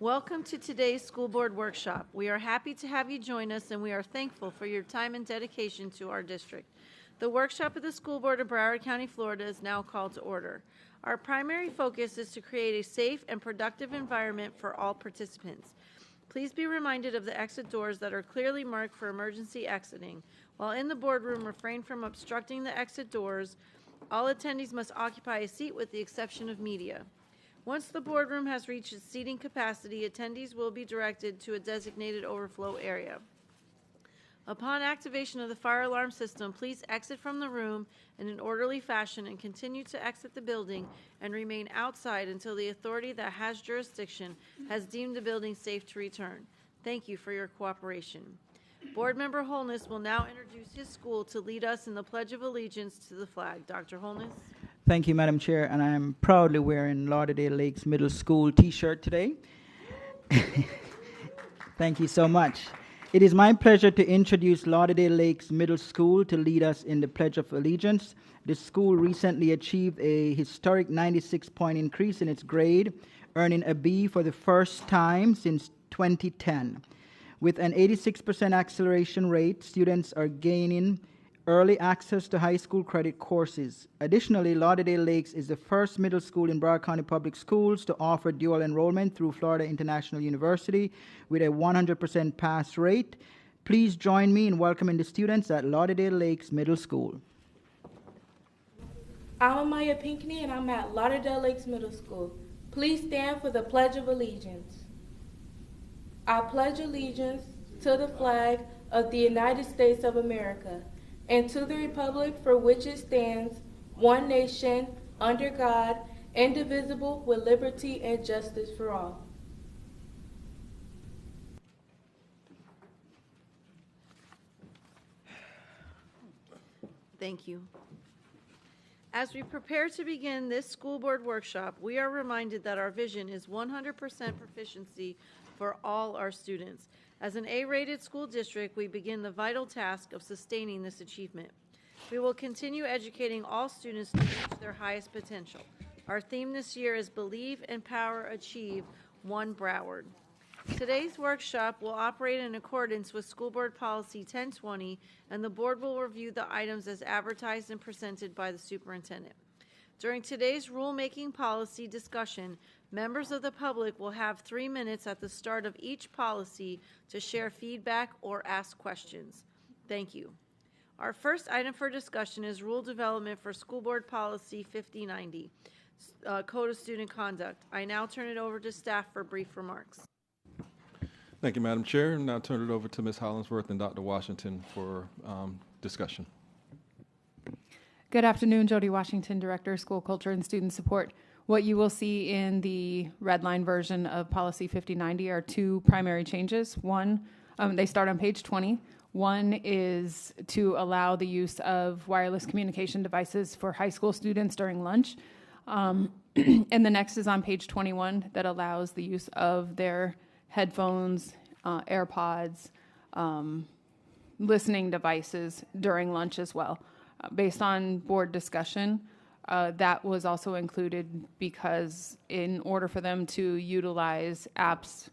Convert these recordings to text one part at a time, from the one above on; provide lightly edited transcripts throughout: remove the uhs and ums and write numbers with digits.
Welcome to today's school board workshop. We are happy to have you join us, and we are thankful for your time and dedication to our district. The workshop of the School Board of Broward County, Florida is now called to order. Our primary focus is to create a safe and productive environment for all participants. Please be reminded of the exit doors that are clearly marked for emergency exiting. While in the boardroom, refrain from obstructing the exit doors. All attendees must occupy a seat with the exception of media. Once the boardroom has reached its seating capacity, attendees will be directed to a designated overflow area. Upon activation of the fire alarm system, please exit from the room in an orderly fashion and continue to exit the building and remain outside until the authority that has jurisdiction has deemed the building safe to return. Thank you for your cooperation. Board Member Holness will now introduce his school to lead us in the Pledge of Allegiance to the flag. Dr. Holness. Thank you, Madam Chair, and I am proudly wearing Lauderdale Lakes Middle School t-shirt today. Thank you so much. It is my pleasure to introduce Lauderdale Lakes Middle School to lead us in the Pledge of Allegiance. This school recently achieved a historic 96-point increase in its grade, earning a B for the first time since 2010. With an 86% acceleration rate, students are gaining early access to high school credit courses. Additionally, Lauderdale Lakes is the first middle school in Broward County Public Schools to offer dual enrollment through Florida International University with a 100% pass rate. Please join me in welcoming the students at Lauderdale Lakes Middle School. I'm Amaya Pinckney, and I'm at Lauderdale Lakes Middle School. Please stand for the Pledge of Allegiance. I pledge allegiance to the flag of the United States of America and to the republic for which it stands, one nation, under God, indivisible, with liberty and justice for all. Thank you. As we prepare to begin this school board workshop, we are reminded that our vision is 100% proficiency for all our students. As an A-rated school district, we begin the vital task of sustaining this achievement. We will continue educating all students to reach their highest potential. Our theme this year is Believe, Empower, Achieve, One Broward. Today's workshop will operate in accordance with School Board Policy 1020, and the board will review the items as advertised and presented by the superintendent. During today's rulemaking policy discussion, members of the public will have 3 minutes at the start of each policy to share feedback or ask questions. Thank you. Our first item for discussion is rule development for School Board Policy 5090, Code of Student Conduct. I now turn it over to staff for brief remarks. Thank you, Madam Chair. Now turn it over to Ms. Hollingsworth and Dr. Washington for discussion. Good afternoon, Jody Washington, Director of School Culture and Student Support. What you will see in the red line version of Policy 5090 are two primary changes. One, they start on page 20. One is to allow the use of wireless communication devices for high school students during lunch. And the next is on page 21 that allows the use of their headphones, AirPods, listening devices during lunch as well. Based on board discussion, that was also included because in order for them to utilize apps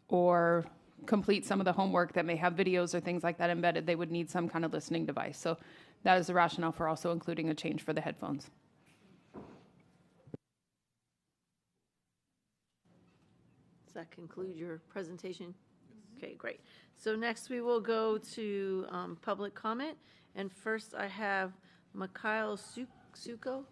or complete some of the homework that may have videos or things like that embedded, they would need some kind of listening device. So that is the rationale for also including a change for the headphones. Does that conclude your presentation? Okay, great. So next we will go to public comment. And first I have Mikhail Suko.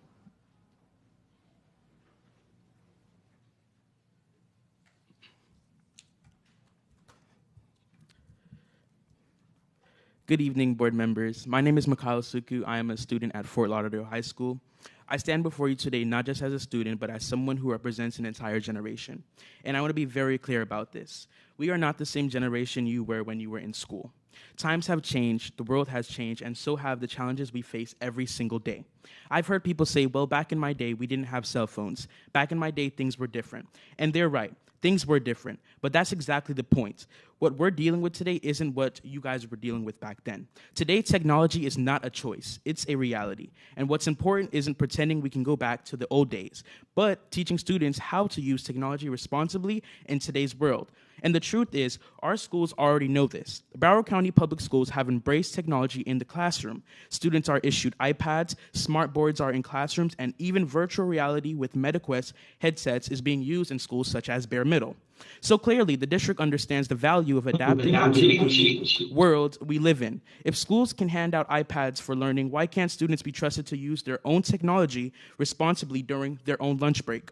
Good evening, board members. My name is Mikhail Suku. I am a student at Fort Lauderdale High School. I stand before you today not just as a student, but as someone who represents an entire generation. And I want to be very clear about this. We are not the same generation you were when you were in school. Times have changed, the world has changed, and so have the challenges we face every single day. I've heard people say, well, back in my day, we didn't have cell phones. Back in my day, things were different. And they're right. Things were different, but that's exactly the point. What we're dealing with today isn't what you guys were dealing with back then. Today, technology is not a choice. It's a reality. And what's important isn't pretending we can go back to the old days, but teaching students how to use technology responsibly in today's world. And the truth is, our schools already know this. Broward County Public Schools have embraced technology in the classroom. Students are issued iPads, smart boards are in classrooms, and even virtual reality with MetaQuest headsets is being used in schools such as Bear Middle. So clearly, the district understands the value of adapting to the world we live in. If schools can hand out iPads for learning, why can't students be trusted to use their own technology responsibly during their own lunch break?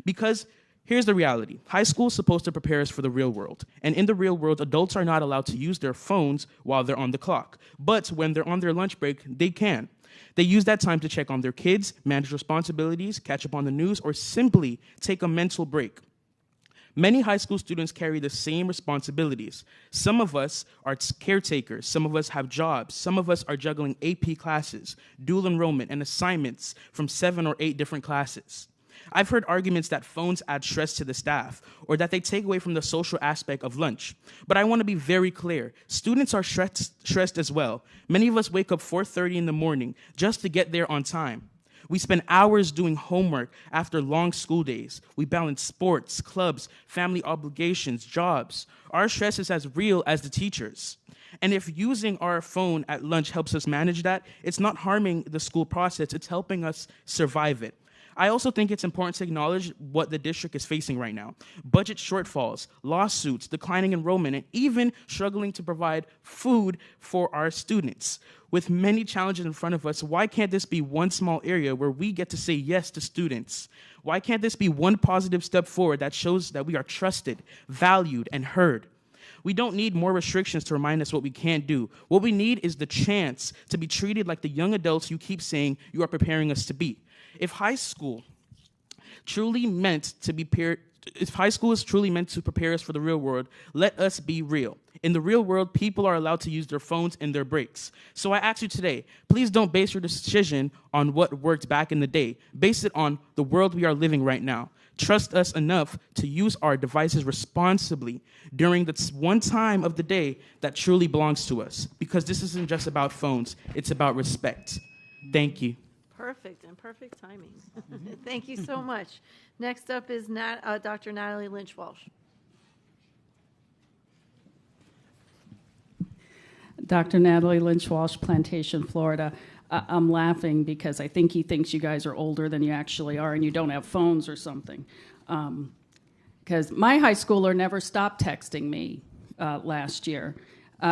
Because here's the reality. High school is supposed to prepare us for the real world. And in the real world, adults are not allowed to use their phones while they're on the clock. But when they're on their lunch break, they can. They use that time to check on their kids, manage responsibilities, catch up on the news, or simply take a mental break. Many high school students carry the same responsibilities. Some of us are caretakers. Some of us have jobs. Some of us are juggling AP classes, dual enrollment, and assignments from 7 or 8 different classes. I've heard arguments that phones add stress to the staff or that they take away from the social aspect of lunch. But I want to be very clear. Students are stressed as well. Many of us wake up 4:30 in the morning just to get there on time. We spend hours doing homework after long school days. We balance sports, clubs, family obligations, jobs. Our stress is as real as the teachers. And if using our phone at lunch helps us manage that, it's not harming the school process, it's helping us survive it. I also think it's important to acknowledge what the district is facing right now. Budget shortfalls, lawsuits, declining enrollment, and even struggling to provide food for our students. With many challenges in front of us, why can't this be one small area where we get to say yes to students? Why can't this be one positive step forward that shows that we are trusted, valued, and heard? We don't need more restrictions to remind us what we can't do. What we need is the chance to be treated like the young adults you keep saying you are preparing us to be. If high school is truly meant to prepare us for the real world, let us be real. In the real world, people are allowed to use their phones in their breaks. So I ask you today, please don't base your decision on what worked back in the day. Base it on the world we are living right now. Trust us enough to use our devices responsibly during the one time of the day that truly belongs to us. Because this isn't just about phones, it's about respect. Thank you. Perfect, and perfect timing. Thank you so much. Next up is Dr. Natalie Lynch-Walsh. Dr. Natalie Lynch-Walsh, Plantation, Florida. I'm laughing because I think he thinks you guys are older than you actually are and you don't have phones or something. Because my high schooler never stopped texting me last year.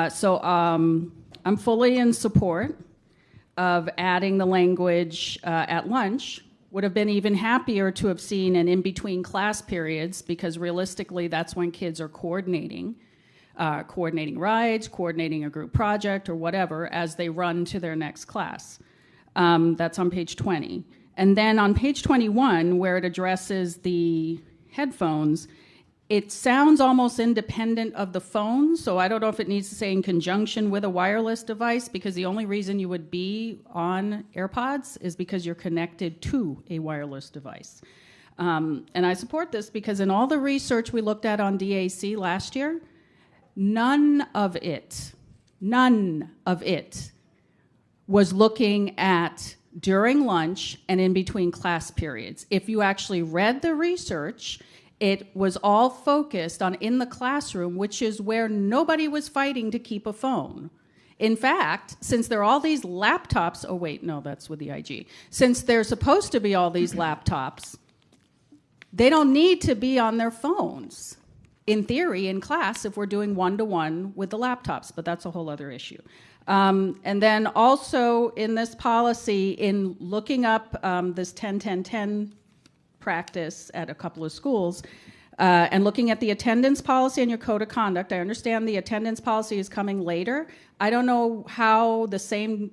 So I'm fully in support of adding the language at lunch. Would have been even happier to have seen an in-between class periods because realistically that's when kids are coordinating rides, coordinating a group project or whatever as they run to their next class. That's on page 20. And then on page 21, where it addresses the headphones, it sounds almost independent of the phone, so I don't know if it needs to say in conjunction with a wireless device, because the only reason you would be on AirPods is because you're connected to a wireless device. And I support this because in all the research we looked at on DAC last year, none of it was looking at during lunch and in between class periods. If you actually read the research, it was all focused on in the classroom, which is where nobody was fighting to keep a phone. In fact, since there are all these laptops, oh wait, no, that's with the IG. Since there's supposed to be all these laptops, they don't need to be on their phones, in theory, in class, if we're doing one-to-one with the laptops, but that's a whole other issue. And then also in this policy, in looking up this 10-10-10 practice at a couple of schools, and looking at the attendance policy and your code of conduct, I understand the attendance policy is coming later. I don't know how the same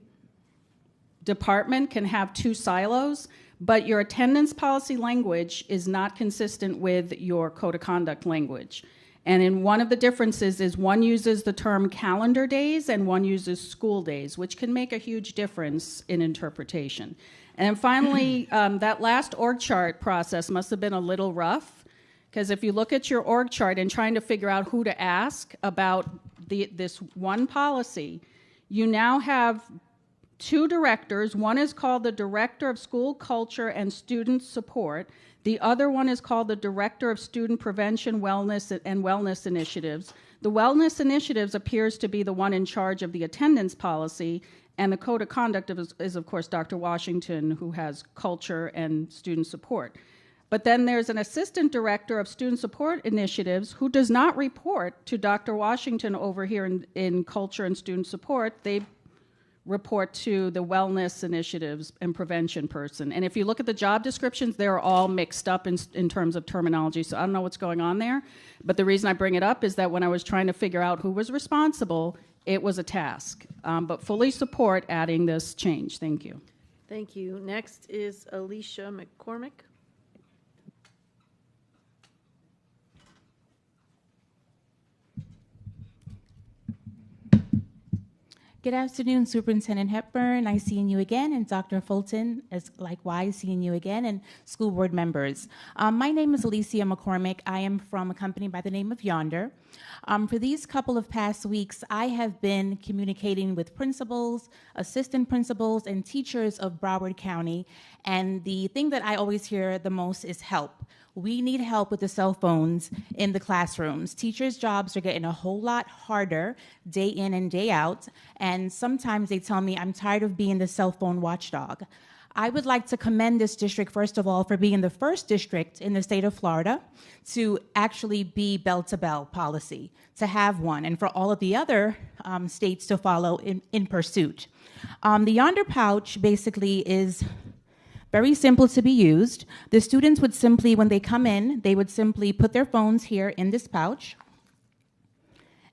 department can have two silos, but your attendance policy language is not consistent with your code of conduct language. And in one of the differences is one uses the term calendar days and one uses school days, which can make a huge difference in interpretation. And then finally, that last org chart process must have been a little rough, because if you look at your org chart and trying to figure out who to ask about this one policy, you now have 2 directors. One is called the Director of School Culture and Student Support. The other one is called the Director of Student Prevention, Wellness, and Wellness Initiatives. The Wellness Initiatives appears to be the one in charge of the attendance policy, and the Code of Conduct is, of course, Dr. Washington, who has culture and student support. But then there's an Assistant Director of Student Support Initiatives who does not report to Dr. Washington over here in culture and student support. They report to the wellness initiatives and prevention person. And if you look at the job descriptions, they're all mixed up in terms of terminology, so I don't know what's going on there. But the reason I bring it up is that when I was trying to figure out who was responsible, it was a task. But fully support adding this change. Thank you. Thank you. Next is Alicia McCormick. Good afternoon, Superintendent Hepburn. Nice seeing you again, and Dr. Fulton, as likewise seeing you again, and school board members. My name is Alicia McCormick. I am from a company by the name of Yonder. For these couple of past weeks, I have been communicating with principals, assistant principals, and teachers of Broward County, and the thing that I always hear the most is help. We need help with the cell phones in the classrooms. Teachers' jobs are getting a whole lot harder day in and day out, and sometimes they tell me, I'm tired of being the cell phone watchdog. I would like to commend this district, first of all, for being the first district in the state of Florida to actually be bell-to-bell policy, to have one, and for all of the other states to follow in pursuit. The Yonder pouch basically is very simple to be used. The students would simply, when they come in, they would simply put their phones here in this pouch,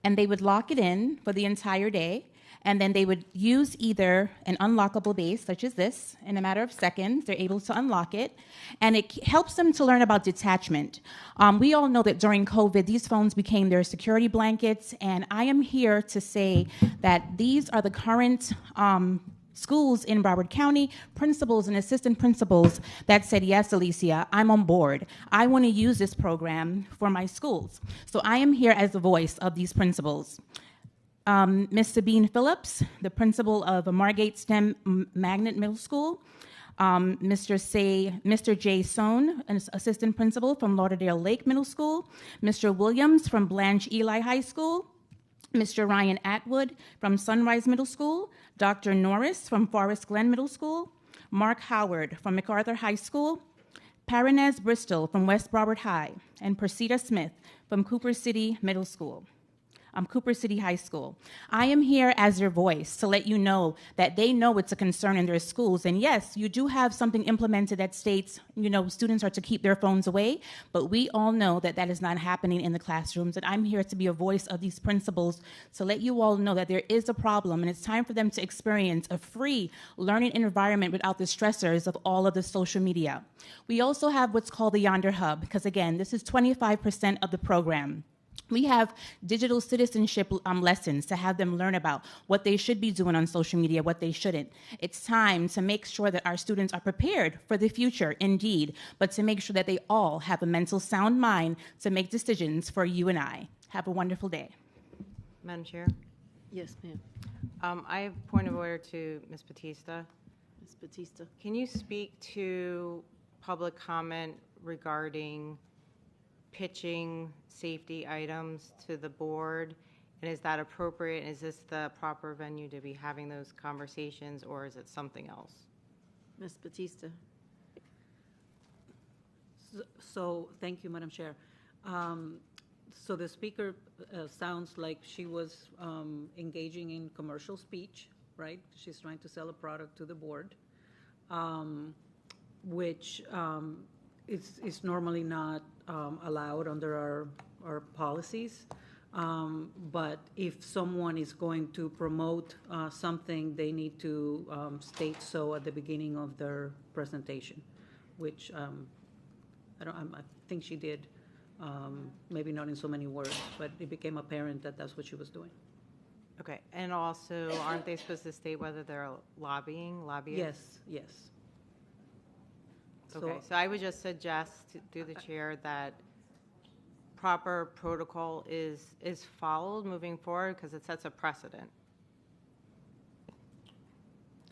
and they would lock it in for the entire day, and then they would use either an unlockable base, such as this. In a matter of seconds, they're able to unlock it, and it helps them to learn about detachment. We all know that during COVID, these phones became their security blankets, and I am here to say that these are the current schools in Broward County, principals and assistant principals that said, yes, Alicia, I'm on board. I want to use this program for my schools. So I am here as the voice of these principals. Ms. Sabine Phillips, the principal of Margate STEM Magnet Middle School. Mr. Jay Sohn, an assistant principal from Lauderdale Lake Middle School. Mr. Williams from Blanche Eli High School. Mr. Ryan Atwood from Sunrise Middle School, Dr. Norris from Forest Glen Middle School, Mark Howard from MacArthur High School, Paranez Bristol from West Broward High, and Persida Smith from Cooper City Middle School. Cooper City High School. I am here as your voice to let you know that they know it's a concern in their schools. And yes, you do have something implemented that states, students are to keep their phones away, but we all know that that is not happening in the classrooms. And I'm here to be a voice of these principals to let you all know that there is a problem, and it's time for them to experience a free learning environment without the stressors of all of the social media. We also have what's called the Yonder Hub, because again, this is 25% of the program. We have digital citizenship lessons to have them learn about what they should be doing on social media, what they shouldn't. It's time to make sure that our students are prepared for the future, indeed, but to make sure that they all have a mental sound mind to make decisions for you and I. Have a wonderful day. Madam Chair, Yes, ma'am. I have a point of order to Ms. Batista. Ms. Batista. Can you speak to public comment regarding pitching safety items to the board? And is that appropriate? Is this the proper venue to be having those conversations, or is it something else? Ms. Batista. So thank you, Madam Chair. So the speaker sounds like she was engaging in commercial speech, right? She's trying to sell a product to the board, which is normally not allowed under our policies. But if someone is going to promote something, they need to state so at the beginning of their presentation, which I think she did. Maybe not in so many words, but it became apparent that that's what she was doing. Okay, and also, aren't they supposed to state whether they're lobbyists? Yes. Okay, so I would just suggest through the chair that proper protocol is followed moving forward because it sets a precedent.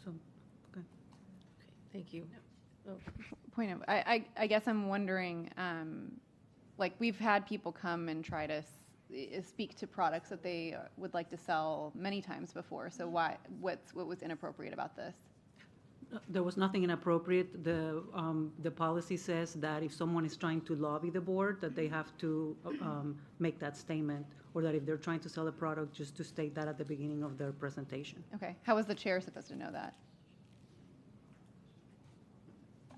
So, okay. Thank you. Oh, Point of, I guess I'm wondering, like we've had people come and try to speak to products that they would like to sell many times before. So what was inappropriate about this? There was nothing inappropriate. The policy says that if someone is trying to lobby the board, that they have to make that statement, or that if they're trying to sell a product, just to state that at the beginning of their presentation. Okay, how was the chair supposed to know that?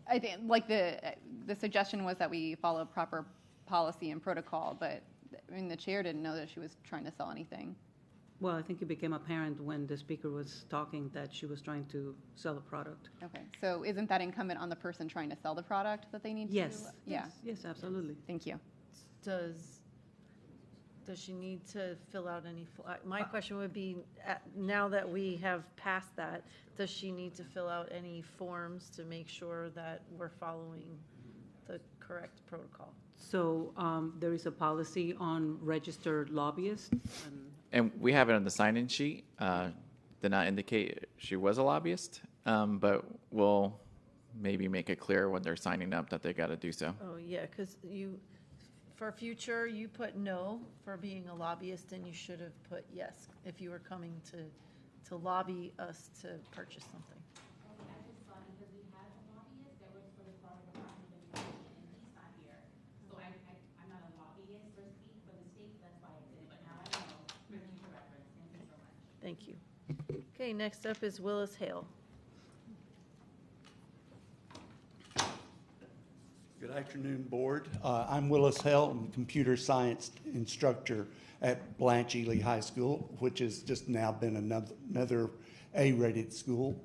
I think, like the suggestion was that we follow proper policy and protocol, but I mean the chair didn't know that she was trying to sell anything. Well, I think it became apparent when the speaker was talking that she was trying to sell a product. Okay, so isn't that incumbent on the person trying to sell the product that they need to? Yes. Yeah. Yes, absolutely. Thank you. Does she need to fill out any, my question would be, now that we have passed that, does she need to fill out any forms to make sure that we're following the correct protocol? So there is a policy on registered lobbyists. And we have it on the sign-in sheet. Did not indicate she was a lobbyist, but we'll maybe make it clear when they're signing up that they got to do so. Oh, yeah, because for future, you put no for being a lobbyist, and you should have put yes if you were coming to lobby us to purchase something. Thank you. Okay, next up is Willis Hale. Good afternoon, Board. I'm Willis Hale. I'm a computer science instructor at Blanche Ely High School, which has just now been another A-rated school.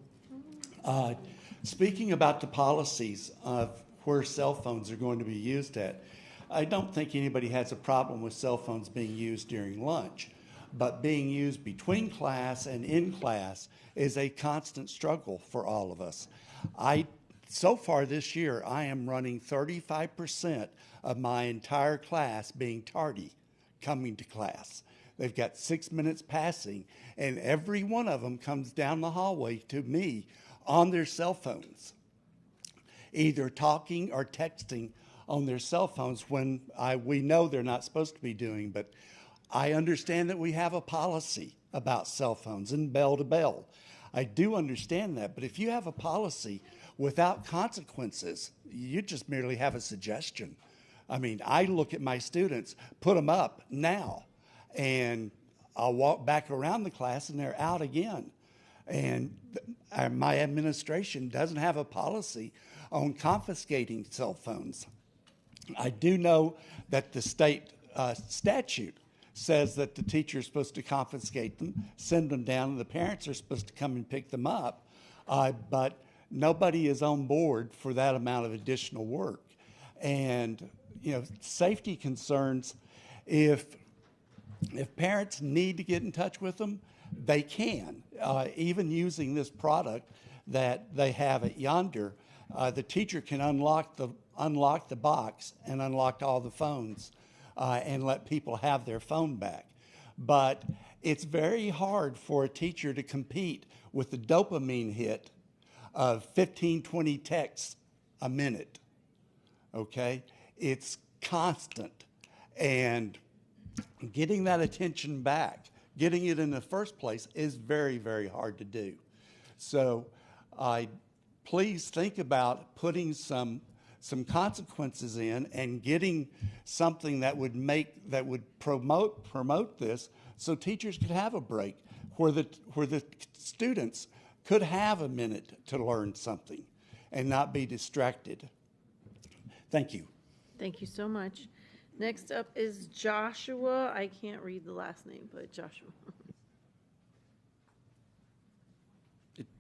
Speaking about the policies of where cell phones are going to be used at, I don't think anybody has a problem with cell phones being used during lunch. But being used between class and in class is a constant struggle for all of us. So far this year, I am running 35% of my entire class being tardy coming to class. They've got 6 minutes passing, and every one of them comes down the hallway to me on their cell phones, either talking or texting on their cell phones when we know they're not supposed to be doing, but I understand that we have a policy about cell phones and bell to bell. I do understand that, but if you have a policy without consequences, you just merely have a suggestion. I mean, I look at my students, put them up now, and I'll walk back around the class and they're out again. And my administration doesn't have a policy on confiscating cell phones. I do know that the state statute says that the teacher is supposed to confiscate them, send them down, and the parents are supposed to come and pick them up. But nobody is on board for that amount of additional work. And, safety concerns, if parents need to get in touch with them, they can. Even using this product that they have at Yonder, the teacher can unlock the box and unlock all the phones. And let people have their phone back. But it's very hard for a teacher to compete with the dopamine hit of 15, 20 texts a minute, okay? It's constant. And getting that attention back, getting it in the first place is very, very hard to do. So please think about putting some consequences in and getting something that would promote this so teachers could have a break where the students could have a minute to learn something and not be distracted. Thank you. Thank you so much. Next up is Joshua. I can't read the last name, but Joshua.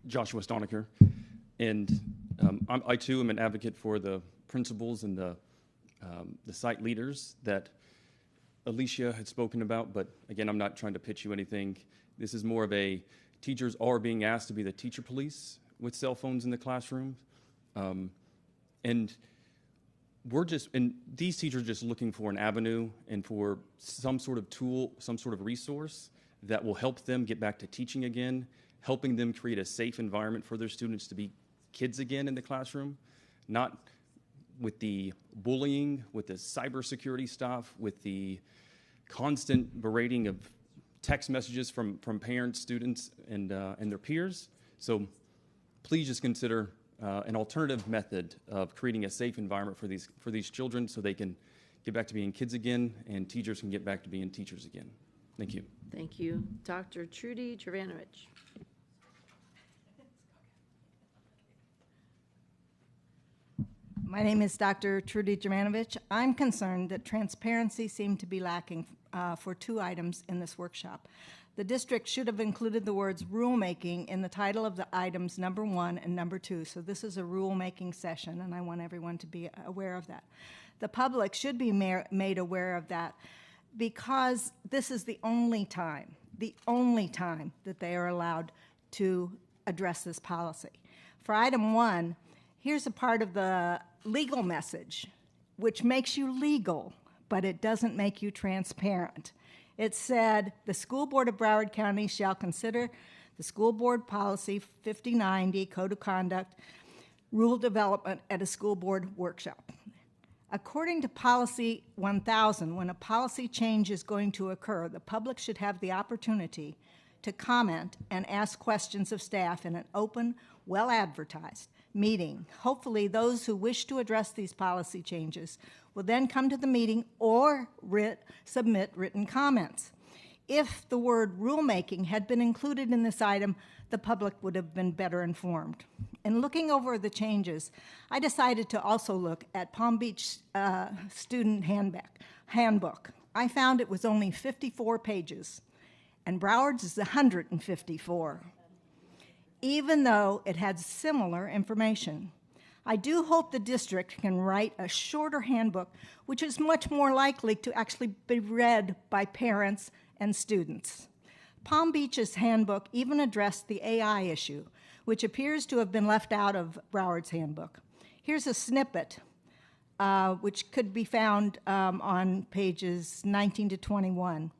Joshua Stonecker. And I too am an advocate for the principals and the site leaders that Alicia had spoken about, but again, I'm not trying to pitch you anything. This is more of teachers are being asked to be the teacher police with cell phones in the classroom. And these teachers are just looking for an avenue and for some sort of tool, some sort of resource that will help them get back to teaching again, helping them create a safe environment for their students to be kids again in the classroom, not with the bullying, with the cybersecurity stuff, with the constant berating of text messages from parents, students, and their peers. So please just consider an alternative method of creating a safe environment for these children so they can get back to being kids again and teachers can get back to being teachers again. Thank you. Thank you. Dr. Trudy Jovanovich. My name is Dr. Trudy Jovanovich. I'm concerned that transparency seemed to be lacking for 2 items in this workshop. The district should have included the words rulemaking in the title of the items number 1 and number 2. So this is a rulemaking session, and I want everyone to be aware of that. The public should be made aware of that because this is the only time that they are allowed to address this policy. For item 1, here's a part of the legal message, which makes you legal, but it doesn't make you transparent. It said, the School Board of Broward County shall consider the School Board Policy 5090 Code of Conduct rule development at a school board workshop. According to Policy 1000, when a policy change is going to occur, the public should have the opportunity to comment and ask questions of staff in an open, well-advertised meeting. Hopefully, those who wish to address these policy changes will then come to the meeting or submit written comments. If the word rulemaking had been included in this item, the public would have been better informed. In looking over the changes, I decided to also look at Palm Beach student handbook. I found it was only 54 pages, and Broward's is 154, even though it had similar information. I do hope the district can write a shorter handbook, which is much more likely to actually be read by parents and students. Palm Beach's handbook even addressed the AI issue, which appears to have been left out of Broward's handbook. Here's a snippet, which could be found on pages 19 to 21.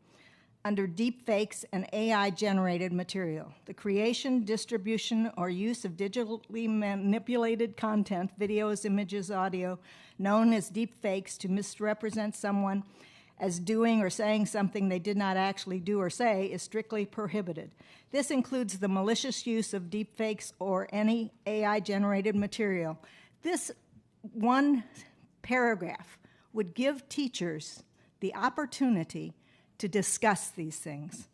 Under deepfakes and AI-generated material, the creation, distribution, or use of digitally manipulated content, videos, images, audio, known as deepfakes to misrepresent someone as doing or saying something they did not actually do or say is strictly prohibited. This includes the malicious use of deepfakes or any AI-generated material. This one paragraph would give teachers the opportunity to discuss these things.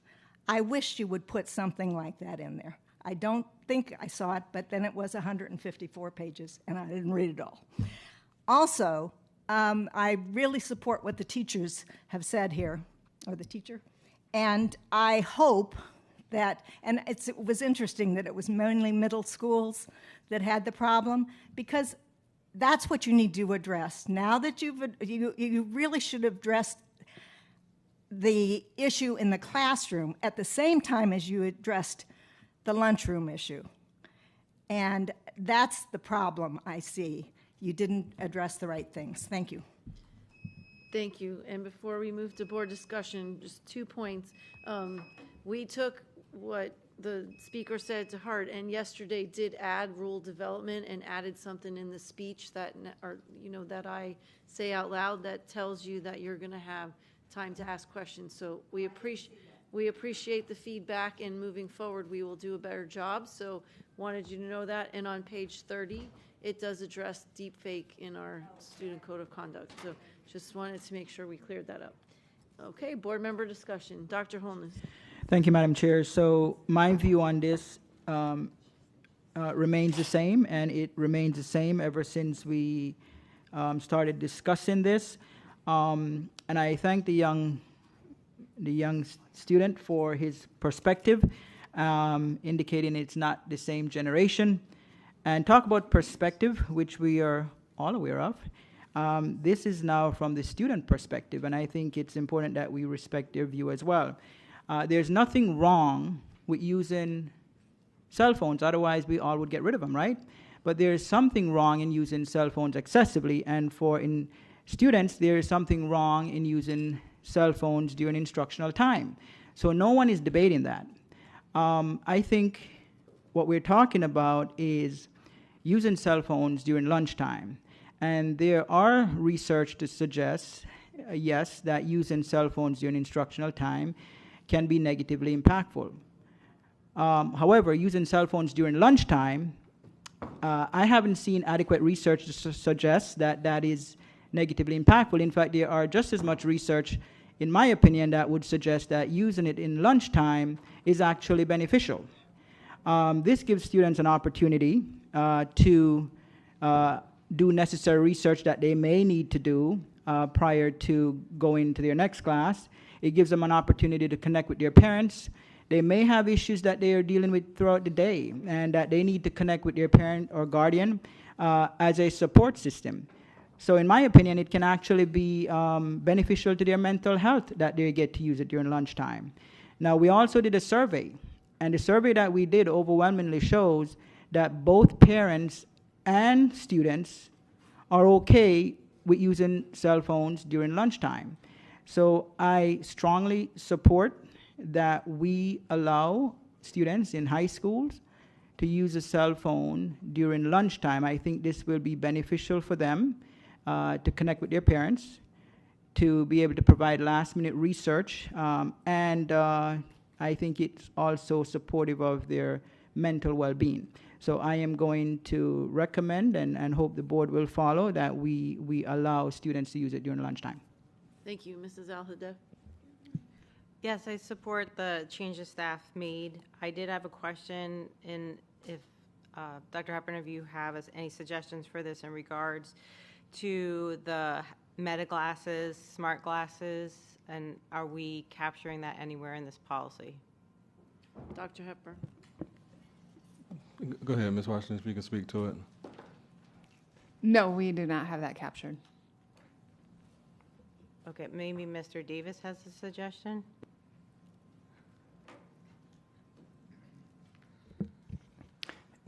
I wish you would put something like that in there. I don't think I saw it, but then it was 154 pages, and I didn't read it all. Also, I really support what the teachers have said here, or the teacher, and I hope that, and it was interesting that it was mainly middle schools that had the problem, because that's what you need to address. Now that you really should have addressed the issue in the classroom at the same time as you addressed the lunchroom issue. And that's the problem I see. You didn't address the right things. Thank you. Thank you. And before we move to board discussion, just 2 points. We took what the speaker said to heart, and yesterday did add rule development and added something in the speech that, or that I say out loud that tells you that you're going to have time to ask questions. So we appreciate the feedback, and moving forward we will do a better job. So wanted you to know that. And on page 30 it does address deepfake in our student code of conduct. So just wanted to make sure we cleared that up. Okay, board member discussion. Dr. Holness. Thank you, Madam Chair. So my view on this remains the same, and it remains the same ever since we started discussing this. And I thank the young student for his perspective, indicating it's not the same generation. And talk about perspective, which we are all aware of. This is now from the student perspective, and I think it's important that we respect their view as well. There's nothing wrong with using cell phones, otherwise we all would get rid of them, right? but there is something wrong in using cell phones excessively, and in students, there is something wrong in using cell phones during instructional time. So no one is debating that. I think what we're talking about is using cell phones during lunchtime. And there are research to suggest, yes, that using cell phones during instructional time can be negatively impactful. However, using cell phones during lunchtime, I haven't seen adequate research to suggest that that is negatively impactful. In fact, there are just as much research, in my opinion, that would suggest that using it in lunchtime is actually beneficial. This gives students an opportunity to do necessary research that they may need to do prior to going to their next class. It gives them an opportunity to connect with their parents. They may have issues that they are dealing with throughout the day and that they need to connect with their parent or guardian as a support system. So in my opinion, it can actually be beneficial to their mental health that they get to use it during lunchtime. Now, we also did a survey, and the survey that we did overwhelmingly shows that both parents and students are okay with using cell phones during lunchtime. So I strongly support that we allow students in high schools to use a cell phone during lunchtime. I think this will be beneficial for them to connect with their parents, to be able to provide last-minute research, and I think it's also supportive of their mental well-being. So I am going to recommend and hope the board will follow that we allow students to use it during lunchtime. Thank you. Mrs. Al-Haddad? Yes, I support the changes staff made. I did have a question, and if Dr. Hepburn, if you have any suggestions for this in regards to the meta glasses, smart glasses, and are we capturing that anywhere in this policy? Dr. Hepburn? Go ahead, Ms. Washington, if you can speak to it. No, we do not have that captured. Okay, maybe Mr. Davis has a suggestion?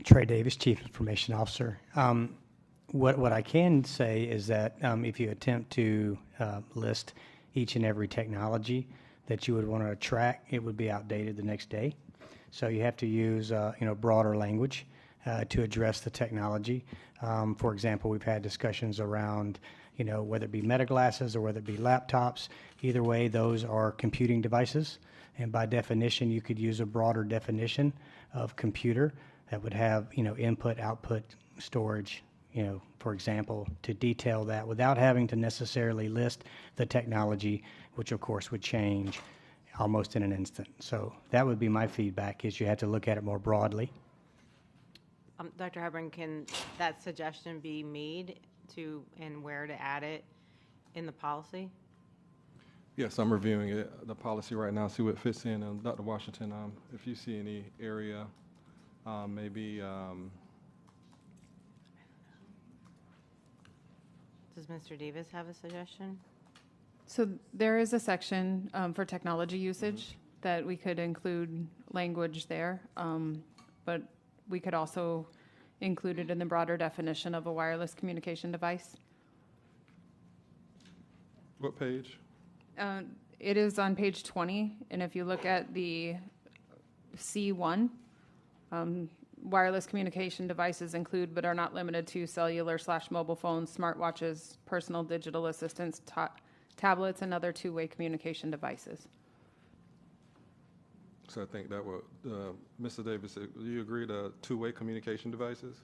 Trey Davis, Chief Information Officer. What I can say is that if you attempt to list each and every technology that you would want to track, it would be outdated the next day. So you have to use broader language to address the technology. For example, we've had discussions around whether it be meta glasses or whether it be laptops. Either way, those are computing devices, and by definition, you could use a broader definition of computer that would have input, output, storage, for example, to detail that without having to necessarily list the technology, which of course would change almost in an instant. So that would be my feedback, is you have to look at it more broadly. Dr. Hepburn, can that suggestion be made to and where to add it in the policy? Yes, I'm reviewing it, the policy right now, see what fits in. And Dr. Washington, if you see any area, maybe. Does Mr. Davis have a suggestion? So there is a section for technology usage that we could include language there, but we could also include it in the broader definition of a wireless communication device. What page? It is on page 20, and if you look at the C1, wireless communication devices include but are not limited to cellular/mobile phones, smartwatches, personal digital assistants, tablets, and other two-way communication devices. So I think that would, Mr. Davis, do you agree that two-way communication devices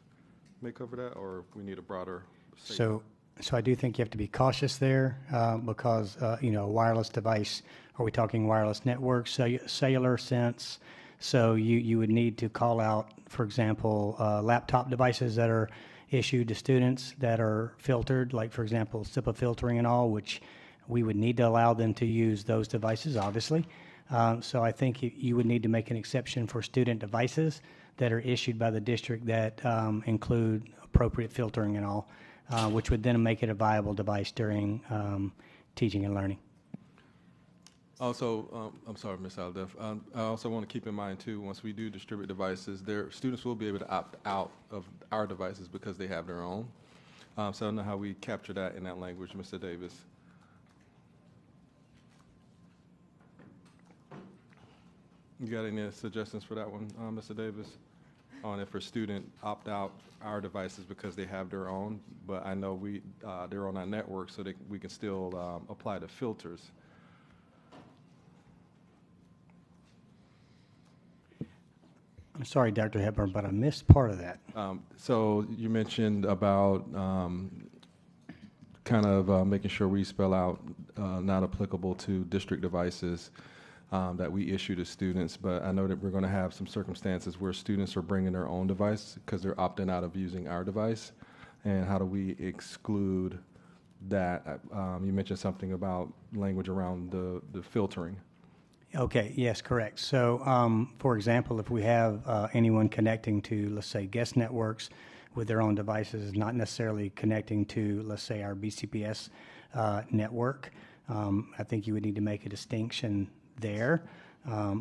may cover that, or we need a broader statement? So I do think you have to be cautious there because, a wireless device, are we talking wireless networks, cellular sense? So you would need to call out, for example, laptop devices that are issued to students that are filtered, like, for example, SIPA filtering and all, which we would need to allow them to use those devices, obviously. So I think you would need to make an exception for student devices that are issued by the district that include appropriate filtering and all, which would then make it a viable device during teaching and learning. Also, I'm sorry, Ms. Aldef. I also want to keep in mind, too, once we do distribute devices, students will be able to opt out of our devices because they have their own. So I don't know how we capture that in that language, Mr. Davis. You got any suggestions for that one, Mr. Davis? On if a student opt out our devices because they have their own, but I know they're on our network, so we can still apply the filters. I'm sorry, Dr. Hepburn, but I missed part of that. So you mentioned about kind of making sure we spell out not applicable to district devices that we issue to students, but I know that we're going to have some circumstances where students are bringing their own device because they're opting out of using our device. And how do we exclude that? You mentioned something about language around the filtering. Okay, yes, correct. So, for example, if we have anyone connecting to, let's say, guest networks with their own devices, not necessarily connecting to, let's say, our BCPS network, I think you would need to make a distinction there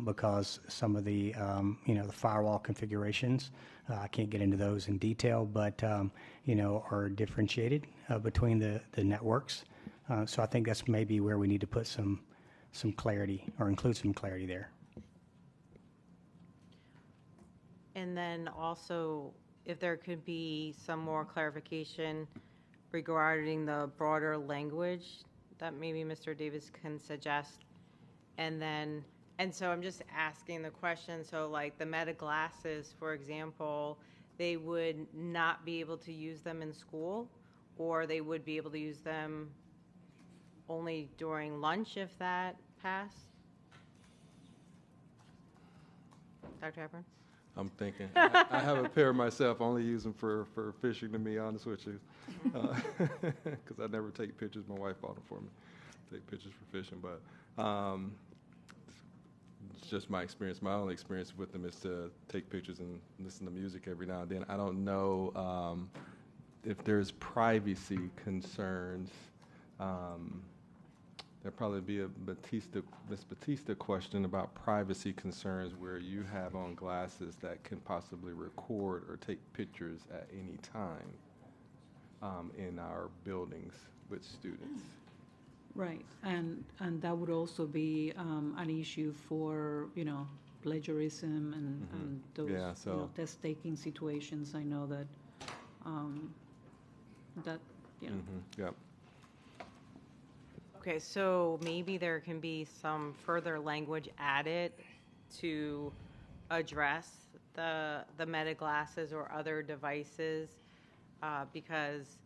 because some of the, the firewall configurations, I can't get into those in detail, but, are differentiated between the networks. So I think that's maybe where we need to put some clarity or include some clarity there. And then also, if there could be some more clarification regarding the broader language that maybe Mr. Davis can suggest. And so I'm just asking the question, so like the Meta glasses, for example, they would not be able to use them in school, or they would be able to use them only during lunch if that passed? Dr. Hepburn? I'm thinking. I have a pair myself. I only use them for fishing, to be honest with you, because I never take pictures. My wife bought them for me. Take pictures for fishing, but it's just my experience. My only experience with them is to take pictures and listen to music every now and then. I don't know if there's privacy concerns. There'll probably be a Ms. Batista question about privacy concerns where you have on glasses that can possibly record or take pictures at any time in our buildings with students. Right, and that would also be an issue for, plagiarism and those test-taking situations. I know that, Yep. Okay, so maybe there can be some further language added to address the Meta glasses or other devices, because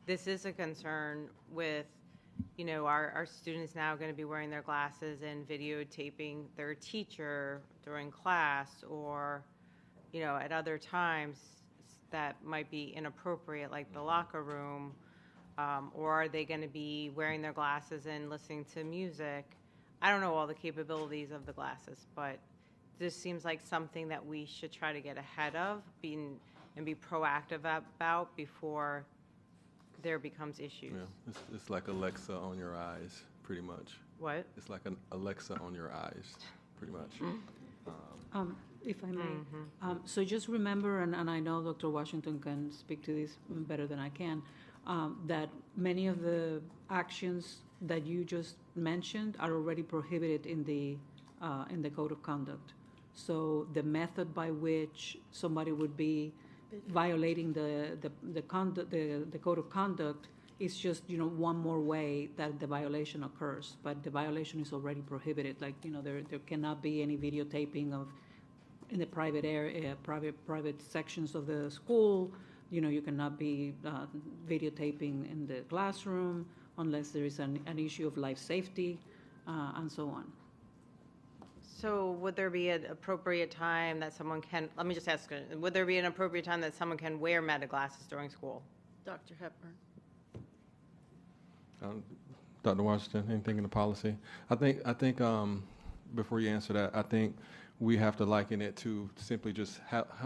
this is a concern with, our students now going to be wearing their glasses and videotaping their teacher during class or, at other times that might be inappropriate, like the locker room. Or are they going to be wearing their glasses and listening to music? I don't know all the capabilities of the glasses, but this seems like something that we should try to get ahead of and be proactive about before there becomes issues. Yeah, it's like Alexa on your eyes, pretty much. What? It's like an Alexa on your eyes, pretty much. If I may. So just remember, and I know Dr. Washington can speak to this better than I can, that many of the actions that you just mentioned are already prohibited in the Code of Conduct. So the method by which somebody would be violating the Code of Conduct is just one more way that the violation occurs. But the violation is already prohibited. Like there cannot be any videotaping of in the private area, private sections of the school. You cannot be videotaping in the classroom unless there is an issue of life safety, and so on. So would there be an appropriate time that someone can, let me just ask, would there be an appropriate time that someone can wear Meta glasses during school? Dr. Hepburn. Dr. Washington, anything in the policy? I think before you answer that, I think we have to liken it to simply just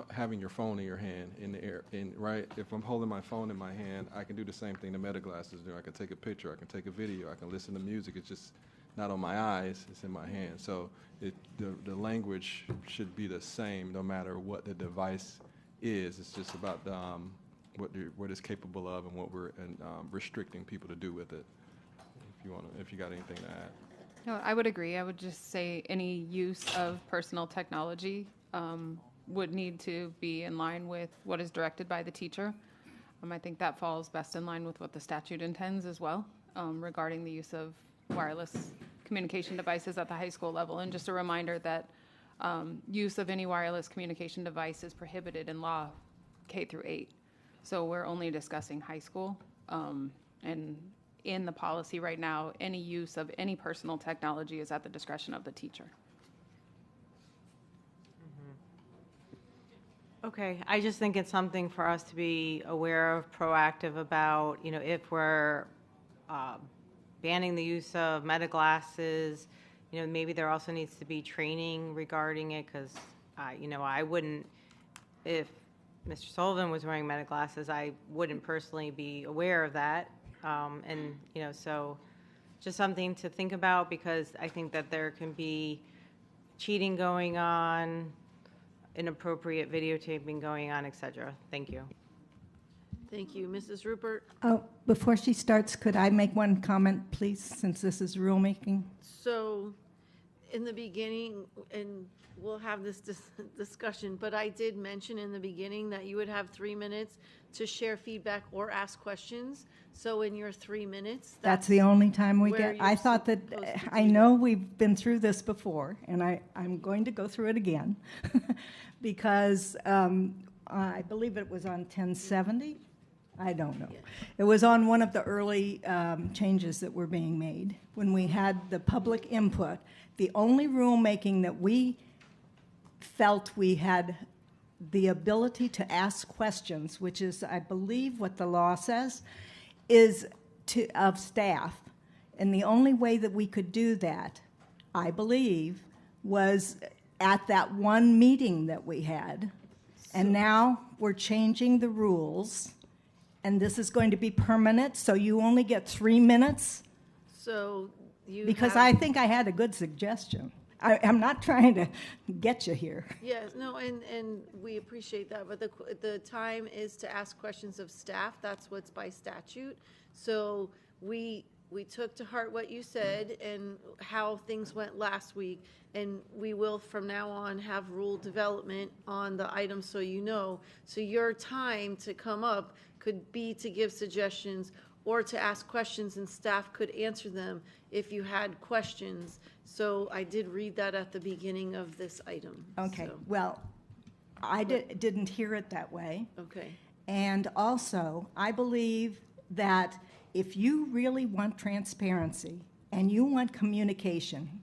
having your phone in your hand in the air. Right? If I'm holding my phone in my hand, I can do the same thing the Meta glasses do. I can take a picture, I can take a video, I can listen to music. It's just not on my eyes, it's in my hand. So the language should be the same no matter what the device is. It's just about what it's capable of and what we're restricting people to do with it. If you got anything to add. No, I would agree. I would just say any use of personal technology would need to be in line with what is directed by the teacher. I think that falls best in line with what the statute intends as well, regarding the use of wireless communication devices at the high school level. And just a reminder that use of any wireless communication device is prohibited in law K through 8. So we're only discussing high school. And in the policy right now, any use of any personal technology is at the discretion of the teacher. Okay, I just think it's something for us to be aware of, proactive about, if we're banning the use of meta glasses, maybe there also needs to be training regarding it, because, I wouldn't, if Mr. Sullivan was wearing meta glasses, I wouldn't personally be aware of that. So just something to think about, because I think that there can be cheating going on, inappropriate videotaping going on, etc. Thank you. Thank you. Mrs. Rupert? Oh, before she starts, could I make one comment, please, since this is rulemaking? So in the beginning, and we'll have this discussion, but I did mention in the beginning that you would have 3 minutes to share feedback or ask questions. So in your 3 minutes, That's the only time we where get. I you're thought that, supposed to I do know we've been through this before, and I'm going to go through it again, because I believe it was on 1070. I don't know. It was on one of the early changes that were being made when we had the public input. The only rulemaking that we felt we had the ability to ask questions, which is, I believe, what the law says, is of staff. And the only way that we could do that, I believe, was at that one meeting that we had. And now we're changing the rules, and this is going to be permanent, so you only get 3 minutes. So you Because have, I think I had a good suggestion. I'm not trying to get you here. Yes, no, and we appreciate that, but the time is to ask questions of staff. That's what's by statute. So we took to heart what you said and how things went last week, and we will from now on have rule development on the items, so you know. So your time to come up could be to give suggestions or to ask questions, and staff could answer them if you had questions. So I did read that at the beginning of this item. Okay, so. well, I didn't hear it that way. Okay. And also, I believe that if you really want transparency and you want communication,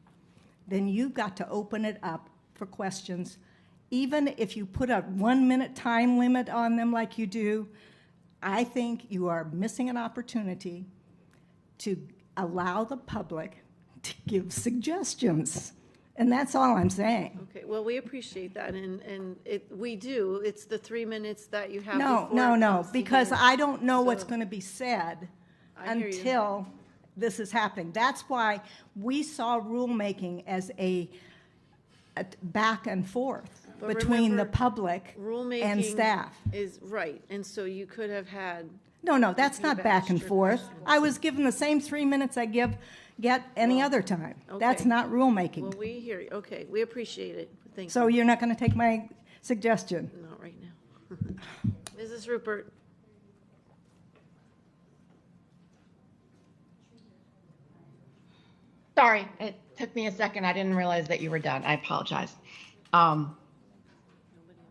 then you've got to open it up for questions. Even if you put a 1 minute time limit on them like you do, I think you are missing an opportunity to allow the public to give suggestions. And that's all I'm saying. Okay, well, we appreciate that, and we do. It's the 3 minutes that you have. No, because I don't know what's going to be said I hear you. until this is happening. That's why we saw rulemaking as a back and forth But between remember, the public rulemaking and staff. is right, and so you could have had. No, that's not back and extra forth. questions. I was given the same 3 minutes I get any other time. That's Okay. not rulemaking. Well, we hear you. Okay, we appreciate it. Thank So you. you're not going to take my suggestion? Not right now. Mrs. Rupert. Sorry, it took me a second. I didn't realize that you were done. I apologize.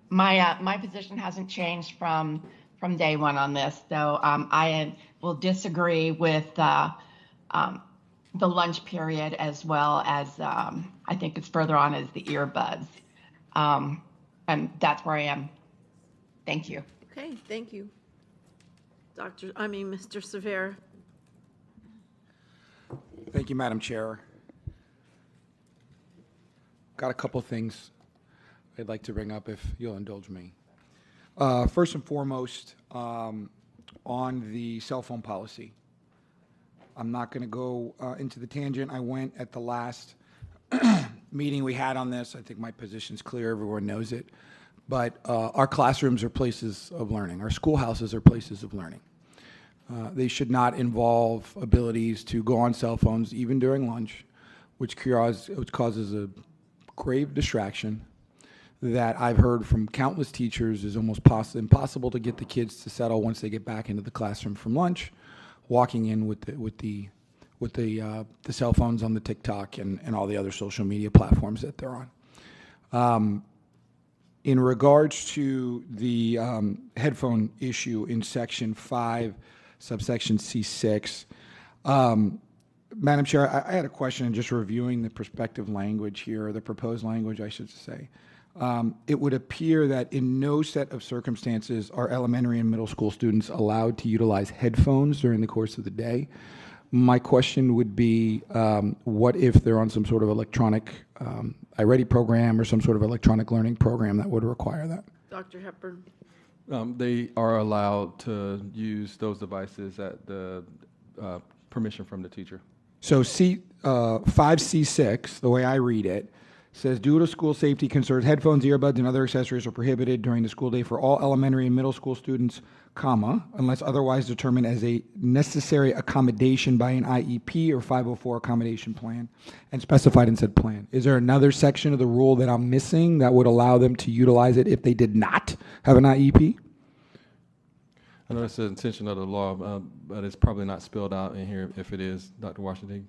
My position hasn't changed from day one on this, so I will disagree with the lunch period, as well as I think it's further on as the earbuds, and that's where I am. Thank you. Okay, thank you. Mr. Severa. Thank you, Madam Chair. Got a couple things I'd like to bring up, if you'll indulge me. First and foremost, on the cell phone policy. I'm not going to go into the tangent. I went at the last meeting we had on this. I think my position's clear. Everyone knows it. But our classrooms are places of learning. Our schoolhouses are places of learning. They should not involve abilities to go on cell phones even during lunch, which causes a grave distraction that I've heard from countless teachers is almost impossible to get the kids to settle once they get back into the classroom from lunch, walking in with the cell phones on the TikTok and all the other social media platforms that they're on. In regards to the headphone issue in Section 5, subsection C6, Madam Chair, I had a question just reviewing the prospective language here, or the proposed language, I should say. It would appear that in no set of circumstances are elementary and middle school students allowed to utilize headphones during the course of the day. My question would be, what if they're on some sort of electronic iReady program or some sort of electronic learning program that would require that? Dr. Hepburn. They are allowed to use those devices at the permission from the teacher. So 5C6, the way I read it, says due to school safety concerns, headphones, earbuds, and other accessories are prohibited during the school day for all elementary and middle school students, comma, unless otherwise determined as a necessary accommodation by an IEP or 504 accommodation plan and specified in said plan. Is there another section of the rule that I'm missing that would allow them to utilize it if they did not have an IEP? I know that's the intention of the law, but it's probably not spelled out in here. If it is, Dr. Washington?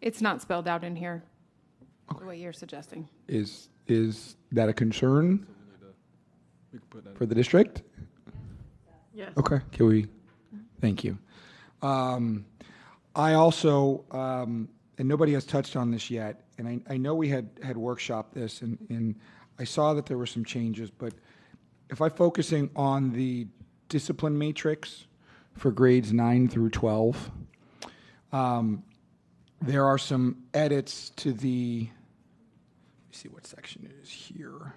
It's not spelled out in here, the way you're suggesting. Is that a concern for the district? Yes. Okay. Can we? Thank you. I also, and nobody has touched on this yet, and I know we had workshopped this, and I saw that there were some changes, but if I'm focusing on the discipline matrix for grades 9 through 12, there are some edits to the, let me see what section it is here.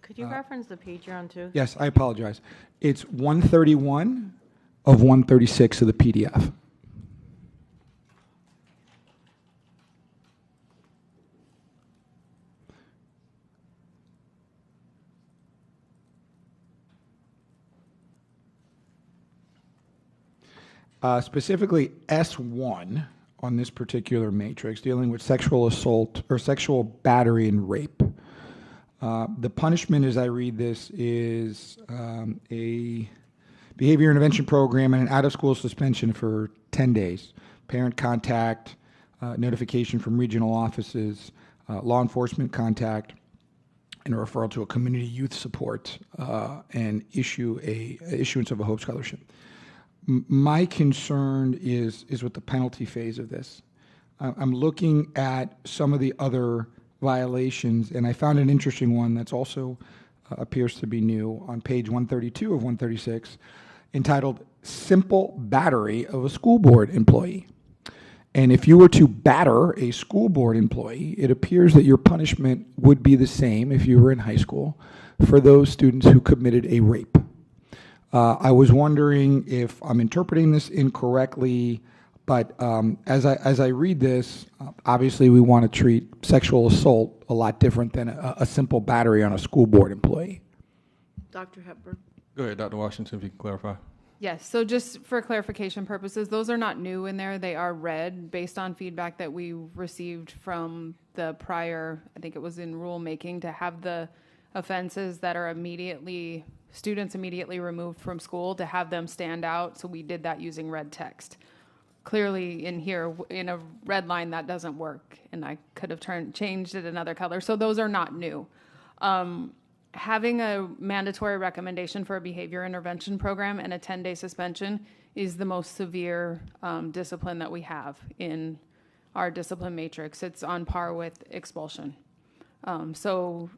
Could you reference the page you're on too? Yes, I apologize. It's 131 of 136 of the PDF. Specifically S1 on this particular matrix, dealing with sexual assault or sexual battery and rape. The punishment, as I read this, is a behavior intervention program and an out-of-school suspension for 10 days. Parent contact, notification from regional offices, law enforcement contact, and a referral to a community youth support, and issuance of a Hope Scholarship. My concern is with the penalty phase of this. I'm looking at some of the other violations, and I found an interesting one that's also appears to be new on page 132 of 136, entitled Simple Battery of a School Board Employee. And if you were to batter a school board employee, it appears that your punishment would be the same if you were in high school for those students who committed a rape. I was wondering if I'm interpreting this incorrectly, but as I read this, obviously we want to treat sexual assault a lot different than a simple battery on a school board employee. Dr. Hepburn. Go ahead, Dr. Washington, if you can clarify. Yes, so just for clarification purposes, those are not new in there. They are read based on feedback that we received from the prior, I think it was in rulemaking, to have the offenses that are students immediately removed from school, to have them stand out. So we did that using red text. Clearly in here, in a red line, that doesn't work, and I could have changed it another color. So those are not new. Having a mandatory recommendation for a behavior intervention program and a 10-day suspension is the most severe discipline that we have in our discipline matrix. It's on par with expulsion. So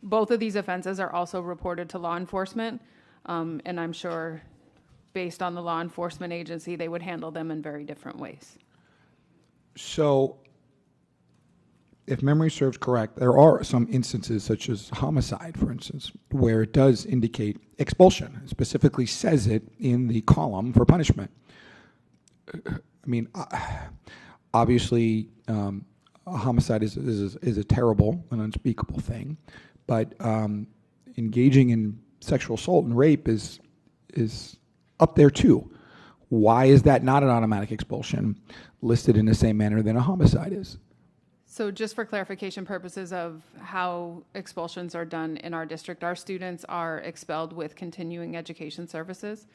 both of these offenses are also reported to law enforcement, and I'm sure based on the law enforcement agency, they would handle them in very different ways. So if memory serves correct, there are some instances, such as homicide, for instance, where it does indicate expulsion. It specifically says it in the column for punishment. I mean, obviously, a homicide is a terrible and unspeakable thing, but engaging in sexual assault and rape is up there too. Why is that not an automatic expulsion listed in the same manner than a homicide is? So just for clarification purposes of how expulsions are done in our district, our students are expelled with continuing education services.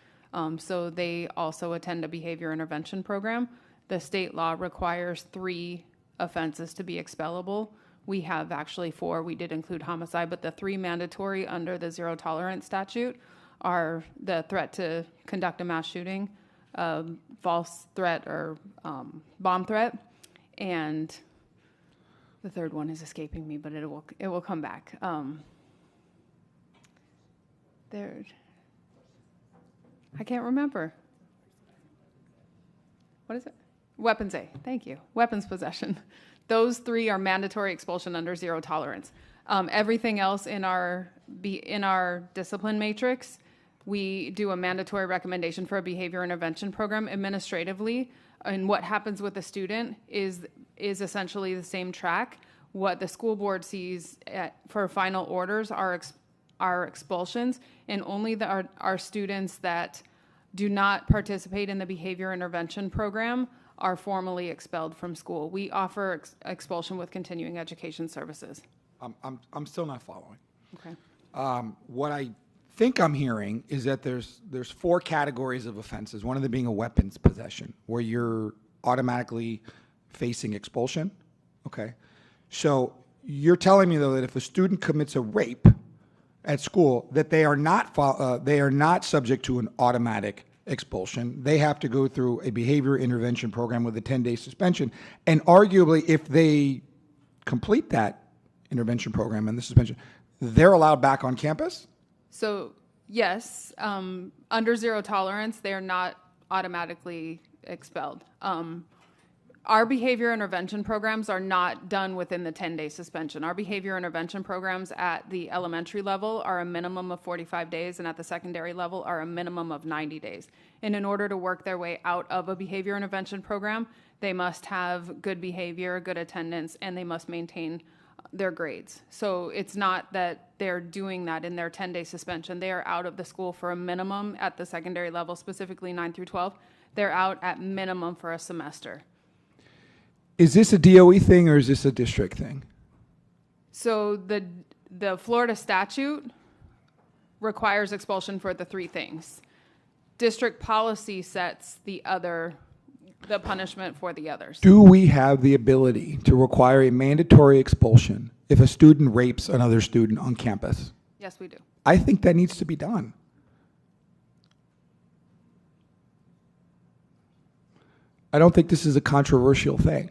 So they also attend a behavior intervention program. The state law requires 3 offenses to be expellable. We have actually 4. We did include homicide, but the 3 mandatory under the zero tolerance statute are the threat to conduct a mass shooting, false threat or bomb threat, and the third one is escaping me, but it will come back. I can't remember. What is it? Weapons A. Thank you. Weapons possession. Those 3 are mandatory expulsion under zero tolerance. Everything else in our discipline matrix, we do a mandatory recommendation for a behavior intervention program administratively. And what happens with the student is essentially the same track. What the school board sees for final orders are expulsions, and only our students that do not participate in the behavior intervention program are formally expelled from school. We offer expulsion with continuing education services. I'm still not following. Okay. What I think I'm hearing is that there's 4 categories of offenses, one of them being a weapons possession, where you're automatically facing expulsion. Okay. So you're telling me, though, that if a student commits a rape at school, that they are not subject to an automatic expulsion. They have to go through a behavior intervention program with a 10-day suspension. And arguably, if they complete that intervention program and the suspension, they're allowed back on campus? So yes, under zero tolerance, they are not automatically expelled. Our behavior intervention programs are not done within the 10-day suspension. Our behavior intervention programs at the elementary level are a minimum of 45 days, and at the secondary level are a minimum of 90 days. And in order to work their way out of a behavior intervention program, they must have good behavior, good attendance, and they must maintain their grades. So it's not that they're doing that in their 10-day suspension. They are out of the school for a minimum at the secondary level, specifically 9 through 12. They're out at minimum for a semester. Is this a DOE thing or is this a district thing? So the Florida statute requires expulsion for the 3 things. District policy sets the punishment for the others. Do we have the ability to require a mandatory expulsion if a student rapes another student on campus? Yes, we do. I think that needs to be done. I don't think this is a controversial thing.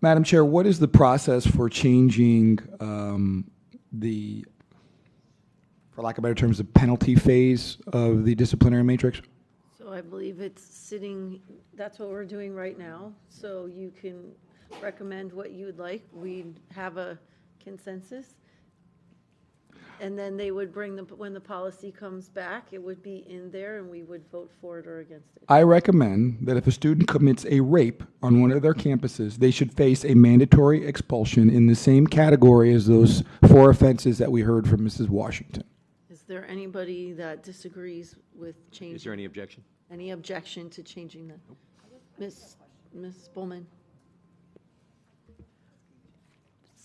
Madam Chair, what is the process for changing the, for lack of better terms, the penalty phase of the disciplinary matrix? So I believe it's that's what we're doing right now. So you can recommend what you would like. We'd have a consensus. And then they would bring when the policy comes back, it would be in there and we would vote for it or against it. I recommend that if a student commits a rape on one of their campuses, they should face a mandatory expulsion in the same category as those 4 offenses that we heard from Mrs. Washington. Is there anybody that disagrees with changing? Is there any objection? Any objection to changing that? Nope. Ms. Bowman?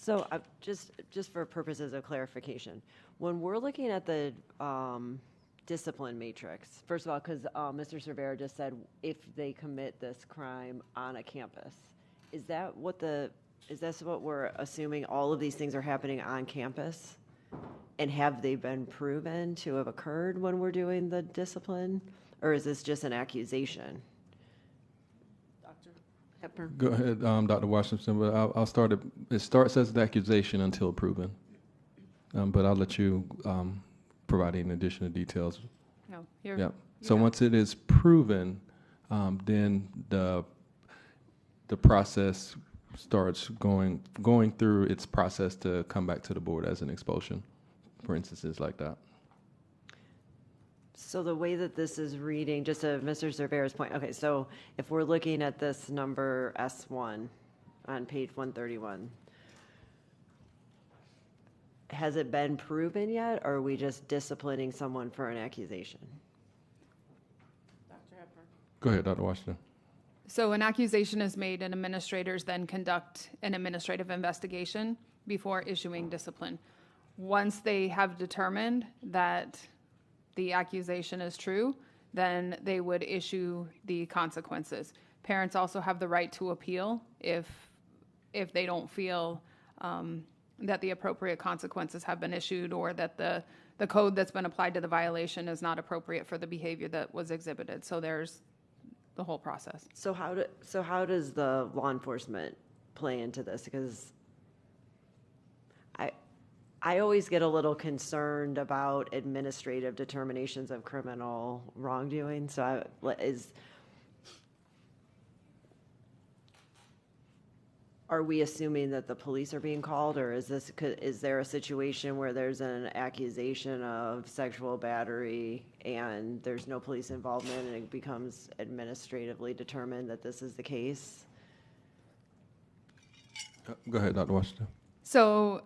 So just for purposes of clarification, when we're looking at the discipline matrix, first of all, because Mr. Cervera just said if they commit this crime on a campus, is that what we're assuming all of these things are happening on campus? And have they been proven to have occurred when we're doing the discipline? Or is this just an accusation? Hepburn. Go ahead, Dr. Washington, but I'll start it. It starts as an accusation until proven. But I'll let you provide any additional details. No, So once it is proven, then the process starts going through its process to come back to the board as an expulsion, for instances like that. So the way that this is reading, just to Mr. Cervera's point, okay, so if we're looking at this number S1 on page 131, has it been proven yet, or are we just disciplining someone for an accusation? Go ahead, Dr. Washington. So an accusation is made and administrators then conduct an administrative investigation before issuing discipline. Once they have determined that the accusation is true, then they would issue the consequences. Parents also have the right to appeal if they don't feel that the appropriate consequences have been issued, or that the code that's been applied to the violation is not appropriate for the behavior that was exhibited. So there's the whole process. So how does the law enforcement play into this? Because I always get a little concerned about administrative determinations of criminal wrongdoing. So are we assuming that the police are being called, or is there a situation where there's an accusation of sexual battery and there's no police involvement and it becomes administratively determined that this is the case? Go ahead, Dr. Washington. So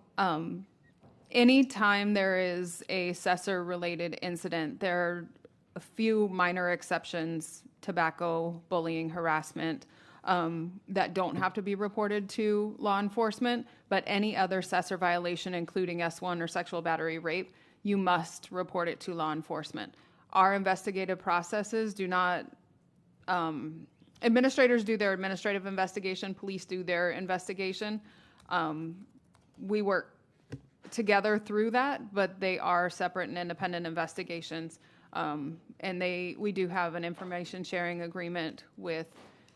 anytime there is a Cessor-related incident, there are a few minor exceptions, tobacco, bullying, harassment, that don't have to be reported to law enforcement, but any other Cessor violation, including S1 or sexual battery, rape, you must report it to law enforcement. Our investigative processes do not, administrators do their administrative investigation, police do their investigation. We work together through that, but they are separate and independent investigations. And we do have an information sharing agreement with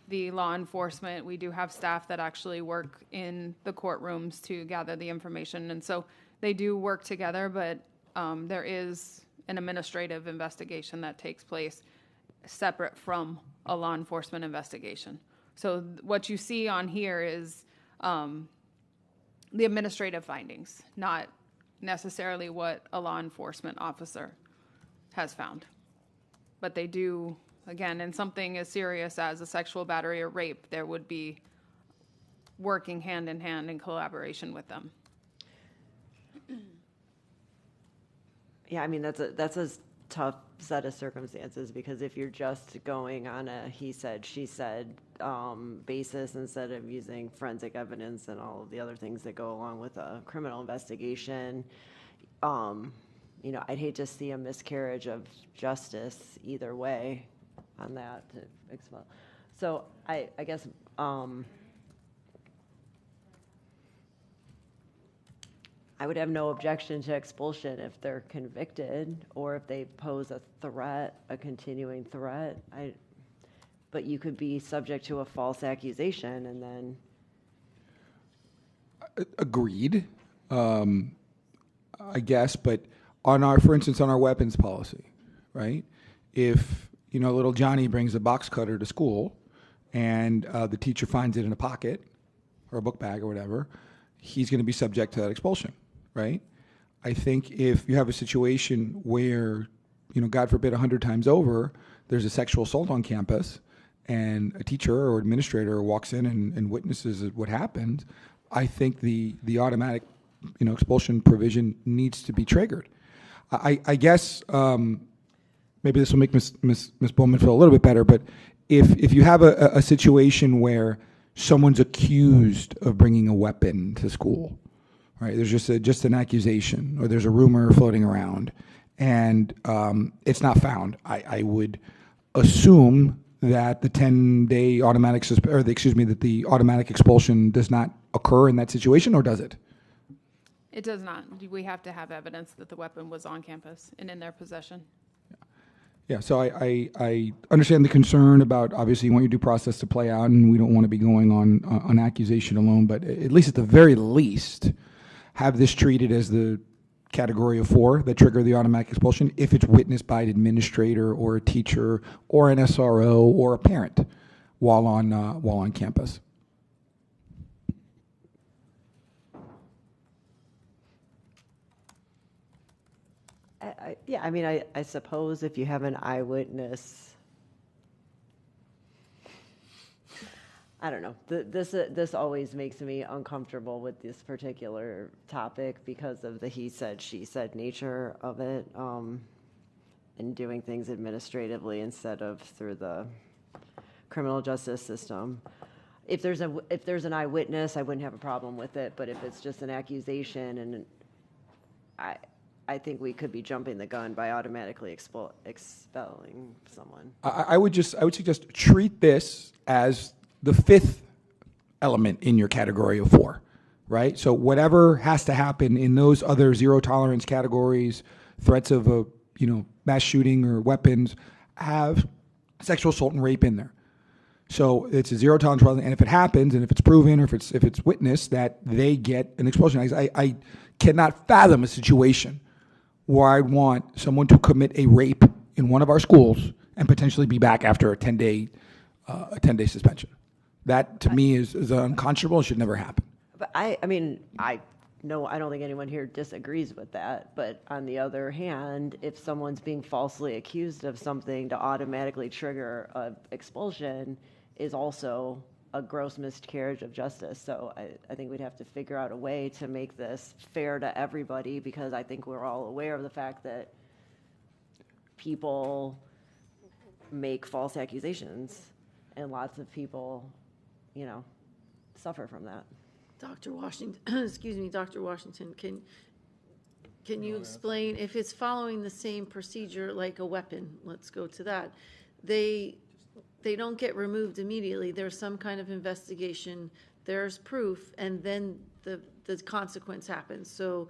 the law enforcement. We do have staff that actually work in the courtrooms to gather the information. And so they do work together, but there is an administrative investigation that takes place separate from a law enforcement investigation. So what you see on here is the administrative findings, not necessarily what a law enforcement officer has found. But they do, again, in something as serious as a sexual battery or rape, there would be working hand in hand in collaboration with them. Yeah, I mean, that's a tough set of circumstances, because if you're just going on a he said, she said basis instead of using forensic evidence and all of the other things that go along with a criminal investigation, I'd hate to see a miscarriage of justice either way on that. So I guess I would have no objection to expulsion if they're convicted or if they pose a threat, a continuing threat. But you could be subject to a false accusation and then. Agreed, I guess, but for instance, on our weapons policy, right? If, little Johnny brings a box cutter to school and the teacher finds it in a pocket or a book bag or whatever, he's going to be subject to that expulsion, right? I think if you have a situation where, God forbid, 100 times over, there's a sexual assault on campus and a teacher or administrator walks in and witnesses what happened, I think the automatic, expulsion provision needs to be triggered. I guess maybe this will make Ms. Bowman feel a little bit better, but if you have a situation where someone's accused of bringing a weapon to school, right? There's just an accusation, or there's a rumor floating around, and it's not found. I would assume that the 10-day automatic that the automatic expulsion does not occur in that situation, or does it? It does not. We have to have evidence that the weapon was on campus and in their possession. Yeah, so I understand the concern about, obviously you want your due process to play out, and we don't want to be going on accusation alone, but at least at the very least, have this treated as the category of 4 that trigger the automatic expulsion if it's witnessed by an administrator or a teacher or an SRO or a parent while on campus. Yeah, I mean, I suppose if you have an eyewitness, I don't know. This always makes me uncomfortable with this particular topic because of the he said, she said nature of it, and doing things administratively instead of through the criminal justice system. If there's an eyewitness, I wouldn't have a problem with it. But if it's just an accusation, and I think we could be jumping the gun by automatically expelling someone. I would suggest treat this as the fifth element in your category of 4, right? So whatever has to happen in those other zero tolerance categories, threats of a mass shooting or weapons, have sexual assault and rape in there. So it's a zero tolerance, and if it happens, and if it's proven, or if it's witnessed, that they get an expulsion. I cannot fathom a situation where I'd want someone to commit a rape in one of our schools and potentially be back after a 10-day suspension. That to me is unconscionable and should never happen. But I mean, I don't think anyone here disagrees with that. But on the other hand, if someone's being falsely accused of something, to automatically trigger an expulsion is also a gross miscarriage of justice. So I think we'd have to figure out a way to make this fair to everybody, because I think we're all aware of the fact that people make false accusations, and lots of people, suffer from that. Dr. Washington, excuse me, Dr. Washington, can you explain if it's following the same procedure like a weapon? Let's go to that. They don't get removed immediately. There's some kind of investigation. There's proof, and then the consequence happens. So,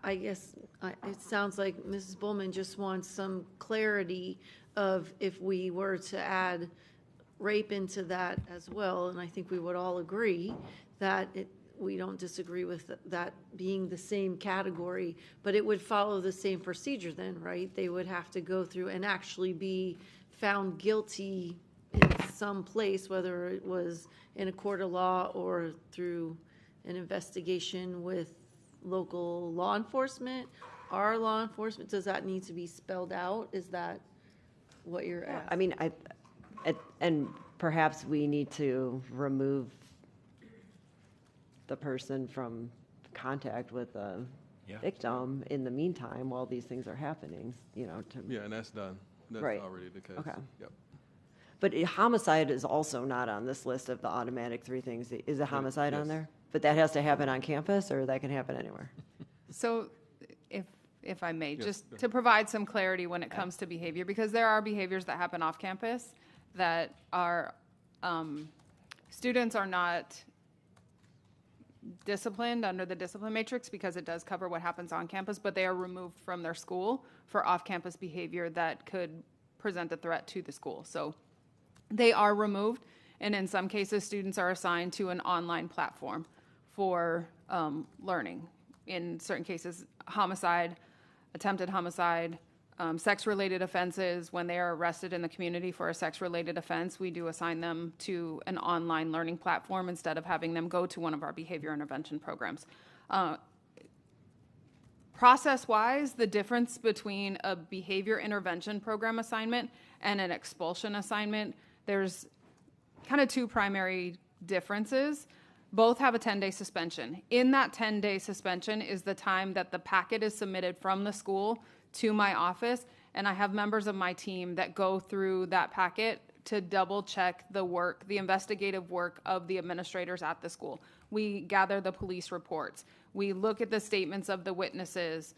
I guess it sounds like Mrs. Bullman just wants some clarity of if we were to add rape into that as well, and I think we would all agree that we don't disagree with that being the same category, but it would follow the same procedure then, right? They would have to go through and actually be found guilty in some place, whether it was in a court of law or through an investigation with local law enforcement. Our law enforcement, does that need to be spelled out? Is that what you're asking? I mean, and perhaps we need to remove the person from contact with the victim in the meantime while these things are happening, and that's done. That's right. already the case. Okay. Yep. But homicide is also not on this list of the automatic 3 things. Is a homicide on there? But that has to happen on campus, or that can happen anywhere? So if I may, just to provide some clarity when it comes to behavior, because there are behaviors that happen off campus that are, students are not disciplined under the discipline matrix because it does cover what happens on campus, but they are removed from their school for off-campus behavior that could present a threat to the school. So they are removed, and in some cases, students are assigned to an online platform for learning. In certain cases, homicide, attempted homicide, sex-related offenses. When they are arrested in the community for a sex-related offense, we do assign them to an online learning platform instead of having them go to one of our behavior intervention programs. Process-wise, the difference between a behavior intervention program assignment and an expulsion assignment, there's kind of 2 primary differences. Both have a 10-day suspension. In that 10-day suspension is the time that the packet is submitted from the school to my office, and I have members of my team that go through that packet to double check the work, the investigative work of the administrators at the school. We gather the police reports. We look at the statements of the witnesses.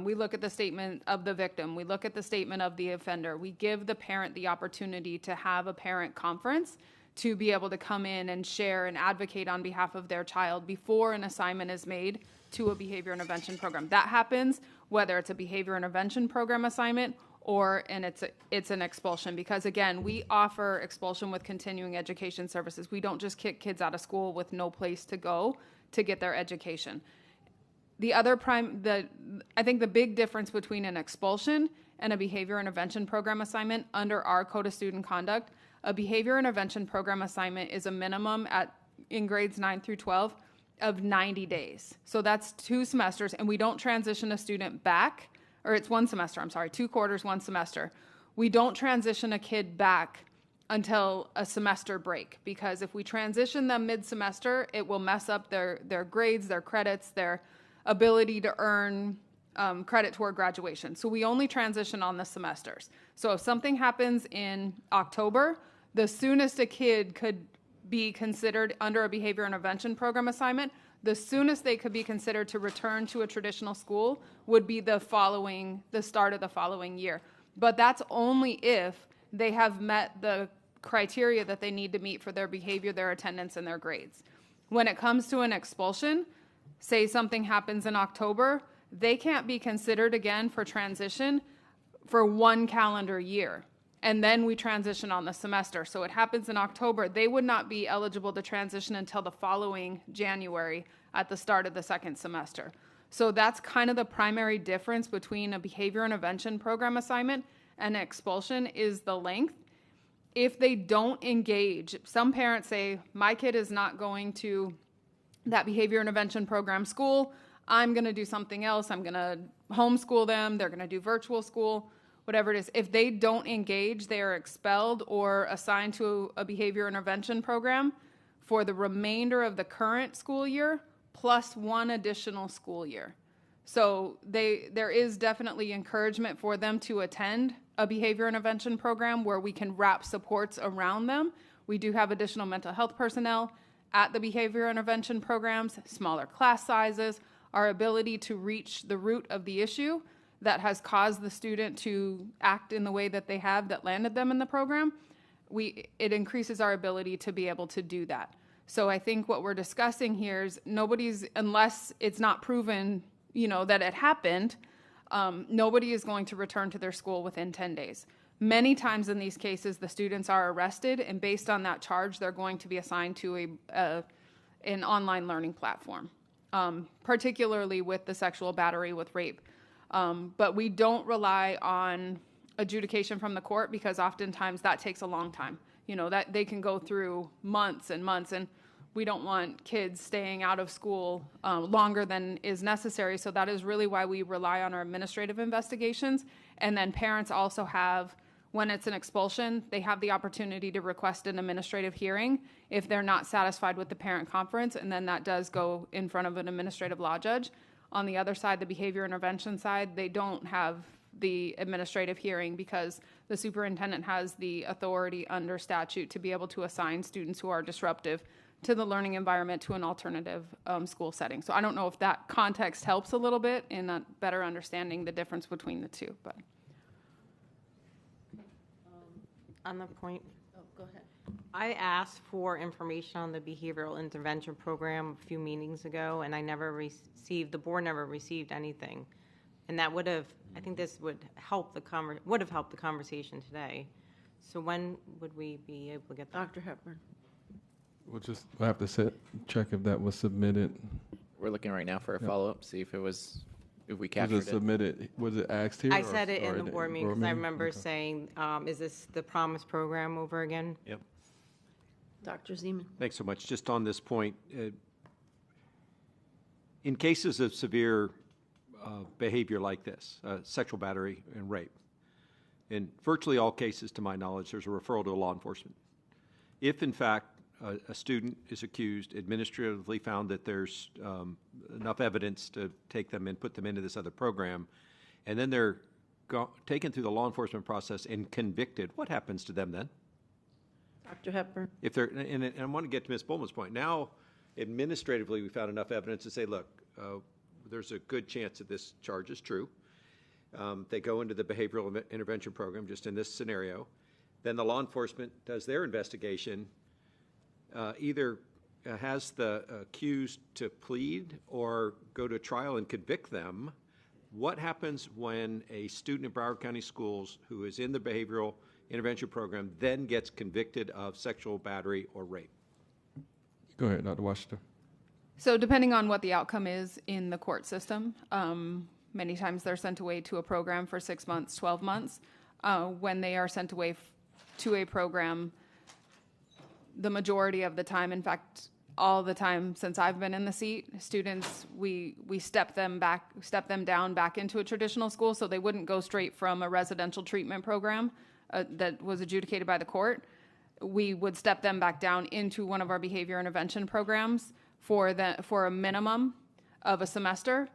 We look at the statement of the victim. We look at the statement of the offender. We give the parent the opportunity to have a parent conference to be able to come in and share and advocate on behalf of their child before an assignment is made to a behavior intervention program. That happens whether it's a behavior intervention program assignment or it's an expulsion, because again, we offer expulsion with continuing education services. We don't just kick kids out of school with no place to go to get their education. I think the big difference between an expulsion and a behavior intervention program assignment under our Code of Student Conduct, a behavior intervention program assignment is a minimum in grades 9 through 12 of 90 days. So that's 2 semesters, and we don't transition a student back or it's 1 semester, I'm sorry, 2 quarters, 1 semester. We don't transition a kid back until a semester break, because if we transition them mid-semester, it will mess up their grades, their credits, their ability to earn credit toward graduation. So we only transition on the semesters. So if something happens in October, the soonest a kid could be considered under a behavior intervention program assignment, the soonest they could be considered to return to a traditional school would be the start of the following year. But that's only if they have met the criteria that they need to meet for their behavior, their attendance, and their grades. When it comes to an expulsion, say something happens in October, they can't be considered again for transition for 1 calendar year. And then we transition on the semester. So it happens in October. They would not be eligible to transition until the following January at the start of the 2nd semester. So that's kind of the primary difference between a behavior intervention program assignment and expulsion, is the length. If they don't engage, some parents say, my kid is not going to that behavior intervention program school. I'm going to do something else. I'm going to homeschool them. They're going to do virtual school, whatever it is. If they don't engage, they are expelled or assigned to a behavior intervention program for the remainder of the current school year plus 1 additional school year. So there is definitely encouragement for them to attend a behavior intervention program where we can wrap supports around them. We do have additional mental health personnel at the behavior intervention programs, smaller class sizes, our ability to reach the root of the issue that has caused the student to act in the way that they have that landed them in the program. It increases our ability to be able to do that. So I think what we're discussing here is unless it's not proven, that it happened, nobody is going to return to their school within 10 days. Many times in these cases, the students are arrested, and based on that charge, they're going to be assigned to an online learning platform, particularly with the sexual battery, with rape. But we don't rely on adjudication from the court, because oftentimes that takes a long time. That they can go through months and months, and we don't want kids staying out of school longer than is necessary. So that is really why we rely on our administrative investigations. And then parents also have, when it's an expulsion, they have the opportunity to request an administrative hearing if they're not satisfied with the parent conference, and then that does go in front of an administrative law judge. On the other side, the behavior intervention side, they don't have the administrative hearing because the superintendent has the authority under statute to be able to assign students who are disruptive to the learning environment to an alternative school setting. So I don't know if that context helps a little bit in better understanding the difference between the two. But on the point, go ahead. I asked for information on the behavioral intervention program a few meetings ago, and the board never received anything. And that I think this would help the conversation today. So when would we be able to get that? Dr. Hepburn. We'll have to check if that was submitted. We're looking right now for a follow-up, see if we captured Was it submitted? Was it asked here? I said it in the board meeting because I remember saying, is this the Promise program over again? Yep. Dr. Zeman. Thanks so much. Just on this point, in cases of severe behavior like this, sexual battery and rape, in virtually all cases, to my knowledge, there's a referral to law enforcement. If, in fact, a student is accused, administratively found that there's enough evidence to take them and put them into this other program, and then they're taken through the law enforcement process and convicted, what happens to them then? Dr. Hepburn. If they're, and I want to get to Ms. Bowman's point. Now, administratively, we found enough evidence to say, look, there's a good chance that this charge is true. They go into the behavioral intervention program, just in this scenario. Then the law enforcement does their investigation, either has the accused to plead or go to trial and convict them. What happens when a student in Broward County Schools who is in the behavioral intervention program then gets convicted of sexual battery or rape? Go ahead, Dr. Washington. So depending on what the outcome is in the court system, many times they're sent away to a program for 6 months, 12 months. When they are sent away to a program, the majority of the time, in fact, all the time since I've been in the seat. Students, we step them down back into a traditional school, so they wouldn't go straight from a residential treatment program that was adjudicated by the court. We would step them back down into one of our behavior intervention programs for a minimum of a semester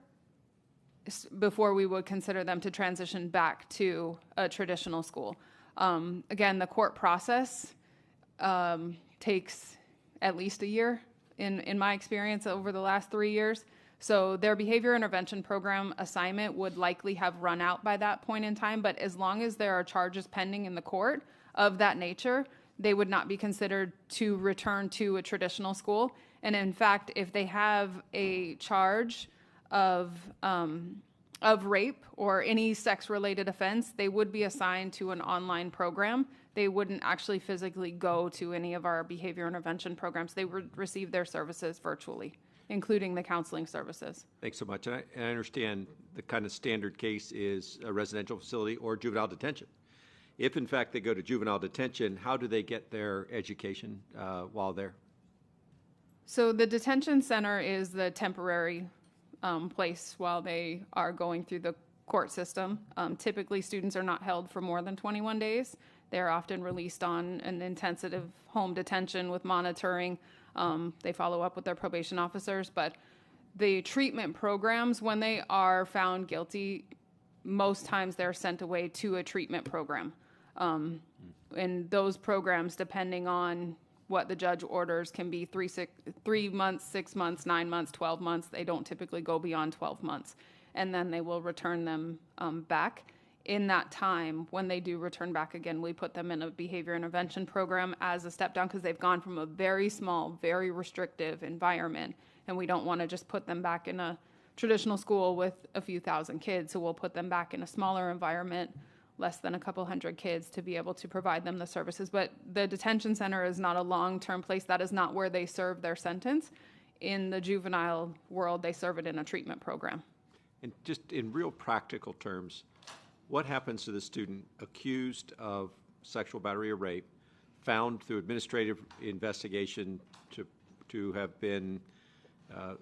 before we would consider them to transition back to a traditional school. Again, the court process takes at least a year in my experience over the last 3 years. So their behavior intervention program assignment would likely have run out by that point in time, but as long as there are charges pending in the court of that nature, they would not be considered to return to a traditional school. And in fact, if they have a charge of rape or any sex-related offense, they would be assigned to an online program. They wouldn't actually physically go to any of our behavior intervention programs. They would receive their services virtually, including the counseling services. Thanks so much. And I understand the kind of standard case is a residential facility or juvenile detention. If, in fact, they go to juvenile detention, how do they get their education while there? So the detention center is the temporary place while they are going through the court system. Typically, students are not held for more than 21 days. They're often released on an intensive home detention with monitoring. They follow up with their probation officers. But the treatment programs, when they are found guilty, most times they're sent away to a treatment program. And those programs, depending on what the judge orders, can be 3 months, 6 months, 9 months, 12 months. They don't typically go beyond 12 months. And then they will return them back. In that time, when they do return back again, we put them in a behavior intervention program as a step down because they've gone from a very small, very restrictive environment. And we don't want to just put them back in a traditional school with a few thousand kids. So we'll put them back in a smaller environment, less than a couple hundred kids, to be able to provide them the services. But the detention center is not a long-term place. That is not where they serve their sentence. In the juvenile world, they serve it in a treatment program. And just in real practical terms, what happens to the student accused of sexual battery or rape, found through administrative investigation to have been,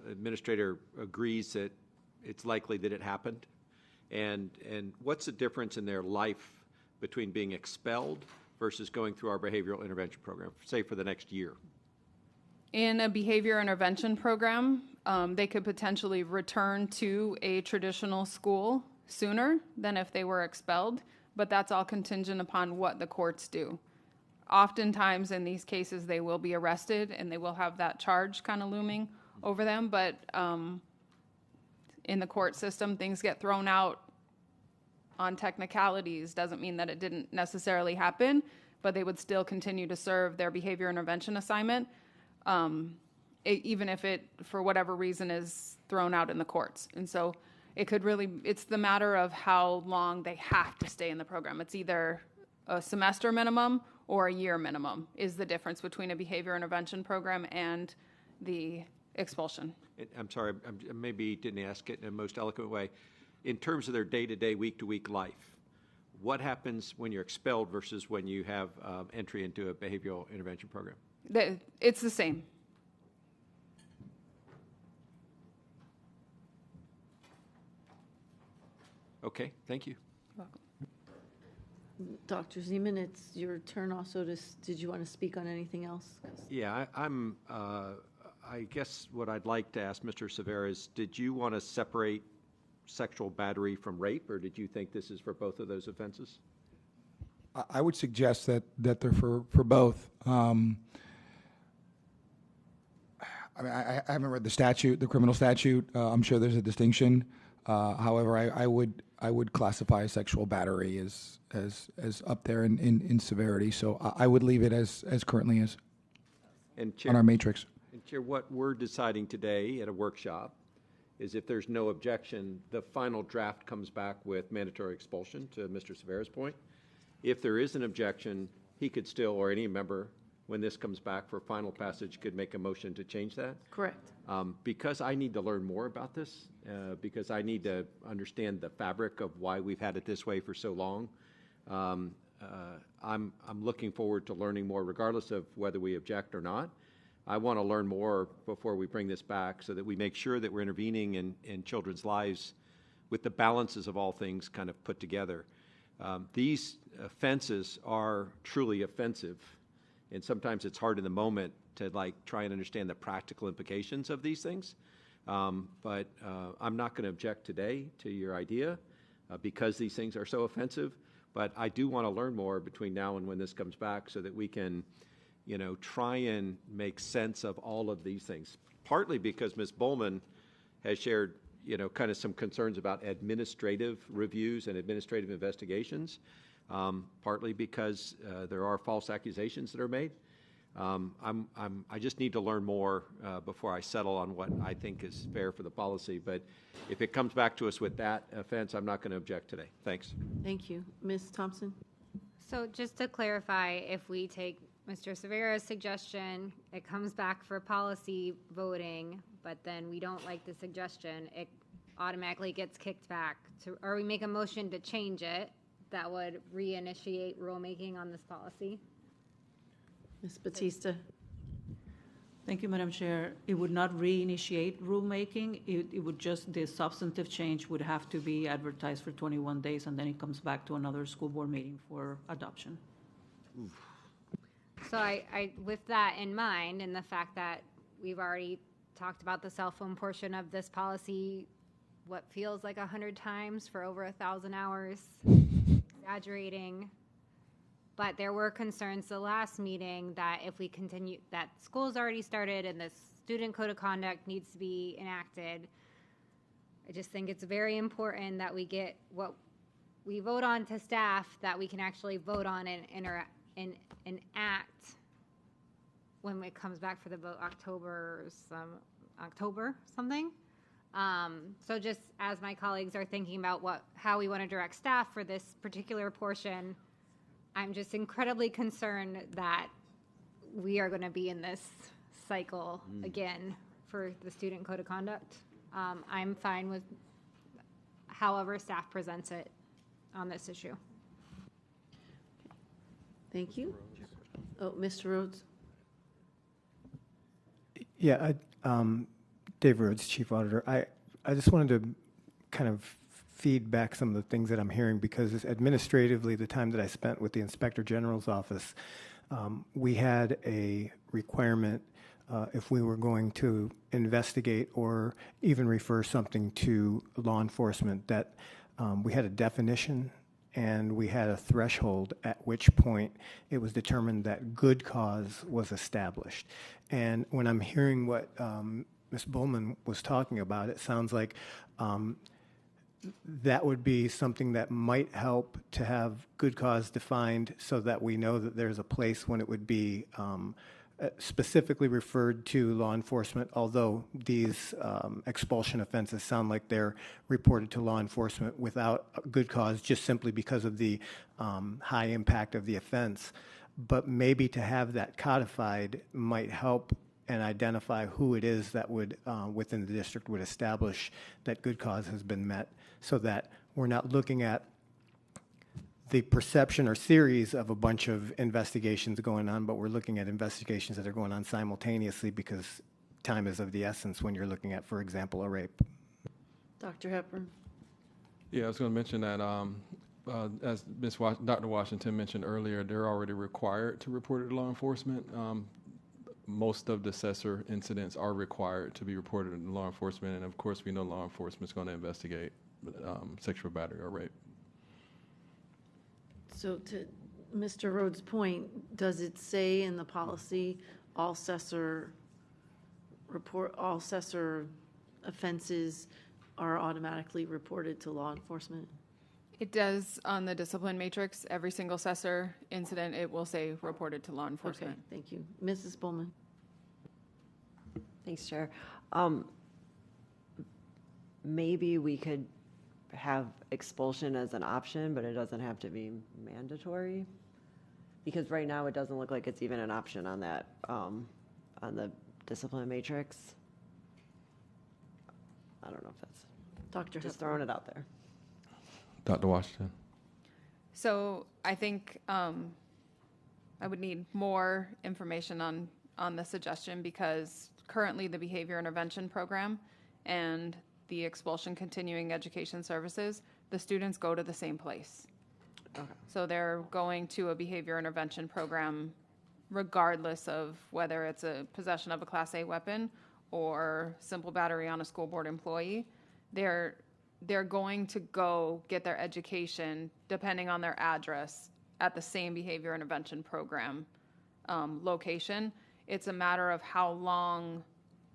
administrator agrees that it's likely that it happened? And what's the difference in their life between being expelled versus going through our behavioral intervention program, say for the next year? In a behavior intervention program, they could potentially return to a traditional school sooner than if they were expelled, but that's all contingent upon what the courts do. Oftentimes in these cases, they will be arrested and they will have that charge kind of looming over them, but in the court system, things get thrown out on technicalities. Doesn't mean that it didn't necessarily happen, but they would still continue to serve their behavior intervention assignment, even if it, for whatever reason, is thrown out in the courts. And so it could really, it's the matter of how long they have to stay in the program. It's either a semester minimum or a year minimum is the difference between a behavior intervention program and the expulsion. I'm sorry, I maybe didn't ask it in a most eloquent way. In terms of their day-to-day, week-to-week life, what happens when you're expelled versus when you have entry into a behavioral intervention program? It's the same. Okay, thank you. You're welcome. Dr. Zeman, it's your turn also to, did you want to speak on anything else? Yeah, I guess what I'd like to ask Mr. Severa is, did you want to separate sexual battery from rape, or did you think this is for both of those offenses? I would suggest that they're for both. I mean, I haven't read the statute, the criminal statute. I'm sure there's a distinction. However, I would classify sexual battery as up there in severity. So I would leave it as currently is on our matrix. And Chair, what we're deciding today at a workshop is if there's no objection, the final draft comes back with mandatory expulsion, to Mr. Severa's point. If there is an objection, he could still, or any member, when this comes back for final passage, could make a motion to change that. Correct. Because I need to learn more about this, because I need to understand the fabric of why we've had it this way for so long, I'm looking forward to learning more, regardless of whether we object or not. I want to learn more before we bring this back so that we make sure that we're intervening in children's lives with the balances of all things kind of put together. These offenses are truly offensive, and sometimes it's hard in the moment to try and understand the practical implications of these things. But I'm not going to object today to your idea because these things are so offensive. But I do want to learn more between now and when this comes back so that we can, try and make sense of all of these things. Partly because Ms. Bowman has shared, kind of some concerns about administrative reviews and administrative investigations. Partly because there are false accusations that are made. I just need to learn more before I settle on what I think is fair for the policy. But if it comes back to us with that offense, I'm not going to object today. Thanks. Thank you. Ms. Thompson? So just to clarify, if we take Mr. Severa's suggestion, it comes back for policy voting, but then we don't like the suggestion, it automatically gets kicked back to, or we make a motion to change it, that would reinitiate rulemaking on this policy. Ms. Batista? Thank you, Madam Chair. It would not reinitiate rulemaking. It would just, the substantive change would have to be advertised for 21 days, and then it comes back to another school board meeting for adoption. So I, with that in mind, and the fact that we've already talked about the cell phone portion of this policy, what feels like 100 times for over 1,000 hours, exaggerating. But there were concerns the last meeting that if we continue, that school's already started and the student code of conduct needs to be enacted. I just think it's very important that we get what we vote on to staff, that we can actually vote on and enact when it comes back for the vote October something. So just as my colleagues are thinking about how we want to direct staff for this particular portion, I'm just incredibly concerned that we are going to be in this cycle again for the student code of conduct. I'm fine with however staff presents it on this issue. Thank you. Oh, Mr. Rhodes? Yeah, Dave Rhodes, Chief Auditor. I just wanted to kind of feed back some of the things that I'm hearing, because administratively, the time that I spent with the Inspector General's office, we had a requirement if we were going to investigate or even refer something to law enforcement that we had a definition and we had a threshold at which point it was determined that good cause was established. And when I'm hearing what Ms. Bowman was talking about, it sounds like that would be something that might help to have good cause defined so that we know that there's a place when it would be specifically referred to law enforcement, although these expulsion offenses sound like they're reported to law enforcement without good cause just simply because of the high impact of the offense. But maybe to have that codified might help and identify who it is that would, within the district, would establish that good cause has been met, so that we're not looking at the perception or series of a bunch of investigations going on, but we're looking at investigations that are going on simultaneously, because time is of the essence when you're looking at, for example, a rape. Dr. Hepburn? Yeah, I was going to mention that as Dr. Washington mentioned earlier, they're already required to report it to law enforcement. Most of the assessor incidents are required to be reported to law enforcement, and of course we know law enforcement is going to investigate sexual battery or rape. So to Mr. Rhodes' point, does it say in the policy all assessor offenses are automatically reported to law enforcement? It does on the discipline matrix. Every single assessor incident, it will say reported to law enforcement. Okay, thank you. Mrs. Bowman? Thanks, Chair. Maybe we could have expulsion as an option, but it doesn't have to be mandatory, because right now it doesn't look like it's even an option on that on the discipline matrix. I don't know if that's Dr. just Hepburn. throwing it out there. Dr. Washington. So I think I would need more information on on the suggestion because currently the behavior intervention program and the expulsion continuing education services, the students go to the same place. Okay. So they're going to a behavior intervention program regardless of whether it's a possession of a Class A weapon or simple battery on a school board employee. They're going to go get their education, depending on their address, at the same behavior intervention program location. It's a matter of how long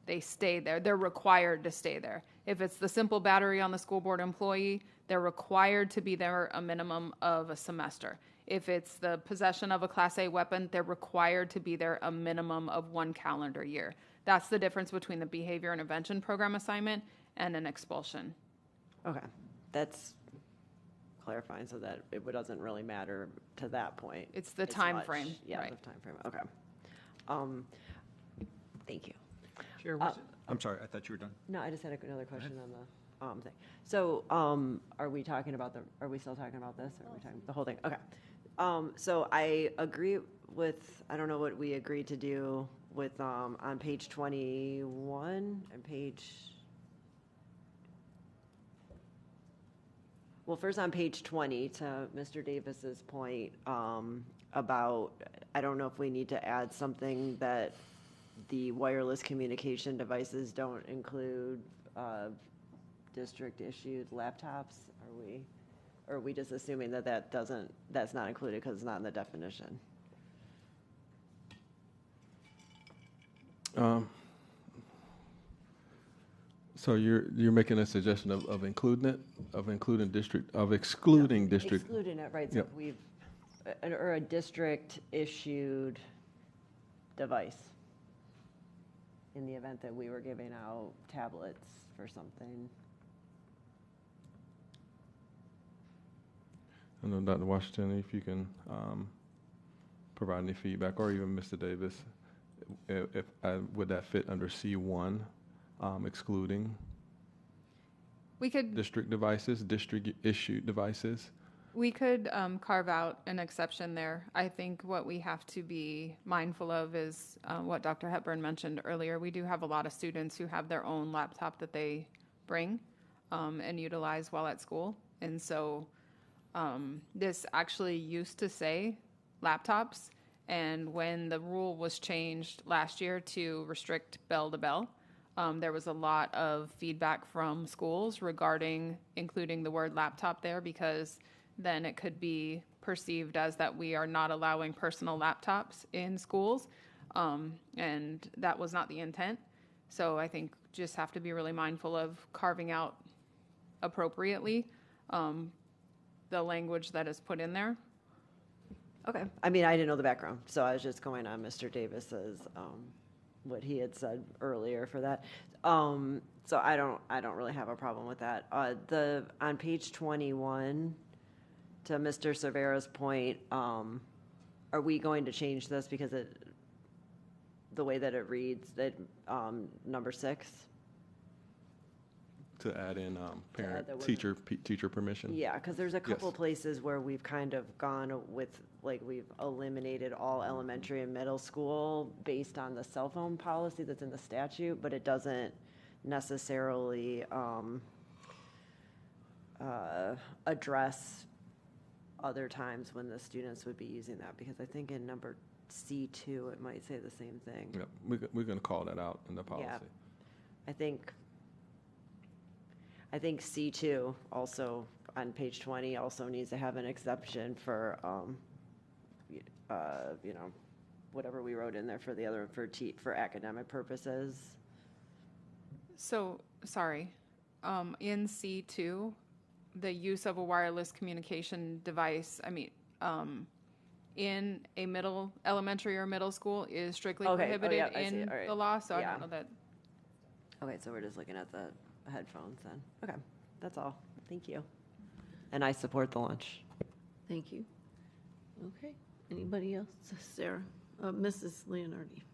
they stay there. They're required to stay there. If it's the simple battery on the school board employee, they're required to be there a minimum of a semester. If it's the possession of a Class A weapon, they're required to be there a minimum of 1 calendar year. That's the difference between the behavior intervention program assignment and an expulsion. Okay, that's clarifying so that it doesn't really matter to that point. It's the as time much. frame, Yeah, right. the time frame. Okay. Thank you. Chair, I'm sorry, I thought you were done. No, I just had another question on the thing. So, are we still talking about this, or are we talking the whole thing? Okay. So I agree with, I don't know what we agreed to do with, on page 21 and first on page 20, to Mr. Davis's point, about, I don't know if we need to add something that the wireless communication devices don't include district-issued laptops. Or are we just assuming that that's not included because it's not in the definition? So you're making a suggestion of including it, excluding district. Excluding it, right? So Yep. if we've, or a district-issued device in the event that we were giving out tablets for something. I know, Dr. Washington, if you can provide any feedback, or even Mr. Davis, would that fit under C1, excluding We could district devices, district-issued devices? We could carve out an exception there. I think what we have to be mindful of is what Dr. Hepburn mentioned earlier. We do have a lot of students who have their own laptop that they bring and utilize while at school. And so this actually used to say laptops. And when the rule was changed last year to restrict bell to bell, there was a lot of feedback from schools regarding including the word laptop there, because then it could be perceived as that we are not allowing personal laptops in schools, and that was not the intent. So I think just have to be really mindful of carving out appropriately the language that is put in there. Okay. I mean, I didn't know the background, so I was just going on Mr. Davis's, what he had said earlier for that. So I don't really have a problem with that. On page 21, to Mr. Cervera's point, are we going to change this because the way that it reads, that number 6? To add in parent, teacher permission? Yeah, because there's a couple Yes. places where we've kind of gone with, like, we've eliminated all elementary and middle school based on the cell phone policy that's in the statute, but it doesn't necessarily address other times when the students would be using that, because I think in number C2, it might say the same thing. Yeah, we're going to call that out in the policy. Yeah. I think C2 also on page 20 also needs to have an exception for, whatever we wrote in there for the other, for academic purposes. So, sorry, in C2, the use of a wireless communication device, in a elementary or middle school is strictly prohibited in the law, so I don't know that. Okay, so we're just looking at the headphones then. Okay, that's all. Thank you. And I support the lunch. Thank you. Okay, anybody else? Sarah, Mrs. Leonardi.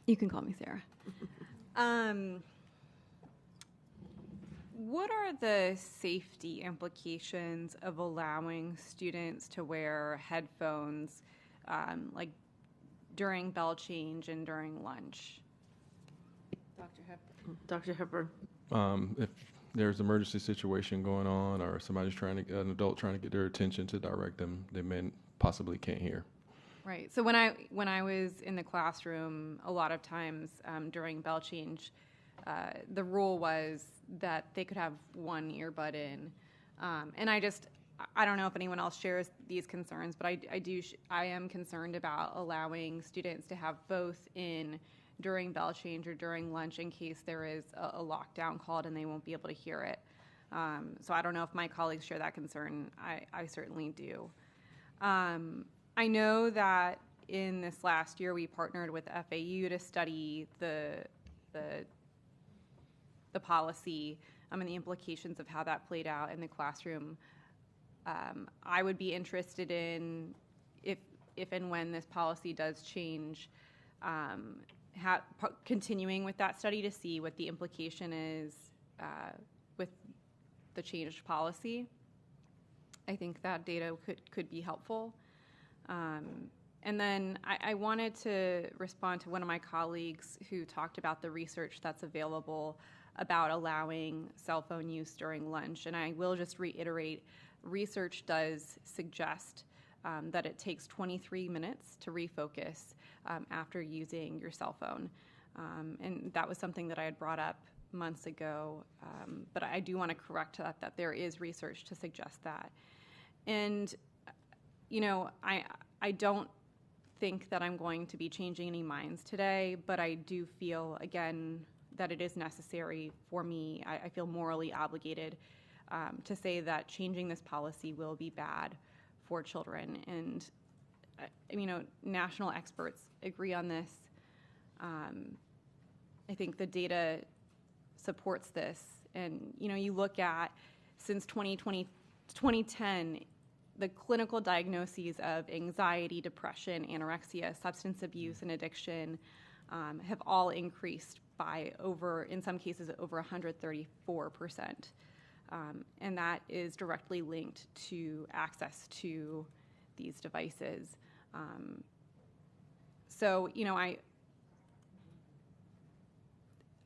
You can call me Sarah. What are the safety implications of allowing students to wear headphones, like during bell change and during lunch. Dr. Hepburn. If there's an emergency situation going on, or somebody's an adult trying to get their attention to direct them, they possibly can't hear. Right. So when I was in the classroom, a lot of times during bell change, the rule was that they could have one earbud in, and I don't know if anyone else shares these concerns, but I am concerned about allowing students to have both in during bell change or during lunch in case there is a lockdown called and they won't be able to hear it. So I don't know if my colleagues share that concern. I certainly do. I know that in this last year we partnered with FAU to study the policy and the implications of how that played out in the classroom. I would be interested in if and when this policy does change, continuing with that study to see what the implication is with the changed policy. I think that data could be helpful. And then I wanted to respond to one of my colleagues who talked about the research that's available about allowing cell phone use during lunch. And I will just reiterate, research does suggest that it takes 23 minutes to refocus after using your cell phone. And that was something that I had brought up months ago, but I do want to correct that there is research to suggest that. And, I don't think that I'm going to be changing any minds today, but I do feel, again, that it is necessary for me. I feel morally obligated to say that changing this policy will be bad for children. And, national experts agree on this. I think the data supports this. And, you look at since 2010, the clinical diagnoses of anxiety, depression, anorexia, substance abuse, and addiction have all increased by in some cases, over 134%. And that is directly linked to access to these devices. So,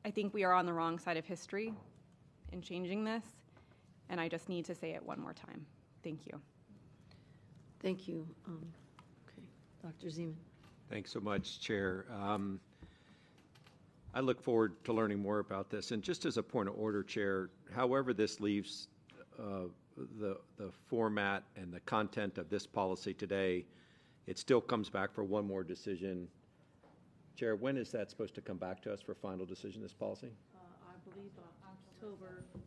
I think we are on the wrong side of history in changing this, and I just need to say it one more time. Thank you. Thank you. Okay, Dr. Zeman. Thanks so much, Chair. I look forward to learning more about this. And just as a point of order, Chair, however this leaves the format and the content of this policy today, it still comes back for one more decision. Chair, when is that supposed to come back to us for final decision, this policy? I believe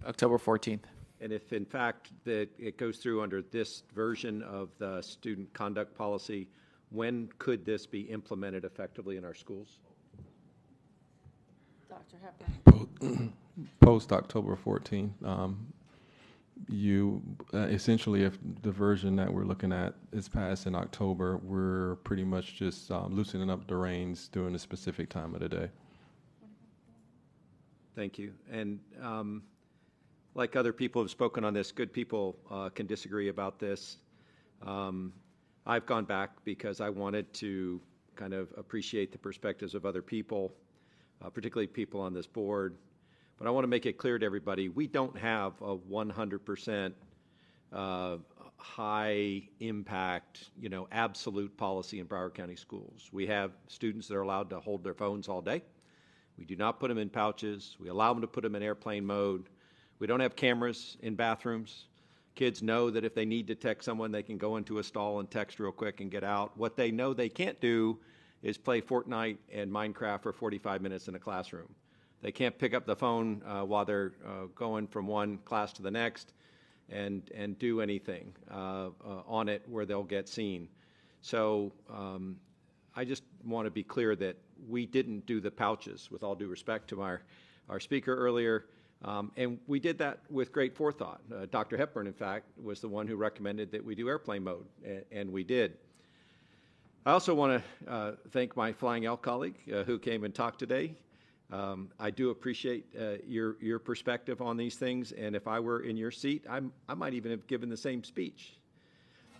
October 14th. And if, in fact, that it goes through under this version of the student conduct policy, when could this be implemented effectively in our schools? Dr. Hepburn. Post October 14th. Essentially, if the version that we're looking at is passed in October, we're pretty much just loosening up the reins during a specific time of the day. Thank you. And like other people have spoken on this, good people can disagree about this. I've gone back because I wanted to kind of appreciate the perspectives of other people, particularly people on this board. But I want to make it clear to everybody, we don't have a 100% high impact, absolute policy in Broward County schools. We have students that are allowed to hold their phones all day. We do not put them in pouches. We allow them to put them in airplane mode. We don't have cameras in bathrooms. Kids know that if they need to text someone, they can go into a stall and text real quick and get out. What they know they can't do is play Fortnite and Minecraft for 45 minutes in a classroom. They can't pick up the phone while they're going from one class to the next and do anything on it where they'll get seen. So I just want to be clear that we didn't do the pouches, with all due respect to our speaker earlier. And we did that with great forethought. Dr. Hepburn, in fact, was the one who recommended that we do airplane mode, and we did. I also want to thank my Flying L colleague who came and talked today. I do appreciate your perspective on these things, and if I were in your seat, I might even have given the same speech.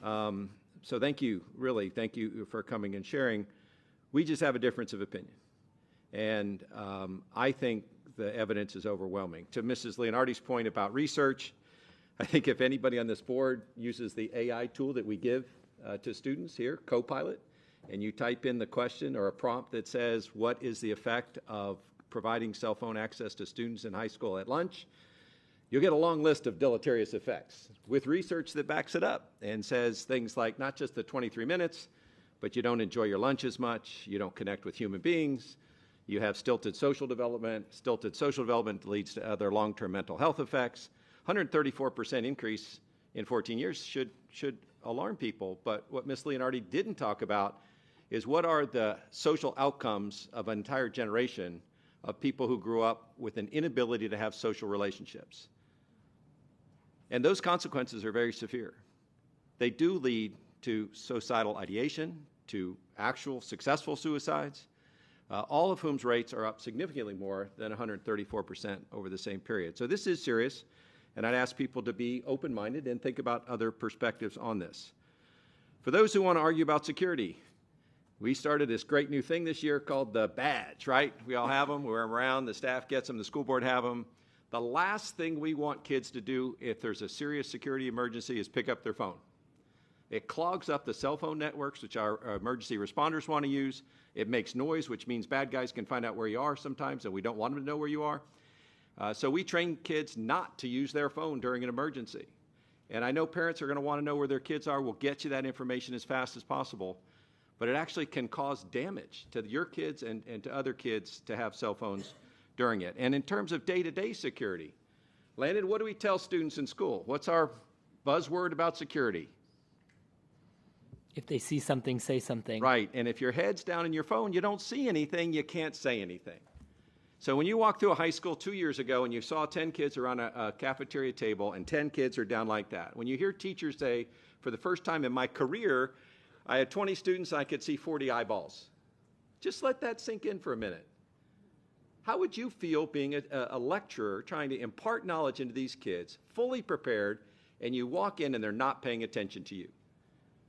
So thank you, really, thank you for coming and sharing. We just have a difference of opinion. And I think the evidence is overwhelming. To Mrs. Leonardi's point about research, I think if anybody on this board uses the AI tool that we give to students here, Copilot, and you type in the question or a prompt that says, what is the effect of providing cell phone access to students in high school at lunch, you'll get a long list of deleterious effects with research that backs it up and says things like not just the 23 minutes, but you don't enjoy your lunch as much, you don't connect with human beings, you have stilted social development. Stilted social development leads to other long-term mental health effects. 134% increase in 14 years should alarm people. But what Ms. Leonardi didn't talk about is what are the social outcomes of an entire generation of people who grew up with an inability to have social relationships. And those consequences are very severe. They do lead to suicidal ideation, to actual successful suicides, all of whom's rates are up significantly more than 134% over the same period. So this is serious, and I'd ask people to be open-minded and think about other perspectives on this. For those who want to argue about security, we started this great new thing this year called the badge, right? We all have them, we wear them around, the staff gets them, the school board have them. The last thing we want kids to do if there's a serious security emergency is pick up their phone. It clogs up the cell phone networks, which our emergency responders want to use. It makes noise, which means bad guys can find out where you are sometimes, and we don't want them to know where you are. So we train kids not to use their phone during an emergency. And I know parents are going to want to know where their kids are. We'll get you that information as fast as possible. But it actually can cause damage to your kids and to other kids to have cell phones during it. And in terms of day-to-day security, Landon, what do we tell students in school? What's our buzzword about security? If they see something, say something. Right, and if your head's down in your phone, you don't see anything, you can't say anything. So when you walked through a high school 2 years ago and you saw 10 kids around a cafeteria table and 10 kids are down like that, when you hear teachers say, for the first time in my career, I had 20 students, I could see 40 eyeballs. Just let that sink in for a minute. How would you feel being a lecturer trying to impart knowledge into these kids, fully prepared, and you walk in and they're not paying attention to you?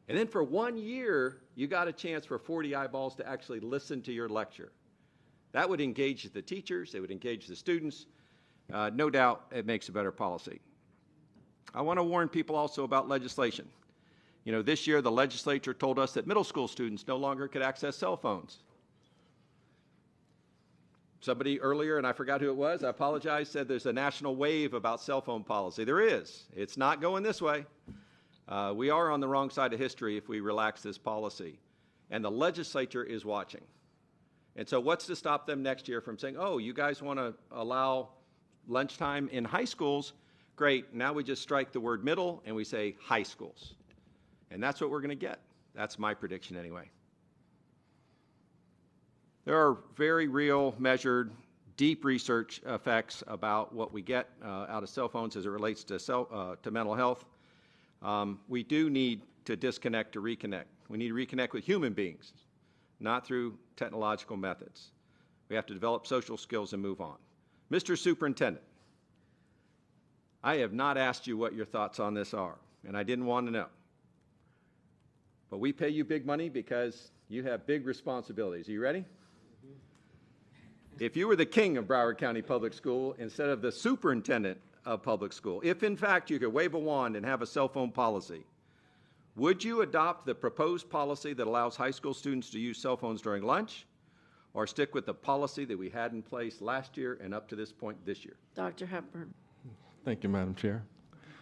And then for 1 year, you got a chance for 40 eyeballs to actually listen to your lecture. That would engage the teachers, it would engage the students. No doubt it makes a better policy. I want to warn people also about legislation. You know, this year the legislature told us that middle school students no longer could access cell phones. Somebody earlier, and I forgot who it was, I apologize, said there's a national wave about cell phone policy. There is. It's not going this way. We are on the wrong side of history if we relax this policy. And the legislature is watching. And so what's to stop them next year from saying, oh, you guys want to allow lunchtime in high schools? Great, now we just strike the word middle and we say high schools. And that's what we're going to get. That's my prediction anyway. There are very real, measured, deep research effects about what we get out of cell phones as it relates to mental health. We do need to disconnect to reconnect. We need to reconnect with human beings, not through technological methods. We have to develop social skills and move on. Mr. Superintendent, I have not asked you what your thoughts on this are, and I didn't want to know. But we pay you big money because you have big responsibilities. Are you ready? If you were the king of Broward County Public School instead of the superintendent of public school, if in fact you could wave a wand and have a cell phone policy, would you adopt the proposed policy that allows high school students to use cell phones during lunch, or stick with the policy that we had in place last year and up to this point this year? Dr. Hepburn. Thank you, Madam Chair.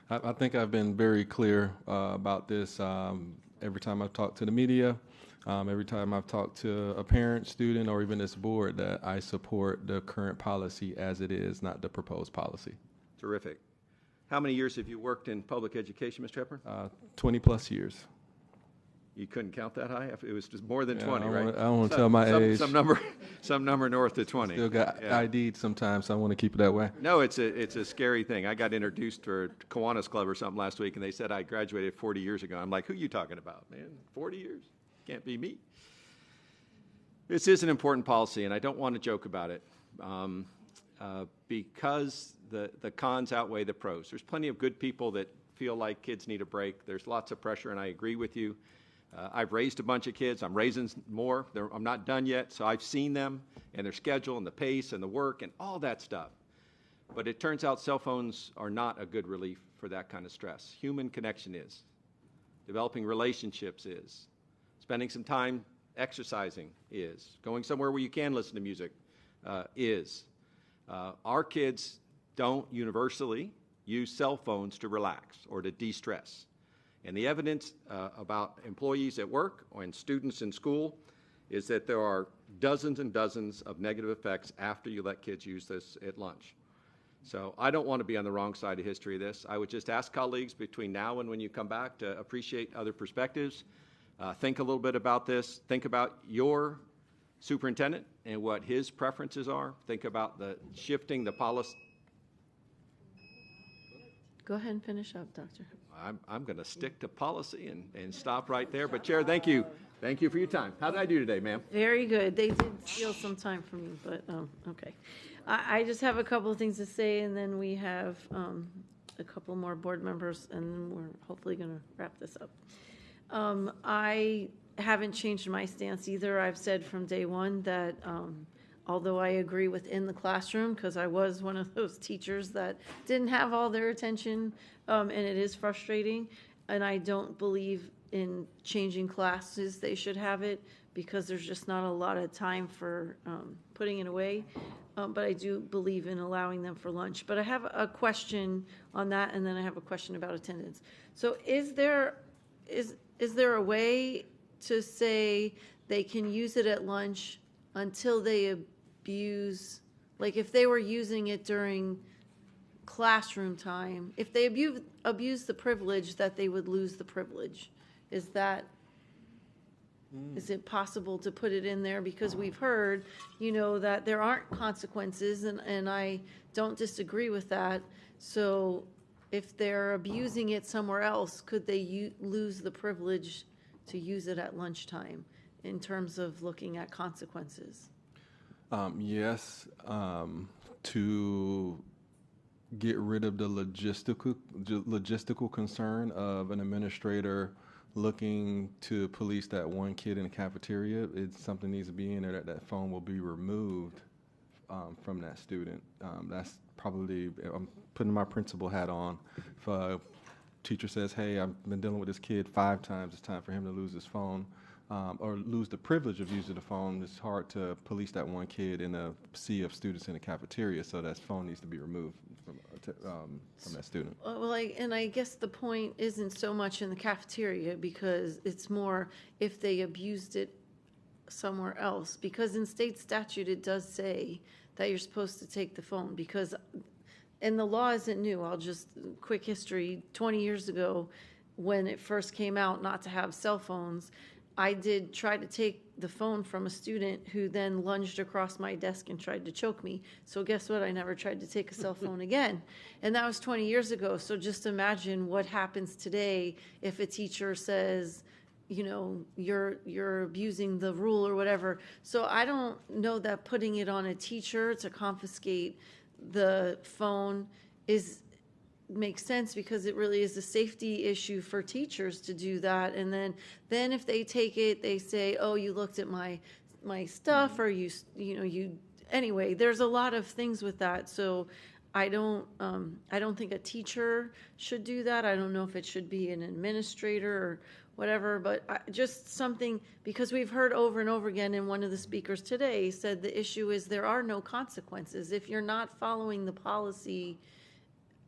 I think I've been very clear about this every time I've talked to the media, every time I've talked to a parent, student, or even this board, that I support the current policy as it is, not the proposed policy. Terrific. How many years have you worked in public education, Mr. Hepburn? 20 plus years. You couldn't count that high? It was just more than Yeah, 20, I right? don't want to tell my age. Some number north of 20. Still got Yeah. ID'd sometimes, so I want to keep it that way. No, it's a scary thing. I got introduced to Kiwanis Club or something last week, and they said I graduated 40 years ago. I'm like, who are you talking about, man? 40 years? Can't be me. This is an important policy, and I don't want to joke about it because the cons outweigh the pros. There's plenty of good people that feel like kids need a break. There's lots of pressure, and I agree with you. I've raised a bunch of kids. I'm raising more. I'm not done yet, so I've seen them and their schedule and the pace and the work and all that stuff. But it turns out cell phones are not a good relief for that kind of stress. Human connection is. Developing relationships is. Spending some time exercising is. Going somewhere where you can listen to music is. Our kids don't universally use cell phones to relax or to de-stress. And the evidence about employees at work and students in school is that there are dozens and dozens of negative effects after you let kids use this at lunch. So I don't want to be on the wrong side of history of this. I would just ask colleagues between now and when you come back to appreciate other perspectives, think a little bit about this, think about your superintendent and what his preferences are, think about the shifting the policy. Go ahead and finish up, Doctor. I'm going to stick to policy and stop right there. But Chair, thank you. Thank you for your time. How did I do today, ma'am? Very good. They did steal some time from you, but okay. I just have a couple of things to say, and then we have a couple more board members, and we're hopefully going to wrap this up. I haven't changed my stance either. I've said from day one that although I agree within the classroom, because I was one of those teachers that didn't have all their attention, and it is frustrating, and I don't believe in changing classes. They should have it because there's just not a lot of time for putting it away. But I do believe in allowing them for lunch. But I have a question on that, and then I have a question about attendance. So is there a way to say they can use it at lunch until they abuse, like if they were using it during classroom time, if they abuse the privilege, that they would lose the privilege? Is it possible to put it in there? Because we've heard, that there aren't consequences, and I don't disagree with that. So if they're abusing it somewhere else, could they lose the privilege to use it at lunchtime in terms of looking at consequences? Yes, to get rid of the logistical concern of an administrator looking to police that one kid in the cafeteria, it's something needs to be in there that phone will be removed from that student. That's probably, I'm putting my principal hat on. If a teacher says, hey, I've been dealing with this kid 5 times, it's time for him to lose his phone, or lose the privilege of using the phone, it's hard to police that one kid in a sea of students in the cafeteria, so that phone needs to be removed from that student. Well, I guess the point isn't so much in the cafeteria, because it's more if they abused it somewhere else. Because in state statute, it does say that you're supposed to take the phone, because, and the law isn't new. I'll just, quick history, 20 years ago, when it first came out not to have cell phones, I did try to take the phone from a student who then lunged across my desk and tried to choke me. So guess what? I never tried to take a cell phone again. And that was 20 years ago. So just imagine what happens today if a teacher says, you're abusing the rule or whatever. So I don't know that putting it on a teacher to confiscate the phone makes sense, because it really is a safety issue for teachers to do that. And then if they take it, they say, oh, you looked at my stuff, or you anyway, there's a lot of things with that. So I don't think a teacher should do that. I don't know if it should be an administrator or whatever, but just something, because we've heard over and over again, and one of the speakers today said the issue is there are no consequences. If you're not following the policy,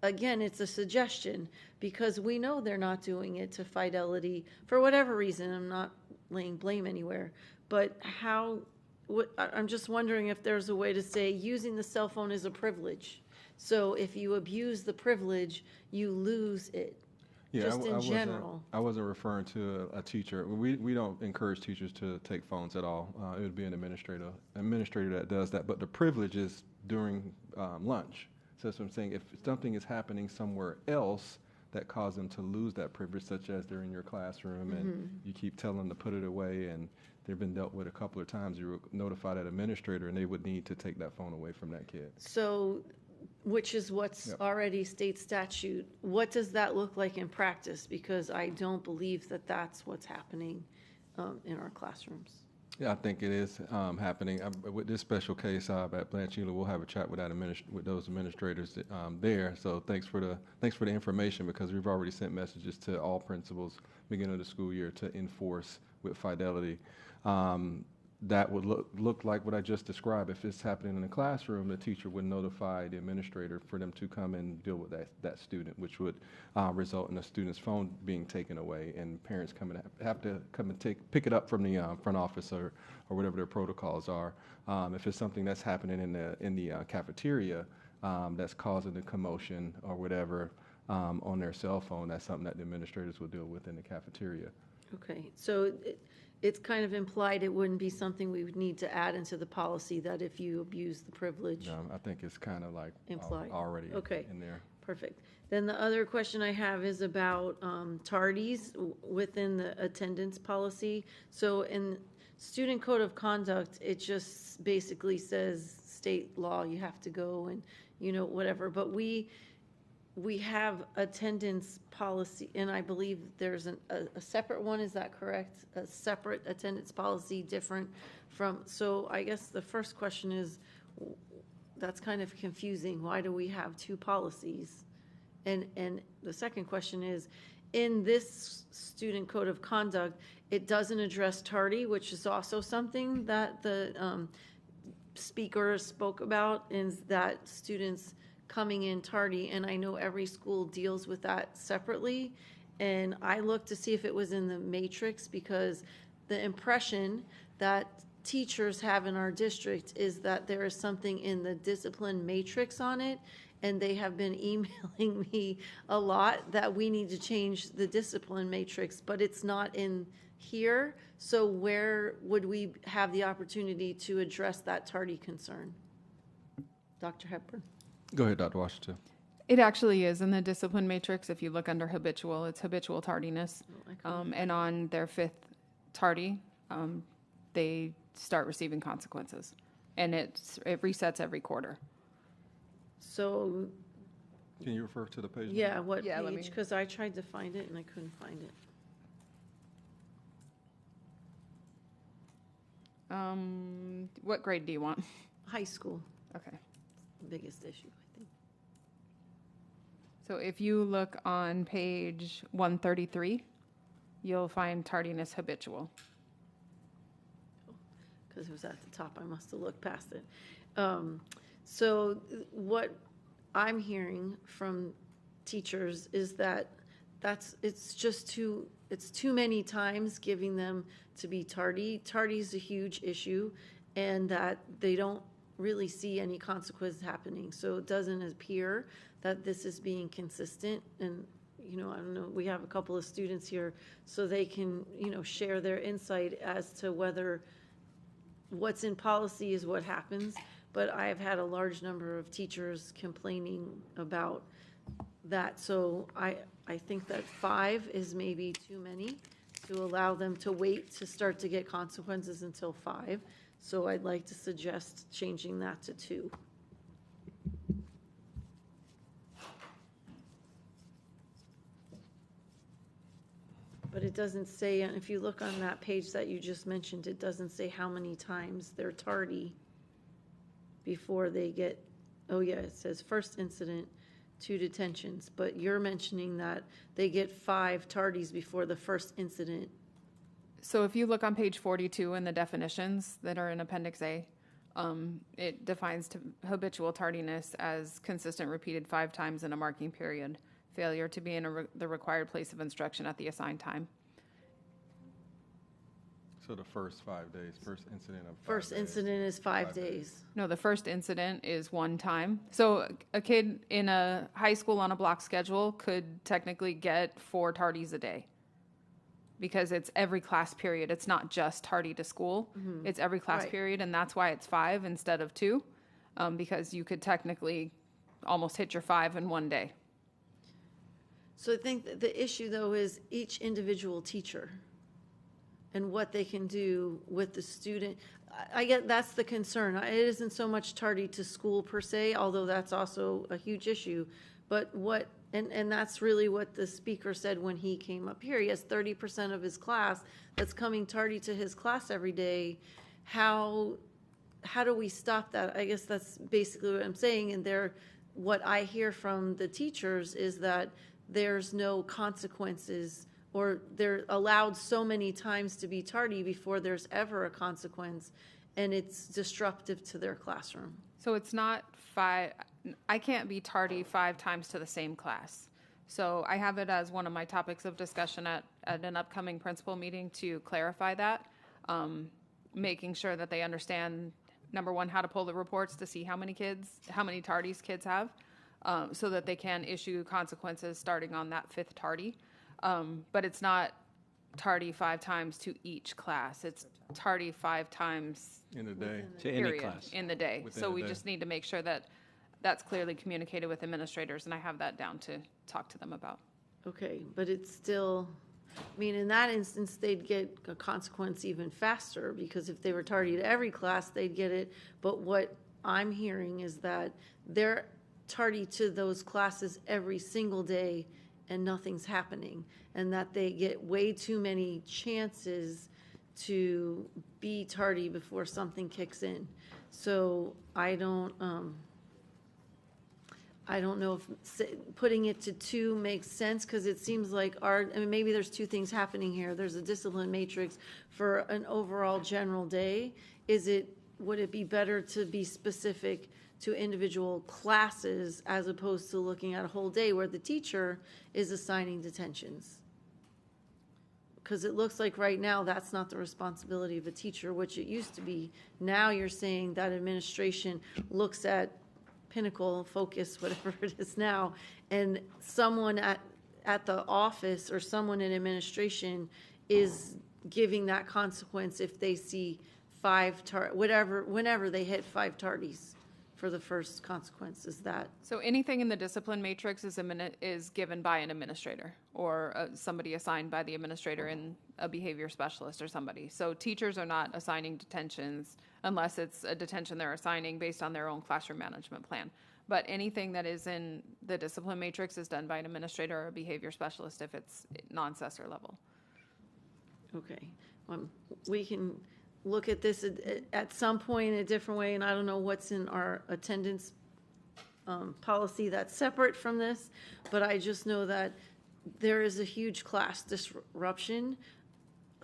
again, it's a suggestion, because we know they're not doing it to fidelity for whatever reason. I'm not laying blame anywhere, but I'm just wondering if there's a way to say using the cell phone is a privilege. So if you abuse the privilege, you lose it. Yeah, just in general. I wasn't referring to a teacher. We don't encourage teachers to take phones at all. It would be an administrator that does that. But the privilege is during lunch. So that's what I'm saying. If something is happening somewhere else that caused them to lose that privilege, such as they're in your classroom and you keep telling them to put it away, and they've been dealt with a couple of times, you notify that administrator and they would need to take that phone away from that kid. So which is what's Yep. already state statute. What does that look like in practice? Because I don't believe that that's what's happening in our classrooms. Yeah, I think it is happening. With this special case at Blanchula, we'll have a chat with with those administrators there. So thanks for the information, because we've already sent messages to all principals beginning of the school year to enforce with fidelity. That would look like what I just described. If it's happening in the classroom, the teacher would notify the administrator for them to come and deal with that student, which would result in a student's phone being taken away, and parents have to come and pick it up from the front office or whatever their protocols are. If it's something that's happening in the cafeteria that's causing the commotion or whatever on their cell phone, that's something that the administrators will deal with in the cafeteria. Okay, so it's kind of implied it wouldn't be something we would need to add into the policy, that if you abuse the privilege. I think it's kind of like Implied. already Okay. in there. Perfect. Then the other question I have is about tardies within the attendance policy. So in student code of conduct, it just basically says state law, you have to go and, whatever. But we have attendance policy, and I believe there's a separate one, is that correct? A separate attendance policy different from, so I guess the first question is, that's kind of confusing. Why do we have two policies? And the second question is, in this student code of conduct, it doesn't address tardy, which is also something that the speaker spoke about, is that students coming in tardy, and I know every school deals with that separately. And I looked to see if it was in the matrix, because the impression that teachers have in our district is that there is something in the discipline matrix on it, and they have been emailing me a lot that we need to change the discipline matrix, but it's not in here. So where would we have the opportunity to address that tardy concern? Dr. Hepburn. Go ahead, Dr. Washington. It actually is in the discipline matrix. If you look under habitual, it's habitual tardiness. And on their fifth tardy, they start receiving consequences. And it resets every quarter. So, can you refer to the page? Yeah, what page? Because I tried to find it and I couldn't find it. What grade do you want? High school. Okay. Biggest issue, I think. So if you look on page 133, you'll find tardiness habitual. Because it was at the top, I must have looked past it. So what I'm hearing from teachers is that it's too many times giving them to be tardy. Tardy is a huge issue, and that they don't really see any consequences happening. So it doesn't appear that this is being consistent. And, I don't know, we have a couple of students here, so they can, share their insight as to whether what's in policy is what happens. But I have had a large number of teachers complaining about that. So I think that 5 is maybe too many to allow them to wait to start to get consequences until 5. So I'd like to suggest changing that to 2. But it doesn't say, and if you look on that page that you just mentioned, it doesn't say how many times they're tardy before they get, oh yeah, it says first incident, 2 detentions. But you're mentioning that they get 5 tardies before the first incident. So if you look on page 42 in the definitions that are in Appendix A, it defines habitual tardiness as consistent repeated 5 times in a marking period, failure to be in the required place of instruction at the assigned time. So the first 5 days, first incident of 5 First days. incident is 5 days. No, the first incident is 1 time. So a kid in a high school on a block schedule could technically get 4 tardies a day, because it's every class period. It's not just tardy to school. Mhm. It's every class Right. period, and that's why it's 5 instead of 2, because you could technically almost hit your 5 in 1 day. So I think that the issue, though, is each individual teacher and what they can do with the student. I get that's the concern. It isn't so much tardy to school per se, although that's also a huge issue. But what, and that's really what the speaker said when he came up here. He has 30% of his class that's coming tardy to his class every day. How do we stop that? I guess that's basically what I'm saying. And what I hear from the teachers is that there's no consequences, or they're allowed so many times to be tardy before there's ever a consequence, and it's disruptive to their classroom. So it's not I can't be tardy 5 times to the same class. So I have it as one of my topics of discussion at an upcoming principal meeting to clarify that, making sure that they understand, number one, how to pull the reports to see how many tardies kids have, so that they can issue consequences starting on that 5th tardy. But it's not tardy 5 times to each class. It's tardy 5 times in the day. To any class. In the day. Within So the we day. just need to make sure that that's clearly communicated with administrators, and I have that down to talk to them about. Okay, but it's still, I mean, in that instance, they'd get a consequence even faster, because if they were tardy to every class, they'd get it. But what I'm hearing is that they're tardy to those classes every single day and nothing's happening, and that they get way too many chances to be tardy before something kicks in. So I don't know if putting it to 2 makes sense, because it seems like maybe there's 2 things happening here. There's a discipline matrix for an overall general day. Would it be better to be specific to individual classes as opposed to looking at a whole day where the teacher is assigning detentions? Because it looks like right now that's not the responsibility of a teacher, which it used to be. Now you're saying that administration looks at Pinnacle, Focus, whatever it is now, and someone at the office or someone in administration is giving that consequence if they see 5 whenever they hit 5 tardies for the first consequence. Is that So anything in the discipline matrix is given by an administrator, or somebody assigned by the administrator and a behavior specialist or somebody. So teachers are not assigning detentions unless it's a detention they're assigning based on their own classroom management plan. But anything that is in the discipline matrix is done by an administrator or a behavior specialist if it's non-assessor level. okay? We can look at this at some point in a different way, and I don't know what's in our attendance policy that's separate from this, but I just know that there is a huge class disruption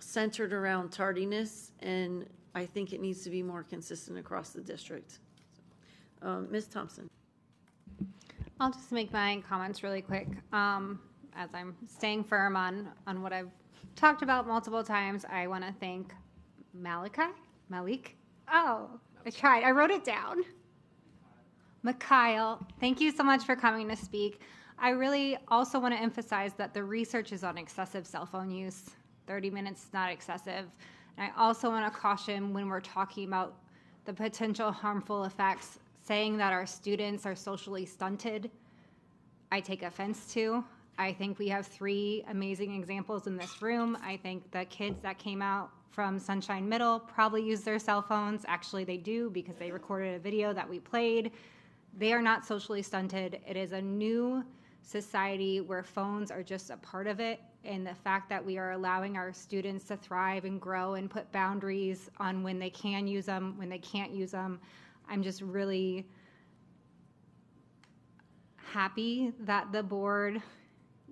centered around tardiness, and I think it needs to be more consistent across the district. Ms. Thompson. I'll just make my comments really quick. As I'm staying firm on what I've talked about multiple times, I want to thank Malik. Oh, I tried. I wrote it down. Mikhail, thank you so much for coming to speak. I really also want to emphasize that the research is on excessive cell phone use. 30 minutes is not excessive. And I also want to caution when we're talking about the potential harmful effects, saying that our students are socially stunted, I take offense to. I think we have 3 amazing examples in this room. I think the kids that came out from Sunshine Middle probably use their cell phones. Actually, they do, because they recorded a video that we played. They are not socially stunted. It is a new society where phones are just a part of it, and the fact that we are allowing our students to thrive and grow and put boundaries on when they can use them, when they can't use them. I'm just really happy that the board,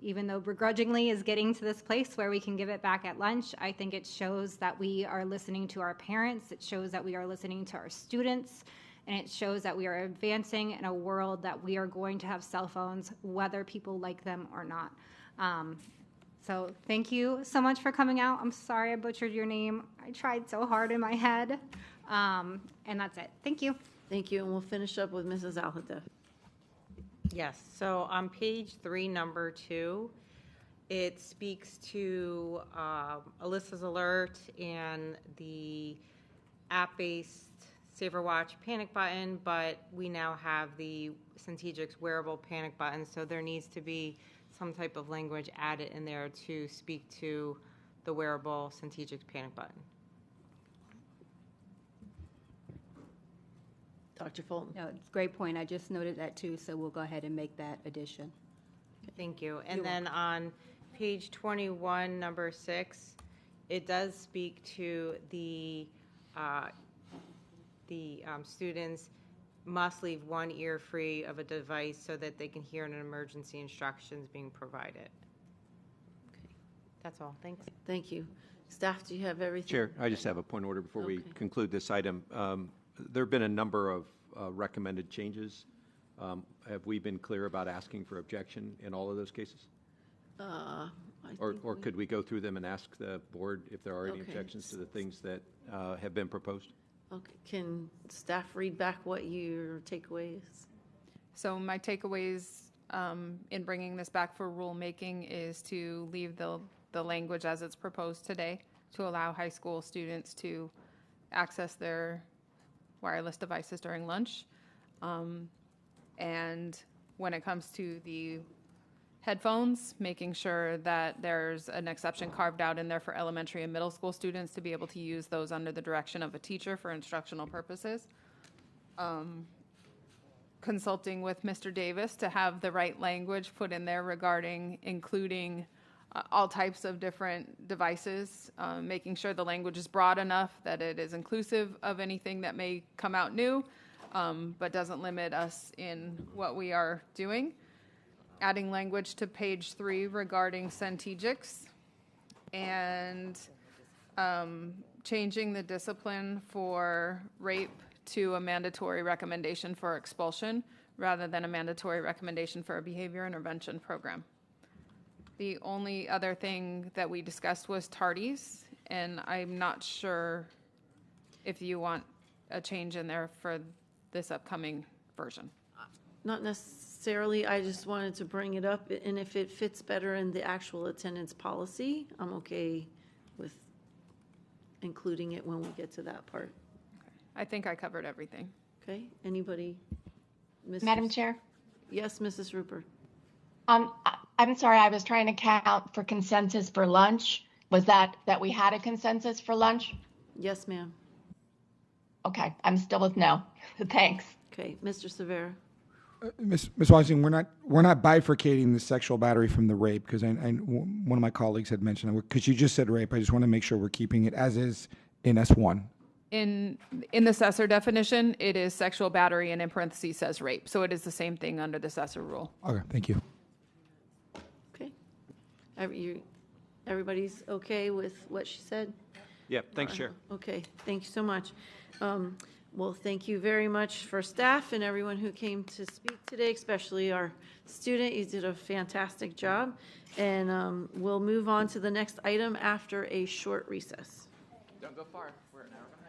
even though begrudgingly, is getting to this place where we can give it back at lunch. I think it shows that we are listening to our parents. It shows that we are listening to our students. And it shows that we are advancing in a world that we are going to have cell phones, whether people like them or not. So thank you so much for coming out. I'm sorry I butchered your name. I tried so hard in my head. And that's it. Thank you. Thank you. And we'll finish up with Mrs. Alhadeff. Yes, so on page 3, number 2, it speaks to Alyssa's alert and the app-based Safer Watch panic button, but we now have the Centegix wearable panic button, so there needs to be some type of language added in there to speak to the wearable Centegix panic button. Dr. Fulton. No, it's a great point. I just noted that too, so we'll go ahead and make that addition. Thank you. And You're then on page 21, number 6, it does speak to the students must leave one ear free of a device so that they can hear an emergency instructions being provided. Okay, that's all. Thanks. Thank you. Staff, do you have everything? Chair, I just have a point of order before we Okay. conclude this item. There have been a number of recommended changes. Have we been clear about asking for objection in all of those cases? Or could we go through them and ask the board if there are any Okay. objections to the things that have been proposed? Okay, can staff read back what your takeaway is? So my takeaways in bringing this back for rulemaking is to leave the language as it's proposed today to allow high school students to access their wireless devices during lunch. And when it comes to the headphones, making sure that there's an exception carved out in there for elementary and middle school students to be able to use those under the direction of a teacher for instructional purposes. Consulting with Mr. Davis to have the right language put in there regarding including all types of different devices, making sure the language is broad enough that it is inclusive of anything that may come out new, but doesn't limit us in what we are doing. Adding language to page 3 regarding Centegics, and changing the discipline for rape to a mandatory recommendation for expulsion rather than a mandatory recommendation for a behavior intervention program. The only other thing that we discussed was tardies, and I'm not sure if you want a change in there for this upcoming version. Not necessarily, I just wanted to bring it up, and if it fits better in the actual attendance policy, I'm okay with including it when we get to that part. I think I covered everything. Okay, anybody? Madam Chair? Yes, Mrs. Rupert. I'm sorry, I was trying to count for consensus for lunch. Was that we had a consensus for lunch? Yes, ma'am. Okay, I'm still with no. Thanks. Okay, Mr. Severa. Ms. Washington, we're not bifurcating the sexual battery from the rape, because one of my colleagues had mentioned, because you just said rape. I just want to make sure we're keeping it as is in S1. In the Cessor definition, it is sexual battery, and in parentheses says rape. So it is the same thing under the Cessor rule. Okay, thank you. Okay. Everybody's okay with what she said? Yeah, thanks, Chair. Okay, thank you so much. Well, thank you very much for staff and everyone who came to speak today, especially our student. You did a fantastic job. And we'll move on to the next item after a short recess. Don't go far. We're an hour behind.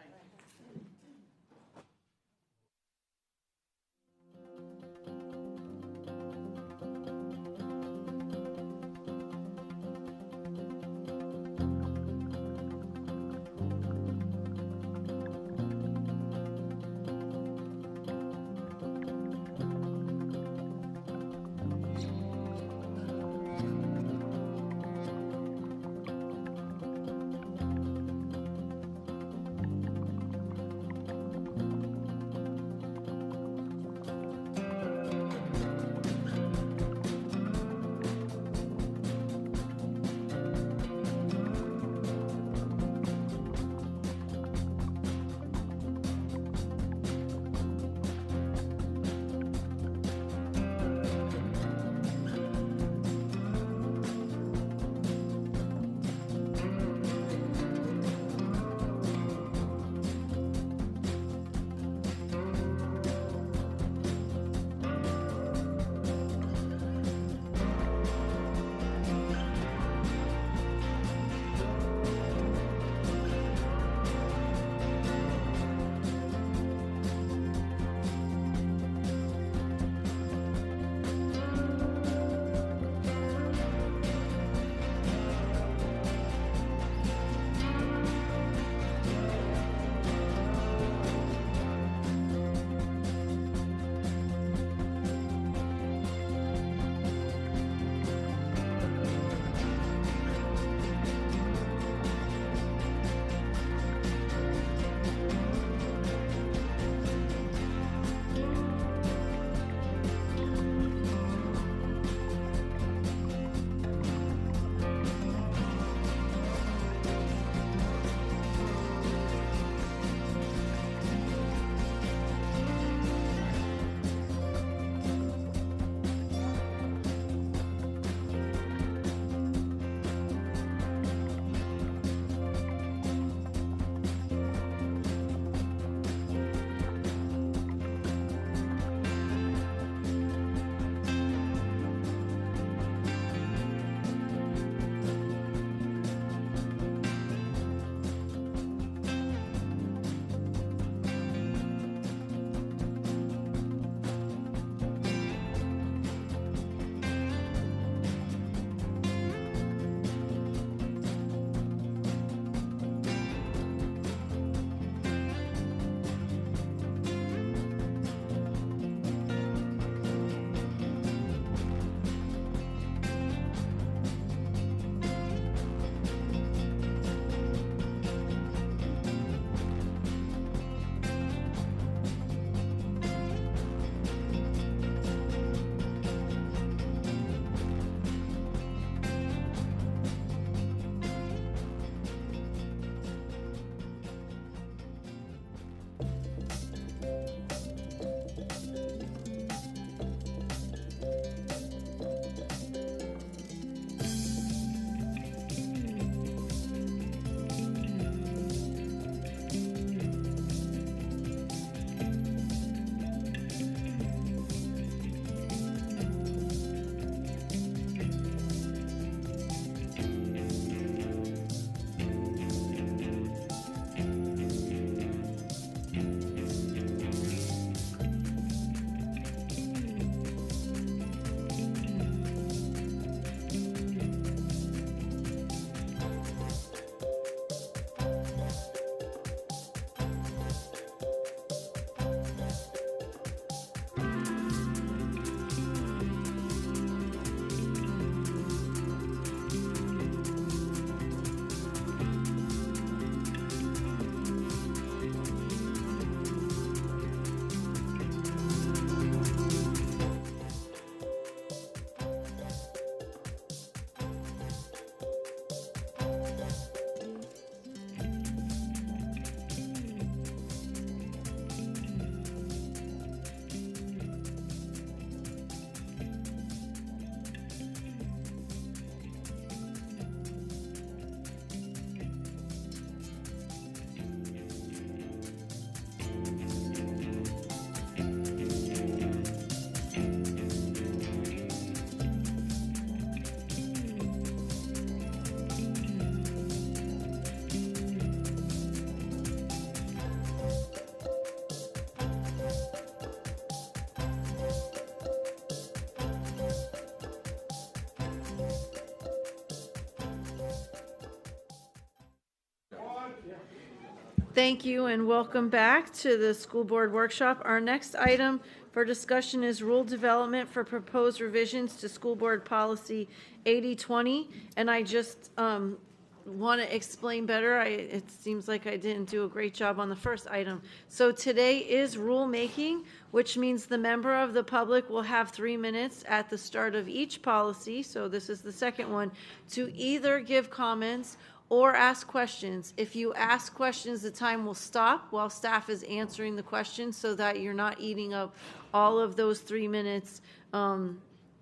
Thank you and welcome back to the school board workshop. Our next item for discussion is rule development for proposed revisions to school board policy 8020. And I just want to explain better. It seems like I didn't do a great job on the first item. So today is rulemaking, which means the member of the public will have 3 minutes at the start of each policy. So this is the second one, to either give comments or ask questions. If you ask questions, the time will stop while staff is answering the questions so that you're not eating up all of those 3 minutes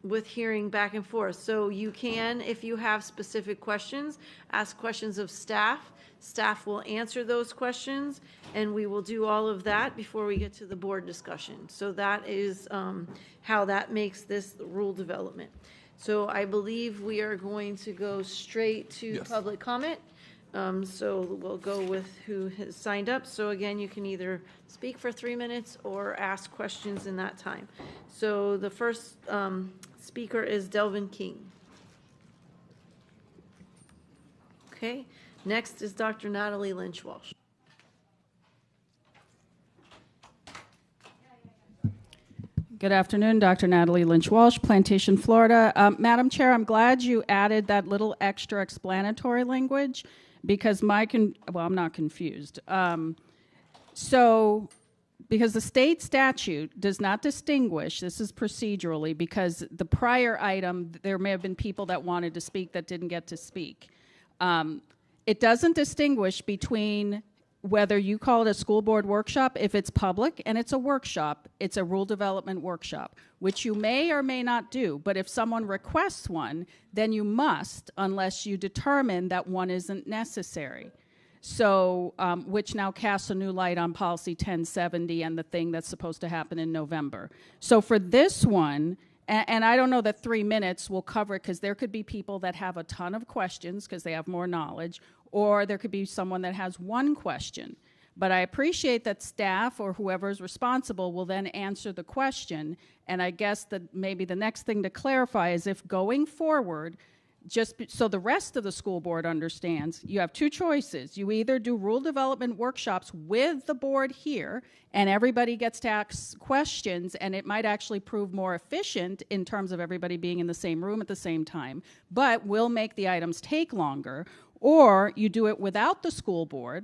with hearing back and forth. So you can, if you have specific questions, ask questions of staff. Staff will answer those questions, and we will do all of that before we get to the board discussion. So that is how that makes this rule development. So I believe we are going to go straight to public comment. So we'll go with who has signed up. So again, you can either speak for 3 minutes or ask questions in that time. So the first speaker is Delvin King. Okay. Next is Dr. Natalie Lynch-Walsh. Good afternoon, Dr. Natalie Lynch-Walsh, Plantation, Florida. Madam Chair, I'm glad you added that little extra explanatory language because I'm not confused. Because the state statute does not distinguish, this is procedurally, because the prior item, there may have been people that wanted to speak that didn't get to speak. It doesn't distinguish between whether you call it a school board workshop, if it's public and it's a workshop, it's a rule development workshop, which you may or may not do. But if someone requests one, then you must, unless you determine that one isn't necessary. So, which now casts a new light on policy 1070 and the thing that's supposed to happen in November. So for this one, and I don't know that 3 minutes will cover it because there could be people that have a ton of questions because they have more knowledge, or there could be someone that has one question. But I appreciate that staff or whoever is responsible will then answer the question. And I guess that maybe the next thing to clarify is if going forward, so the rest of the school board understands, you have two choices. You either do rule development workshops with the board here, and everybody gets to ask questions, and it might actually prove more efficient in terms of everybody being in the same room at the same time, but will make the items take longer, or you do it without the school board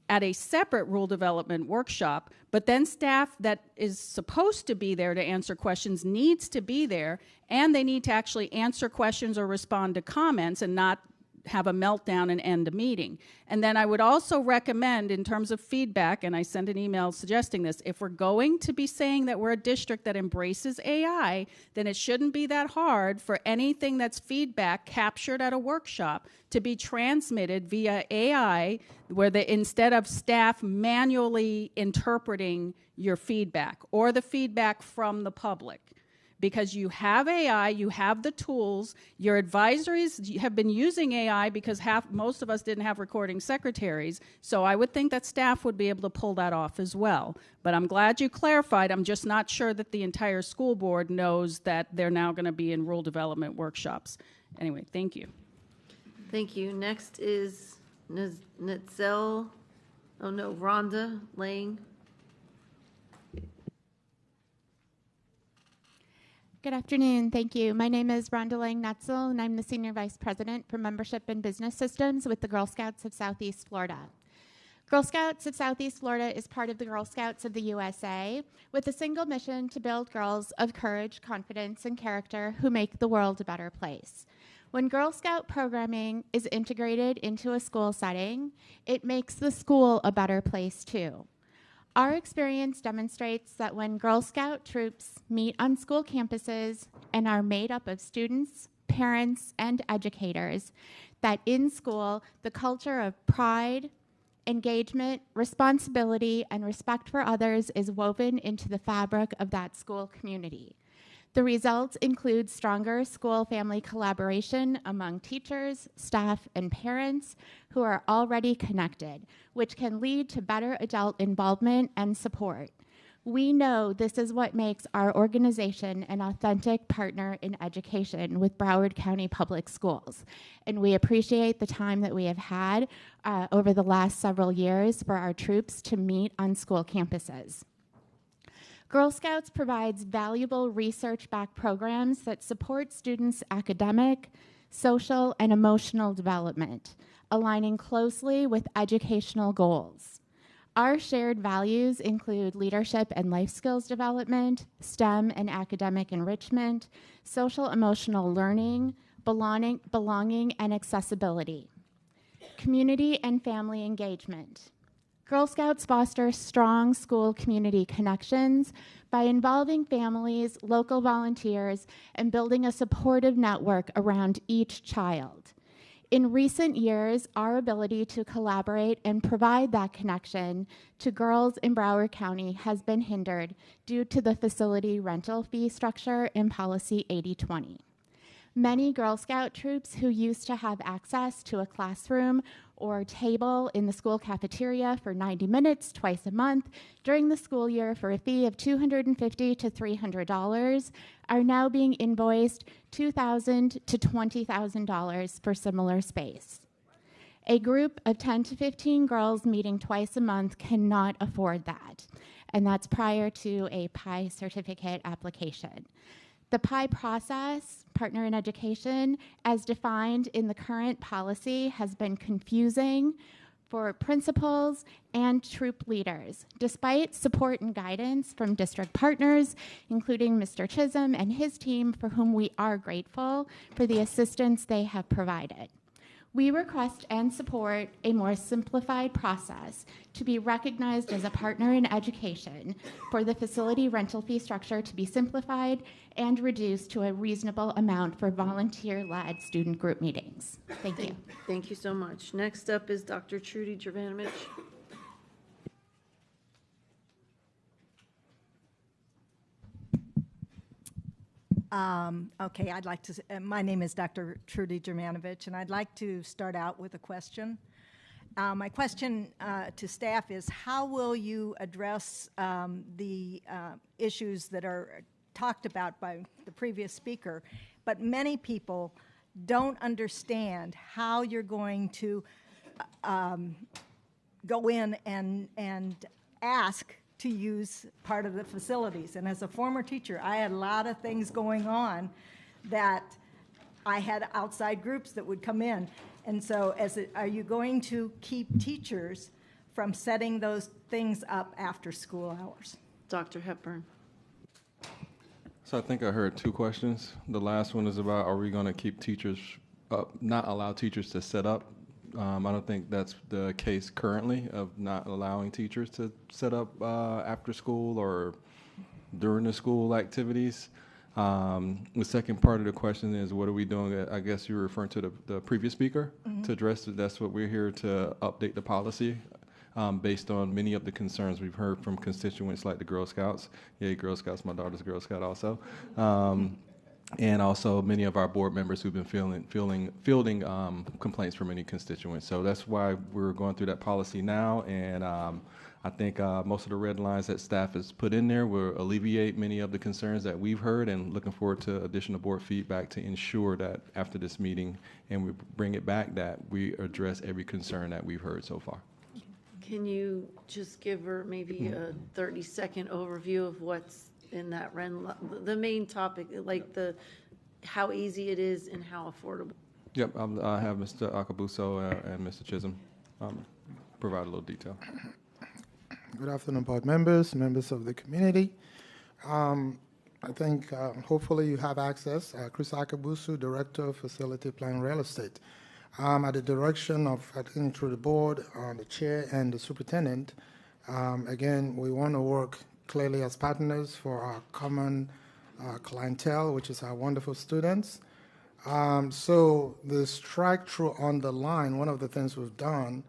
at a separate rule development workshop, but then staff that is supposed to be there to answer questions needs to be there, and they need to actually answer questions or respond to comments and not have a meltdown and end a meeting. And then I would also recommend, in terms of feedback, and I sent an email suggesting this, if we're going to be saying that we're a district that embraces AI, then it shouldn't be that hard for anything that's feedback captured at a workshop to be transmitted via AI, where instead of staff manually interpreting your feedback or the feedback from the public. Because you have AI, you have the tools, your advisories have been using AI because most of us didn't have recording secretaries, so I would think that staff would be able to pull that off as well. But I'm glad you clarified. I'm just not sure that the entire school board knows that they're now going to be in rule development workshops. Anyway, thank you. Thank you. Next is Rhonda Lang. Good afternoon. Thank you. My name is Rhonda Lang-Netzel, and I'm the Senior Vice President for Membership and Business Systems with the Girl Scouts of Southeast Florida. Girl Scouts of Southeast Florida is part of the Girl Scouts of the USA with a single mission to build girls of courage, confidence, and character who make the world a better place. When Girl Scout programming is integrated into a school setting, it makes the school a better place too. Our experience demonstrates that when Girl Scout troops meet on school campuses and are made up of students, parents, and educators, that in school, the culture of pride, engagement, responsibility, and respect for others is woven into the fabric of that school community. The results include stronger school-family collaboration among teachers, staff, and parents who are already connected, which can lead to better adult involvement and support. We know this is what makes our organization an authentic partner in education with Broward County Public Schools. And we appreciate the time that we have had over the last several years for our troops to meet on school campuses. Girl Scouts provides valuable research-backed programs that support students' academic, social, and emotional development, aligning closely with educational goals. Our shared values include leadership and life skills development, STEM and academic enrichment, social emotional learning, belonging and accessibility, community and family engagement. Girl Scouts foster strong school community connections by involving families, local volunteers, and building a supportive network around each child. In recent years, our ability to collaborate and provide that connection to girls in Broward County has been hindered due to the facility rental fee structure in Policy 80/20. Many Girl Scout troops who used to have access to a classroom or table in the school cafeteria for 90 minutes twice a month during the school year for a fee of $250 to $300 are now being invoiced $2,000 to $20,000 for similar space. A group of 10 to 15 girls meeting twice a month cannot afford that, and that's prior to a PI certificate application. The PI process, Partner in Education, as defined in the current policy, has been confusing for principals and troop leaders, despite support and guidance from district partners, including Mr. Chisholm and his team, for whom we are grateful for the assistance they have provided. We request and support a more simplified process to be recognized as a partner in education, for the facility rental fee structure to be simplified and reduced to a reasonable amount for volunteer-led student group meetings. Thank you. Thank you so much. Next up is Dr. Trudy Jovanovich. Okay, I'd like to, my name is Dr. Trudy Jovanovich, and I'd like to start out with a question. My question to staff is, how will you address the issues that are talked about by the previous speaker, but many people don't understand how you're going to go in and ask to use part of the facilities. And as a former teacher, I had a lot of things going on that I had outside groups that would come in. And so are you going to keep teachers from setting those things up after school hours? Dr. Hepburn. So I think I heard two questions. The last one is about, are we going to keep teachers up, not allow teachers to set up? I don't think that's the case currently, of not allowing teachers to set up after school or during the school activities. The second part of the question is, what are we doing? I guess you're referring to the previous speaker to address it. That's what we're here to update the policy based on many of the concerns we've heard from constituents like the Girl Scouts. Yay, Girl Scouts, my daughter's a Girl Scout also. And also many of our board members who've been fielding complaints from many constituents. So that's why we're going through that policy now, and I think most of the red lines that staff has put in there will alleviate many of the concerns that we've heard, and looking forward to additional board feedback to ensure that after this meeting and we bring it back, that we address every concern that we've heard so far. Can you just give her maybe a 30-second overview of what's in that the main topic, like how easy it is and how affordable? Yep, I have Mr. Akabuso and Mr. Chisholm provide a little detail. Good afternoon, board members, members of the community. I think hopefully you have access. Chris Akabuso, Director of Facility Plan Real Estate. At the direction of, I think, through the board, the chair and the superintendent, again, we want to work clearly as partners for our common clientele, which is our wonderful students. So the strike through on the line, one of the things we've done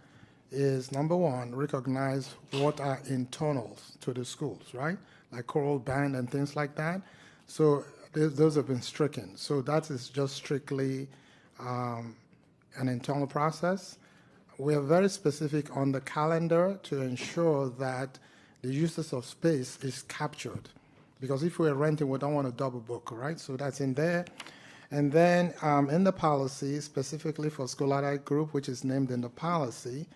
is, number one, recognize what are internals to the schools, right? Like choral band and things like that. So those have been stricken. So that is just strictly an internal process. We are very specific on the calendar to ensure that the uses of space is captured. Because if we're renting, we don't want to double book, right? So that's in there. And then in the policy, specifically for school allied group, which is named in the policy,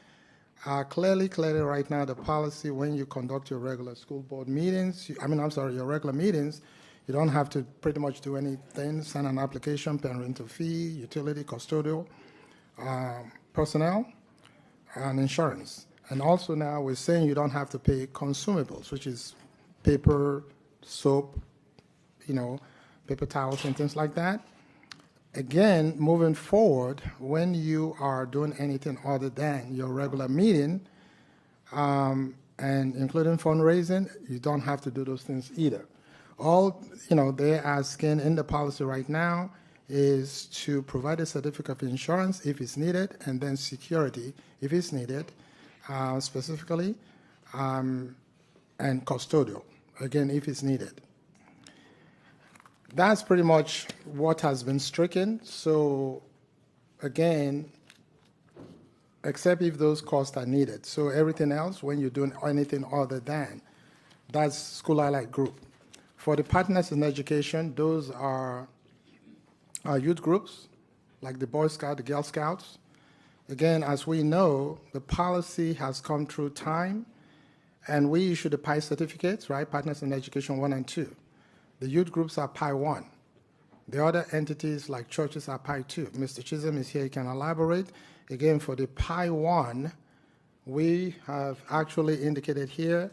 clearly right now, the policy, when you conduct your regular school board meetings, your regular meetings, you don't have to pretty much do anything, send an application, pay rental fee, utility, custodial, personnel, and insurance. And also now we're saying you don't have to pay consumables, which is paper, soap, paper towels and things like that. Again, moving forward, when you are doing anything other than your regular meeting, and including fundraising, you don't have to do those things either. All they're asking in the policy right now is to provide a certificate of insurance if it's needed, and then security if it's needed, specifically, and custodial, again, if it's needed. That's pretty much what has been stricken. So, again, except if those costs are needed. So everything else, when you're doing anything other than, that's school allied group. For the partners in education, those are our youth groups, like the Boy Scouts, the Girl Scouts. Again, as we know, the policy has come through time, and we issue the PI certificates, right? Partners in Education 1 and 2. The youth groups are PI 1. The other entities, like churches, are PI 2. Mr. Chisholm is here, he can elaborate. Again, for the PI 1, we have actually indicated here,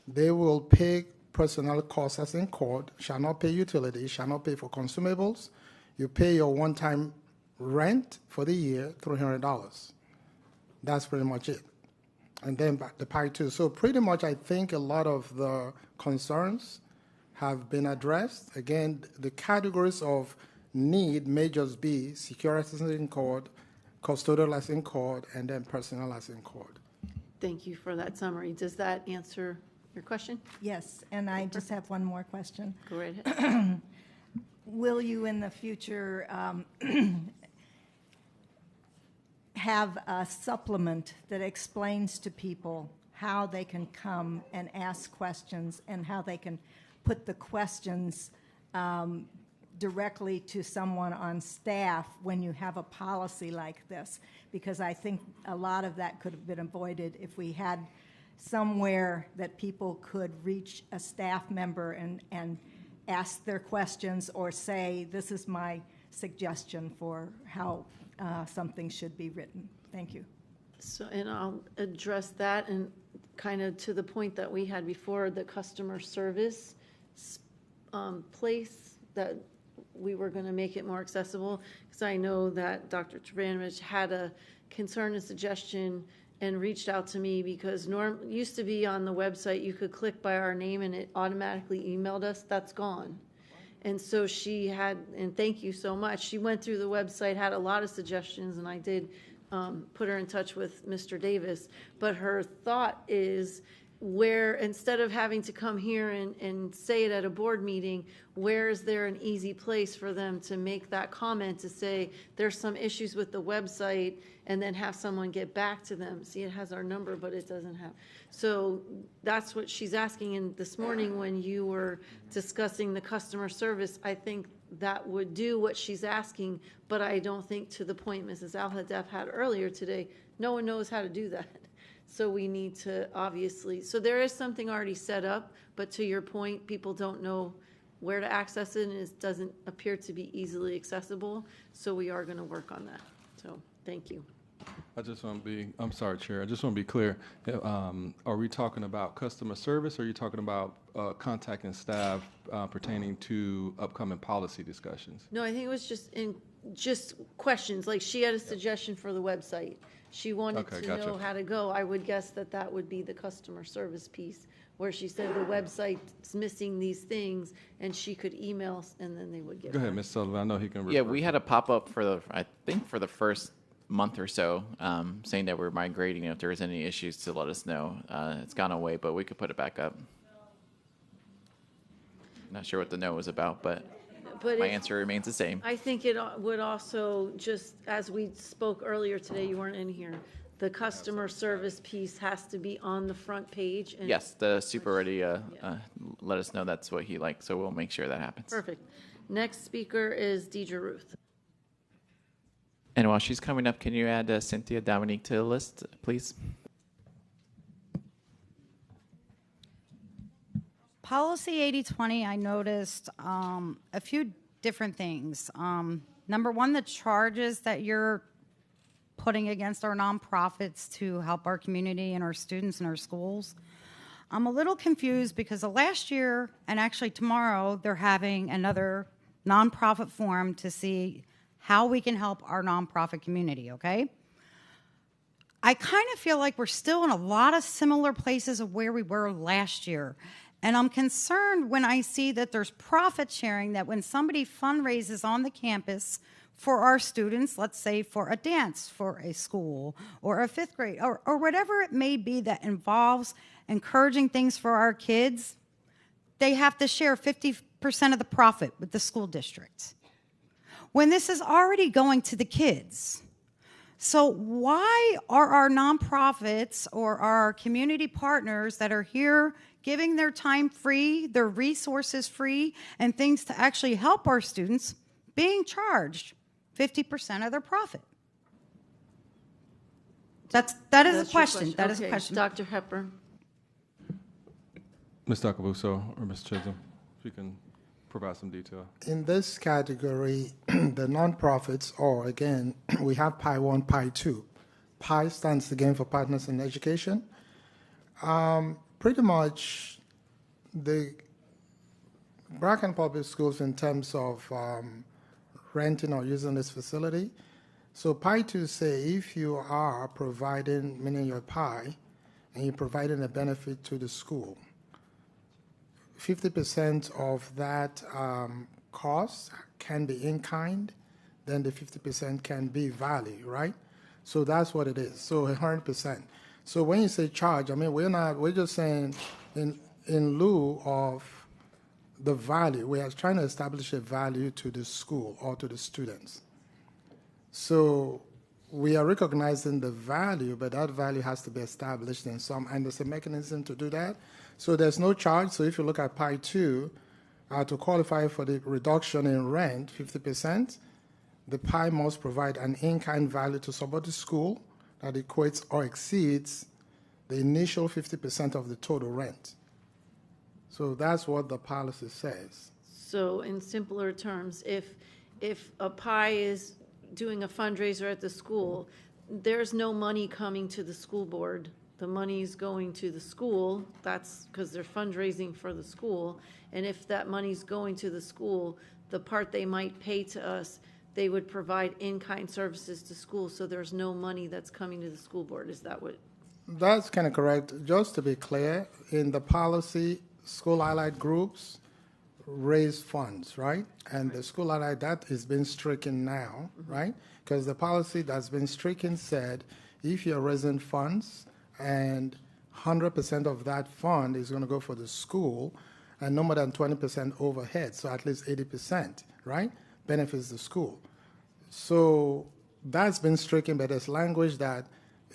they will pay personnel costs as incurred, shall not pay utilities, shall not pay for consumables. You pay your one-time rent for the year, $300. That's pretty much it. And then the PI 2. So pretty much I think a lot of the concerns have been addressed. Again, the categories of need may just be security as incurred, custodial as incurred, and then personnel as incurred. Thank you for that summary. Does that answer your question? Yes, and I just have one more question. Go right ahead. Will you in the future have a supplement that explains to people how they can come and ask questions and how they can put the questions directly to someone on staff when you have a policy like this? Because I think a lot of that could have been avoided if we had somewhere that people could reach a staff member and ask their questions or say, this is my suggestion for how something should be written. Thank you. So, and I'll address that and kind of to the point that we had before, the customer service place that we were going to make it more accessible, because I know that Dr. Trabanovich had a concern and suggestion and reached out to me because used to be on the website you could click by our name and it automatically emailed us. That's gone. And so she had, and thank you so much, she went through the website, had a lot of suggestions, and I did put her in touch with Mr. Davis. But her thought is, where instead of having to come here and say it at a board meeting, where is there an easy place for them to make that comment to say there's some issues with the website and then have someone get back to them? See, it has our number, but it doesn't have. So that's what she's asking. And this morning when you were discussing the customer service, I think that would do what she's asking, but I don't think to the point Mrs. Al-Hadaf had earlier today, no one knows how to do that. So we need to obviously, so there is something already set up, but to your point, people don't know where to access it, and it doesn't appear to be easily accessible. So we are going to work on that. So thank you. I just want to be, I'm sorry, Chair, I just want to be clear. Are we talking about customer service, or are you talking about contacting staff pertaining to upcoming policy discussions? No, I think it was just questions. Like she had a suggestion for the website. She wanted to know how to go. I would guess that would be the customer service piece, where she said the website's missing these things, and she could email, and then they would get. Go ahead, Ms. Sullivan. I know he can refer. Yeah, we had a pop-up for I think for the first month or so, saying that we're migrating. If there's any issues, to let us know. It's gone away, but we could put it back up. Not sure what the no was about, but my answer remains the same. I think it would also, just as we spoke earlier today, you weren't in here, the customer service piece has to be on the front page. And Yes, the super already let us know that's what he likes, so we'll make sure that happens. Perfect. Next speaker is Deidre Ruth. And while she's coming up, can you add Cynthia Dominique to the list, please? Policy 80/20, I noticed a few different things. Number one, the charges that you're putting against our nonprofits to help our community and our students in our schools. I'm a little confused because last year, and actually tomorrow, they're having another nonprofit forum to see how we can help our nonprofit community, okay? I kind of feel like we're still in a lot of similar places of where we were last year. And I'm concerned when I see that there's profit sharing, that when somebody fundraises on the campus for our students, let's say for a dance for a school or a fifth grade or whatever it may be that involves encouraging things for our kids, they have to share 50% of the profit with the school district. When this is already going to the kids. So why are our nonprofits or our community partners that are here giving their time free, their resources free, and things to actually help our students being charged 50% of their profit? That is a question. That is a question. Dr. Hepburn. Ms. Takabuso or Ms. Chisholm, if you can provide some detail. In this category, the nonprofits, or again, we have PI 1, PI 2. PI stands again for Partners in Education. Pretty much the Broward County Public Schools in terms of renting or using this facility. So PI 2 say if you are providing, meaning your PI, and you're providing a benefit to the school, 50% of that cost can be in kind, then the 50% can be value, right? So that's what it is. So 100%. So when you say charge, I mean, we're just saying in lieu of the value, we are trying to establish a value to the school or to the students. So we are recognizing the value, but that value has to be established in some, and there's a mechanism to do that. So there's no charge. So if you look at PI 2, to qualify for the reduction in rent, 50%, the PI must provide an in-kind value to support the school that equates or exceeds the initial 50% of the total rent. So that's what the policy says. So in simpler terms, if a PI is doing a fundraiser at the school, there's no money coming to the school board. The money's going to the school. That's because they're fundraising for the school. And if that money's going to the school, the part they might pay to us, they would provide in-kind services to schools. So there's no money that's coming to the school board. Is that what? That's kind of correct. Just to be clear, in the policy, school allied groups raise funds, right? And the school allied, that is being stricken now, right? Because the policy that's been stricken said if you're raising funds, and 100% of that fund is going to go for the school, and no more than 20% overhead, so at least 80%, right, benefits the school. So that's been stricken, but there's language that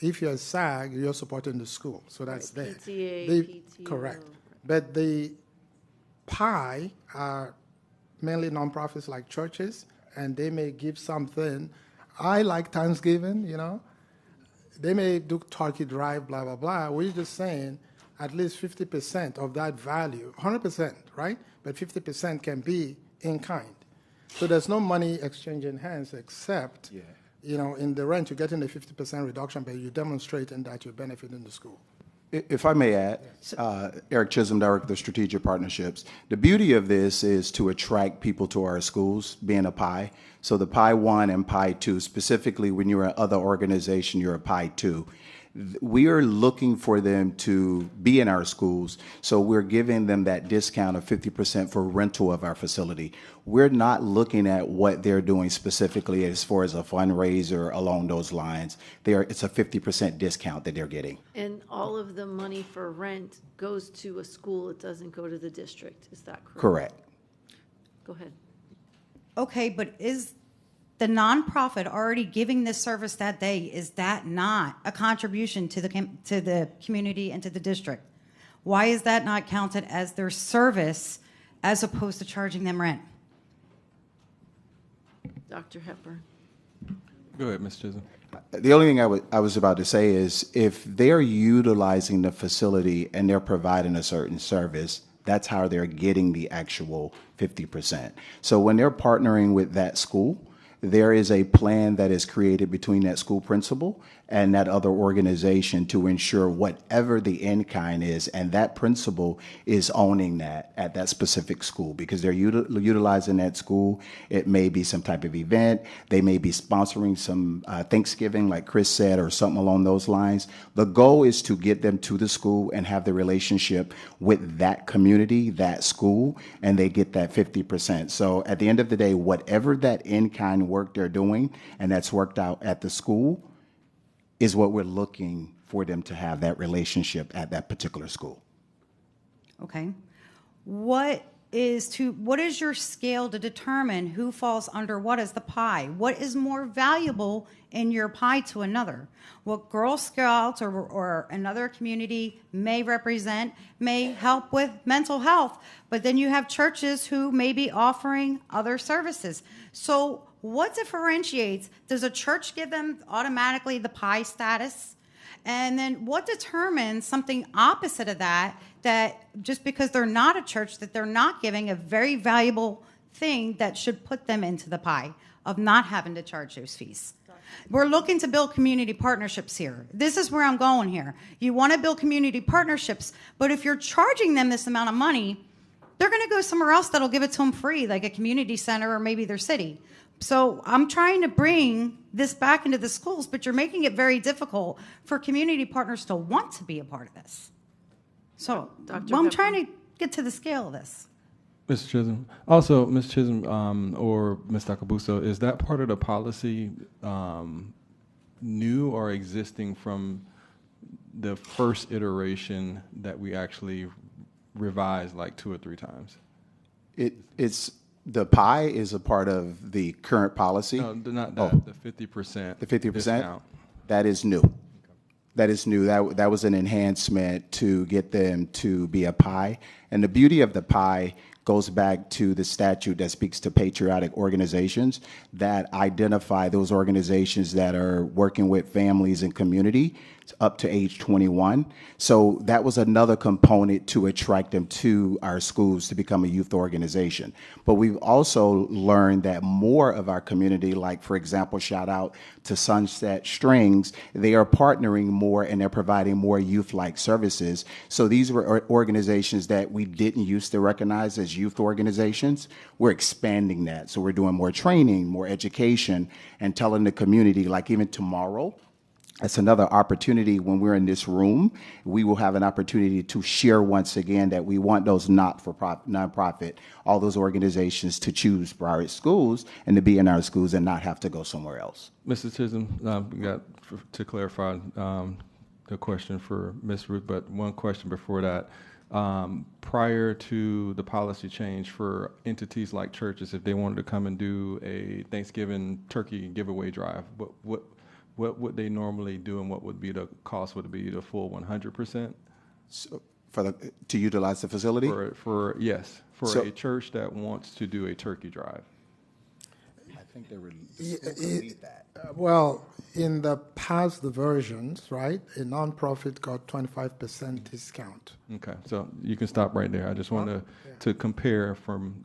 if you're a SAG, you're supporting the school, so that's right. there. PTA, PTO. Correct. But the PI are mainly nonprofits like churches, and they may give something. I like Thanksgiving, you know. They may do turkey drive, blah, blah, blah. We're just saying at least 50% of that value, 100%, right? But 50% can be in kind. So there's no money exchanging hands except, you know, in the rent, you're getting a 50% reduction, but you're demonstrating that you're benefiting the school. If I may add, Eric Chisholm, Director of Strategic Partnerships. The beauty of this is to attract people to our schools, being a PI. So the PI 1 and PI 2, specifically when you're an other organization, you're a PI 2. We are looking for them to be in our schools, so we're giving them that discount of 50% for rental of our facility. We're not looking at what they're doing specifically as far as a fundraiser along those lines. It's a 50% discount that they're getting. And all of the money for rent goes to a school. It doesn't go to the district. Is that correct? Correct. Go ahead. Okay, but is the nonprofit already giving this service that day, is that not a contribution to the community and to the district? Why is that not counted as their service as opposed to charging them rent? Dr. Hepburn. Go ahead, Ms. Chisholm. The only thing I was about to say is if they're utilizing the facility and they're providing a certain service, that's how they're getting the actual 50%. So when they're partnering with that school, there is a plan that is created between that school principal and that other organization to ensure whatever the in-kind is, and that principal is owning that at that specific school because they're utilizing that school. It may be some type of event. They may be sponsoring some Thanksgiving, like Chris said, or something along those lines. The goal is to get them to the school and have the relationship with that community, that school, and they get that 50%. So at the end of the day, whatever that in-kind work they're doing and that's worked out at the school is what we're looking for them to have that relationship at that particular school. Okay. What is your scale to determine who falls under what as the pie? What is more valuable in your pie to another? What Girl Scouts or another community may represent may help with mental health, but then you have churches who may be offering other services. So what differentiates? Does a church give them automatically the pie status? And then what determines something opposite of that, that just because they're not a church, that they're not giving a very valuable thing that should put them into the pie of not having to charge those fees? We're looking to build community partnerships here. This is where I'm going here. You want to build community partnerships, but if you're charging them this amount of money, they're going to go somewhere else that'll give it to them free, like a community center or maybe their city. So I'm trying to bring this back into the schools, but you're making it very difficult for community partners to want to be a part of this. So I'm trying to get to the scale of this. Ms. Chisholm. Also, Ms. Chisholm or Ms. Takabuso, is that part of the policy new or existing from the first iteration that we actually revised like 2 or 3 times? It's the pie is a part of the current policy. No, not that. The 50%. The 50%. Discount. That is new. That is new. That was an enhancement to get them to be a pie. And the beauty of the pie goes back to the statute that speaks to patriotic organizations that identify those organizations that are working with families and community up to age 21. So that was another component to attract them to our schools to become a youth organization. But we've also learned that more of our community, like for example, shout out to Sunset Strings, they are partnering more and they're providing more youth-like services. So these were organizations that we didn't used to recognize as youth organizations. We're expanding that. So we're doing more training, more education, and telling the community, like even tomorrow, that's another opportunity when we're in this room. We will have an opportunity to share once again that we want those nonprofit, all those organizations to choose Broward schools and to be in our schools and not have to go somewhere else. Mrs. Chisholm, we got to clarify the question for Ms. Ruth, but one question before that. Prior to the policy change for entities like churches, if they wanted to come and do a Thanksgiving turkey giveaway drive, what would they normally do, and what would be the cost? Would it be the full 100%? So to utilize the facility? For a church that wants to do a turkey drive. I think they would leave that. Well, in the past versions, right, a nonprofit got 25% discount. Okay, so you can stop right there. I just want to compare from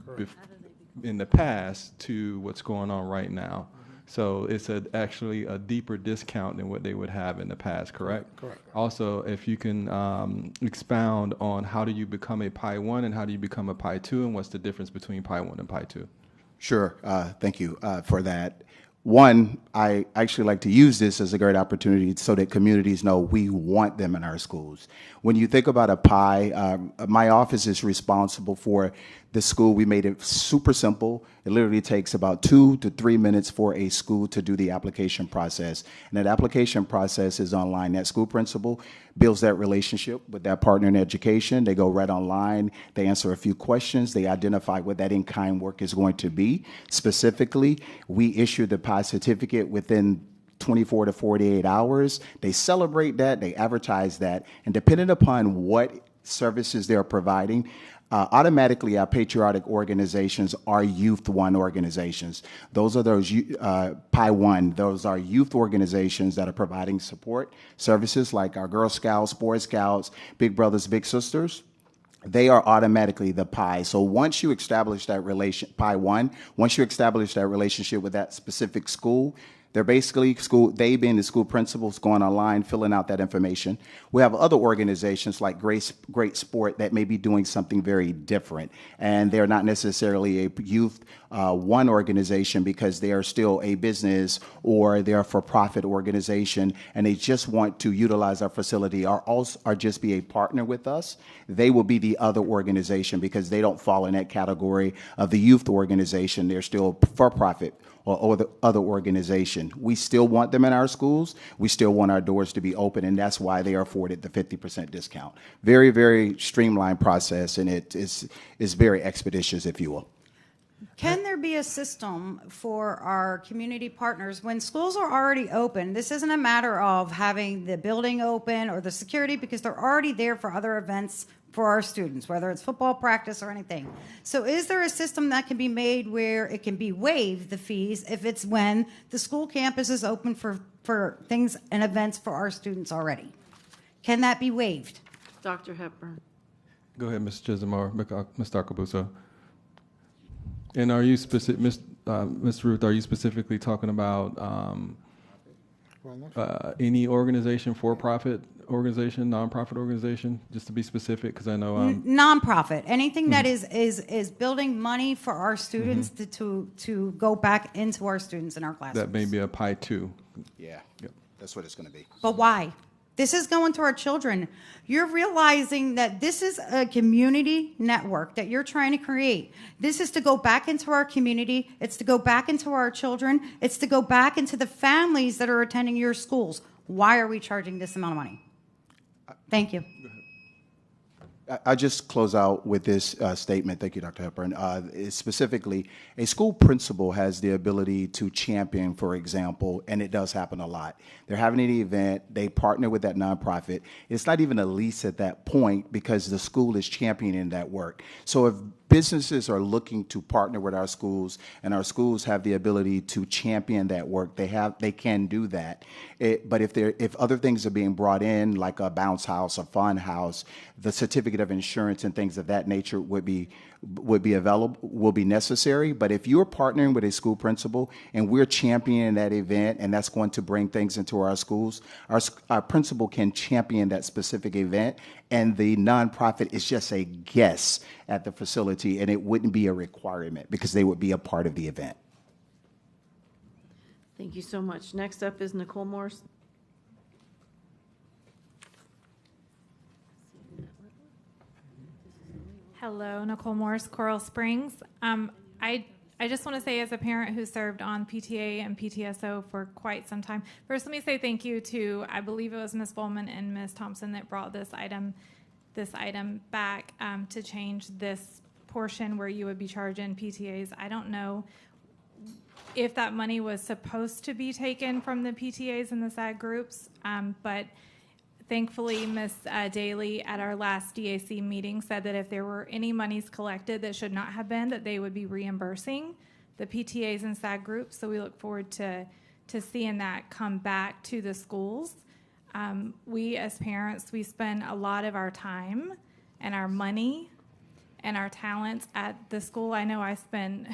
in the past to what's going on right now. So it's actually a deeper discount than what they would have in the past, correct? Correct. Also, if you can expound on how do you become a Pi 1 and how do you become a Pi 2, and what's the difference between Pi 1 and Pi 2? Sure. Thank you for that. One, I actually like to use this as a great opportunity so that communities know we want them in our schools. When you think about a pie, my office is responsible for This school, we made it super simple. It literally takes about 2 to 3 minutes for a school to do the application process. And that application process is online. That school principal builds that relationship with that partner in education. They go right online. They answer a few questions. They identify what that in-kind work is going to be. Specifically, we issue the PI certificate within 24 to 48 hours. They celebrate that. They advertise that. And depending upon what services they're providing, automatically our patriotic organizations are Youth One organizations. Those are those PI One. Those are youth organizations that are providing support services like our Girl Scouts, Boy Scouts, Big Brothers, Big Sisters. They are automatically the PI. So once you establish that PI One, once you establish that relationship with that specific school, they're basically they being the school principals going online, filling out that information. We have other organizations like Great Sport that may be doing something very different. And they're not necessarily a youth one organization because they are still a business or they're a for-profit organization and they just want to utilize our facility or just be a partner with us. They will be the other organization because they don't fall in that category of the youth organization. They're still for-profit or the other organization. We still want them in our schools. We still want our doors to be open, and that's why they are afforded the 50% discount. Very, very streamlined process, and it is very expeditious, if you will. Can there be a system for our community partners when schools are already open? This isn't a matter of having the building open or the security because they're already there for other events for our students, whether it's football practice or anything. So is there a system that can be made where it can be waived, the fees, if it's when the school campus is open for things and events for our students already? Can that be waived? Dr. Hepburn. Go ahead, Ms. Chisholm or Ms. Arcabuso. And are you specific, Ms. Ruth, are you specifically talking about any organization, for-profit organization, nonprofit organization, just to be specific? Because I know nonprofit, anything that is building money for our students to go back into our students in our classrooms. That may be a PI 2. Yeah, yep. That's what it's going to be. But why? This is going to our children. You're realizing that this is a community network that you're trying to create. This is to go back into our community. It's to go back into our children. It's to go back into the families that are attending your schools. Why are we charging this amount of money? Thank you. I'll just close out with this statement. Thank you, Dr. Hepburn. Specifically, a school principal has the ability to champion, for example, and it does happen a lot. They're having an event, they partner with that nonprofit. It's not even a lease at that point because the school is championing that work. So if businesses are looking to partner with our schools and our schools have the ability to champion that work, they can do that. But if other things are being brought in, like a bounce house, a fun house, the certificate of insurance and things of that nature would be available, will be necessary. But if you're partnering with a school principal and we're championing that event and that's going to bring things into our schools, our principal can champion that specific event and the nonprofit is just a guest at the facility and it wouldn't be a requirement because they would be a part of the event. Thank you so much. Next up is Nicole Morse. Hello, Nicole Morse, Coral Springs. I just want to say, as a parent who served on PTA and PTSO for quite some time, first let me say thank you to, I believe it was Ms. Bowman and Ms. Thompson that brought this item back to change this portion where you would be charging PTAs. I don't know if that money was supposed to be taken from the PTAs and the SAG groups, but thankfully, Ms. Daly at our last DAC meeting said that if there were any monies collected that should not have been, that they would be reimbursing the PTAs and SAG groups. So we look forward to seeing that come back to the schools. We as parents, we spend a lot of our time and our money and our talents at the school. I know I spend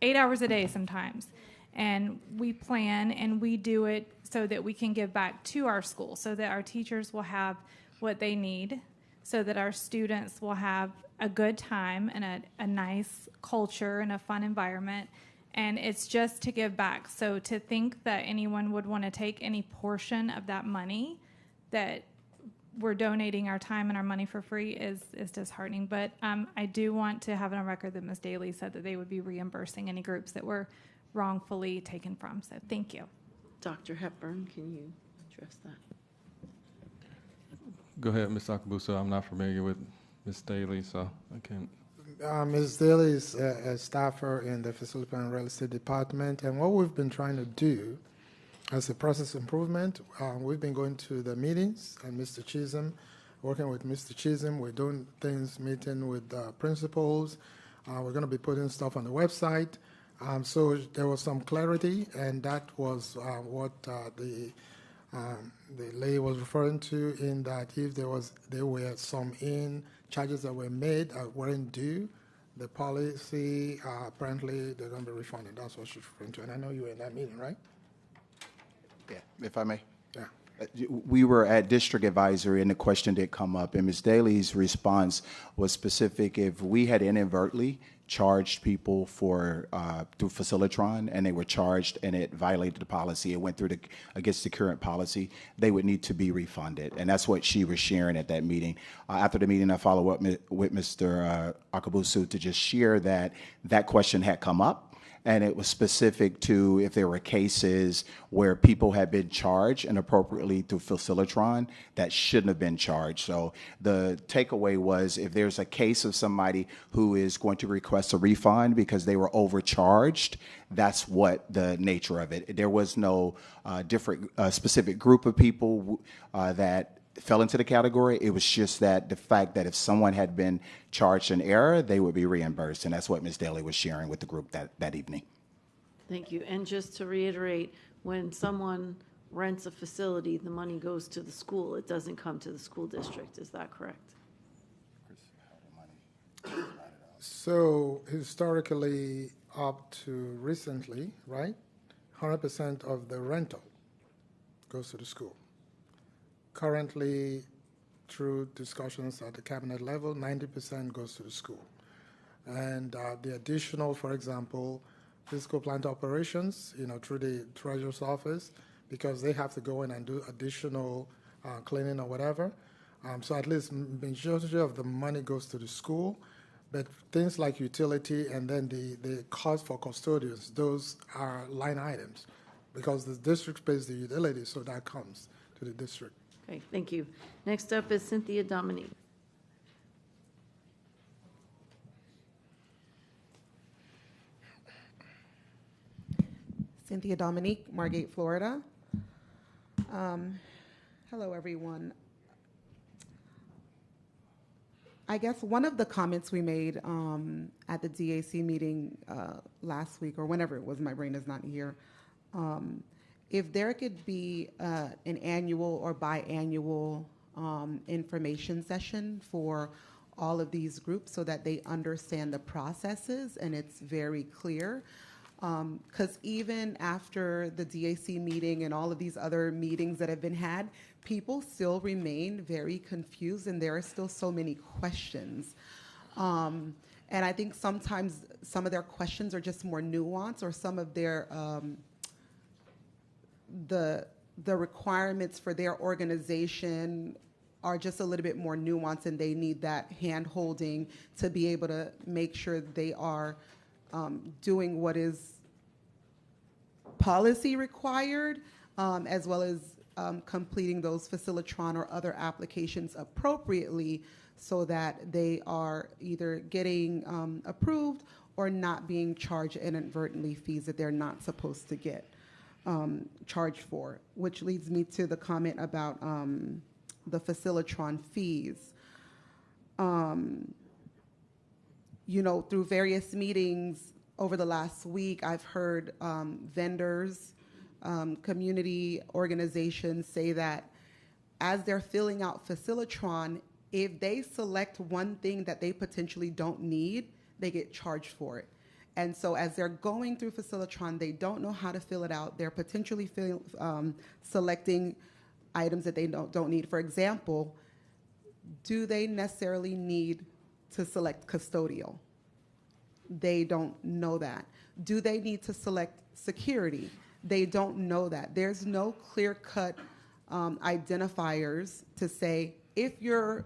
8 hours a day sometimes. And we plan and we do it so that we can give back to our school, so that our teachers will have what they need, so that our students will have a good time and a nice culture and a fun environment. And it's just to give back. So to think that anyone would want to take any portion of that money that we're donating our time and our money for free is disheartening. But I do want to have it on record that Ms. Daly said that they would be reimbursing any groups that were wrongfully taken from. So thank you. Dr. Hepburn, can you address that? Go ahead, Ms. Akabuso. I'm not familiar with Ms. Daly, so I can't. Ms. Daly is a staffer in the Facility and Real Estate Department, and what we've been trying to do as a process improvement, we've been going to the meetings, and Mr. Chisholm, working with Mr. Chisholm, we're doing things, meeting with principals. We're going to be putting stuff on the website. So there was some clarity, and that was what the lady was referring to, in that if there were some charges that were made that weren't due, the policy, apparently they're going to be refunded. That's what she's referring to. And I know you were in that meeting, right? Yeah, if I may. Yeah. We were at district advisory, and the question did come up, and Ms. Daly's response was specific. If we had inadvertently charged people for through Facilitron, and they were charged and it violated the policy, it went through against the current policy, they would need to be refunded, and that's what she was sharing at that meeting. After the meeting, I followed up with Mr. Akabusu to just share that that question had come up. And it was specific to if there were cases where people had been charged inappropriately through Facilitron that shouldn't have been charged. So the takeaway was, if there's a case of somebody who is going to request a refund because they were overcharged, that's what the nature of it. There was no different specific group of people that fell into the category. It was just that the fact that if someone had been charged in error, they would be reimbursed, and that's what Ms. Daly was sharing with the group that evening. Thank you. And just to reiterate, when someone rents a facility, the money goes to the school. It doesn't come to the school district. Is that correct? So historically, up to recently, right, 100% of the rental goes to the school. Currently, through discussions at the cabinet level, 90% goes to the school. And the additional, for example, physical plant operations, through the treasurer's office, because they have to go in and do additional cleaning or whatever. So at least majority of the money goes to the school, but things like utility and then the cost for custodians, those are line items, because the district pays the utility, so that comes to the district. Okay, thank you. Next up is Cynthia Dominique. Cynthia Dominique, Margate, Florida. Hello, everyone. I guess one of the comments we made at the DAC meeting last week, or whenever it was, my brain is not here, if there could be an annual or biannual information session for all of these groups so that they understand the processes and it's very clear. Because even after the DAC meeting and all of these other meetings that have been had, people still remain very confused and there are still so many questions. And I think sometimes some of their questions are just more nuanced, or some of their the requirements for their organization are just a little bit more nuanced, and they need that hand-holding to be able to make sure they are doing what is policy required, as well as completing those Facilitron or other applications appropriately, so that they are either getting approved or not being charged inadvertently fees that they're not supposed to get charged for, which leads me to the comment about the Facilitron fees. Through various meetings over the last week, I've heard vendors, community organizations say that as they're filling out Facilitron, if they select one thing that they potentially don't need, they get charged for it. And so as they're going through Facilitron, they don't know how to fill it out. They're potentially selecting items that they don't need. For example, do they necessarily need to select custodial? They don't know that. Do they need to select security? They don't know that. There's no clear-cut identifiers to say, if your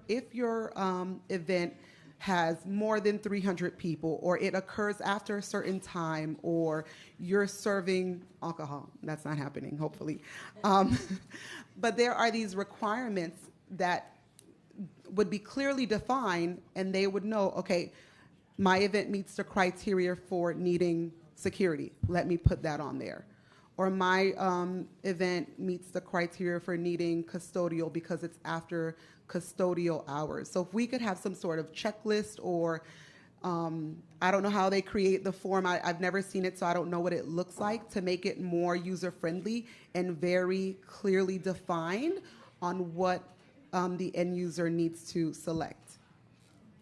event has more than 300 people, or it occurs after a certain time, or you're serving alcohol. That's not happening, hopefully. But there are these requirements that would be clearly defined, and they would know, okay, my event meets the criteria for needing security. Let me put that on there. Or my event meets the criteria for needing custodial because it's after custodial hours. So if we could have some sort of checklist, or I don't know how they create the form. I've never seen it, so I don't know what it looks like, to make it more user-friendly and very clearly defined on what the end user needs to select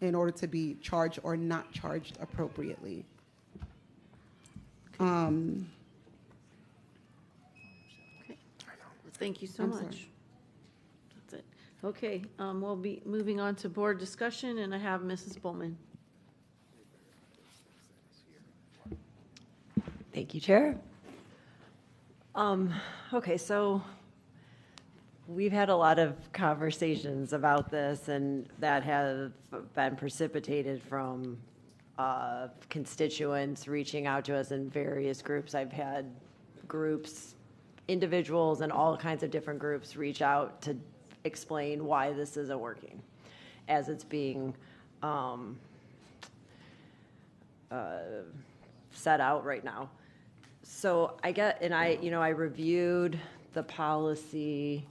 in order to be charged or not charged appropriately. Thank you so much. That's it. Okay, we'll be moving on to board discussion, and I have Mrs. Bowman. Thank you, Chair. Okay, so we've had a lot of conversations about this, and that have been precipitated from constituents reaching out to us in various groups. I've had groups, individuals, and all kinds of different groups reach out to explain why this isn't working as it's being set out right now. So I reviewed the policy,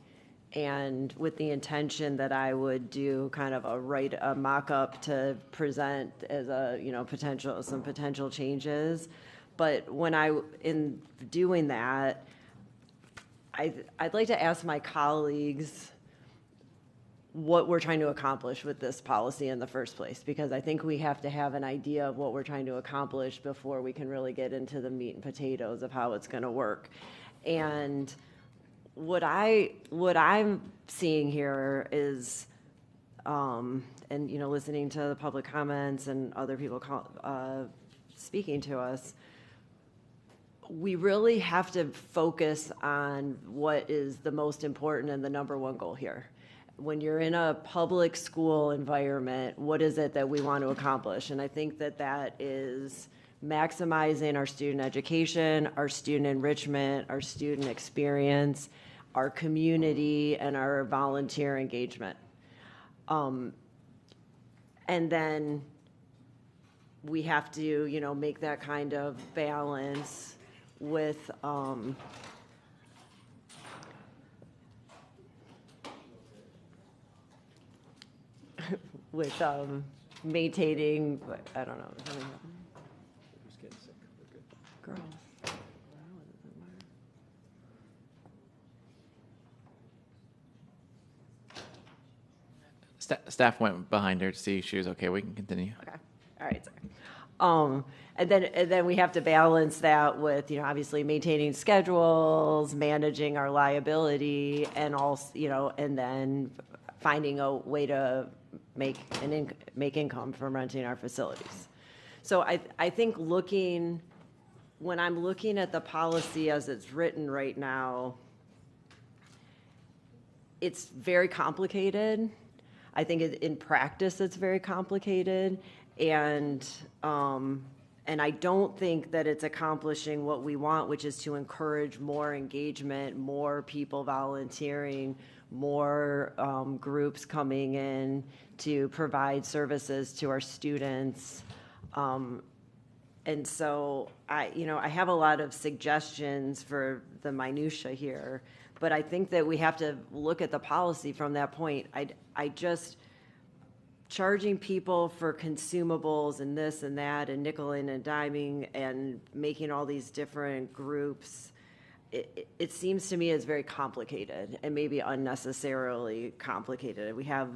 and with the intention that I would do kind of a mock-up to present as some potential changes. But in doing that, I'd like to ask my colleagues what we're trying to accomplish with this policy in the first place, because I think we have to have an idea of what we're trying to accomplish before we can really get into the meat and potatoes of how it's going to work. And what I'm seeing here is, listening to the public comments and other people speaking to us, we really have to focus on what is the most important and the number one goal here. When you're in a public school environment, what is it that we want to accomplish? And I think that is maximizing our student education, our student enrichment, our student experience, our community, and our volunteer engagement. And then we have to, make that kind of balance with maintaining, I don't know. Who's getting sick? We're good. Girls. Staff went behind her to see if she was okay. We can continue. Okay. All right. Sorry. And then we have to balance that with, obviously maintaining schedules, managing our liability, and also, and then finding a way to make income from renting our facilities. So I think when I'm looking at the policy as it's written right now, it's very complicated. I think in practice it's very complicated, and I don't think that it's accomplishing what we want, which is to encourage more engagement, more people volunteering, more groups coming in to provide services to our students. And so I have a lot of suggestions for the minutia here, but I think that we have to look at the policy from that point. I just charging people for consumables and this and that and nickeling and diming and making all these different groups, it seems to me is very complicated and maybe unnecessarily complicated. We have,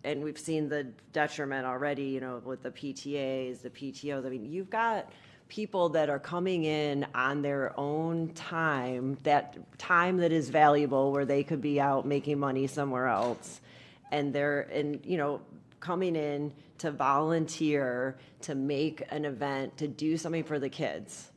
and we've seen the detriment already, with the PTAs, the PTOs. I mean, you've got people that are coming in on their own time, that time that is valuable, where they could be out making money somewhere else, and they're coming in to volunteer, to make an event, to do something for the kids.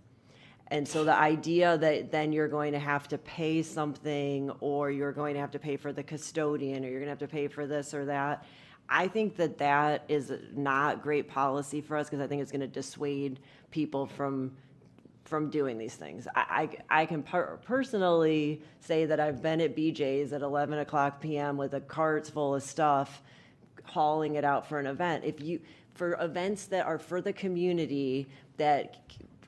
And so the idea that then you're going to have to pay something, or you're going to have to pay for the custodian, or you're going to have to pay for this or that, I think that is not great policy for us, because I think it's going to dissuade people from doing these things. I can personally say that I've been at BJ's at 11 o'clock p.m. with a carts full of stuff, hauling it out for an event. For events that are for the community, that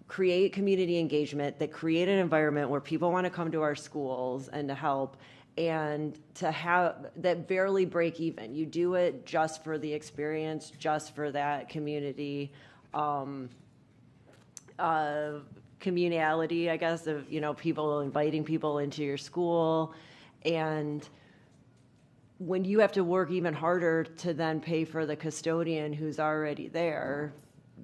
create community engagement, that create an environment where people want to come to our schools and to help, and to have that barely break even. You do it just for the experience, just for that community, communality, I guess, of, people inviting people into your school. And when you have to work even harder to then pay for the custodian who's already there,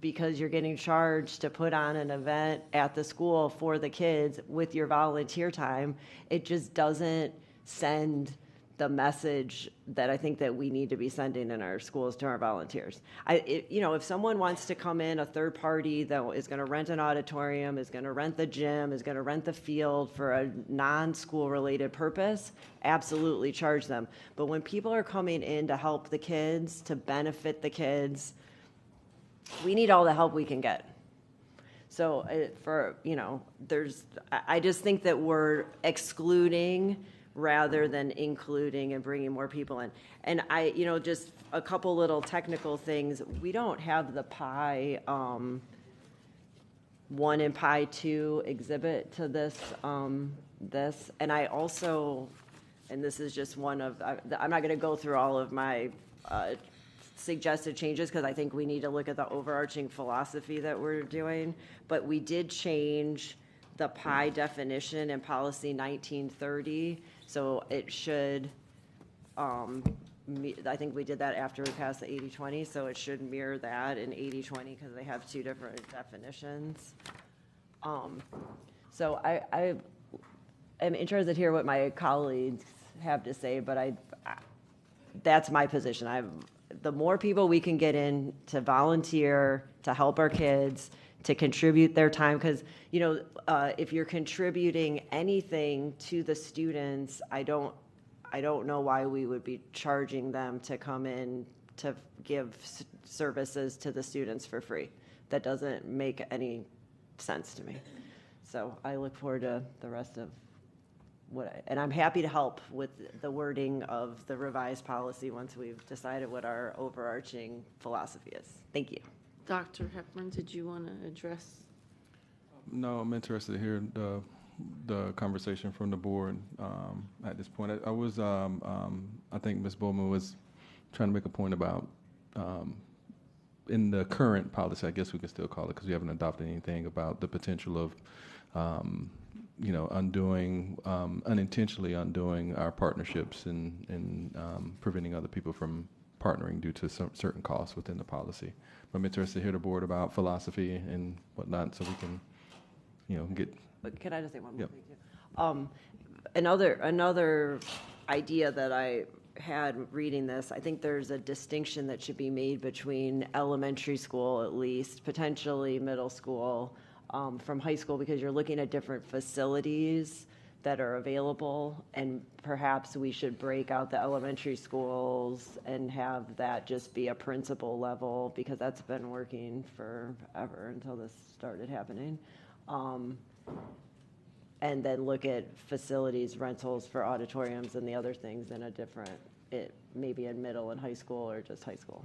because you're getting charged to put on an event at the school for the kids with your volunteer time, it just doesn't send the message that I think that we need to be sending in our schools to our volunteers. If someone wants to come in, a third party that is going to rent an auditorium, is going to rent the gym, is going to rent the field for a non-school related purpose, absolutely charge them. But when people are coming in to help the kids, to benefit the kids, we need all the help we can get. So I just think that we're excluding rather than including and bringing more people in. And just a couple little technical things. We don't have the Pi 1 and Pi 2 exhibit to this. And I also, and this is just one of, I'm not going to go through all of my suggested changes, because I think we need to look at the overarching philosophy that we're doing. But we did change the Pi definition in policy 1930. So it should, I think we did that after we passed the 80-20, so it should mirror that in 80-20, because they have two different definitions. So I am interested to hear what my colleagues have to say, but that's my position. The more people we can get in to volunteer, to help our kids, to contribute their time, because if you're contributing anything to the students, I don't know why we would be charging them to come in to give services to the students for free. That doesn't make any sense to me. So I look forward to the rest of and I'm happy to help with the wording of the revised policy once we've decided what our overarching philosophy is. Thank you. Dr. Hepburn, did you want to address? No, I'm interested to hear the conversation from the board at this point. I think Ms. Bowman was trying to make a point about in the current policy, I guess we can still call it, because we haven't adopted anything, about the potential of unintentionally undoing our partnerships and preventing other people from partnering due to some certain costs within the policy. But I'm interested to hear the board about philosophy and whatnot, so we can, get. But can I just say one more thing too? Another idea that I had reading this, I think there's a distinction that should be made between elementary school, at least, potentially middle school, from high school, because you're looking at different facilities that are available, and perhaps we should break out the elementary schools and have that just be a principal level, because that's been working forever until this started happening. And then look at facilities, rentals for auditoriums and the other things in a different, maybe in middle and high school, or just high school.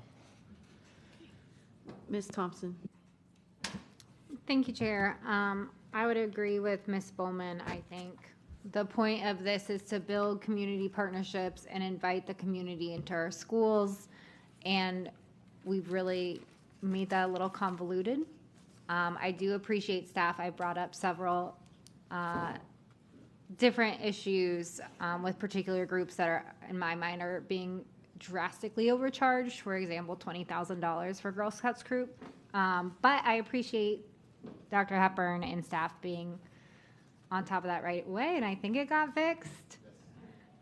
Ms. Thompson. Thank you, Chair. I would agree with Ms. Bowman. I think the point of this is to build community partnerships and invite the community into our schools, and we've really made that a little convoluted. I do appreciate staff. I brought up several different issues with particular groups that are, in my mind, are being drastically overcharged. For example, $20,000 for Girl Scouts group. But I appreciate Dr. Hepburn and staff being on top of that right away, and I think it got fixed.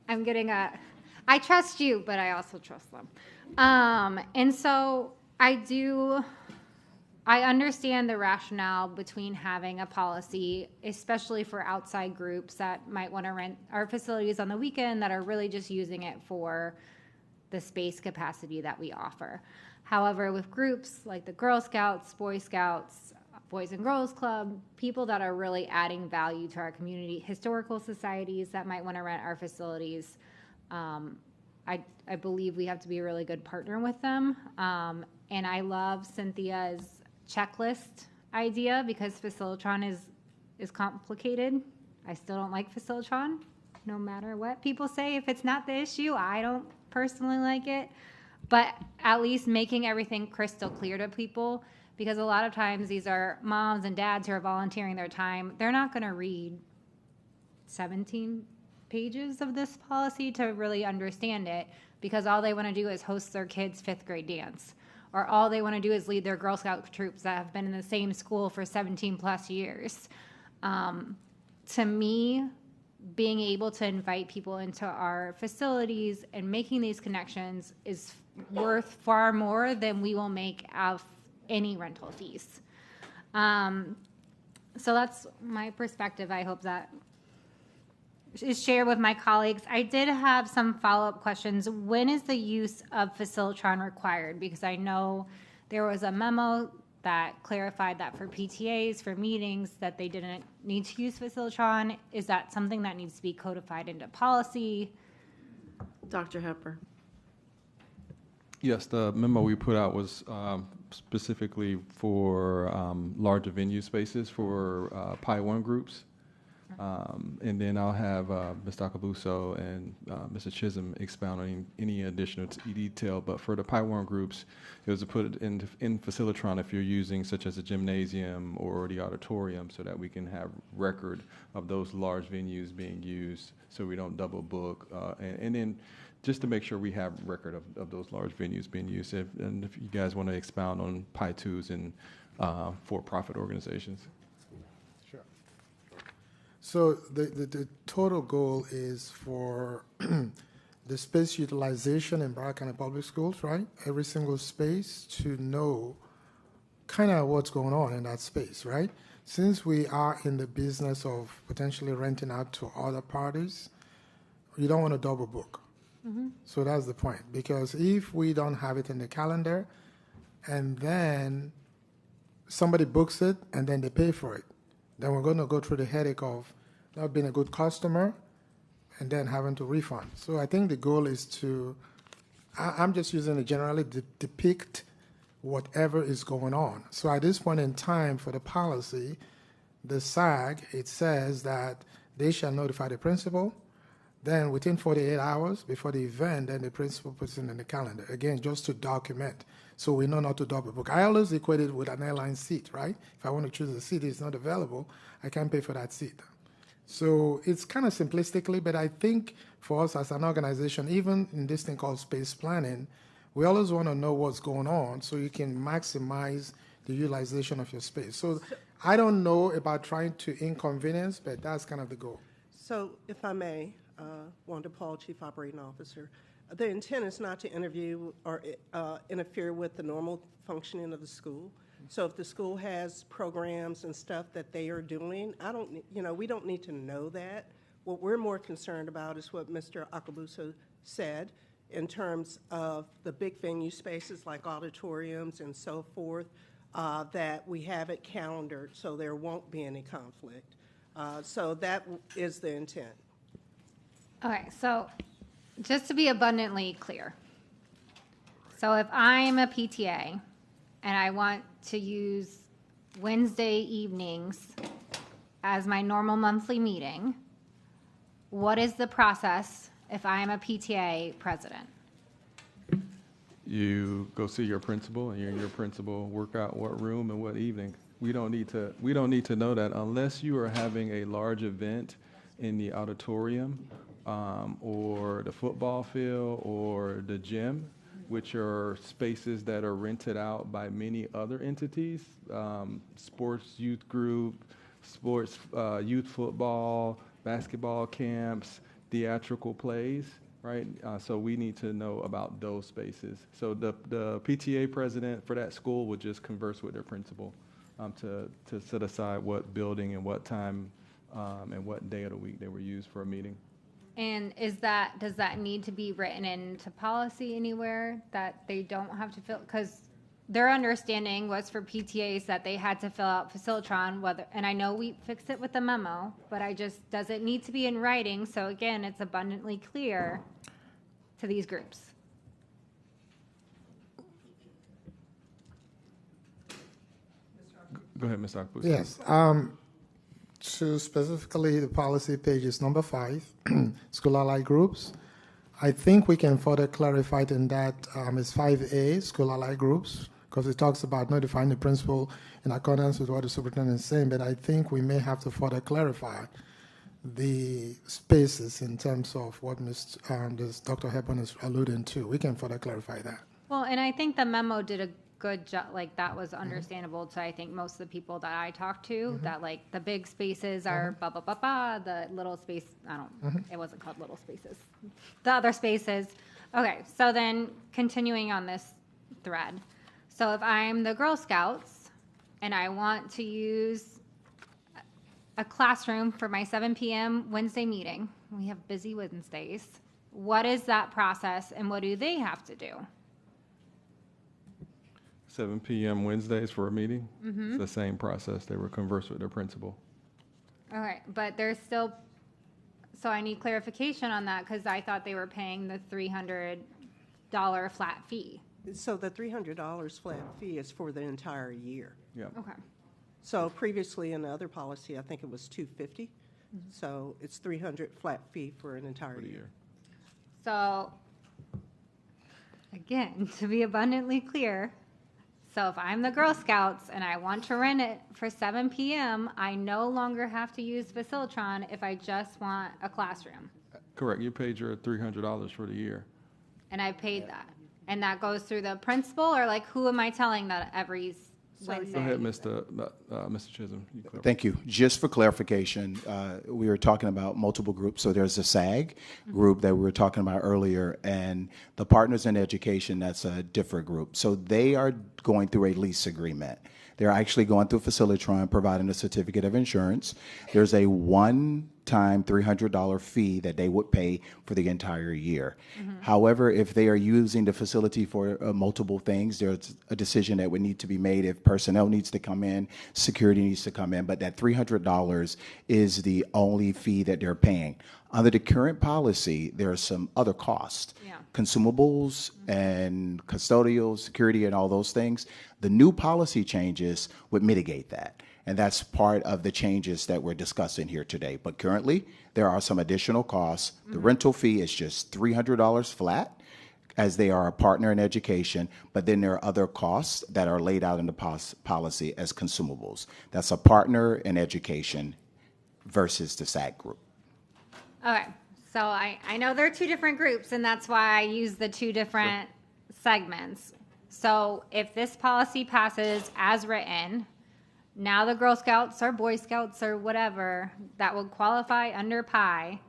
I trust you, but I also trust them. And so I do I understand the rationale between having a policy, especially for outside groups that might want to rent our facilities on the weekend that are really just using it for the space capacity that we offer. However, with groups like the Girl Scouts, Boy Scouts, Boys and Girls Club, people that are really adding value to our community, historical societies that might want to rent our facilities, I believe we have to be a really good partner with them. And I love Cynthia's checklist idea because Facilitron is complicated. I still don't like Facilitron, no matter what people say. If it's not the issue, I don't personally like it. But at least making everything crystal clear to people, because a lot of times these are moms and dads who are volunteering their time. They're not going to read 17 pages of this policy to really understand it, because all they want to do is host their kids' 5th grade dance, or all they want to do is lead their Girl Scout troops that have been in the same school for 17 plus years. To me, being able to invite people into our facilities and making these connections is worth far more than we will make of any rental fees. So that's my perspective. I hope that is shared with my colleagues. I did have some follow-up questions. When is the use of Facilitron required? Because I know there was a memo that clarified that for PTAs, for meetings, that they didn't need to use Facilitron. Is that something that needs to be codified into policy? Dr. Hepper. Yes, the memo we put out was specifically for larger venue spaces for Pi 1 groups. And then I'll have Mr. Akabuso and Mr. Chisholm expound on any additional detail. But for the Pi 1 groups, it was to put it in Facilitron if you're using such as a gymnasium or the auditorium, so that we can have record of those large venues being used, so we don't double book. And then just to make sure we have record of those large venues being used. And if you guys want to expound on Pi 2s and for-profit organizations. So the total goal is for the space utilization in Broward County Public Schools, right? Every single space to know kind of what's going on in that space, right? Since we are in the business of potentially renting out to other parties, you don't want to double book. Mm-hmm. So that's the point. Because if we don't have it in the calendar and then somebody books it and then they pay for it, then we're going to go through the headache of not being a good customer and then having to refund. So I think the goal is to, I'm just using it generally to depict whatever is going on. So at this point in time for the policy, the SAG, it says that they shall notify the principal. Then within 48 hours before the event, then the principal puts it in the calendar. Again, just to document, so we know not to double book. I always equate it with an airline seat, right? If I want to choose a seat, it's not available, I can't pay for that seat. So it's kind of simplistically, but I think for us as an organization, even in this thing called space planning, we always want to know what's going on so you can maximize the utilization of your space. So I don't know about trying to inconvenience, but that's kind of the goal. So if I may, Wanda Paul, Chief Operating Officer. The intent is not to interview or interfere with the normal functioning of the school. So if the school has programs and stuff that they are doing, we don't need to know that. What we're more concerned about is what Mr. Akabuso said in terms of the big venue spaces like auditoriums and so forth, that we have it calendared so there won't be any conflict. So that is the intent. Okay, so just to be abundantly clear. So if I'm a PTA and I want to use Wednesday evenings as my normal monthly meeting, what is the process if I am a PTA president? You go see your principal, and your principal work out what room and what evening. We don't need to know that unless you are having a large event in the auditorium or the football field or the gym, which are spaces that are rented out by many other entities, sports youth group, sports youth football, basketball camps, theatrical plays. right? So we need to know about those spaces. So the PTA president for that school would just converse with their principal to set aside what building and what time and what day of the week they were used for a meeting. And does that need to be written into policy anywhere that they don't have to fill? Because their understanding was for PTAs that they had to fill out Facilitron, and I know we fixed it with the memo, but does it need to be in writing? So again, it's abundantly clear to these groups. Go ahead, Ms. Akbusi. Yes. To specifically the policy pages number 5, school allied groups, I think we can further clarify it in that it's 5A, school allied groups, because it talks about notifying the principal in accordance with what the superintendent is saying, but I think we may have to further clarify the spaces in terms of what Dr. Hepburn is alluding to. We can further clarify that. Well, and I think the memo did a good job. Like, that was understandable to, I think, most of the people that I talked to, that like the big spaces are blah, blah, blah, blah, the little space, it wasn't called little spaces. The other spaces. Okay, so then continuing on this thread. So if I'm the Girl Scouts and I want to use a classroom for my 7 p.m. Wednesday meeting, we have busy Wednesdays, what is that process and what do they have to do? 7 p.m. Wednesdays for a meeting. It's the same process. They would converse with their principal. All right, but there's still, so I need clarification on that because I thought they were paying the $300 flat fee. So the $300 flat fee is for the entire year. Yeah. Okay. So previously in the other policy, I think it was $250. So it's $300 flat fee for an entire year. So again, to be abundantly clear, so if I'm the Girl Scouts and I want to rent it for 7 p.m., I no longer have to use Facilitron if I just want a classroom. Correct. You paid your $300 for the year. And I paid that. And that goes through the principal, or like who am I telling that every Wednesday? Go ahead, Mr. Chisholm. Thank you. Just for clarification, we were talking about multiple groups. So there's a SAG group that we were talking about earlier, and the Partners in Education, that's a different group. So they are going through a lease agreement. They're actually going through Facilitron, providing a certificate of insurance. There's a one-time $300 fee that they would pay for the entire year. However, if they are using the facility for multiple things, there's a decision that would need to be made if personnel needs to come in, security needs to come in, but that $300 is the only fee that they're paying. Under the current policy, there are some other costs, consumables and custodial, security, and all those things. The new policy changes would mitigate that. And that's part of the changes that we're discussing here today. But currently, there are some additional costs. The rental fee is just $300 flat, as they are a partner in education, but then there are other costs that are laid out in the policy as consumables. That's a partner in education versus the SAG group. Okay, so I know there are two different groups, and that's why I use the two different segments. So if this policy passes as written, now the Girl Scouts or Boy Scouts or whatever that would qualify under PI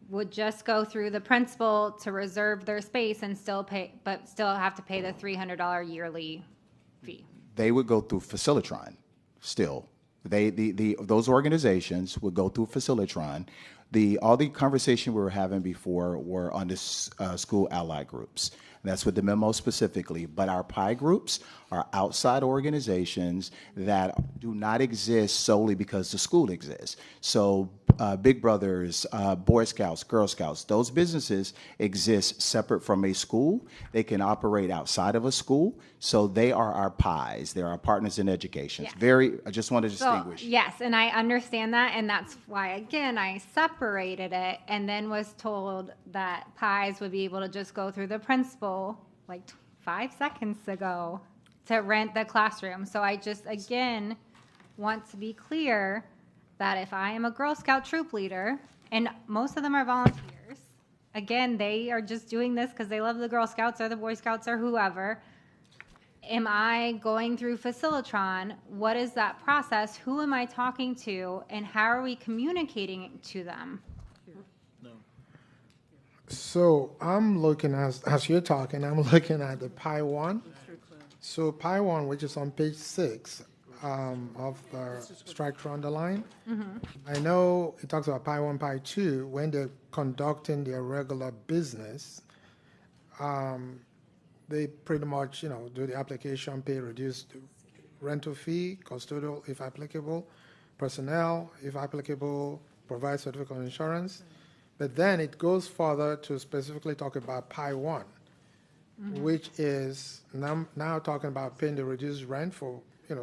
would just go through the principal to reserve their space and still pay, but still have to pay the $300 yearly fee. They would go through Facilitron still. Those organizations would go through Facilitron. All the conversation we were having before were on the school allied groups. That's with the memo specifically. But our PI groups are outside organizations that do not exist solely because the school exists. So Big Brothers, Boy Scouts, Girl Scouts, those businesses exist separate from a school. They can operate outside of a school. So they are our PIs. They're our partners in education. Yeah. I just want to distinguish. So, yes, and I understand that, and that's why, again, I separated it and then was told that PIs would be able to just go through the principal like 5 seconds ago to rent the classroom. So I just, again, want to be clear that if I am a Girl Scout troop leader, and most of them are volunteers, again, they are just doing this because they love the Girl Scouts or the Boy Scouts or whoever. Am I going through Facilitron? What is that process? Who am I talking to? And how are we communicating to them? So I'm looking as you're talking, I'm looking at the Pi 1. So Pi 1, which is on page 6 of the strike through underline. I know it talks about Pi 1, Pi 2, when they're conducting their regular business, they pretty much, do the application, pay reduced rental fee, custodial if applicable, personnel if applicable, provide certificate of insurance. But then it goes further to specifically talk about Pi 1, which is now talking about paying the reduced rent for,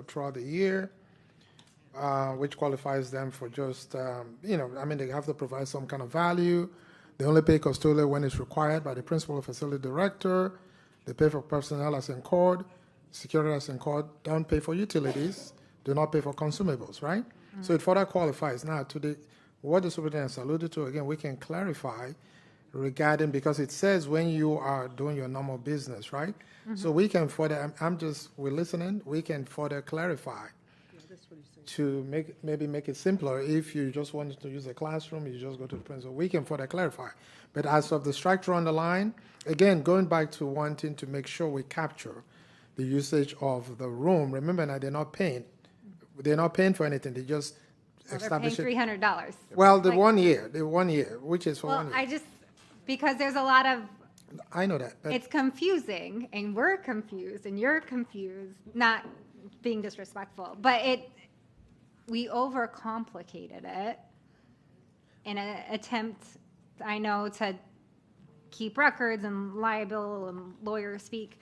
throughout the year, which qualifies them for just, they have to provide some kind of value. They only pay custodial when it's required by the principal or facility director. They pay for personnel as incurred, security as incurred, don't pay for utilities, do not pay for consumables, right? So it further qualifies. Now, what the superintendent alluded to, again, we can clarify regarding, because it says when you are doing your normal business, right? So we can further, we're listening, we can further clarify to maybe make it simpler. If you just wanted to use a classroom, you just go to the principal. We can further clarify. But as of the strike through on the line, again, going back to wanting to make sure we capture the usage of the room, remember now they're not paying for anything. They just establish they're paying $300. Well, the 1 year, which is for 1 year. Because there's a lot of, I know that. it's confusing, and we're confused, and you're confused, not being disrespectful, but we overcomplicated it in an attempt, I know, to keep records and liable and lawyer speak,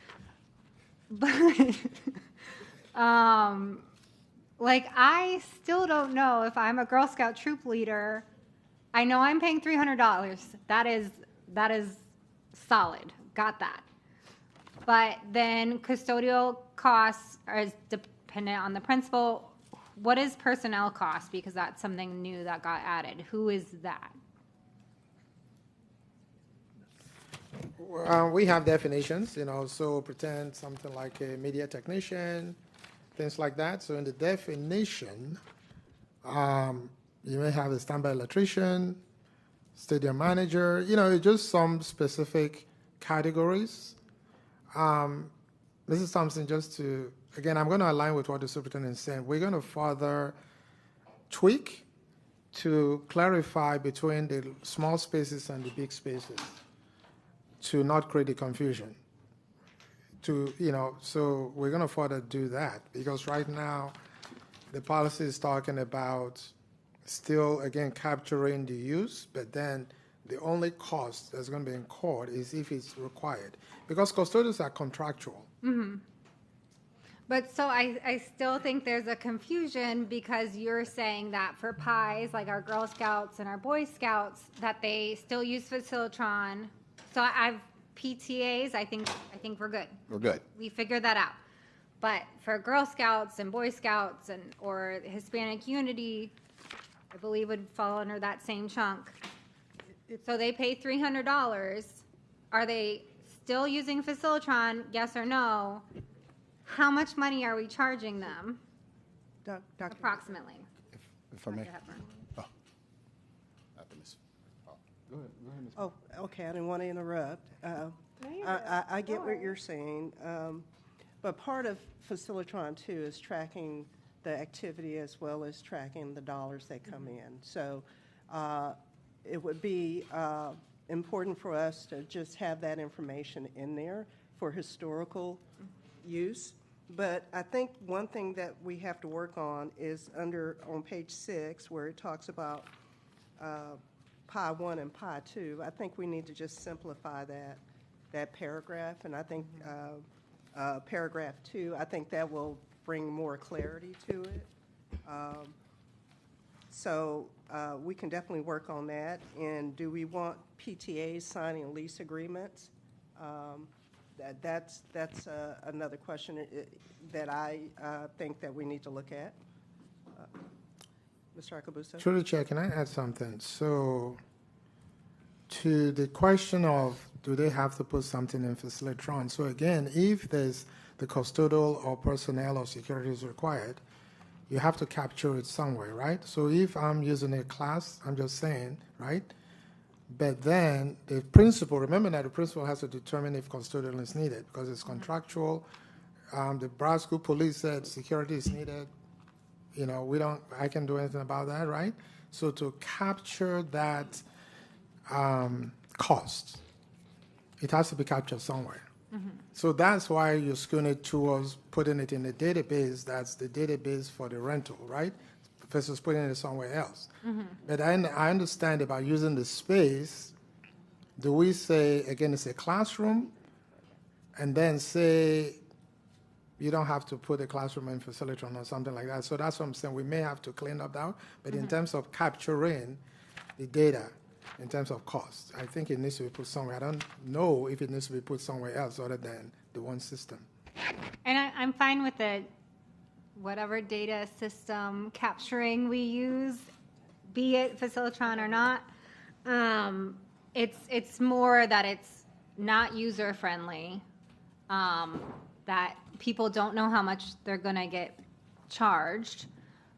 but I still don't know if I'm a Girl Scout troop leader. I know I'm paying $300. That is solid. Got that. But then custodial costs are dependent on the principal. What is personnel cost? Because that's something new that got added. Who is that? We have definitions, so pretend something like a media technician, things like that. So in the definition, you may have a standby electrician, stadium manager, just some specific categories. Mrs. Thompson, again, I'm going to align with what the superintendent is saying. We're going to further tweak to clarify between the small spaces and the big spaces to not create the confusion. So we're going to further do that because right now the policy is talking about still, again, capturing the use, but then the only cost that's going to be incurred is if it's required because custodians are contractual. Mm-hmm. But so I still think there's a confusion because you're saying that for pies, like our Girl Scouts and our Boy Scouts, that they still use Facilitron. So PTAs, I think we're good. We're good. We figured that out. But for Girl Scouts and Boy Scouts or Hispanic Unity, I believe would fall under that same chunk. So they pay $300. Are they still using Facilitron? Yes or no? How much money are we charging them? Approximately. If I may. Oh, okay. I didn't want to interrupt. I get what you're saying, but part of Facilitron too is tracking the activity as well as tracking the dollars that come in. So it would be important for us to just have that information in there for historical use. But I think one thing that we have to work on is on page 6 where it talks about Pi 1 and Pi 2. I think we need to just simplify that paragraph, and I think paragraph 2, I think that will bring more clarity to it. So we can definitely work on that. And do we want PTAs signing lease agreements? That's another question that I think that we need to look at. Mr. Akabuso? Truly, Chair, can I add something? So to the question of do they have to put something in Facilitron? So again, if there's the custodial or personnel or security is required, you have to capture it somewhere, right? So if I'm using a class, I'm just saying, right? But then the principal, remember that the principal has to determine if custodial is needed because it's contractual. The Broward School Police said security is needed. You know, I can't do anything about that, right? So to capture that cost, it has to be captured somewhere. So that's why you're skewing towards putting it in the database. That's the database for the rental, right? Versus putting it somewhere else. But I understand about using the space. Do we say, again, it's a classroom, and then say you don't have to put a classroom in Facilitron or something like that? So that's what I'm saying. We may have to clean up that. But in terms of capturing the data, in terms of cost, I think it needs to be put somewhere. I don't know if it needs to be put somewhere else other than the one system. And I'm fine with the whatever data system capturing we use, be it Facilitron or not. It's more that it's not user friendly, that people don't know how much they're going to get charged,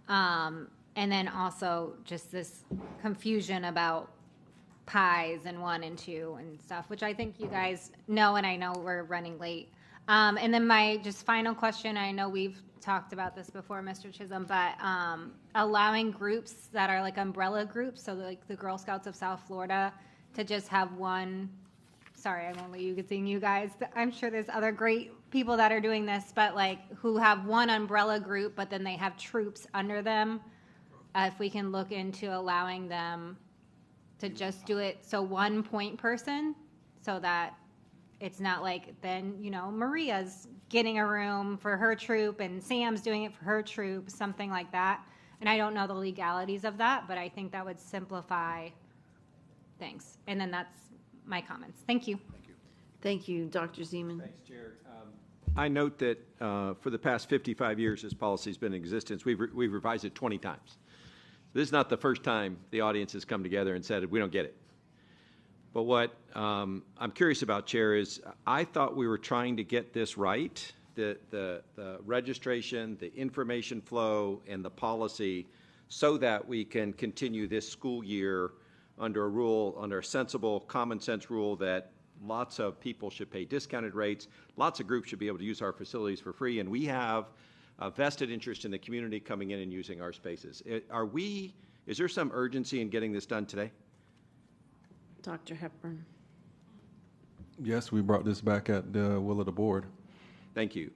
and then also just this confusion about pies and 1 and 2 and stuff, which I think you guys know, and I know we're running late. And then my just final question, I know we've talked about this before, Mr. Chisholm, but allowing groups that are like umbrella groups, so like the Girl Scouts of South Florida, to just have one, sorry, I'm only seeing you guys. I'm sure there's other great people that are doing this, but like who have one umbrella group, but then they have troops under them. If we can look into allowing them to just do it, so one point person, so that it's not like then, you know, Maria's getting a room for her troop and Sam's doing it for her troop, something like that. And I don't know the legalities of that, but I think that would simplify things. And then that's my comments. Thank you. Thank you, Dr. Zeman. Thanks, Chair. I note that for the past 55 years this policy has been in existence. We've revised it 20 times. This is not the first time the audience has come together and said, we don't get it. But what I'm curious about, Chair, is I thought we were trying to get this right, the registration, the information flow, and the policy, so that we can continue this school year under a rule, under a sensible, common sense rule that lots of people should pay discounted rates, lots of groups should be able to use our facilities for free, and we have a vested interest in the community coming in and using our spaces. Is there some urgency in getting this done today? Dr. Hepburn. Yes, we brought this back at the will of the board. Thank you.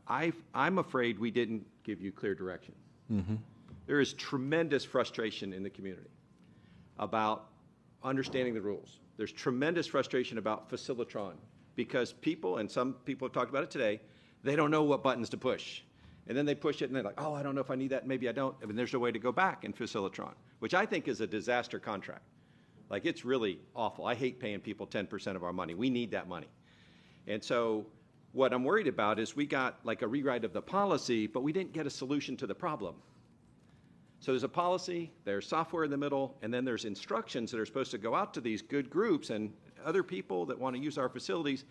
I'm afraid we didn't give you clear direction. There is tremendous frustration in the community about understanding the rules. There's tremendous frustration about Facilitron because people, and some people have talked about it today, they don't know what buttons to push. And then they push it and they're like, oh, I don't know if I need that, maybe I don't. I mean, there's no way to go back in Facilitron, which I think is a disaster contract. Like, it's really awful. I hate paying people 10% of our money. We need that money. And so what I'm worried about is we got like a rewrite of the policy, but we didn't get a solution to the problem. So there's a policy, there's software in the middle, and then there's instructions that are supposed to go out to these good groups and other people that want to use our facilities,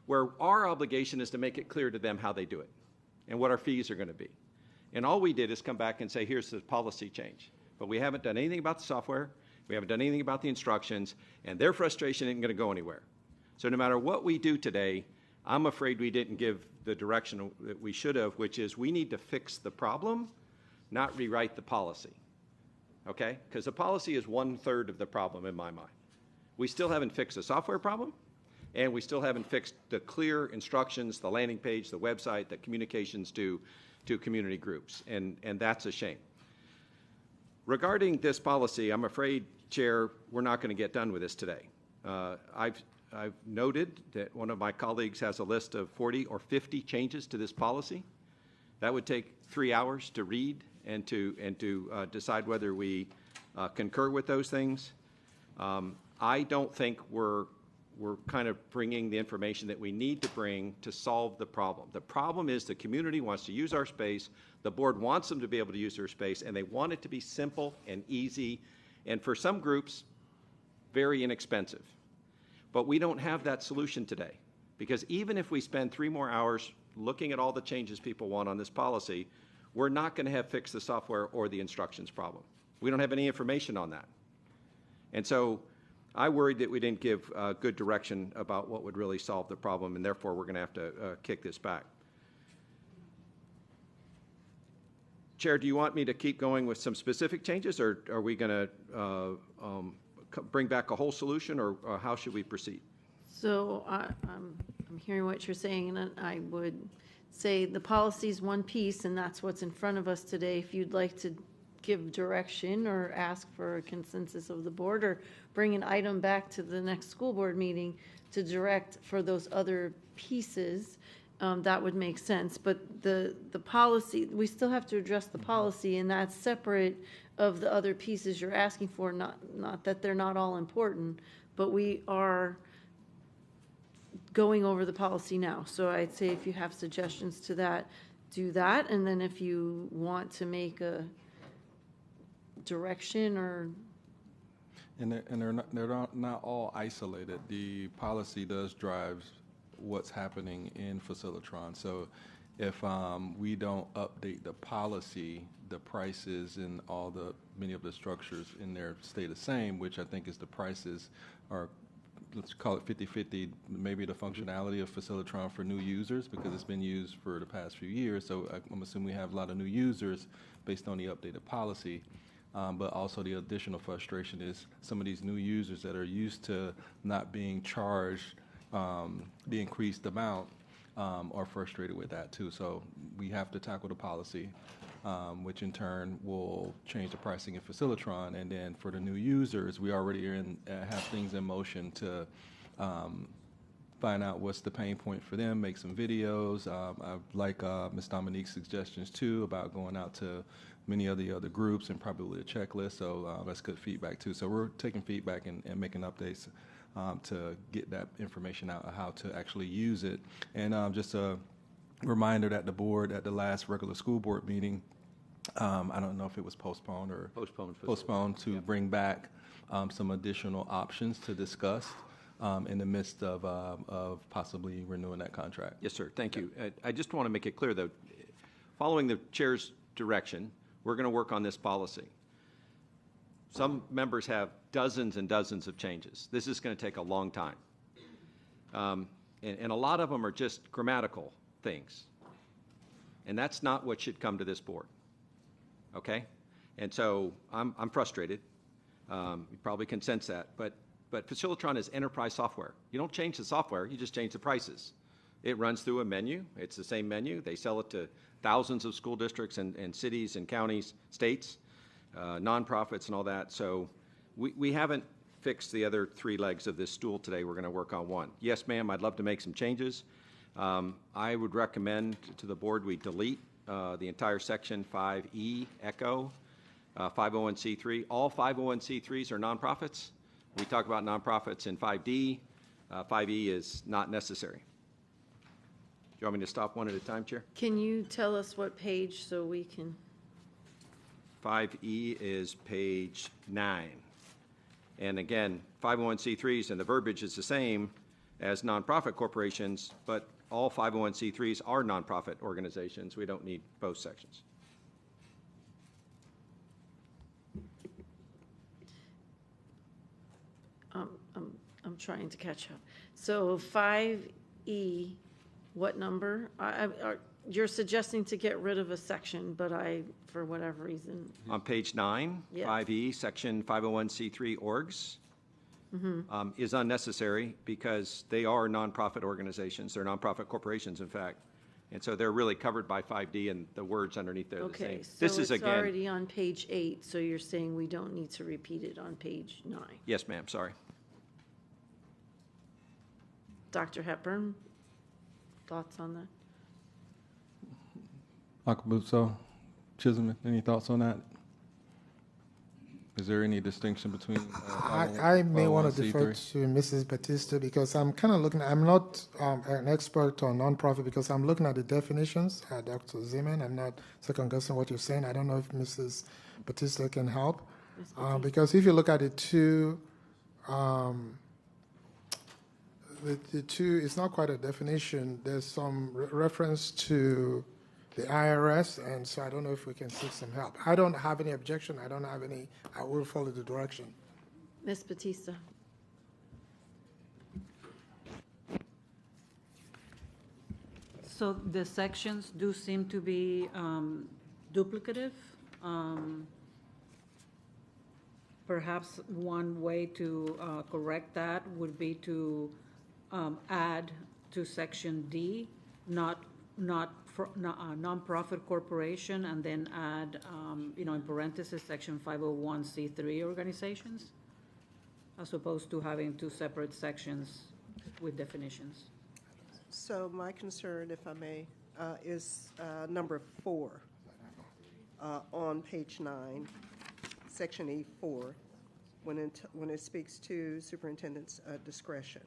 where our obligation is to make it clear to them how they do it and what our fees are going to be. And all we did is come back and say, here's the policy change. But we haven't done anything about the software. We haven't done anything about the instructions, and their frustration isn't going to go anywhere. So no matter what we do today, I'm afraid we didn't give the direction that we should have, which is we need to fix the problem, not rewrite the policy, okay? Because the policy is 1/3 of the problem in my mind. We still haven't fixed the software problem, and we still haven't fixed the clear instructions, the landing page, the website, the communications to community groups, and that's a shame. Regarding this policy, I'm afraid, Chair, we're not going to get done with this today. I've noted that one of my colleagues has a list of 40 or 50 changes to this policy. That would take 3 hours to read and to decide whether we concur with those things. I don't think we're kind of bringing the information that we need to bring to solve the problem. The problem is the community wants to use our space, the board wants them to be able to use their space, and they want it to be simple and easy, and for some groups, very inexpensive. But we don't have that solution today, because even if we spend 3 more hours looking at all the changes people want on this policy, we're not going to have fixed the software or the instructions problem. We don't have any information on that. And so I worried that we didn't give good direction about what would really solve the problem, and therefore we're going to have to kick this back. Chair, do you want me to keep going with some specific changes, or are we going to bring back a whole solution, or how should we proceed? So I'm hearing what you're saying, and I would say the policy is one piece, and that's what's in front of us today. If you'd like to give direction or ask for a consensus of the board, or bring an item back to the next school board meeting to direct for those other pieces, that would make sense. But the policy, we still have to address the policy, and that's separate of the other pieces you're asking for. Not that they're not all important, but we are going over the policy now. So I'd say if you have suggestions to that, do that. And then if you want to make a direction or... And they're not all isolated. The policy does drive what's happening in Facilitron. So if we don't update the policy, the prices and many of the structures in there stay the same, which I think is the prices are, let's call it 50-50, maybe the functionality of Facilitron for new users, because it's been used for the past few years. So I'm assuming we have a lot of new users based on the updated policy. But also the additional frustration is some of these new users that are used to not being charged the increased amount are frustrated with that too. So we have to tackle the policy, which in turn will change the pricing in Facilitron. And then for the new users, we already have things in motion to find out what's the pain point for them, make some videos. I like Ms. Dominique's suggestions too about going out to many of the other groups and probably a checklist. So that's good feedback too. So we're taking feedback and making updates to get that information out of how to actually use it. And just a reminder that the board at the last regular school board meeting, I don't know if it was postponed or postponed to bring back some additional options to discuss in the midst of possibly renewing that contract. Yes, sir. Thank you. I just want to make it clear, though, following the chair's direction, we're going to work on this policy. Some members have dozens and dozens of changes. This is going to take a long time. And a lot of them are just grammatical things. And that's not what should come to this board. Okay? And so I'm frustrated. You probably can sense that. But Facilitron is enterprise software. You don't change the software, you just change the prices. It runs through a menu. It's the same menu. They sell it to thousands of school districts and cities and counties, states, nonprofits and all that. So we haven't fixed the other three legs of this stool today. We're going to work on one. Yes, ma'am, I'd love to make some changes. I would recommend to the board we delete the entire section 5E, ECHO, 501c3. All 501c3s are nonprofits. We talk about nonprofits in 5D. 5E is not necessary. Do you want me to stop one at a time, Chair? Can you tell us what page so we can? 5E is page 9. And again, 501c3s and the verbiage is the same as nonprofit corporations, but all 501c3s are nonprofit organizations. We don't need both sections. I'm trying to catch up. So 5E, what number? You're suggesting to get rid of a section, but for whatever reason. On page 9, Yeah. 5E, section 501c3 orgs is unnecessary because they are nonprofit organizations. They're nonprofit corporations, in fact. And so they're really covered by 5D, and the words underneath there are the same. Okay, so This is, it's again, already on page 8, so you're saying we don't need to repeat it on page 9. Yes, ma'am, sorry. Dr. Hepburn, thoughts on that? Akabuso, Chisholm, any thoughts on that? Is there any distinction between? I may want to defer to Mrs. Batista because I'm kind of looking. I'm not an expert on nonprofit because I'm looking at the definitions. Dr. Zeman, I'm not second guessing what you're saying. I don't know if Mrs. Batista can help because if you look at the two, the two, it's not quite a definition. There's some reference to the IRS, and so I don't know if we can seek some help. I don't have any objection. I don't have any. I will follow the direction. Ms. Batista. So the sections do seem to be duplicative. Perhaps one way to correct that would be to add to section D, nonprofit corporation, and then add, in parentheses, section 501c3 organizations, as opposed to having two separate sections with definitions. So my concern, if I may, is number 4 on page 9, section E4, when it speaks to superintendent's discretion.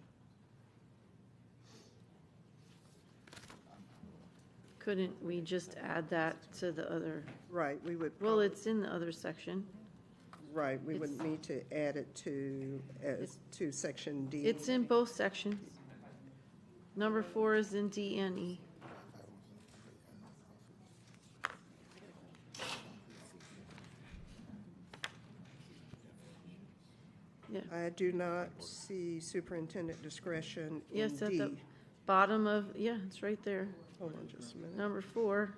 Couldn't we just add that to the other? Right, we would. Well, it's in the other section. Right, we would need to add it to section D. It's in both sections. Number 4 is in D and E. Yeah. I do not see superintendent discretion in Yes, D. at the bottom of, yeah, it's right there. Hold on just a minute. Number 4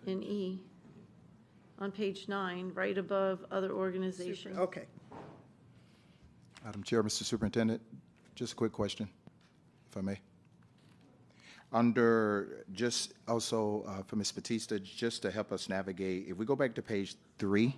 in E, on page 9, right above other organizations. Okay. Madam Chair, Mr. Superintendent, just a quick question, if I may. Under, just also for Ms. Batista, just to help us navigate, if we go back to page 3,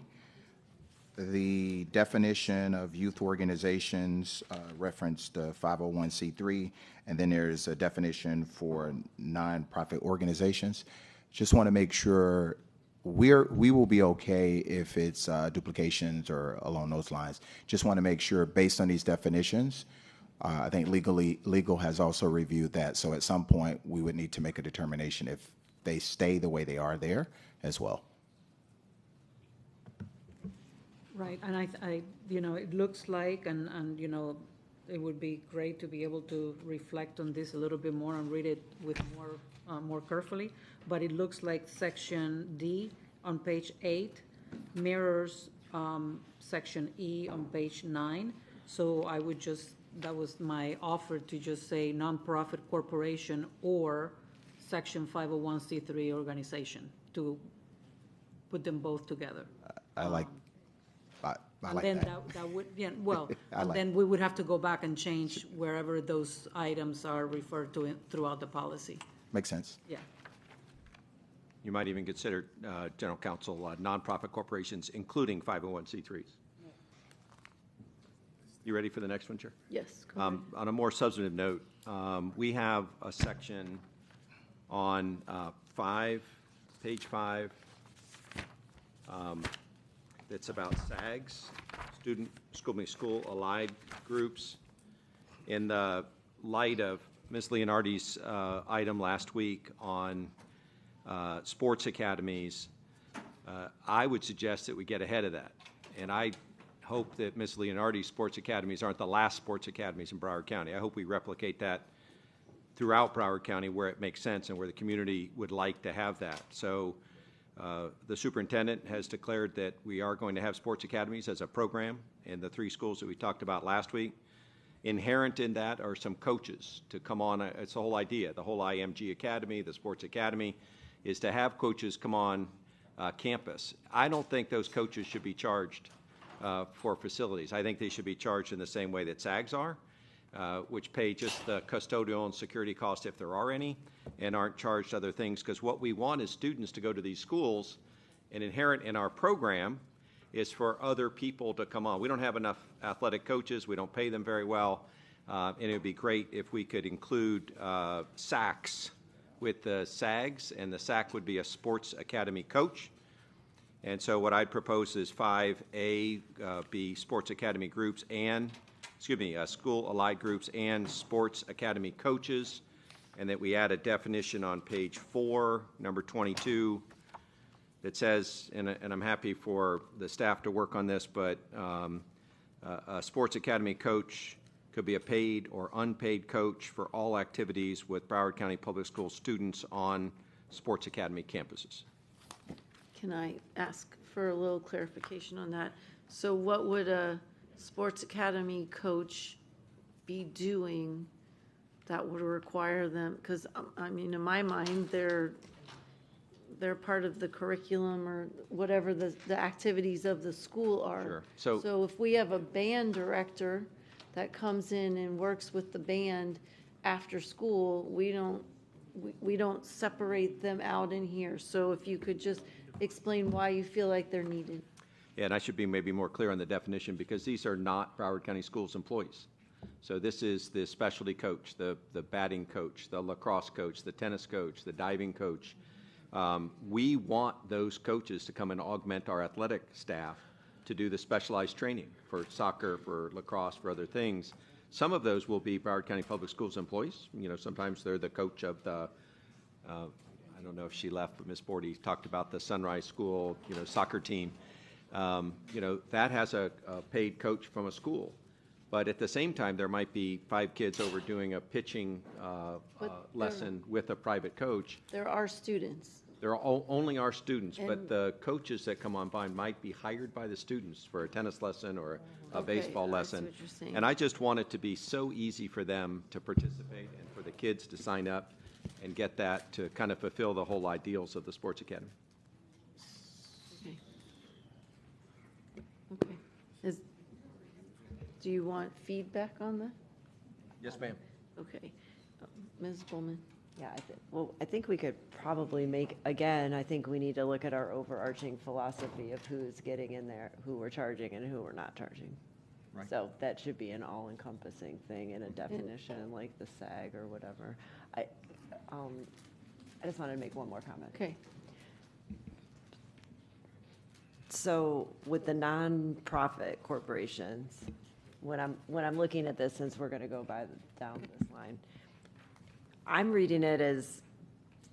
the definition of youth organizations referenced 501c3, and then there's a definition for nonprofit organizations. Just want to make sure we will be okay if it's duplications or along those lines. Just want to make sure, based on these definitions, I think legal has also reviewed that. So at some point, we would need to make a determination if they stay the way they are there as well. Right, and I it looks like, and it would be great to be able to reflect on this a little bit more and read it with more carefully, but it looks like section D on page 8 mirrors section E on page 9, so I would just, that was my offer, to just say nonprofit corporation or section 501c3 organization, to put them both together. I like And then that would, yeah, well, and then we would have to go back and change wherever those items are referred to throughout the policy. Makes sense. Yeah. You might even consider, General Counsel, nonprofit corporations, including 501c3s. You ready for the next one, Chair? Yes. Go ahead. On a more substantive note, we have a section on page 5, that's about SAGs, school allied groups. In the light of Ms. Leonardi's item last week on sports academies, I would suggest that we get ahead of that. And I hope that Ms. Leonardi's sports academies aren't the last sports academies in Broward County. I hope we replicate that throughout Broward County where it makes sense and where the community would like to have that. So the superintendent has declared that we are going to have sports academies as a program in the 3 schools that we talked about last week. Inherent in that are some coaches to come on. It's the whole idea. The whole IMG Academy, the sports academy, is to have coaches come on campus. I don't think those coaches should be charged for facilities. I think they should be charged in the same way that SAGs are, which pay just the custodial and security costs if there are any, and aren't charged other things, because what we want is students to go to these schools, and inherent in our program is for other people to come on. We don't have enough athletic coaches. We don't pay them very well, and it would be great if we could include SACs with the SAGs, and the SAC would be a sports academy coach. And so what I'd propose is 5A be sports academy groups and, school allied groups and sports academy coaches, and that we add a definition on page 4, number 22, that says, and I'm happy for the staff to work on this, but a sports academy coach could be a paid or unpaid coach for all activities with Broward County Public School students on sports academy campuses. Can I ask for a little clarification on that? So what would a sports academy coach be doing that would require them, because, I mean, in my mind, they're part of the curriculum or whatever the activities of the school are. Sure. So if we have a band director that comes in and works with the band after school, we don't separate them out in here. So if you could just explain why you feel like they're needed. Yeah, and I should be maybe more clear on the definition, because these are not Broward County Schools employees. So this is the specialty coach, the batting coach, the lacrosse coach, the tennis coach, the diving coach. We want those coaches to come and augment our athletic staff to do the specialized training for soccer, for lacrosse, for other things. Some of those will be Broward County Public Schools employees. You know, sometimes they're the coach of the, I don't know if she left, but Ms. Bordy talked about the Sunrise School, you know, soccer team. You know, that has a paid coach from a school. But at the same time, there might be 5 kids over doing a pitching lesson with a private coach. There are students. There are only our students, but the coaches that come on by might be hired by the students for a tennis lesson or a baseball lesson. I see what you're saying. And I just want it to be so easy for them to participate and for the kids to sign up and get that to kind of fulfill the whole ideals of the sports academy. Okay. Do you want feedback on that? Yes, ma'am. Okay. Ms. Bowman? Yeah, I think we could probably make, again, I think we need to look at our overarching philosophy of who's getting in there, who we're charging and who we're not charging. Right. So that should be an all-encompassing thing in a definition like the SAG or whatever. I just wanted to make one more comment. Okay. So with the nonprofit corporations, when I'm looking at this, since we're going to go down this line, I'm reading it as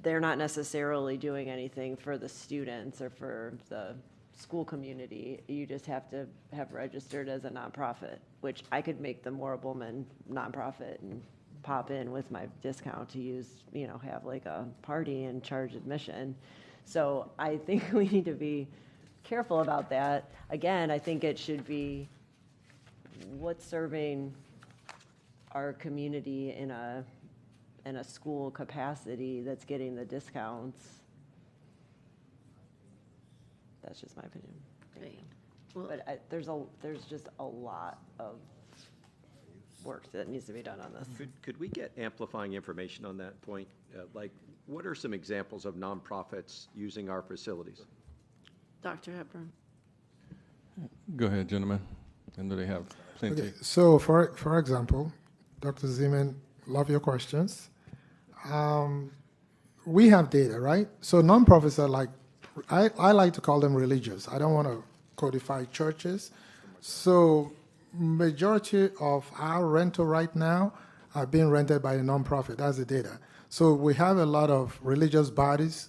they're not necessarily doing anything for the students or for the school community. You just have to have registered as a nonprofit, which I could make the Maura Bowman nonprofit and pop in with my discount to use, you know, have like a party and charge admission. So I think we need to be careful about that. Again, I think it should be what's serving our community in a school capacity that's getting the discounts. That's just my opinion. Okay. Well, But there's just a lot of work that needs to be done on this. Could we get amplifying information on that point? Like, what are some examples of nonprofits using our facilities? Dr. Hepburn? Go ahead, gentlemen. I know they have plenty. Okay, so for example, Dr. Zeman, love your questions. We have data, right? So nonprofits are like, I like to call them religious. I don't want to codify churches. So majority of our rental right now are being rented by a nonprofit. That's the data. So we have a lot of religious bodies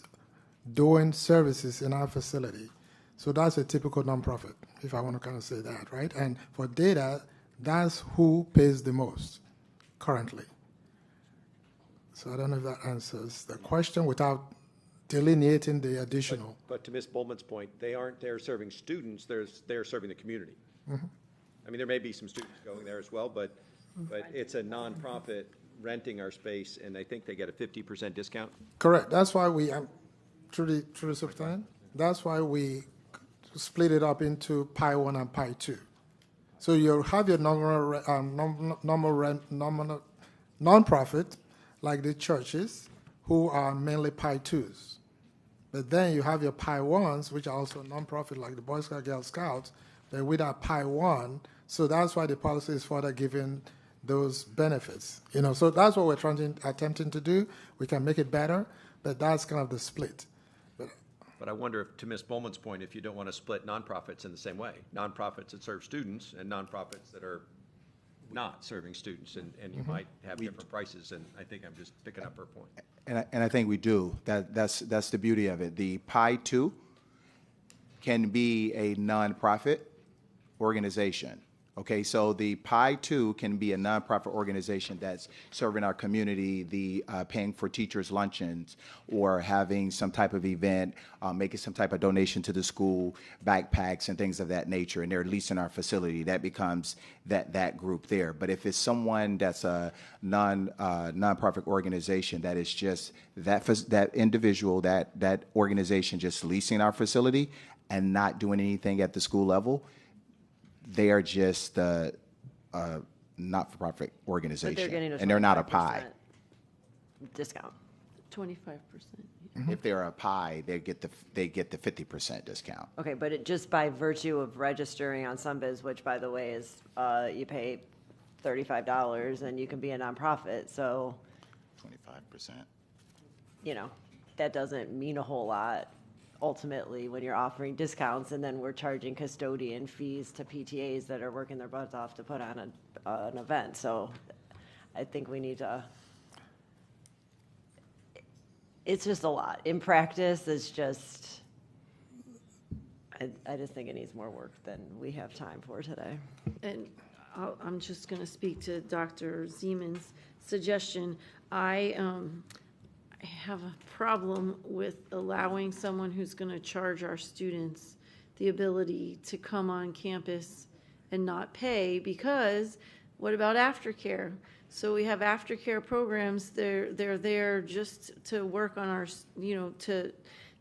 doing services in our facility. So that's a typical nonprofit, if I want to kind of say that, right? And for data, that's who pays the most currently. So I don't know if that answers the question without delineating the additional. But to Ms. Bowman's point, they aren't there serving students, they're serving the community. Mm-hmm. I mean, there may be some students going there as well, but it's a nonprofit renting our space, and I think they get a 50% discount. Correct. That's why we, through the superintendent, that's why we split it up into Pi 1 and Pi 2. So you have your nominal nonprofit, like the churches, who are mainly Pi 2s. But then you have your Pi 1s, which are also nonprofit, like the Boy Scout, Girl Scouts, but with our Pi 1. So that's why the policy is further giving those benefits. You know, so that's what we're attempting to do. We can make it better, but that's kind of the split. But I wonder if, to Ms. Bowman's point, if you don't want to split nonprofits in the same way, nonprofits that serve students and nonprofits that are not serving students, and you might have different prices, and I think I'm just picking up her point. And I think we do. That's the beauty of it. The Pi 2 can be a nonprofit organization Okay, so the Pi 2 can be a nonprofit organization that's serving our community, paying for teachers' luncheons, or having some type of event, making some type of donation to the school, backpacks and things of that nature, and they're leasing our facility. That becomes that group there. But if it's someone that's a nonprofit organization that is just that individual, that organization just leasing our facility and not doing anything at the school level, they are just a not-for-profit organization, and they're not a PI. Discount. 25%. If they're a PI, they get the 50% discount. Okay, but just by virtue of registering on SunBiz, which by the way is you pay $35 and you can be a nonprofit, so 25%. That doesn't mean a whole lot ultimately when you're offering discounts, and then we're charging custodian fees to PTAs that are working their butts off to put on an event. So I think we need to, it's just a lot. In practice, it's just, I just think it needs more work than we have time for today. And I'm just going to speak to Dr. Zeman's suggestion. I have a problem with allowing someone who's going to charge our students the ability to come on campus and not pay, because what about aftercare? So we have aftercare programs. They're there just to work on our, to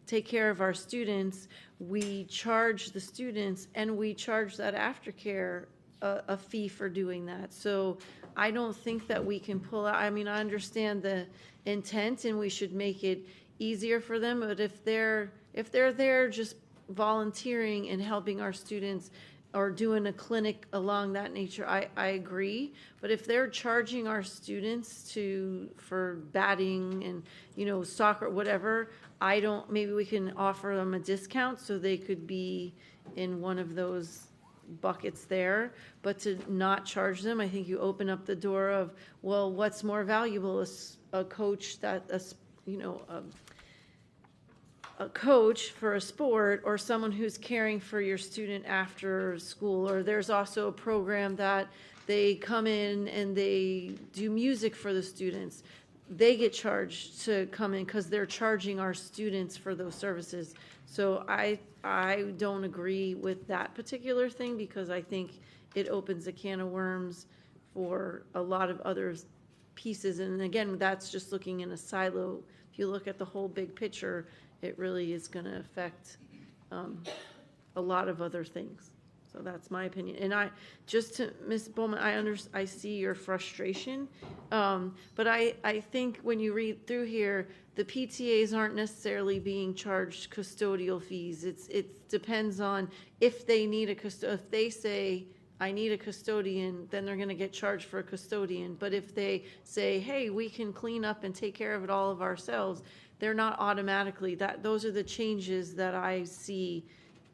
take care of our students. We charge the students, and we charge that aftercare a fee for doing that. So I don't think that we can pull out. I mean, I understand the intent, and we should make it easier for them. But if they're there just volunteering and helping our students or doing a clinic along that nature, I agree. But if they're charging our students for batting and soccer, whatever, maybe we can offer them a discount so they could be in one of those buckets there. But to not charge them, I think you open up the door of, well, what's more valuable, a coach a coach for a sport, or someone who's caring for your student after school? Or there's also a program that they come in and they do music for the students. They get charged to come in because they're charging our students for those services. So I don't agree with that particular thing, because I think it opens a can of worms for a lot of other pieces. And again, that's just looking in a silo. If you look at the whole big picture, it really is going to affect a lot of other things. So that's my opinion. And just to Ms. Bowman, I see your frustration, but I think when you read through here, the PTAs aren't necessarily being charged custodial fees. It depends on if they need if they say, I need a custodian, then they're going to get charged for a custodian. But if they say, hey, we can clean up and take care of it all of ourselves, they're not automatically. Those are the changes that I see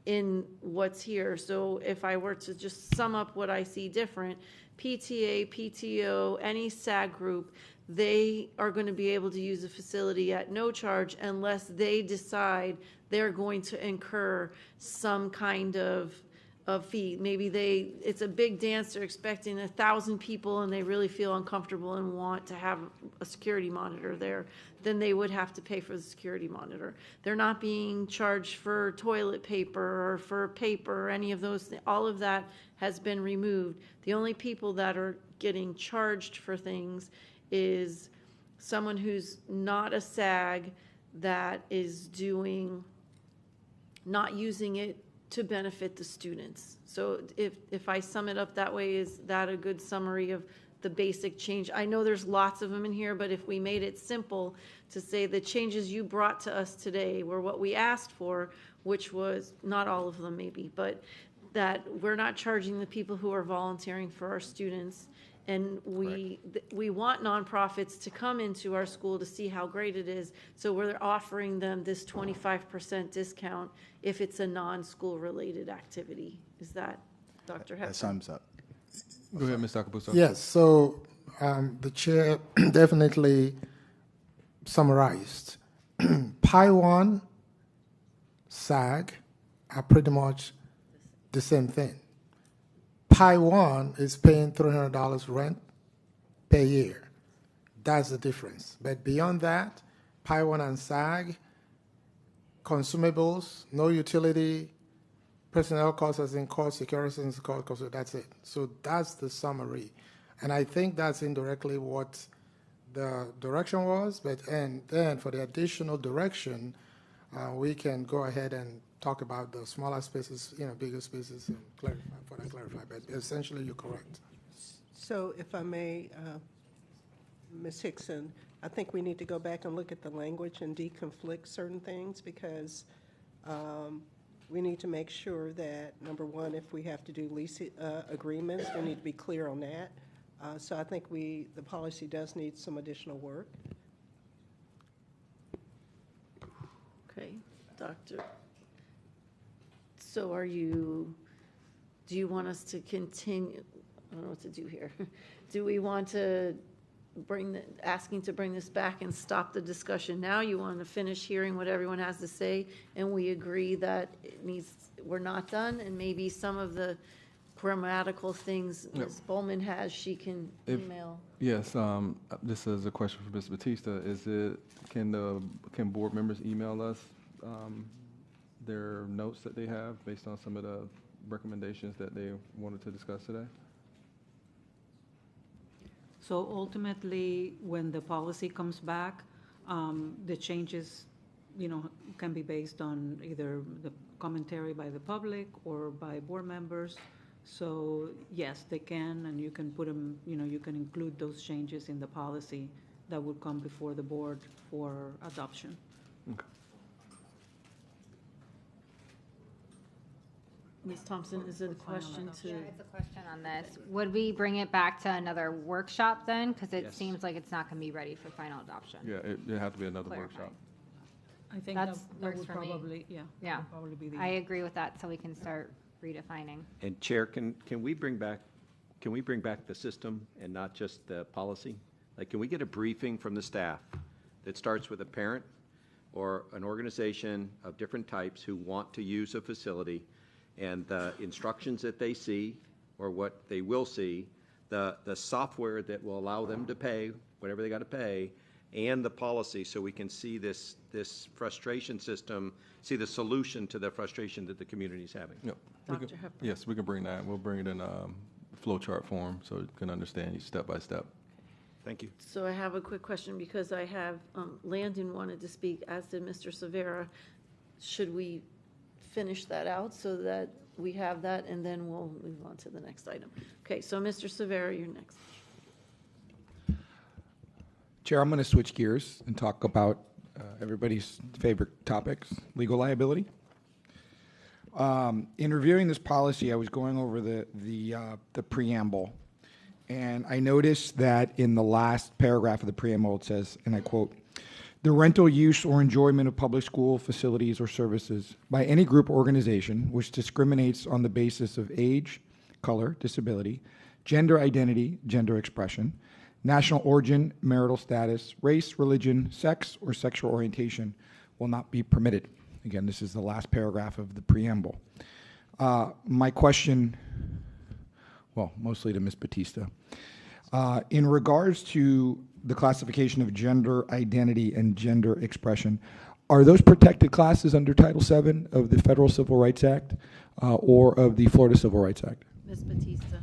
in what's here. So if I were to just sum up what I see different, PTA, PTO, any SAG group, they are going to be able to use the facility at no charge unless they decide they're going to incur some kind of fee. Maybe it's a big dance, they're expecting 1,000 people and they really feel uncomfortable and want to have a security monitor there, then they would have to pay for the security monitor. They're not being charged for toilet paper or for paper or any of those. All of that has been removed. The only people that are getting charged for things is someone who's not a SAG that is not using it to benefit the students. So if I sum it up that way, is that a good summary of the basic change? I know there's lots of them in here, but if we made it simple to say the changes you brought to us today were what we asked for, which was not all of them maybe, but that we're not charging the people who are volunteering for our students. And we want nonprofits to come into our school to see how great it is. So we're offering them this 25% discount if it's a non-school related activity. Is that, Dr. Hepburn? That sums up. Go ahead, Ms. Takabusa. Yes, so the chair definitely summarized. Pi 1, SAG are pretty much the same thing. Pi 1 is paying $300 rent per year. That's the difference. But beyond that, Pi 1 and SAG, consumables, no utility, personnel costs as in cost, security and cost, that's it. So that's the summary. And I think that's indirectly what the direction was, and then for the additional direction, we can go ahead and talk about the smaller spaces, bigger spaces, and clarify. But essentially, you're correct. So if I may, Ms. Hickson, I think we need to go back and look at the language and deconflict certain things, because we need to make sure that, number one, if we have to do lease agreements, we need to be clear on that. So I think the policy does need some additional work. Okay, Doctor. So do you want us to continue? I don't know what to do here. Do we want to asking to bring this back and stop the discussion now? You want to finish hearing what everyone has to say, and we agree that we're not done, and maybe some of the grammatical things Ms. Bowman has, she can email. Yes, this is a question for Ms. Batista. Can board members email us their notes that they have based on some of the recommendations that they wanted to discuss today? So ultimately, when the policy comes back, the changes, can be based on either the commentary by the public or by board members. So yes, they can, and you can put them, you can include those changes in the policy that would come before the board for adoption. Okay. Ms. Thompson, is it a question to? Yeah, it's a question on this. Would we bring it back to another workshop then? Because it seems like it's not going to be ready for final adoption. Yeah, it have to be another workshop. I think that would works for probably, me. Yeah. Would probably be the. I agree with that, so we can start redefining. And Chair, can we bring back the system and not just the policy? Like, can we get a briefing from the staff that starts with a parent or an organization of different types who want to use a facility, and the instructions that they see or what they will see, the software that will allow them to pay whatever they got to pay, and the policy, so we can see this frustration system, see the solution to the frustration that the community is having. Yep. Dr. Hepburn. Yes, we can bring that. We'll bring it in flow chart form so you can understand each step by step. Thank you. So I have a quick question, because I have Landon wanted to speak, as did Mr. Severa. Should we finish that out so that we have that, and then we'll move on to the next item? Okay, so Mr. Severa, you're next. Chair, I'm going to switch gears and talk about everybody's favorite topics, legal liability. In reviewing this policy, I was going over the preamble, and I noticed that in the last paragraph of the preamble it says, and I quote, "The rental use or enjoyment of public school facilities or services by any group or organization which discriminates on the basis of age, color, disability, gender identity, gender expression, national origin, marital status, race, religion, sex, or sexual orientation will not be permitted." Again, this is the last paragraph of the preamble. My question, well, mostly to Ms. Batista. In regards to the classification of gender identity and gender expression, are those protected classes under Title VII of the Federal Civil Rights Act or of the Florida Civil Rights Act? Ms. Batista.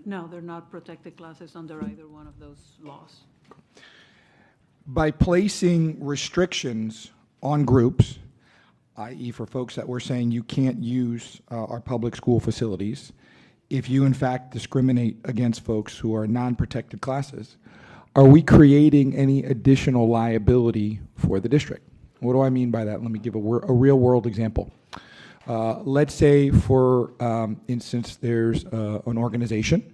No, they're not protected classes under either one of those laws. By placing restrictions on groups, i.e. for folks that we're saying you can't use our public school facilities, if you in fact discriminate against folks who are non-protected classes, are we creating any additional liability for the district? What do I mean by that? Let me give a real world example. Let's say, for instance, there's an organization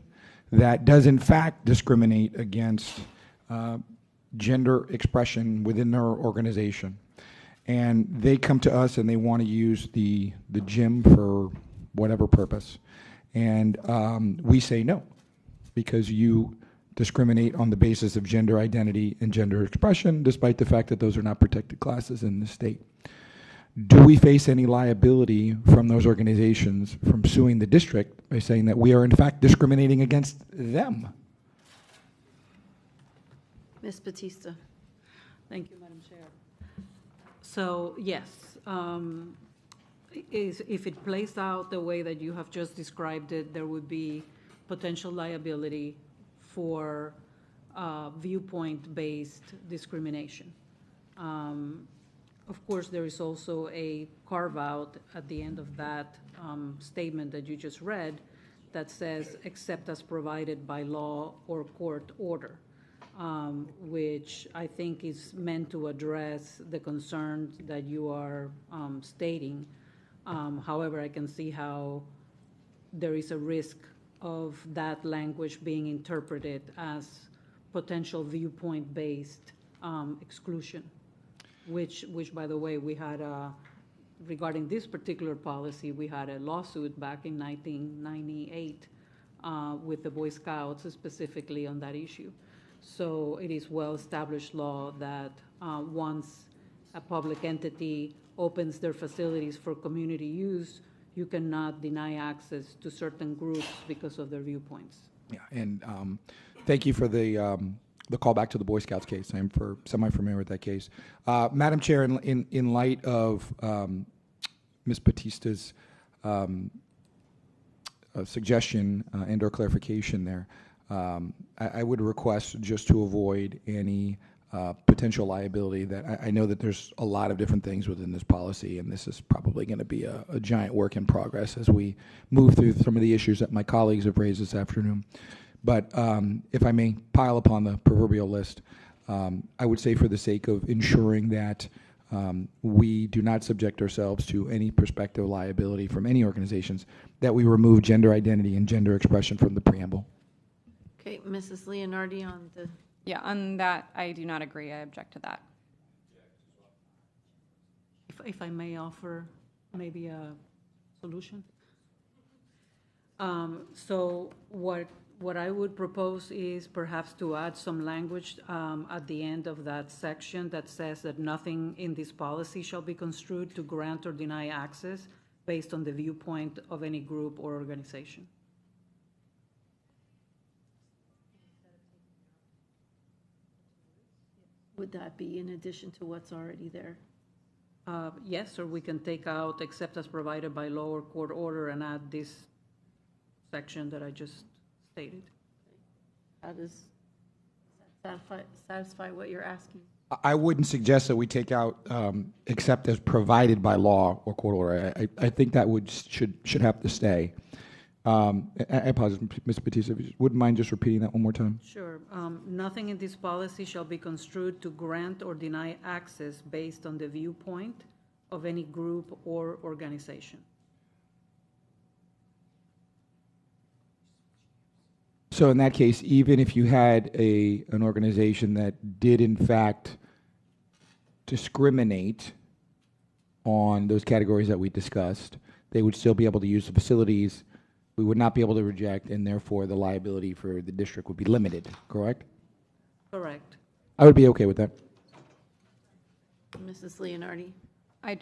that does in fact discriminate against gender expression within their organization. And they come to us and they want to use the gym for whatever purpose. And we say no, because you discriminate on the basis of gender identity and gender expression, despite the fact that those are not protected classes in the state. do we face any liability from those organizations from suing the district by saying that we are in fact discriminating against them? Ms. Batista. Thank you, Madam Chair. So, yes, if it plays out the way that you have just described it, there would be potential liability for viewpoint-based discrimination. Of course, there is also a carve-out at the end of that statement that you just read that says, except as provided by law or court order. Which I think is meant to address the concerns that you are stating. However, I can see how there is a risk of that language being interpreted as potential viewpoint-based exclusion, which, by the way, we had regarding this particular policy, we had a lawsuit back in 1998 with the Boy Scouts specifically on that issue. So it is well-established law that once a public entity opens their facilities for community use, you cannot deny access to certain groups because of their viewpoints. Yeah, and thank you for the callback to the Boy Scouts case. I'm semi-familiar with that case. Madam Chair, in light of Ms. Batista's suggestion and/or clarification there, I would request, just to avoid any potential liability, that I know that there's a lot of different things within this policy, and this is probably going to be a giant work in progress as we move through some of the issues that my colleagues have raised this afternoon. But if I may pile upon the proverbial list, I would say, for the sake of ensuring that we do not subject ourselves to any prospective liability from any organizations, that we remove gender identity and gender expression from the preamble. Okay, Mrs. Leonardi on the... Yeah, on that, I do not agree. I object to that. If I may offer maybe a solution. So what I would propose is perhaps to add some language at the end of that section that says that nothing in this policy shall be construed to grant or deny access based on the viewpoint of any group or organization. Would that be in addition to what's already there? Yes, or we can take out except as provided by law or court order and add this section that I just stated. How does that satisfy what you're asking? I wouldn't suggest that we take out except as provided by law or court order. I think that should have to stay. I apologize, Ms. Batista, if you wouldn't mind just repeating that one more time. Sure. Nothing in this policy shall be construed to grant or deny access based on the viewpoint of any group or organization. So in that case, even if you had an organization that did in fact discriminate on those categories that we discussed, they would still be able to use the facilities. We would not be able to reject, and therefore the liability for the district would be limited, correct? Correct. I would be okay with that. Mrs. Leonardi? I,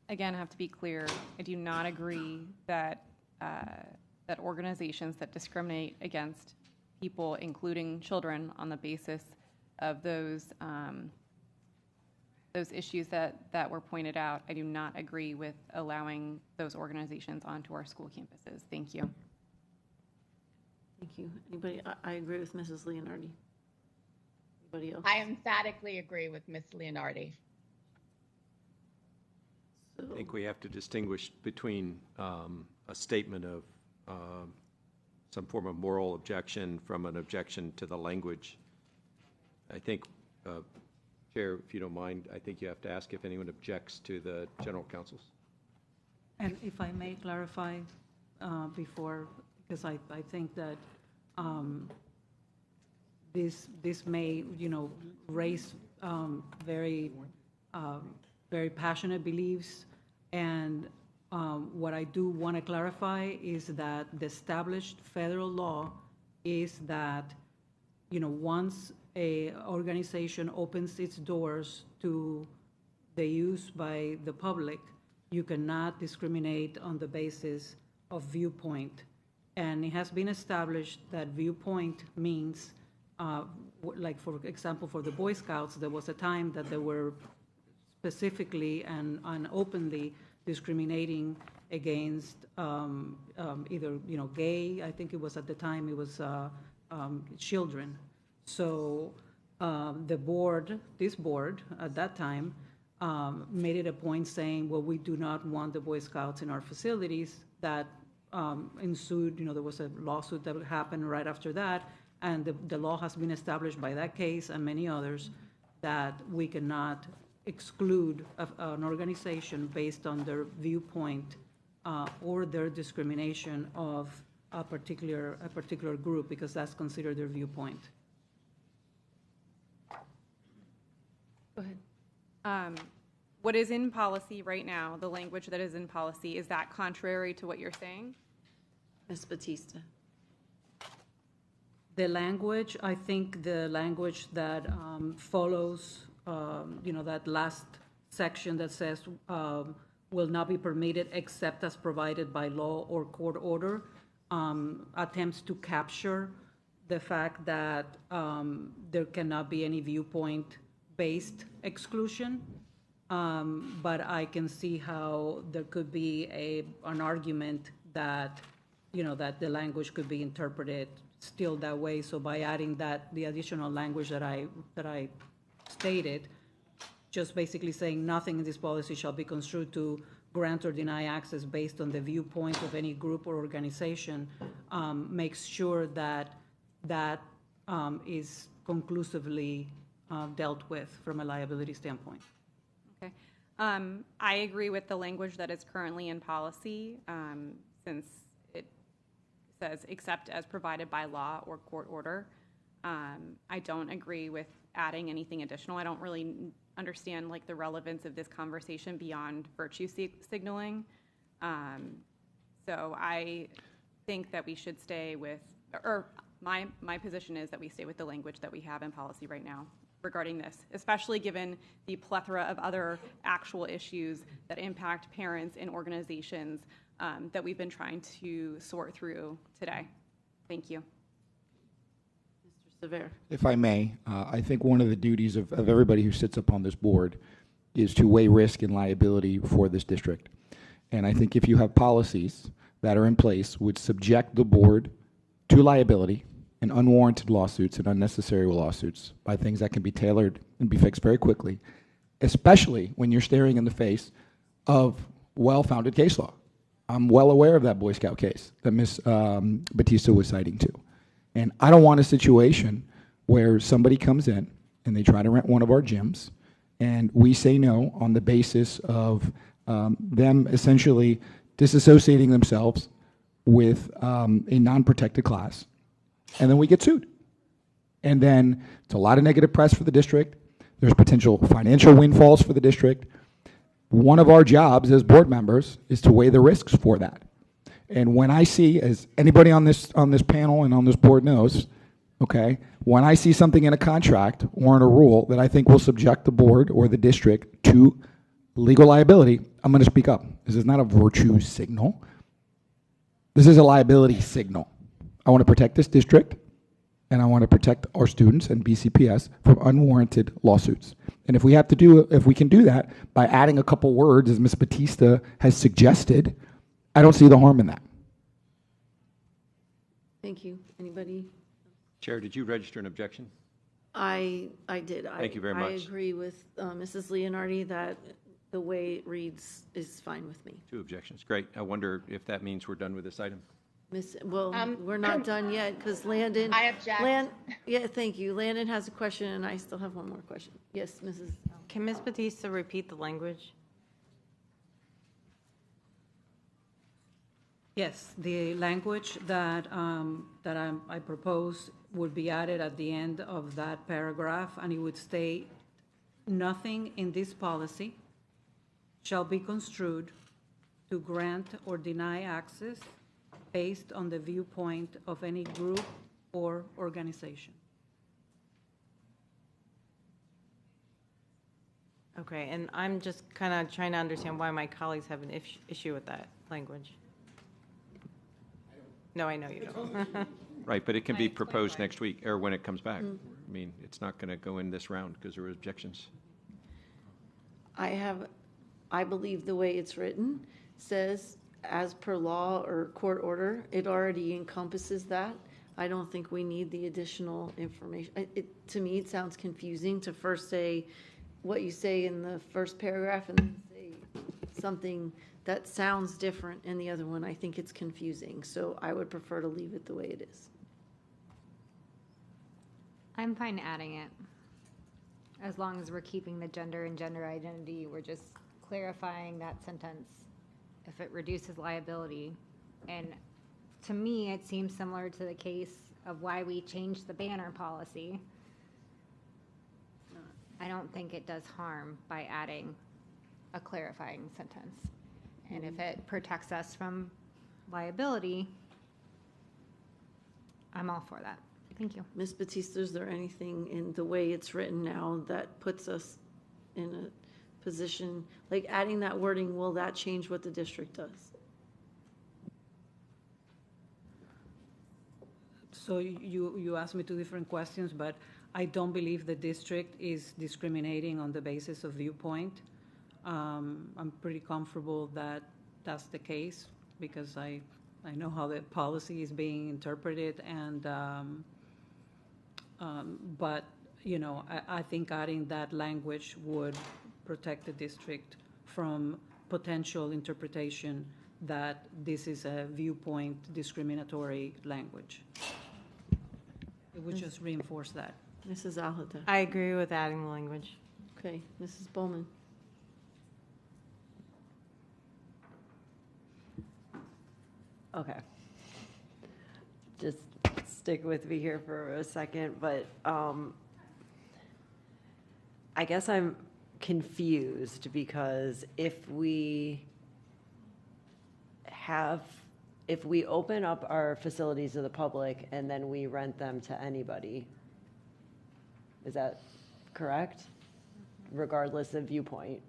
again, have to be clear. I do not agree that that organizations that discriminate against people, including children, on the basis of those issues that were pointed out, I do not agree with allowing those organizations onto our school campuses. Thank you. Thank you. Anybody? I agree with Mrs. Leonardi. Anybody else? I emphatically agree with Ms. Leonardi. I think we have to distinguish between a statement of some form of moral objection from an objection to the language. I think, Chair, if you don't mind, I think you have to ask if anyone objects to the general counsel's. And if I may clarify before, because I think that this may, raise very passionate beliefs, and what I do want to clarify is that the established federal law is that, once a organization opens its doors to the use by the public, you cannot discriminate on the basis of viewpoint. And it has been established that viewpoint means, like for example, for the Boy Scouts, there was a time that they were specifically and openly discriminating against either, gay, I think it was at the time, it was children. So this board at that time made it a point saying, well, we do not want the Boy Scouts in our facilities. That ensued, there was a lawsuit that happened right after that, and the law has been established by that case and many others that we cannot exclude an organization based on their viewpoint or their discrimination of a particular group, because that's considered their viewpoint. Go ahead. What is in policy right now, the language that is in policy, is that contrary to what you're saying? Ms. Batista. The language, I think the language that follows, that last section that says will not be permitted except as provided by law or court order, attempts to capture the fact that there cannot be any viewpoint-based exclusion. But I can see how there could be an argument that, that the language could be interpreted still that way. So by adding the additional language that I stated, just basically saying nothing in this policy shall be construed to grant or deny access based on the viewpoint of any group or organization, makes sure that is conclusively dealt with from a liability standpoint. Okay. I agree with the language that is currently in policy, since it says except as provided by law or court order. I don't agree with adding anything additional. I don't really understand the relevance of this conversation beyond virtue signaling. So I think that we should stay with, or my position is that we stay with the language that we have in policy right now regarding this, especially given the plethora of other actual issues that impact parents and organizations that we've been trying to sort through today. Thank you. Mr. Sever. If I may, I think one of the duties of everybody who sits up on this board is to weigh risk and liability for this district. And I think if you have policies that are in place which subject the board to liability and unwarranted lawsuits and unnecessary lawsuits by things that can be tailored and be fixed very quickly, especially when you're staring in the face of well-founded case law. I'm well aware of that Boy Scout case that Ms. Batista was citing to. And I don't want a situation where somebody comes in and they try to rent one of our gyms and we say no on the basis of them essentially disassociating themselves with a non-protected class. And then we get sued. And then it's a lot of negative press for the district. There's potential financial windfalls for the district. One of our jobs as board members is to weigh the risks for that. And when I see, as anybody on this panel and on this board knows, okay, when I see something in a contract or in a rule that I think will subject the board or the district to legal liability, I'm going to speak up. This is not a virtue signal. This is a liability signal. I want to protect this district, and I want to protect our students and BCPS from unwarranted lawsuits. And if we can do that by adding a couple words, as Ms. Batista has suggested, I don't see the harm in that. Thank you. Anybody? Chair, did you register an objection? I did. Thank you very much. I agree with Mrs. Leonardi that the way it reads is fine with me. 2 objections. Great. I wonder if that means we're done with this item. We're not done yet because Landon. I object. Yeah, thank you. Landon has a question, and I still have one more question. Yes, Mrs. Can Ms. Batista repeat the language? Yes, the language that I propose would be added at the end of that paragraph, and it would state, nothing in this policy shall be construed to grant or deny access based on the viewpoint of any group or organization. Okay, and I'm just kind of trying to understand why my colleagues have an issue with that language. No, I know you don't. Right, but it can be proposed next week, or when it comes back. I mean, it's not going to go in this round because there were objections. I believe the way it's written says, as per law or court order, it already encompasses that. I don't think we need the additional information. To me, it sounds confusing to first say what you say in the first paragraph and then say something that sounds different in the other one. I think it's confusing, so I would prefer to leave it the way it is. I'm fine adding it. As long as we're keeping the gender and gender identity, we're just clarifying that sentence if it reduces liability. And to me, it seems similar to the case of why we changed the banner policy. I don't think it does harm by adding a clarifying sentence. And if it protects us from liability, I'm all for that. Thank you. Ms. Batista, is there anything in the way it's written now that puts us in a position, like adding that wording, will that change what the district does? So you asked me two different questions, but I don't believe the district is discriminating on the basis of viewpoint. I'm pretty comfortable that that's the case because I know how the policy is being interpreted, and but you know, I think adding that language would protect the district from potential interpretation that this is a viewpoint discriminatory language. It would just reinforce that. Mrs. Alhada. I agree with adding the language. Okay, Mrs. Bowman. Okay. Just stick with me here for a second, but I guess I'm confused because if we open up our facilities to the public and then we rent them to anybody, is that correct? Regardless of viewpoint?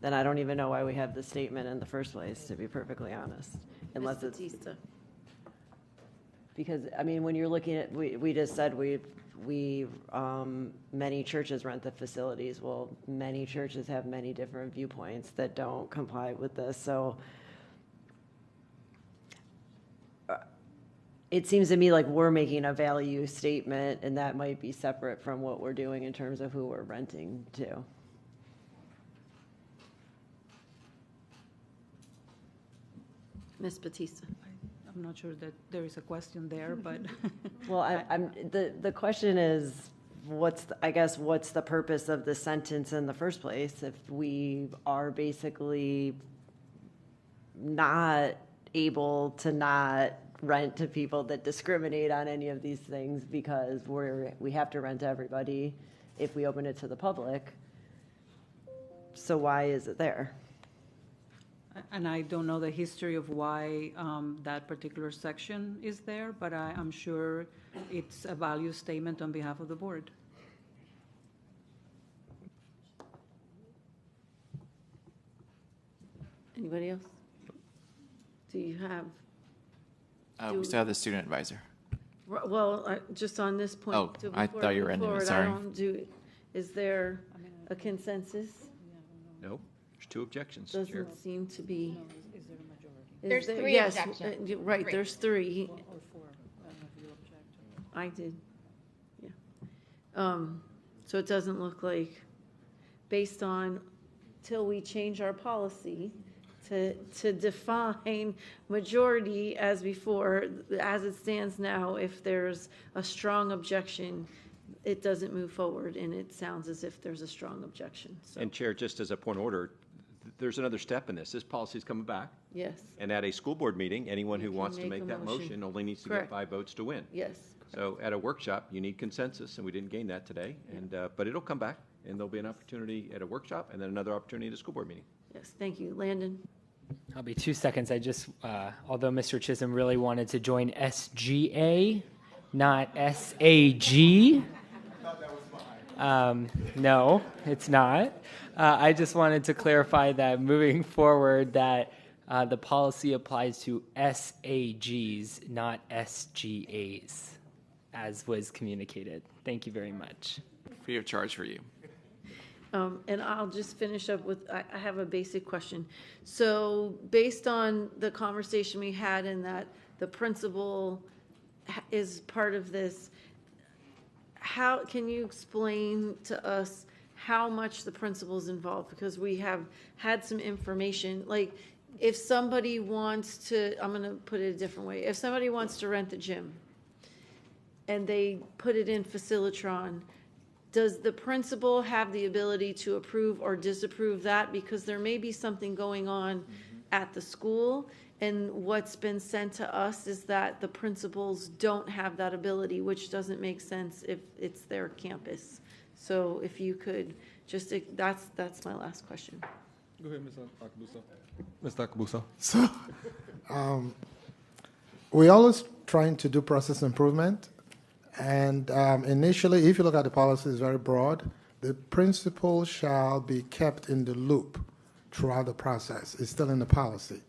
Then I don't even know why we have the statement in the first place, to be perfectly honest. Unless it's Batista. Because, I mean, when you're looking at, we just said many churches rent the facilities. Well, many churches have many different viewpoints that don't comply with this. So it seems to me like we're making a value statement, and that might be separate from what we're doing in terms of who we're renting to. Ms. Batista. I'm not sure that there is a question there, but well, the question is, what's the purpose of the sentence in the first place if we are basically not able to not rent to people that discriminate on any of these things because we have to rent to everybody if we open it to the public. So why is it there? And I don't know the history of why that particular section is there, but I'm sure it's a value statement on behalf of the board. Anybody else? Do you have? We still have the student advisor. Well, just on this point. Oh, I thought you were ending it, sorry. Is there a consensus? No, there's two objections. Doesn't seem to be. Is there a majority? There's three yes, objections. Right, Three. There's three. Or four. I don't know if you object. I did, yeah. So it doesn't look like, based on, till we change our policy to define majority as before, as it stands now, if there's a strong objection, it doesn't move forward, and it sounds as if there's a strong objection. So. And Chair, just as a point of order, there's another step in this. This policy is coming back. Yes. And at a school board meeting, anyone who wants to make make a that motion only needs to get 5 votes to win. Yes. So at a workshop, you need consensus, and we didn't gain that today. And but it'll come back, and there'll be an opportunity at a workshop, and then another opportunity at a school board meeting. Yes, thank you. Landon? I'll be 2 seconds. I just, although Mr. Chisholm really wanted to join SGA, not SAG. No, it's not. I just wanted to clarify that moving forward, that the policy applies to SAGs, not SGAs, as was communicated. Thank you very much. Free of charge for you. And I'll just finish up with, I have a basic question. So based on the conversation we had and that the principal is part of this, how can you explain to us how much the principal's involved? Because we have had some information, like if somebody wants to, I'm going to put it a different way. If somebody wants to rent the gym and they put it in Facilitron, does the principal have the ability to approve or disapprove that? Because there may be something going on at the school, and what's been sent to us is that the principals don't have that ability, which doesn't make sense if it's their campus. So if you could just, that's my last question. Go ahead, Mr. Akabusa. Mr. Akabusa. So, we're always trying to do process improvement. And initially, if you look at the policy, it's very broad. The principal shall be kept in the loop throughout the process. It's still in the policy.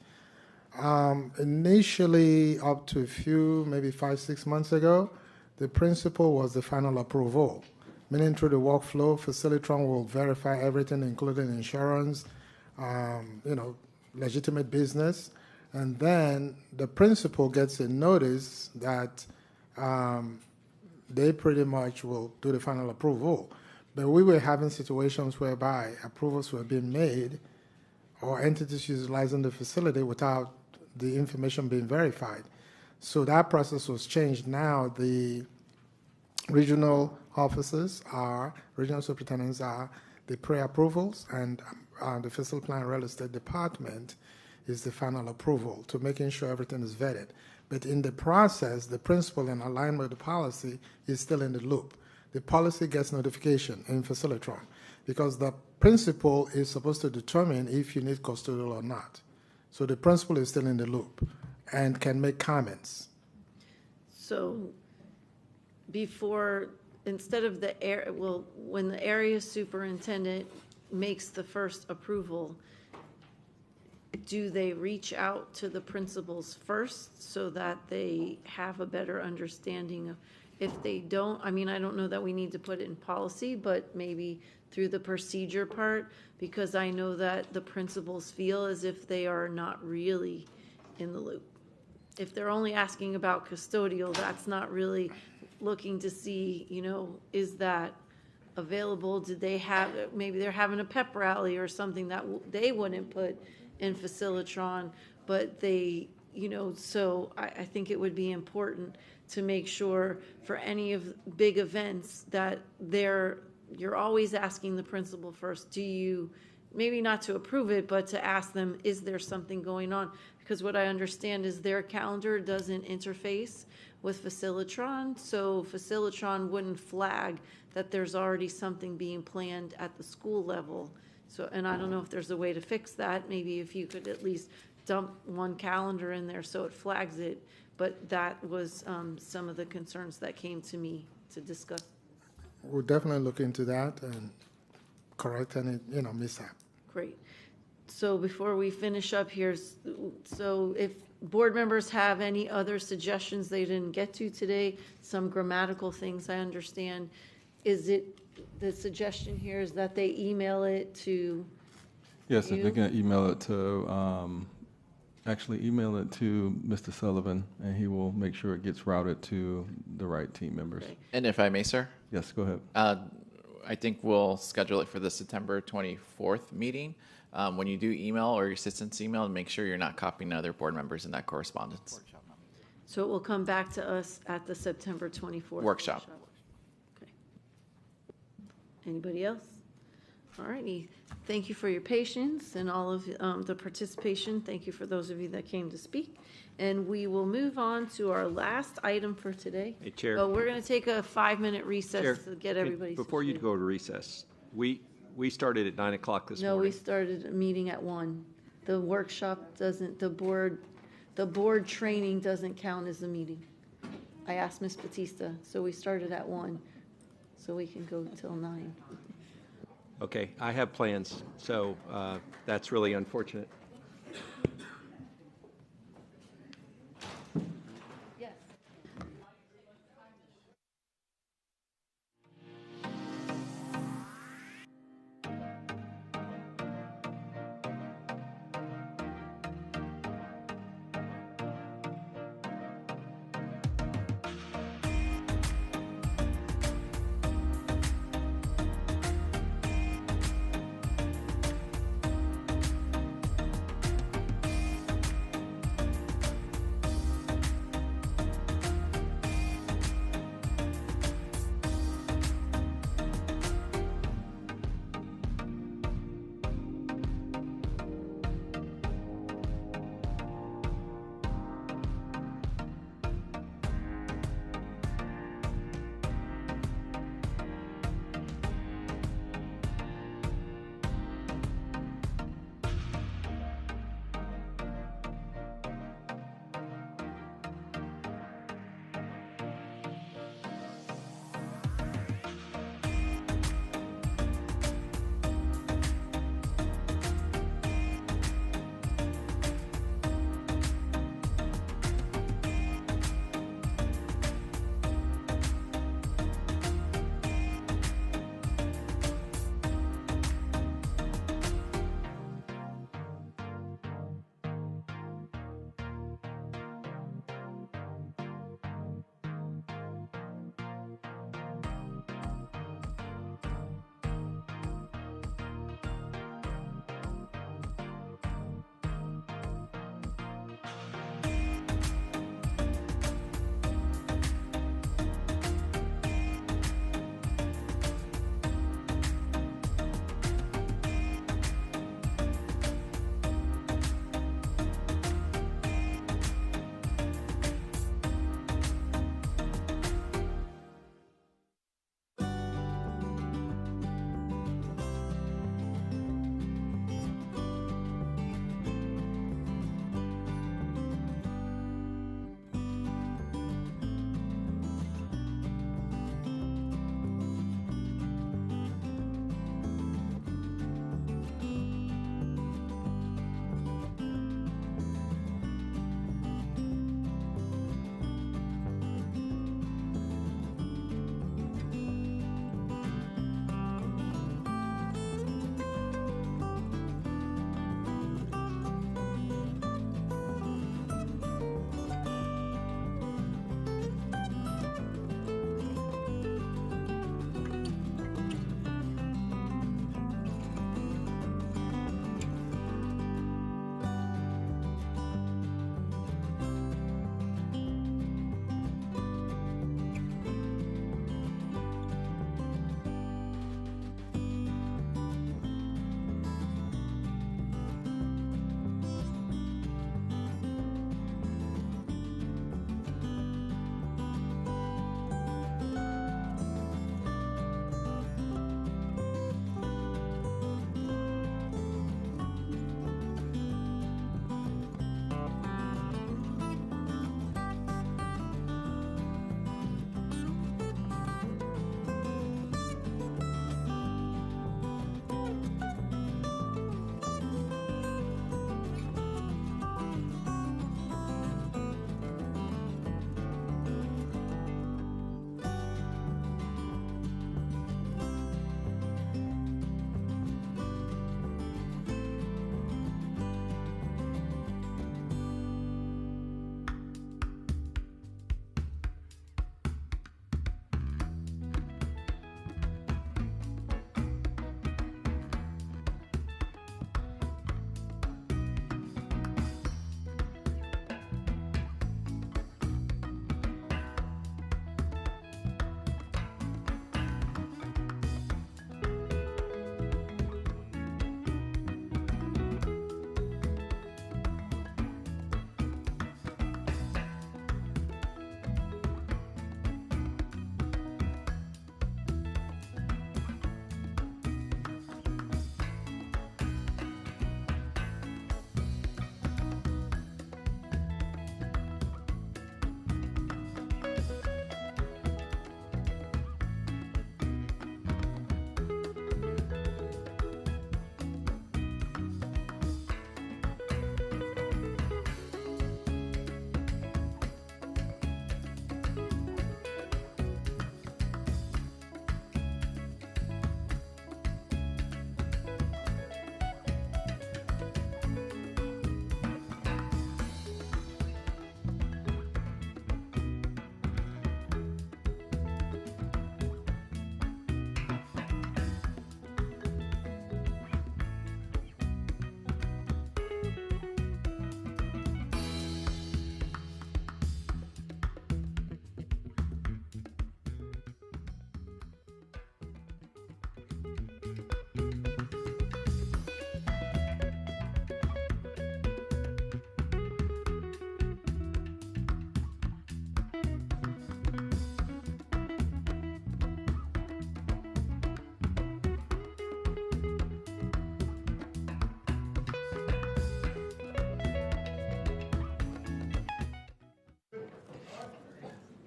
Initially, up to a few, maybe 5-6 months ago, the principal was the final approval, meaning through the workflow, Facilitron will verify everything, including insurance, legitimate business, and then the principal gets a notice that they pretty much will do the final approval. But we were having situations whereby approvals were being made or entities utilizing the facility without the information being verified. So that process was changed. Now the regional offices regional superintendents are the pre-approvals, and the Facility Plan Real Estate Department is the final approval to making sure everything is vetted. But in the process, the principal, in alignment with the policy, is still in the loop. The policy gets notification in Facilitron because the principal is supposed to determine if you need custodial or not. So the principal is still in the loop and can make comments. So instead of when the area superintendent makes the first approval, do they reach out to the principals first so that they have a better understanding of, if they don't, I don't know that we need to put it in policy, but maybe through the procedure part, because I know that the principals feel as if they are not really in the loop. If they're only asking about custodial, that's not really looking to see, is that available? Did they have, maybe they're having a pep rally or something that they wouldn't put in Facilitron, but they, so I think it would be important to make sure for any of big events that you're always asking the principal first, maybe not to approve it, but to ask them, is there something going on? Because what I understand is their calendar doesn't interface with Facilitron, so Facilitron wouldn't flag that there's already something being planned at the school level. So, and I don't know if there's a way to fix that. Maybe if you could at least dump one calendar in there so it flags it. But that was some of the concerns that came to me to discuss. We'll definitely look into that and correct any, mishap. Great. So before we finish up here, so if board members have any other suggestions they didn't get to today, some grammatical things I understand, the suggestion here is that they email it to Yes, you? they can email it to, email it to Mr. Sullivan, and he will make sure it gets routed to the right team members. Okay. And if I may, sir? Yes, go ahead. I think we'll schedule it for the September 24th meeting. When you do email or your assistant's email, make sure you're not copying other board members in that correspondence. So it will come back to us at the September 24th Workshop. Okay. Anybody else? All righty. Thank you for your patience and all of the participation. Thank you for those of you that came to speak. And we will move on to our last item for today. Hey, Chair. But we're going to take a 5-minute recess Chair, to get everybody. Before you go to recess, we started at 9 o'clock this No, we morning. started a meeting at 1. The workshop doesn't, the board training doesn't count as a meeting. I asked Ms. Batista, so we started at 1. so we can go till 9. Okay, I have plans, so that's really unfortunate.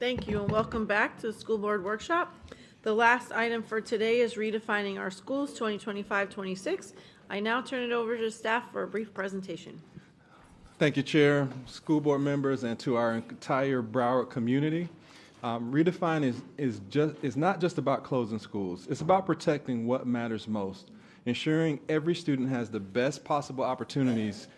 Thank you, and welcome back to the School Board Workshop. The last item for today is redefining our schools 2025-26. I now turn it over to staff for a brief presentation. Thank you, Chair, school board members, and to our entire Broward community. Redefine is not just about closing schools. It's about protecting what matters most, ensuring every student has the best possible opportunities,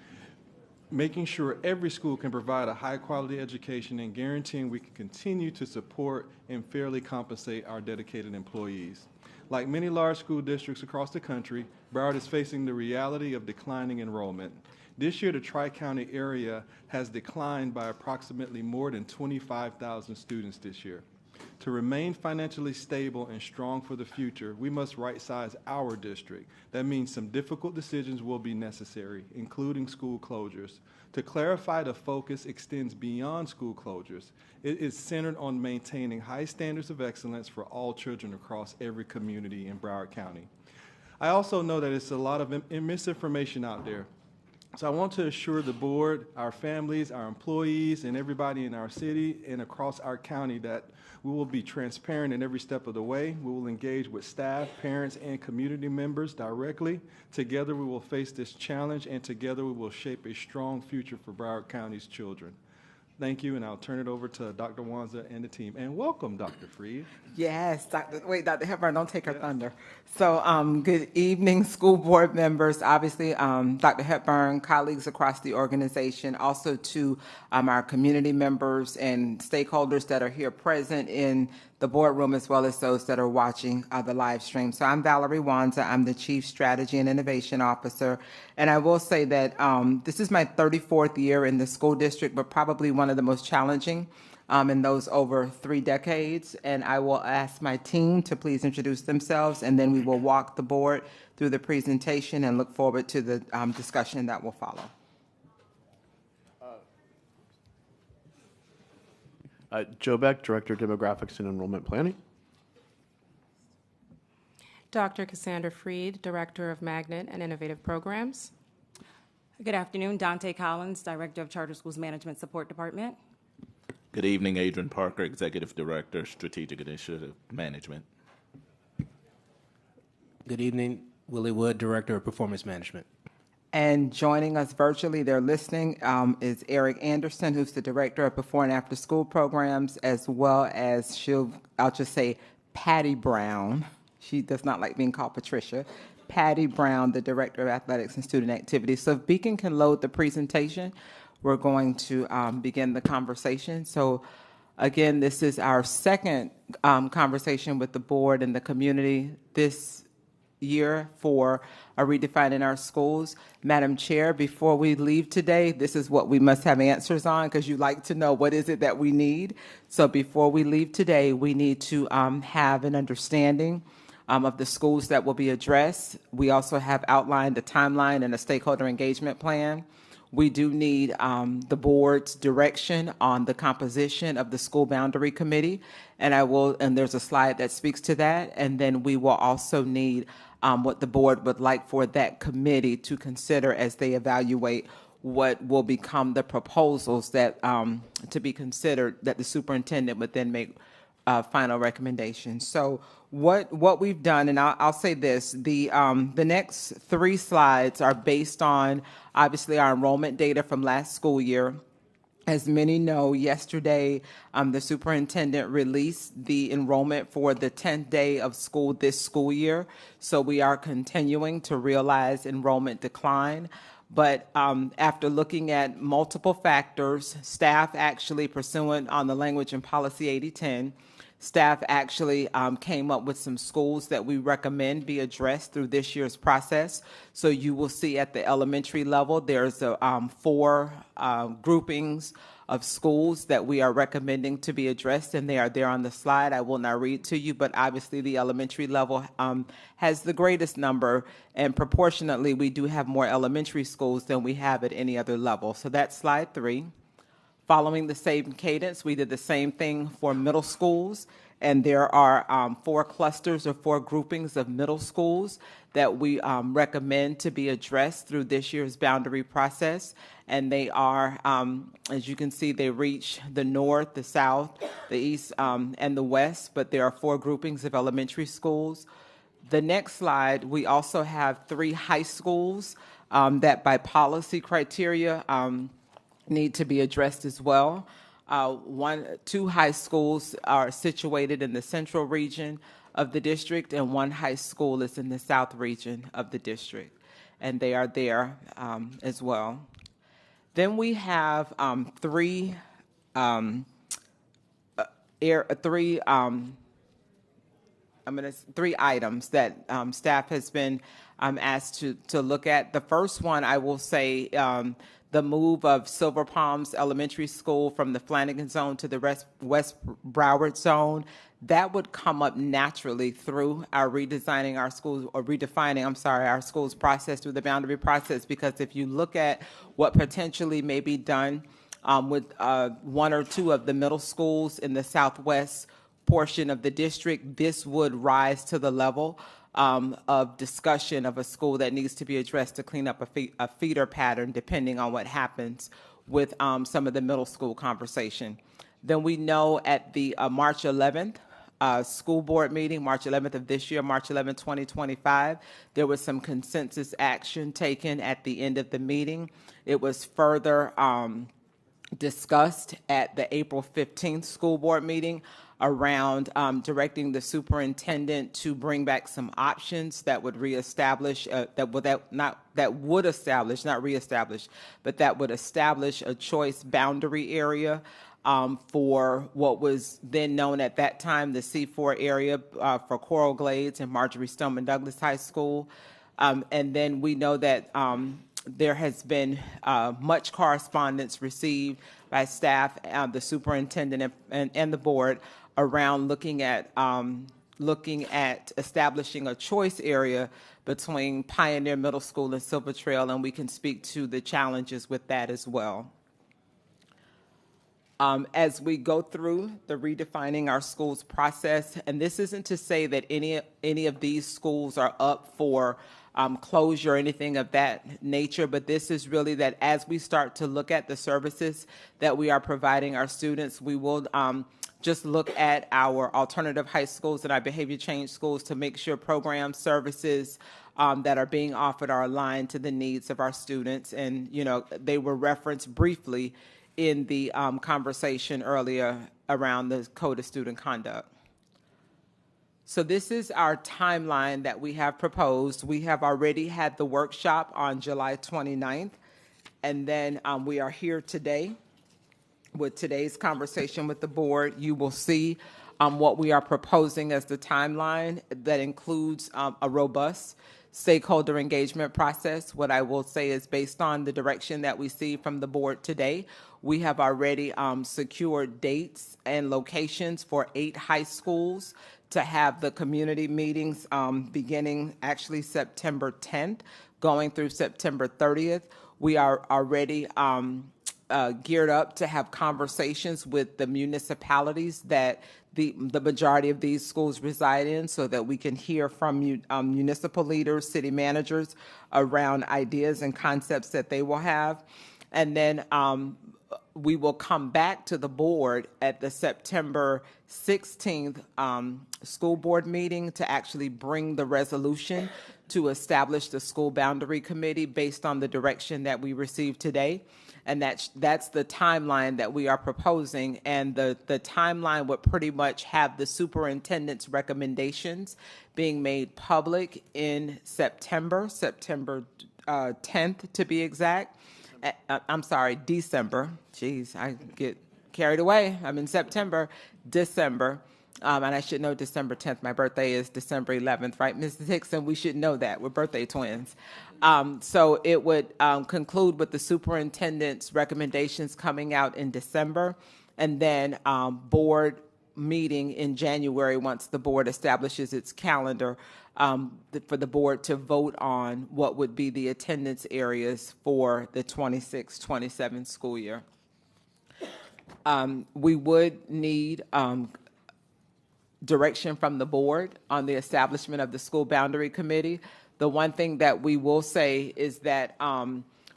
making sure every school can provide a high-quality education, and guaranteeing we can continue to support and fairly compensate our dedicated employees. Like many large school districts across the country, Broward is facing the reality of declining enrollment. This year, the Tri-County area has declined by approximately more than 25,000 students this year. To remain financially stable and strong for the future, we must right-size our district. That means some difficult decisions will be necessary, including school closures. To clarify, the focus extends beyond school closures. It is centered on maintaining high standards of excellence for all children across every community in Broward County. I also know that it's a lot of misinformation out there. So I want to assure the board, our families, our employees, and everybody in our city and across our county that we will be transparent in every step of the way. We will engage with staff, parents, and community members directly. Together we will face this challenge, and together we will shape a strong future for Broward County's children. Thank you, and I'll turn it over to Dr. Wanza and the team. And welcome, Dr. Freed. Yes, Dr. Hepburn, don't take her thunder. So good evening, school board members. Obviously, Dr. Hepburn, colleagues across the organization, also to our community members and stakeholders that are here present in the boardroom, as well as those that are watching the live stream. So I'm Valerie Wanza. I'm the Chief Strategy and Innovation Officer. And I will say that this is my 34th year in the school district, but probably one of the most challenging in those over 3 decades. And I will ask my team to please introduce themselves, and then we will walk the board through the presentation and look forward to the discussion that will follow. Joe Beck, Director of Demographics and Enrollment Planning. Dr. Cassandra Freed, Director of Magnet and Innovative Programs. Good afternoon, Dante Collins, Director of Charter Schools Management Support Department. Good evening, Adrian Parker, Executive Director, Strategic Initiative Management. Good evening, Willie Wood, Director of Performance Management. And joining us virtually, they're listening, is Eric Anderson, who's the Director of Before and After School Programs, as well as I'll just say Patty Brown. She does not like being called Patricia. Patty Brown, the Director of Athletics and Student Activities. So if Beacon can load the presentation, we're going to begin the conversation. So again, this is our second conversation with the board and the community this year for redefining our schools. Madam Chair, before we leave today, this is what we must have answers on, because you like to know what is it that we need. So before we leave today, we need to have an understanding of the schools that will be addressed. We also have outlined a timeline and a stakeholder engagement plan. We do need the board's direction on the composition of the school boundary committee, and there's a slide that speaks to that. And then we will also need what the board would like for that committee to consider as they evaluate what will become the proposals that to be considered, that the superintendent would then make final recommendations. So what we've done, and I'll say this, the next 3 slides are based on obviously our enrollment data from last school year. As many know, yesterday the superintendent released the enrollment for the 10th day of school this school year. So we are continuing to realize enrollment decline. But after looking at multiple factors, staff actually, pursuant on the language in Policy 8010, staff actually came up with some schools that we recommend be addressed through this year's process. So you will see at the elementary level, there's 4 groupings of schools that we are recommending to be addressed, and they are there on the slide. I will not read to you, but obviously the elementary level has the greatest number, and proportionately we do have more elementary schools than we have at any other level. So that's slide 3. Following the same cadence, we did the same thing for middle schools, and there are 4 clusters or 4 groupings of middle schools that we recommend to be addressed through this year's boundary process. And they are, as you can see, they reach the north, the south, the east, and the west, but there are 4 groupings of elementary schools. The next slide, we also have 3 high schools that by policy criteria need to be addressed as well. 2 high schools are situated in the central region of the district, and 1 high school is in the south region of the district, and they are there as well. Then we have 3 items that staff has been asked to look at. The first one, I will say, the move of Silver Palms Elementary School from the Flanagan Zone to the West Broward Zone, that would come up naturally through our redefining our schools process through the boundary process, because if you look at what potentially may be done with 1 or 2 of the middle schools in the southwest portion of the district, this would rise to the level of discussion of a school that needs to be addressed to clean up a feeder pattern, depending on what happens with some of the middle school conversation. Then we know at the March 11th school board meeting, March 11th of this year, March 11th, 2025, there was some consensus action taken at the end of the meeting. It was further discussed at the April 15th school board meeting around directing the superintendent to bring back some options that would reestablish, that would establish a choice boundary area for what was then known at that time the C4 area for Coral Glades and Marjorie Stoneman Douglas High School. And then we know that there has been much correspondence received by staff, the superintendent, and the board around looking at establishing a choice area between Pioneer Middle School and Silver Trail, and we can speak to the challenges with that as well. As we go through the redefining our schools process, and this isn't to say that any of these schools are up for closure or anything of that nature, but this is really that as we start to look at the services that we are providing our students, we will just look at our alternative high schools and our behavior change schools to make sure program services that are being offered are aligned to the needs of our students. And, you know, they were referenced briefly in the conversation earlier around the Code of Student Conduct. So this is our timeline that we have proposed. We have already had the workshop on July 29th, and then we are here today with today's conversation with the board. You will see what we are proposing as the timeline that includes a robust stakeholder engagement process. What I will say is, based on the direction that we see from the board today, we have already secured dates and locations for 8 high schools to have the community meetings beginning actually September 10th, going through September 30th. We are already geared up to have conversations with the municipalities that the majority of these schools reside in, so that we can hear from municipal leaders, city managers around ideas and concepts that they will have. And then we will come back to the board at the September 16th school board meeting to actually bring the resolution to establish the school boundary committee based on the direction that we received today. And that's the timeline that we are proposing. And the timeline would pretty much have the superintendent's recommendations being made public in September 10th to be exact. I'm sorry, December. Jeez, I get carried away. I'm in September, December. And I should know December 10th. My birthday is December 11th, right, Mrs. Hickson? We should know that. We're birthday twins. So it would conclude with the superintendent's recommendations coming out in December, and then board meeting in January once the board establishes its calendar for the board to vote on what would be the attendance areas for the 26-27 school year. We would need direction from the board on the establishment of the school boundary committee. The one thing that we will say is that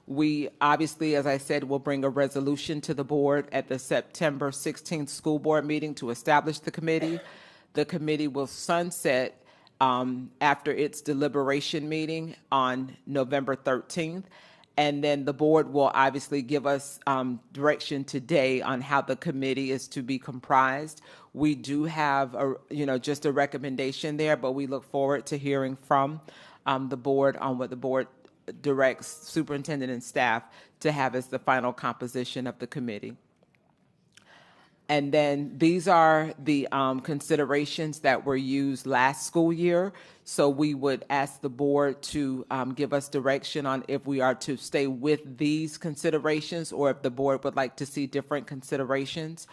we obviously, as I said, will bring a resolution to the board at the September 16th school board meeting to establish the committee. The committee will sunset after its deliberation meeting on November 13th. And then the board will obviously give us direction today on how the committee is to be comprised. We do have just a recommendation there, but we look forward to hearing from the board on what the board directs superintendent and staff to have as the final composition of the committee. And then these are the considerations that were used last school year. So we would ask the board to give us direction on if we are to stay with these considerations or if the board would like to see different considerations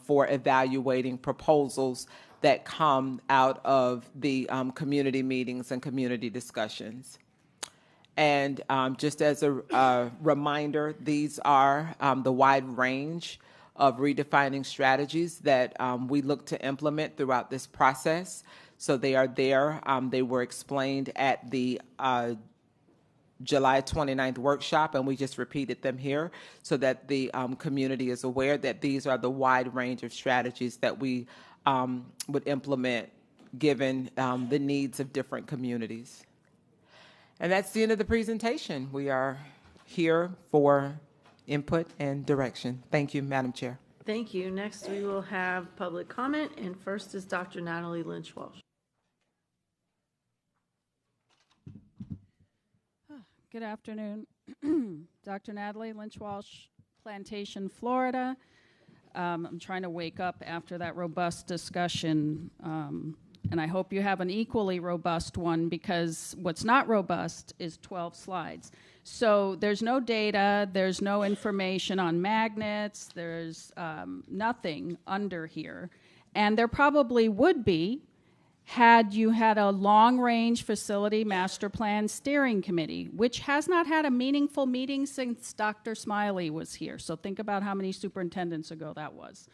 for evaluating proposals that come out of the community meetings and community discussions. And just as a reminder, these are the wide range of redefining strategies that we look to implement throughout this process. So they are there. They were explained at the July 29th workshop, and we just repeated them here so that the community is aware that these are the wide range of strategies that we would implement given the needs of different communities. And that's the end of the presentation. We are here for input and direction. Thank you, Madam Chair. Thank you. Next, we will have public comment, and first is Dr. Natalie Lynch-Walsh. Good afternoon. Dr. Natalie Lynch-Walsh, Plantation, Florida. I'm trying to wake up after that robust discussion, and I hope you have an equally robust one, because what's not robust is 12 slides. So there's no data, there's no information on magnets, there's nothing under here. And there probably would be had you had a long-range facility master plan steering committee, which has not had a meaningful meeting since Dr. Smiley was here. So think about how many superintendents ago that was.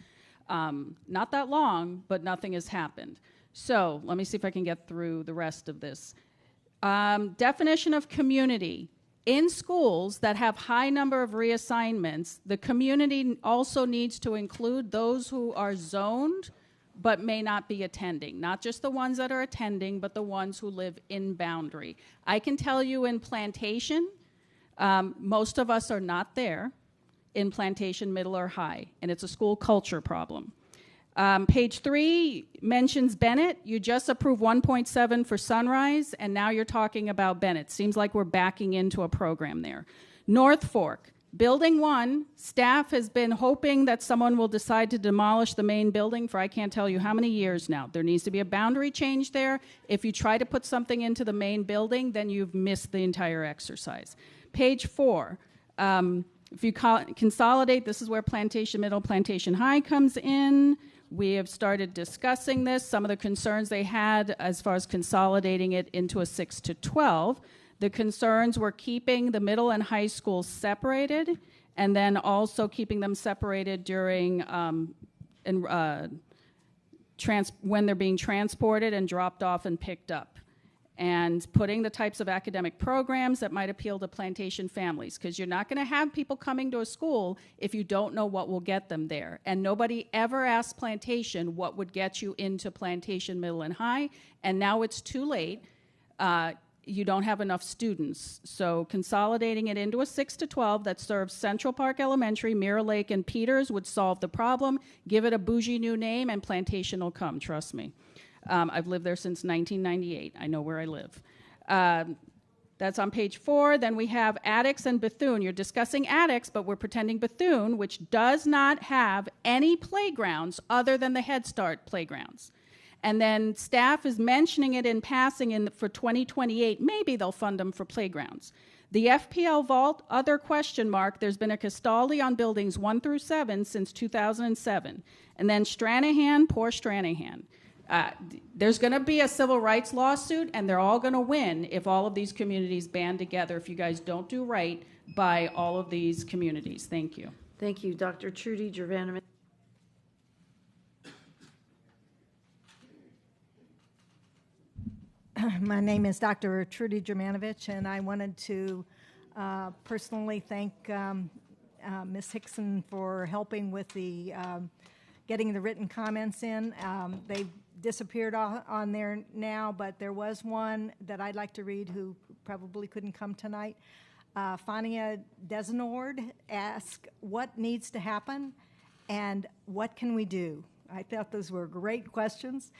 Not that long, but nothing has happened. So let me see if I can get through the rest of this. Definition of community. In schools that have high number of reassignments, the community also needs to include those who are zoned but may not be attending. Not just the ones that are attending, but the ones who live in boundary. I can tell you in Plantation, most of us are not there in Plantation, middle or high, and it's a school culture problem. Page 3 mentions Bennett. You just approved 1.7 for Sunrise, and now you're talking about Bennett. Seems like we're backing into a program there. North Fork, Building 1, staff has been hoping that someone will decide to demolish the main building for I can't tell you how many years now. There needs to be a boundary change there. If you try to put something into the main building, then you've missed the entire exercise. Page 4. If you consolidate, this is where Plantation Middle, Plantation High comes in. We have started discussing this. Some of the concerns they had as far as consolidating it into a 6 to 12. The concerns were keeping the middle and high schools separated, and then also keeping them separated during when they're being transported and dropped off and picked up, and putting the types of academic programs that might appeal to Plantation families, because you're not going to have people coming to a school if you don't know what will get them there. And nobody ever asked Plantation what would get you into Plantation Middle and High, and now it's too late. You don't have enough students. So consolidating it into a 6 to 12 that serves Central Park Elementary, Mirror Lake, and Peters would solve the problem. Give it a bougie new name, and Plantation will come, trust me. I've lived there since 1998. I know where I live. That's on page 4. Then we have Attucks and Bethune. You're discussing Attucks, but we're pretending Bethune, which does not have any playgrounds other than the Head Start playgrounds. And then staff is mentioning it in passing for 2028. Maybe they'll fund them for playgrounds. The FPL vault, other question mark. There's been a Castaldi on buildings 1 through 7 since 2007. And then Stranahan, poor Stranahan. There's going to be a civil rights lawsuit, and they're all going to win if all of these communities band together, if you guys don't do right by all of these communities. Thank you. Thank you. Dr. Trudy Gervanovic. My name is Dr. Trudy Germanovich, and I wanted to personally thank Ms. Hickson for helping with the getting the written comments in. They've disappeared on there now, but there was one that I'd like to read who probably couldn't come tonight. Fania Desenord asked, what needs to happen and what can we do? I thought those were great questions.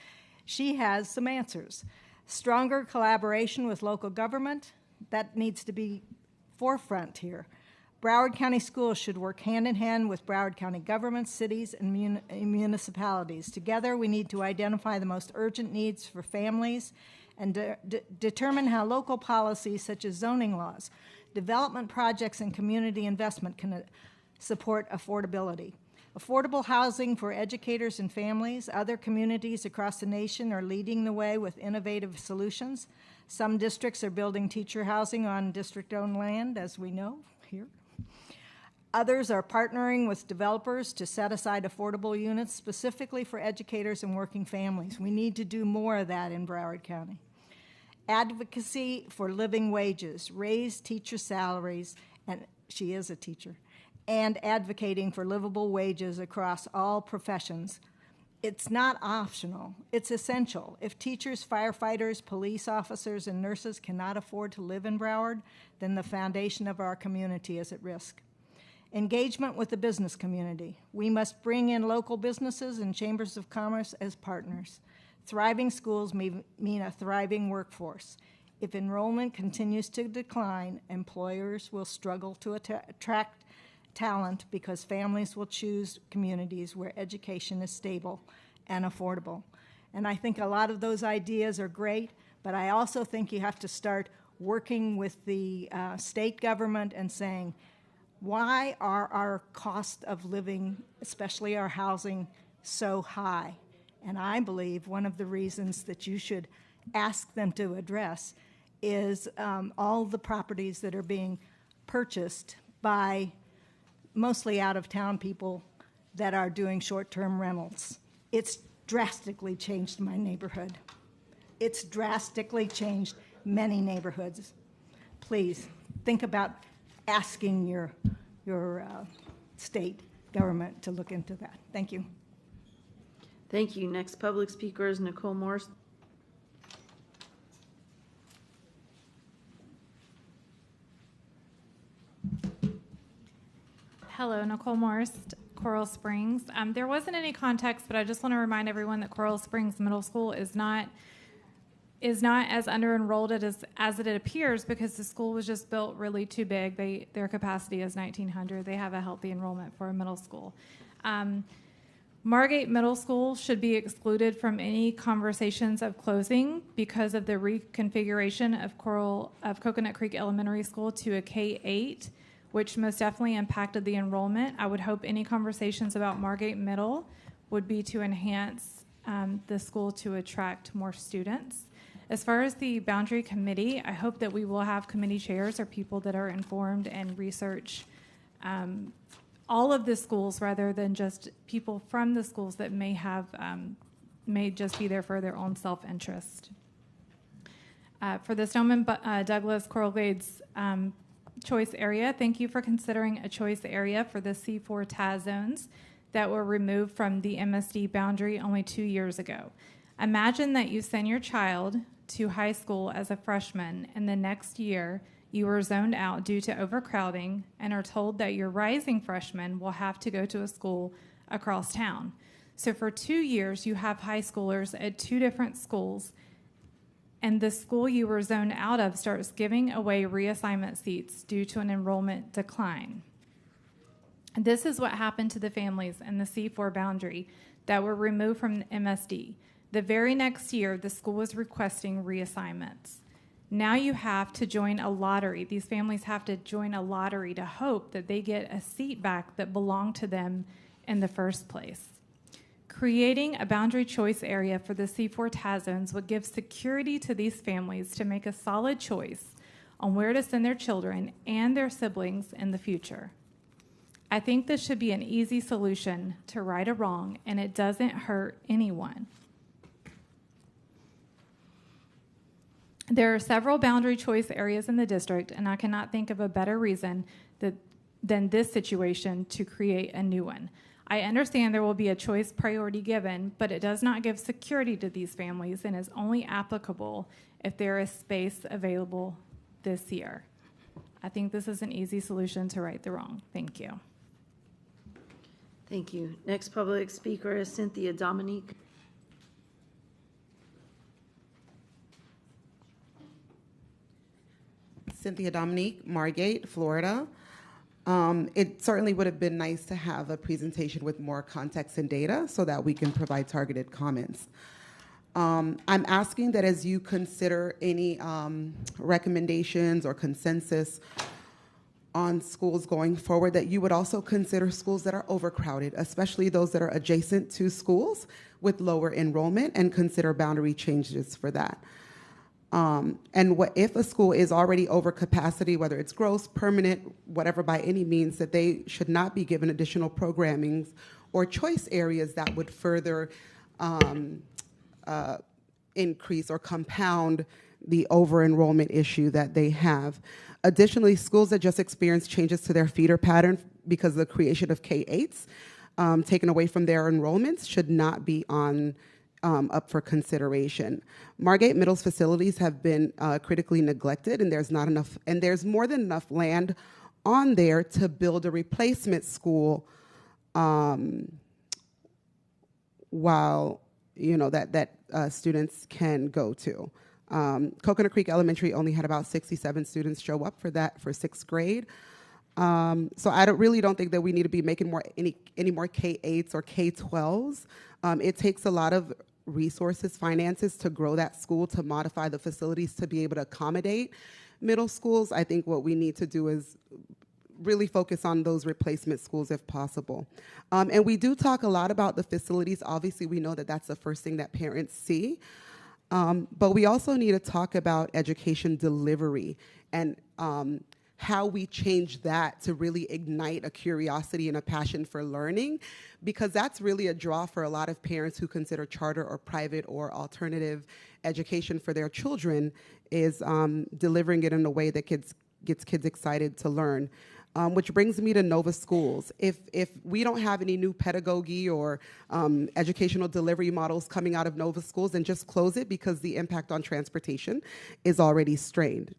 She has some answers. Stronger collaboration with local government, that needs to be forefront here. Broward County Schools should work hand in hand with Broward County governments, cities, and municipalities. Together, we need to identify the most urgent needs for families and determine how local policies such as zoning laws, development projects, and community investment can support affordability. Affordable housing for educators and families. Other communities across the nation are leading the way with innovative solutions. Some districts are building teacher housing on district-owned land, as we know here. Others are partnering with developers to set aside affordable units specifically for educators and working families. We need to do more of that in Broward County. Advocacy for living wages, raise teacher salaries, and she is a teacher, and advocating for livable wages across all professions. It's not optional, it's essential. If teachers, firefighters, police officers, and nurses cannot afford to live in Broward, then the foundation of our community is at risk. Engagement with the business community. We must bring in local businesses and chambers of commerce as partners. Thriving schools mean a thriving workforce. If enrollment continues to decline, employers will struggle to attract talent because families will choose communities where education is stable and affordable. And I think a lot of those ideas are great, but I also think you have to start working with the state government and saying, why are our cost of living, especially our housing, so high? And I believe one of the reasons that you should ask them to address is all the properties that are being purchased by mostly out-of-town people that are doing short-term rentals. It's drastically changed my neighborhood. It's drastically changed many neighborhoods. Please think about asking your state government to look into that. Thank you. Thank you. Next public speaker is Nicole Morse. Hello, Nicole Morse, Coral Springs. There wasn't any context, but I just want to remind everyone that Coral Springs Middle School is not as under-enrolled as it appears because the school was just built really too big. Their capacity is 1,900. They have a healthy enrollment for a middle school. Margate Middle School should be excluded from any conversations of closing because of the reconfiguration of Coconut Creek Elementary School to a K-8, which most definitely impacted the enrollment. I would hope any conversations about Margate Middle would be to enhance the school to attract more students. As far as the boundary committee, I hope that we will have committee chairs or people that are informed and research all of the schools rather than just people from the schools that may just be there for their own self-interest. For the Stoneman Douglas Coral Glades choice area, thank you for considering a choice area for the C4 TAS zones that were removed from the MSD boundary only 2 years ago. Imagine that you send your child to high school as a freshman and the next year you are zoned out due to overcrowding and are told that your rising freshman will have to go to a school across town. So for 2 years, you have high schoolers at 2 different schools, and the school you were zoned out of starts giving away reassignment seats due to an enrollment decline. This is what happened to the families in the C4 boundary that were removed from MSD. The very next year, the school was requesting reassignments. Now you have to join a lottery. These families have to join a lottery to hope that they get a seat back that belonged to them in the first place. Creating a boundary choice area for the C4 TAS zones would give security to these families to make a solid choice on where to send their children and their siblings in the future. I think this should be an easy solution to right a wrong, and it doesn't hurt anyone. There are several boundary choice areas in the district, and I cannot think of a better reason than this situation to create a new one. I understand there will be a choice priority given, but it does not give security to these families and is only applicable if there is space available this year. I think this is an easy solution to right the wrong. Thank you. Thank you. Next public speaker is Cynthia Dominique. Cynthia Dominique, Margate, Florida. It certainly would have been nice to have a presentation with more context and data so that we can provide targeted comments. I'm asking that as you consider any recommendations or consensus on schools going forward, that you would also consider schools that are overcrowded, especially those that are adjacent to schools with lower enrollment, and consider boundary changes for that. And if a school is already over capacity, whether it's gross, permanent, whatever by any means, that they should not be given additional programmings or choice areas that would further increase or compound the over-enrollment issue that they have. Additionally, schools that just experienced changes to their feeder pattern because of the creation of K-8s taken away from their enrollments should not be up for consideration. Margate Middle's facilities have been critically neglected, and there's not enough, and there's more than enough land on there to build a replacement school while that students can go to. Coconut Creek Elementary only had about 67 students show up for that for 6th grade. So I really don't think that we need to be making any more K-8s or K-12s. It takes a lot of resources, finances to grow that school, to modify the facilities to be able to accommodate middle schools. I think what we need to do is really focus on those replacement schools if possible. And we do talk a lot about the facilities. Obviously, we know that that's the first thing that parents see. But we also need to talk about education delivery and how we change that to really ignite a curiosity and a passion for learning, because that's really a draw for a lot of parents who consider charter or private or alternative education for their children, is delivering it in a way that gets kids excited to learn. Which brings me to Nova Schools. If we don't have any new pedagogy or educational delivery models coming out of Nova Schools, then just close it, because the impact on transportation is already strained.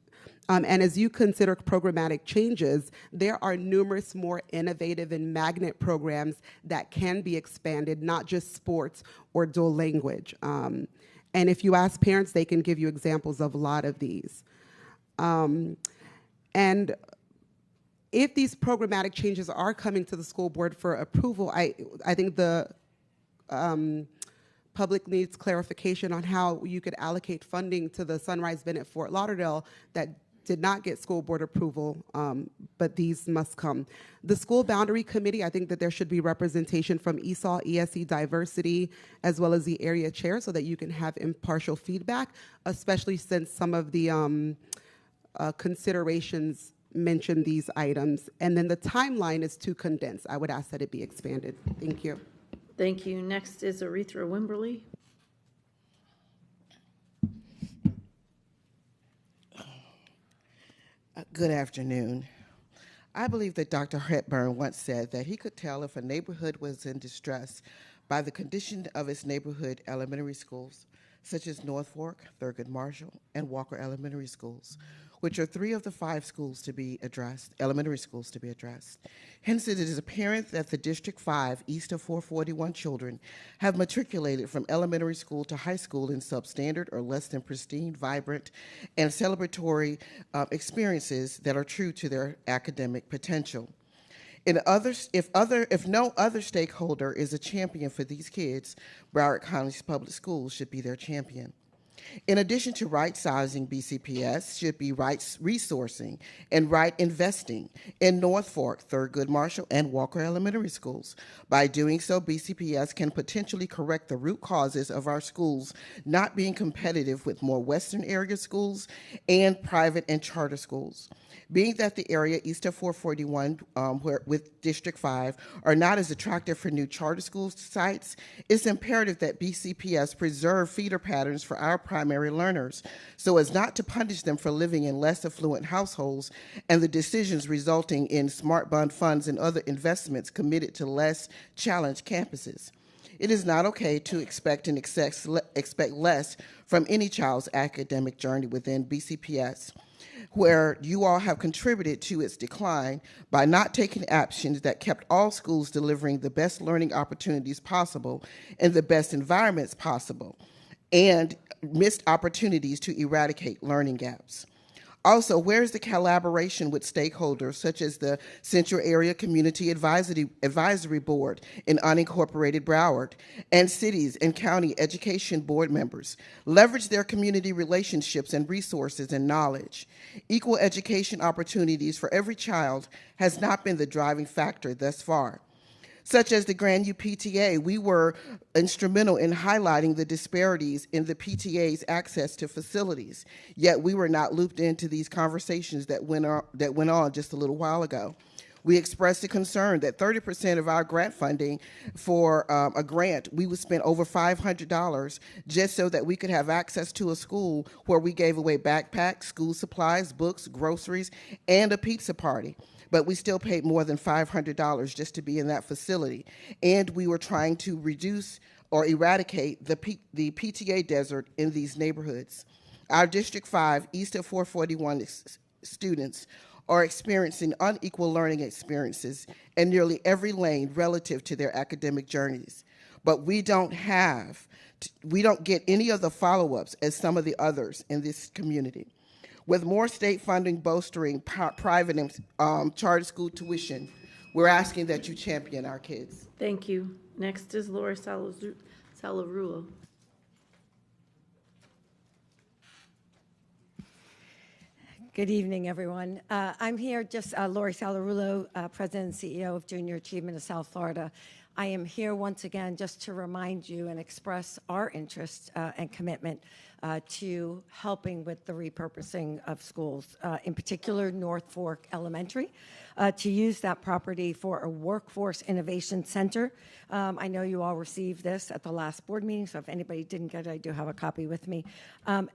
And as you consider programmatic changes, there are numerous more innovative and magnet programs that can be expanded, not just sports or dual language. And if you ask parents, they can give you examples of a lot of these. And if these programmatic changes are coming to the school board for approval, I think the public needs clarification on how you could allocate funding to the Sunrise Bennett Fort Lauderdale that did not get school board approval, but these must come. The school boundary committee, I think that there should be representation from ESOL, ESE, diversity, as well as the area chair, so that you can have impartial feedback, especially since some of the considerations mention these items. And then the timeline is too condensed. I would ask that it be expanded. Thank you. Thank you. Next is Aretha Wimberly. Good afternoon. I believe that Dr. Hepburn once said that he could tell if a neighborhood was in distress by the condition of its neighborhood elementary schools, such as North Fork, Thurgood Marshall, and Walker Elementary Schools, which are 3 of the 5 schools to be addressed, elementary schools to be addressed. Hence, it is apparent that the District 5 east of 441 children have matriculated from elementary school to high school in substandard or less than pristine, vibrant, and celebratory experiences that are true to their academic potential. If no other stakeholder is a champion for these kids, Broward County's public schools should be their champion. In addition to right-sizing, BCPS should be right resourcing and right investing in North Fork, Thurgood Marshall, and Walker Elementary Schools. By doing so, BCPS can potentially correct the root causes of our schools not being competitive with more Western area schools and private and charter schools. Being that the area east of 441 with District 5 are not as attractive for new charter school sites, it's imperative that BCPS preserve feeder patterns for our private primary learners so as not to punish them for living in less affluent households and the decisions resulting in smart bond funds and other investments committed to less challenged campuses. It is not okay to expect less from any child's academic journey within BCPS, where you all have contributed to its decline by not taking actions that kept all schools delivering the best learning opportunities possible in the best environments possible, and missed opportunities to eradicate learning gaps. Also, where is the collaboration with stakeholders such as the Central Area Community Advisory Board in unincorporated Broward and cities and county education board members? Leverage their community relationships and resources and knowledge. Equal education opportunities for every child has not been the driving factor thus far. Such as the Grand U PTA, we were instrumental in highlighting the disparities in the PTA's access to facilities, yet we were not looped into these conversations that went on just a little while ago. We expressed a concern that 30% of our grant funding for a grant, we would spend over $500 just so that we could have access to a school where we gave away backpacks, school supplies, books, groceries, and a pizza party. But we still paid more than $500 just to be in that facility. And we were trying to reduce or eradicate the PTA desert in these neighborhoods. Our District 5, east of 441 students are experiencing unequal learning experiences in nearly every lane relative to their academic journeys. But we don't get any of the follow-ups as some of the others in this community. With more state funding bolstering private and charter school tuition, we're asking that you champion our kids. Thank you. Next is Lori Salarulo. Good evening, everyone. I'm here Lori Salarulo, President and CEO of Junior Achievement of South Florida. I am here once again just to remind you and express our interest and commitment to helping with the repurposing of schools, in particular North Fork Elementary, to use that property for a workforce innovation center. I know you all received this at the last board meeting, so if anybody didn't get it, I do have a copy with me.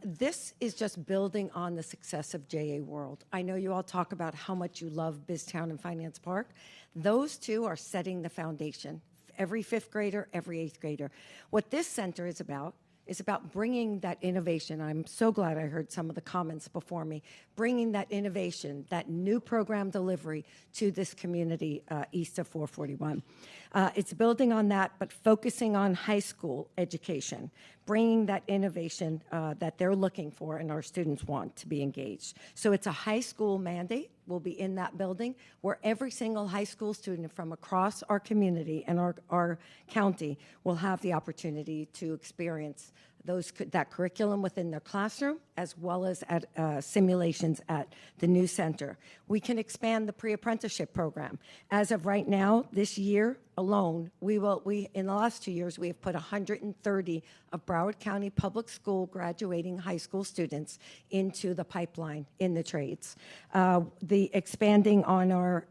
This is just building on the success of JA World. I know you all talk about how much you love BizTown and Finance Park. Those two are setting the foundation. Every fifth grader, every eighth grader. What this center is about bringing that innovation. I'm so glad I heard some of the comments before me, bringing that innovation, that new program delivery to this community east of 441. It's building on that, but focusing on high school education, bringing that innovation that they're looking for and our students want to be engaged. So it's a high school mandate. Will be in that building where every single high school student from across our community and our county will have the opportunity to experience that curriculum within their classroom as well as at simulations at the new center. We can expand the pre-apprenticeship program. As of right now, this year alone, in the last 2 years, we have put 130 of Broward County Public School graduating high school students into the pipeline in the trades. The expanding on our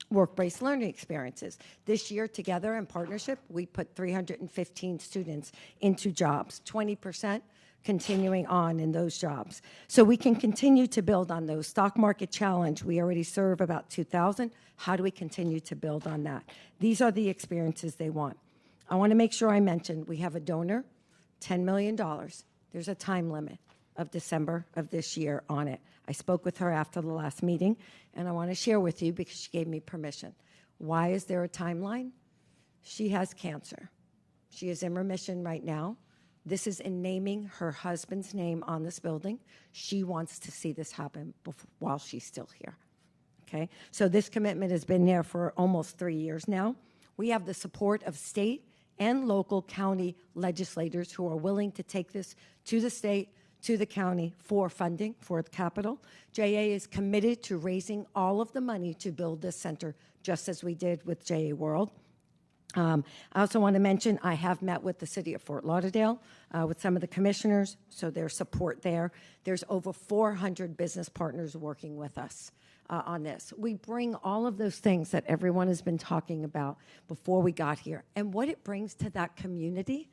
work-based learning experiences. This year, together in partnership, we put 315 students into jobs, 20% continuing on in those jobs. So we can continue to build on those. Stock market challenge, we already serve about 2,000. How do we continue to build on that? These are the experiences they want. I want to make sure I mention we have a donor, $10 million. There's a time limit of December of this year on it. I spoke with her after the last meeting, and I want to share with you because she gave me permission. Why is there a timeline? She has cancer. She is in remission right now. This is in naming her husband's name on this building. She wants to see this happen while she's still here. Okay? So this commitment has been there for almost 3 years now. We have the support of state and local county legislators who are willing to take this to the state, to the county for funding for the capital. JA is committed to raising all of the money to build this center, just as we did with JA World. I also want to mention I have met with the city of Fort Lauderdale, with some of the commissioners, so there's support there. There's over 400 business partners working with us on this. We bring all of those things that everyone has been talking about before we got here. And what it brings to that community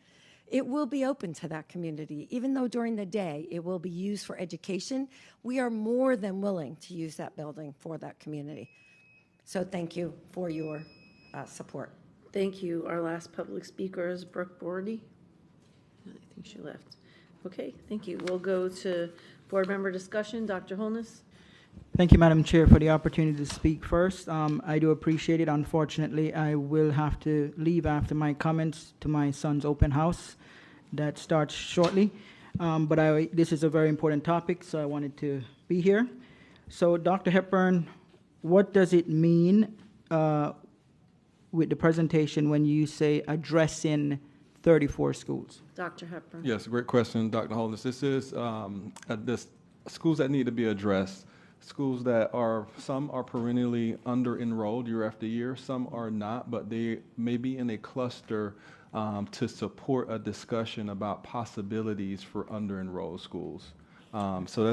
It will be open to that community. Even though during the day it will be used for education, we are more than willing to use that building for that community. So thank you for your support. Thank you. Our last public speaker is Brooke Bordy. I think she left. Okay, thank you. We'll go to board member discussion. Dr. Holness. Thank you, Madam Chair, for the opportunity to speak first. I do appreciate it. Unfortunately, I will have to leave after my comments to my son's open house that starts shortly. But this is a very important topic, so I wanted to be here. So, Dr. Hepburn, what does it mean with the presentation when you say addressing 34 schools? Dr. Hepburn. Yes, great question, Dr. Holness. This is this schools that need to be addressed. Schools that some are perennially under-enrolled year after year, some are not, but they may be in a cluster to support a discussion about possibilities for under-enrolled schools. So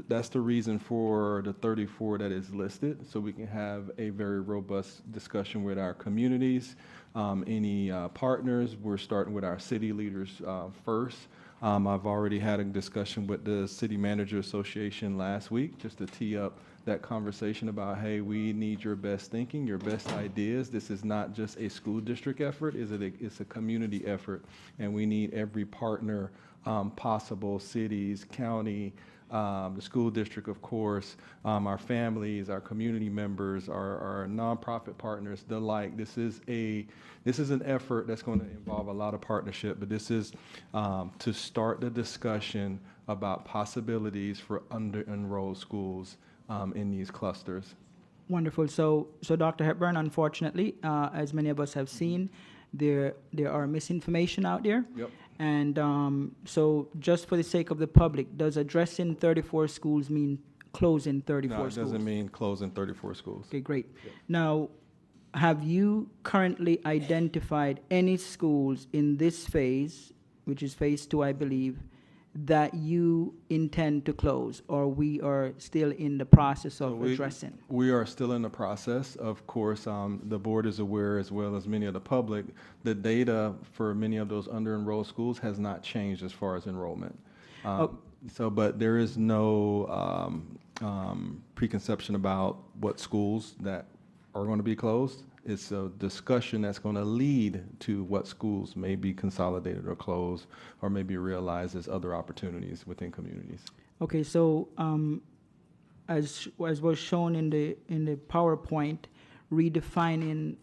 that's the reason for the 34 that is listed, so we can have a very robust discussion with our communities, any partners. We're starting with our city leaders first. I've already had a discussion with the City Manager Association last week just to tee up that conversation about, hey, we need your best thinking, your best ideas. This is not just a school district effort, it's a community effort, and we need every partner possible, cities, county, the school district, of course, our families, our community members, our nonprofit partners, the like. This is an effort that's going to involve a lot of partnership, but this is to start the discussion about possibilities for under-enrolled schools in these clusters. Wonderful. So Dr. Hepburn, unfortunately, as many of us have seen, there are misinformation out there. Yep. And so just for the sake of the public, does addressing 34 schools mean closing 34 schools? No, it doesn't mean closing 34 schools. Okay, great. Yep. Now, have you currently identified any schools in this phase, which is phase 2, I believe, that you intend to close, or we are still in the process of addressing? We are still in the process. Of course, the board is aware, as well as many of the public, the data for many of those under-enrolled schools has not changed as far as enrollment. But there is no preconception about what schools that are going to be closed. It's a discussion that's going to lead to what schools may be consolidated or closed, or maybe realized as other opportunities within communities. Okay, so as was shown in the PowerPoint, redefining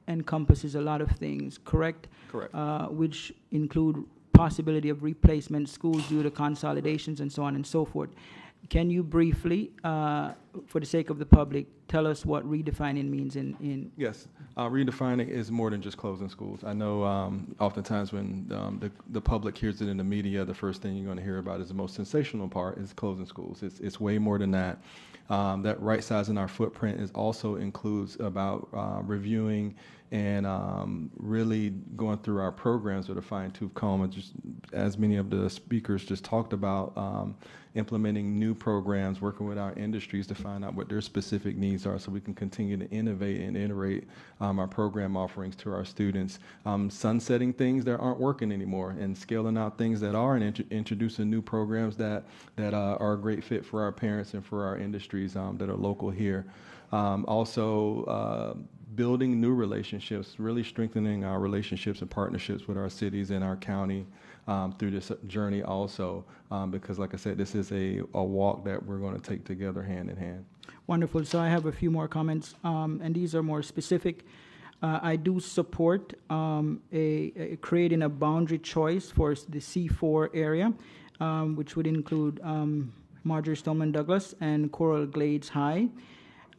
encompasses a lot of things, correct? Correct. Which include possibility of replacement schools due to consolidations and so on and so forth. Can you briefly, for the sake of the public, tell us what redefining means in Yes, redefining is more than just closing schools. I know oftentimes when the public hears it in the media, the first thing you're going to hear about is the most sensational part is closing schools. It's way more than that. That right sizing our footprint also includes about reviewing and really going through our programs with a fine-tooth comb, and just as many of the speakers just talked about, implementing new programs, working with our industries to find out what their specific needs are so we can continue to innovate and iterate our program offerings to our students, sunsetting things that aren't working anymore and scaling out things that are, and introducing new programs that are a great fit for our parents and for our industries that are local here. Also, building new relationships, really strengthening our relationships and partnerships with our cities and our county through this journey also, because like I said, this is a walk that we're going to take together hand in hand. Wonderful. So I have a few more comments, and these are more specific. I do support creating a boundary choice for the C4 area, which would include Marjorie Stoneman Douglas and Coral Glades High.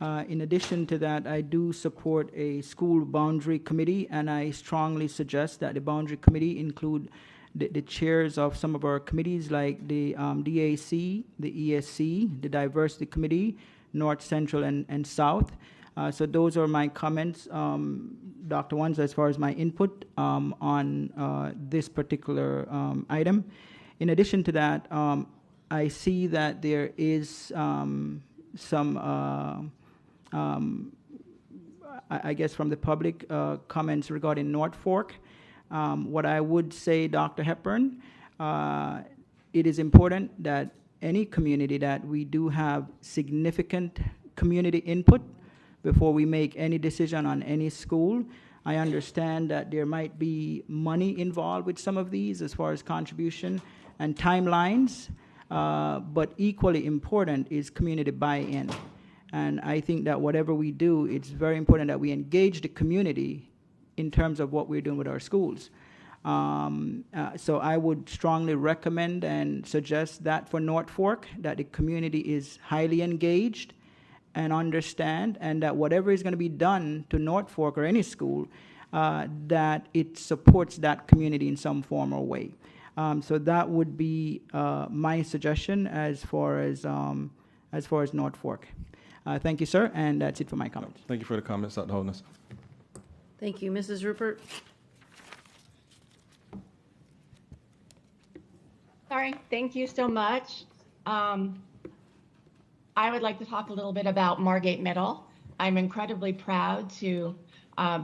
In addition to that, I do support a school boundary committee, and I strongly suggest that the boundary committee include the chairs of some of our committees like the DAC, the ESC, the diversity committee, North, Central, and South. So those are my comments, Dr. Wanza, as far as my input on this particular item. In addition to that, I see that there is some I guess from the public comments regarding North Fork. What I would say, Dr. Hepburn, it is important that any community that we do have significant community input before we make any decision on any school. I understand that there might be money involved with some of these as far as contribution and timelines, but equally important is community buy-in. And I think that whatever we do, it's very important that we engage the community in terms of what we're doing with our schools. So I would strongly recommend and suggest that for North Fork, that the community is highly engaged and understand, and that whatever is going to be done to North Fork or any school, that it supports that community in some form or way. So that would be my suggestion as far as North Fork. Thank you, sir, and that's it for my comments. Thank you for the comments, Dr. Holness. Thank you. Mrs. Rupert? Sorry, thank you so much. I would like to talk a little bit about Margate Middle. I'm incredibly proud to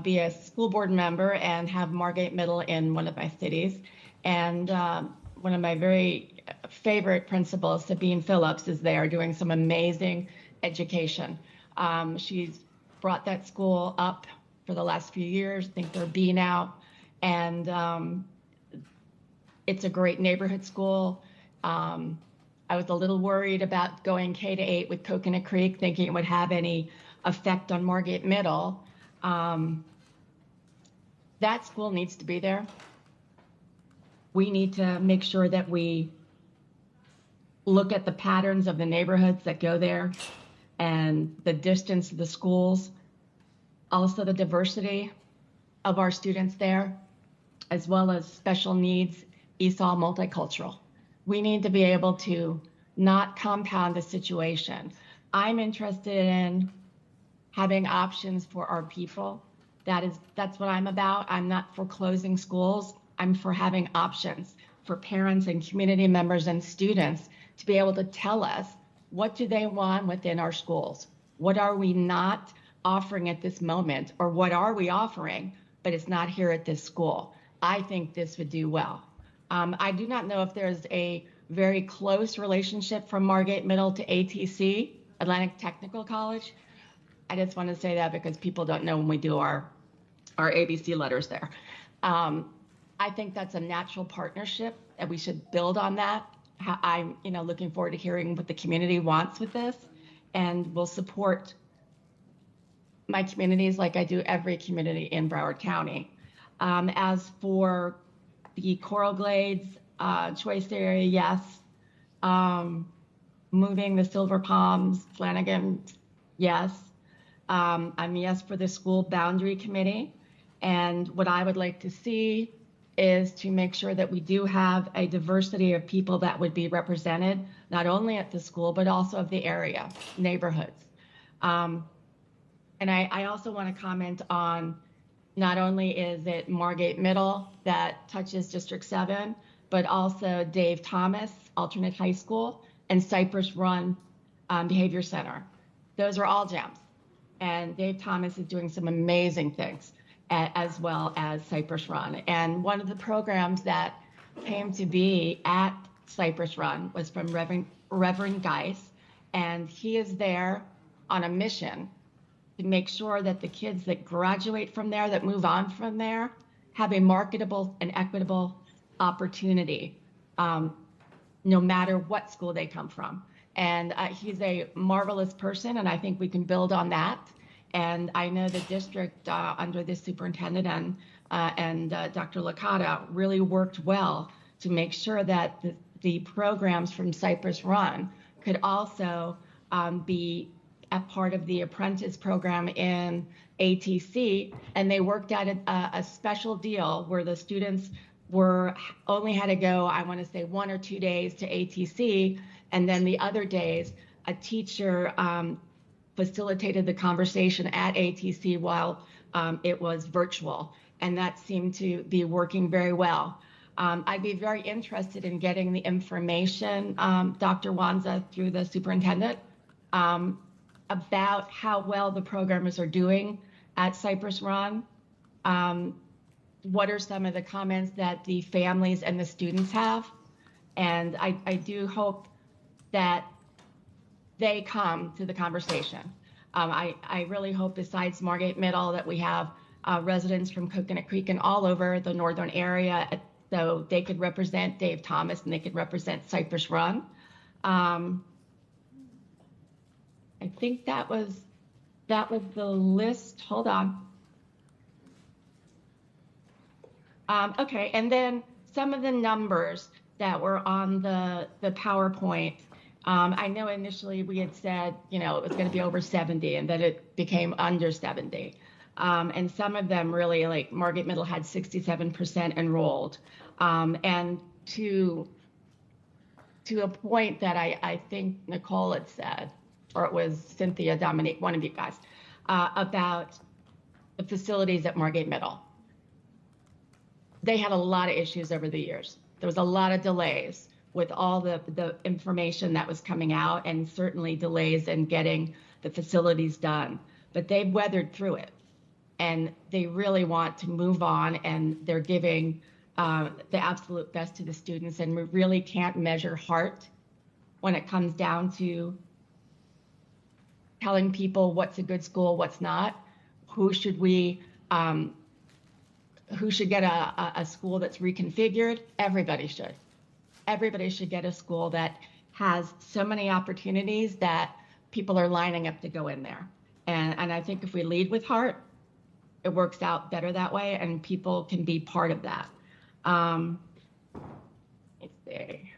be a school board member and have Margate Middle in one of my cities. And one of my very favorite principals, Sabine Phillips, is there doing some amazing education. She's brought that school up for the last few years. I think they're B now. And it's a great neighborhood school. I was a little worried about going K-8 with Coconut Creek, thinking it would have any effect on Margate Middle. That school needs to be there. We need to make sure that we look at the patterns of the neighborhoods that go there and the distance of the schools, also the diversity of our students there, as well as special needs, ESOL multicultural. We need to be able to not compound the situation. I'm interested in having options for our people. That's what I'm about. I'm not for closing schools. I'm for having options for parents and community members and students to be able to tell us what do they want within our schools. What are we not offering at this moment, or what are we offering, but it's not here at this school. I think this would do well. I do not know if there's a very close relationship from Margate Middle to ATC, Atlantic Technical College. I just want to say that because people don't know when we do our ABC letters there. I think that's a natural partnership and we should build on that. I'm looking forward to hearing what the community wants with this, and will support my communities like I do every community in Broward County. As for the Coral Glades choice area, yes. Moving the Silver Palms, Flanagan, yes. I'm yes for the school boundary committee. And what I would like to see is to make sure that we do have a diversity of people that would be represented, not only at the school, but also of the area, neighborhoods. And I also want to comment on, not only is it Margate Middle that touches District 7, but also Dave Thomas Alternate High School and Cypress Run Behavior Center. Those are all gems. And Dave Thomas is doing some amazing things, as well as Cypress Run. And one of the programs that came to be at Cypress Run was from Reverend Geis, and he is there on a mission to make sure that the kids that graduate from there, that move on from there, have a marketable and equitable opportunity, no matter what school they come from. And he's a marvelous person, and I think we can build on that. And I know the district under this superintendent and Dr. Licata really worked well to make sure that the programs from Cypress Run could also be a part of the apprentice program in ATC. And they worked out a special deal where the students only had to go, I want to say 1 or 2 days to ATC, and then the other days a teacher facilitated the conversation at ATC while it was virtual, and that seemed to be working very well. I'd be very interested in getting the information, Dr. Wanza, through the superintendent, about how well the programmers are doing at Cypress Run. what are some of the comments that the families and the students have. And I do hope that they come to the conversation. I really hope, besides Margate Middle, that we have residents from Coconut Creek and all over the northern area, so they could represent Dave Thomas and they could represent Cypress Run. I think that was the list. Hold on. Okay, and then some of the numbers that were on the PowerPoint. I know initially we had said, it was going to be over 70 and that it became under 70. And some of them really, like Margate Middle had 67% enrolled. And to a point that I think Nicole had said, or it was Cynthia, Dominique, one of you guys, about the facilities at Margate Middle. They had a lot of issues over the years. There was a lot of delays with all the information that was coming out, and certainly delays in getting the facilities done. But they've weathered through it, and they really want to move on, and they're giving the absolute best to the students. And we really can't measure heart when it comes down to telling people what's a good school, what's not, who should get a school that's reconfigured. Everybody should. Everybody should get a school that has so many opportunities that people are lining up to go in there. And I think if we lead with heart, it works out better that way, and people can be part of that. Let's see.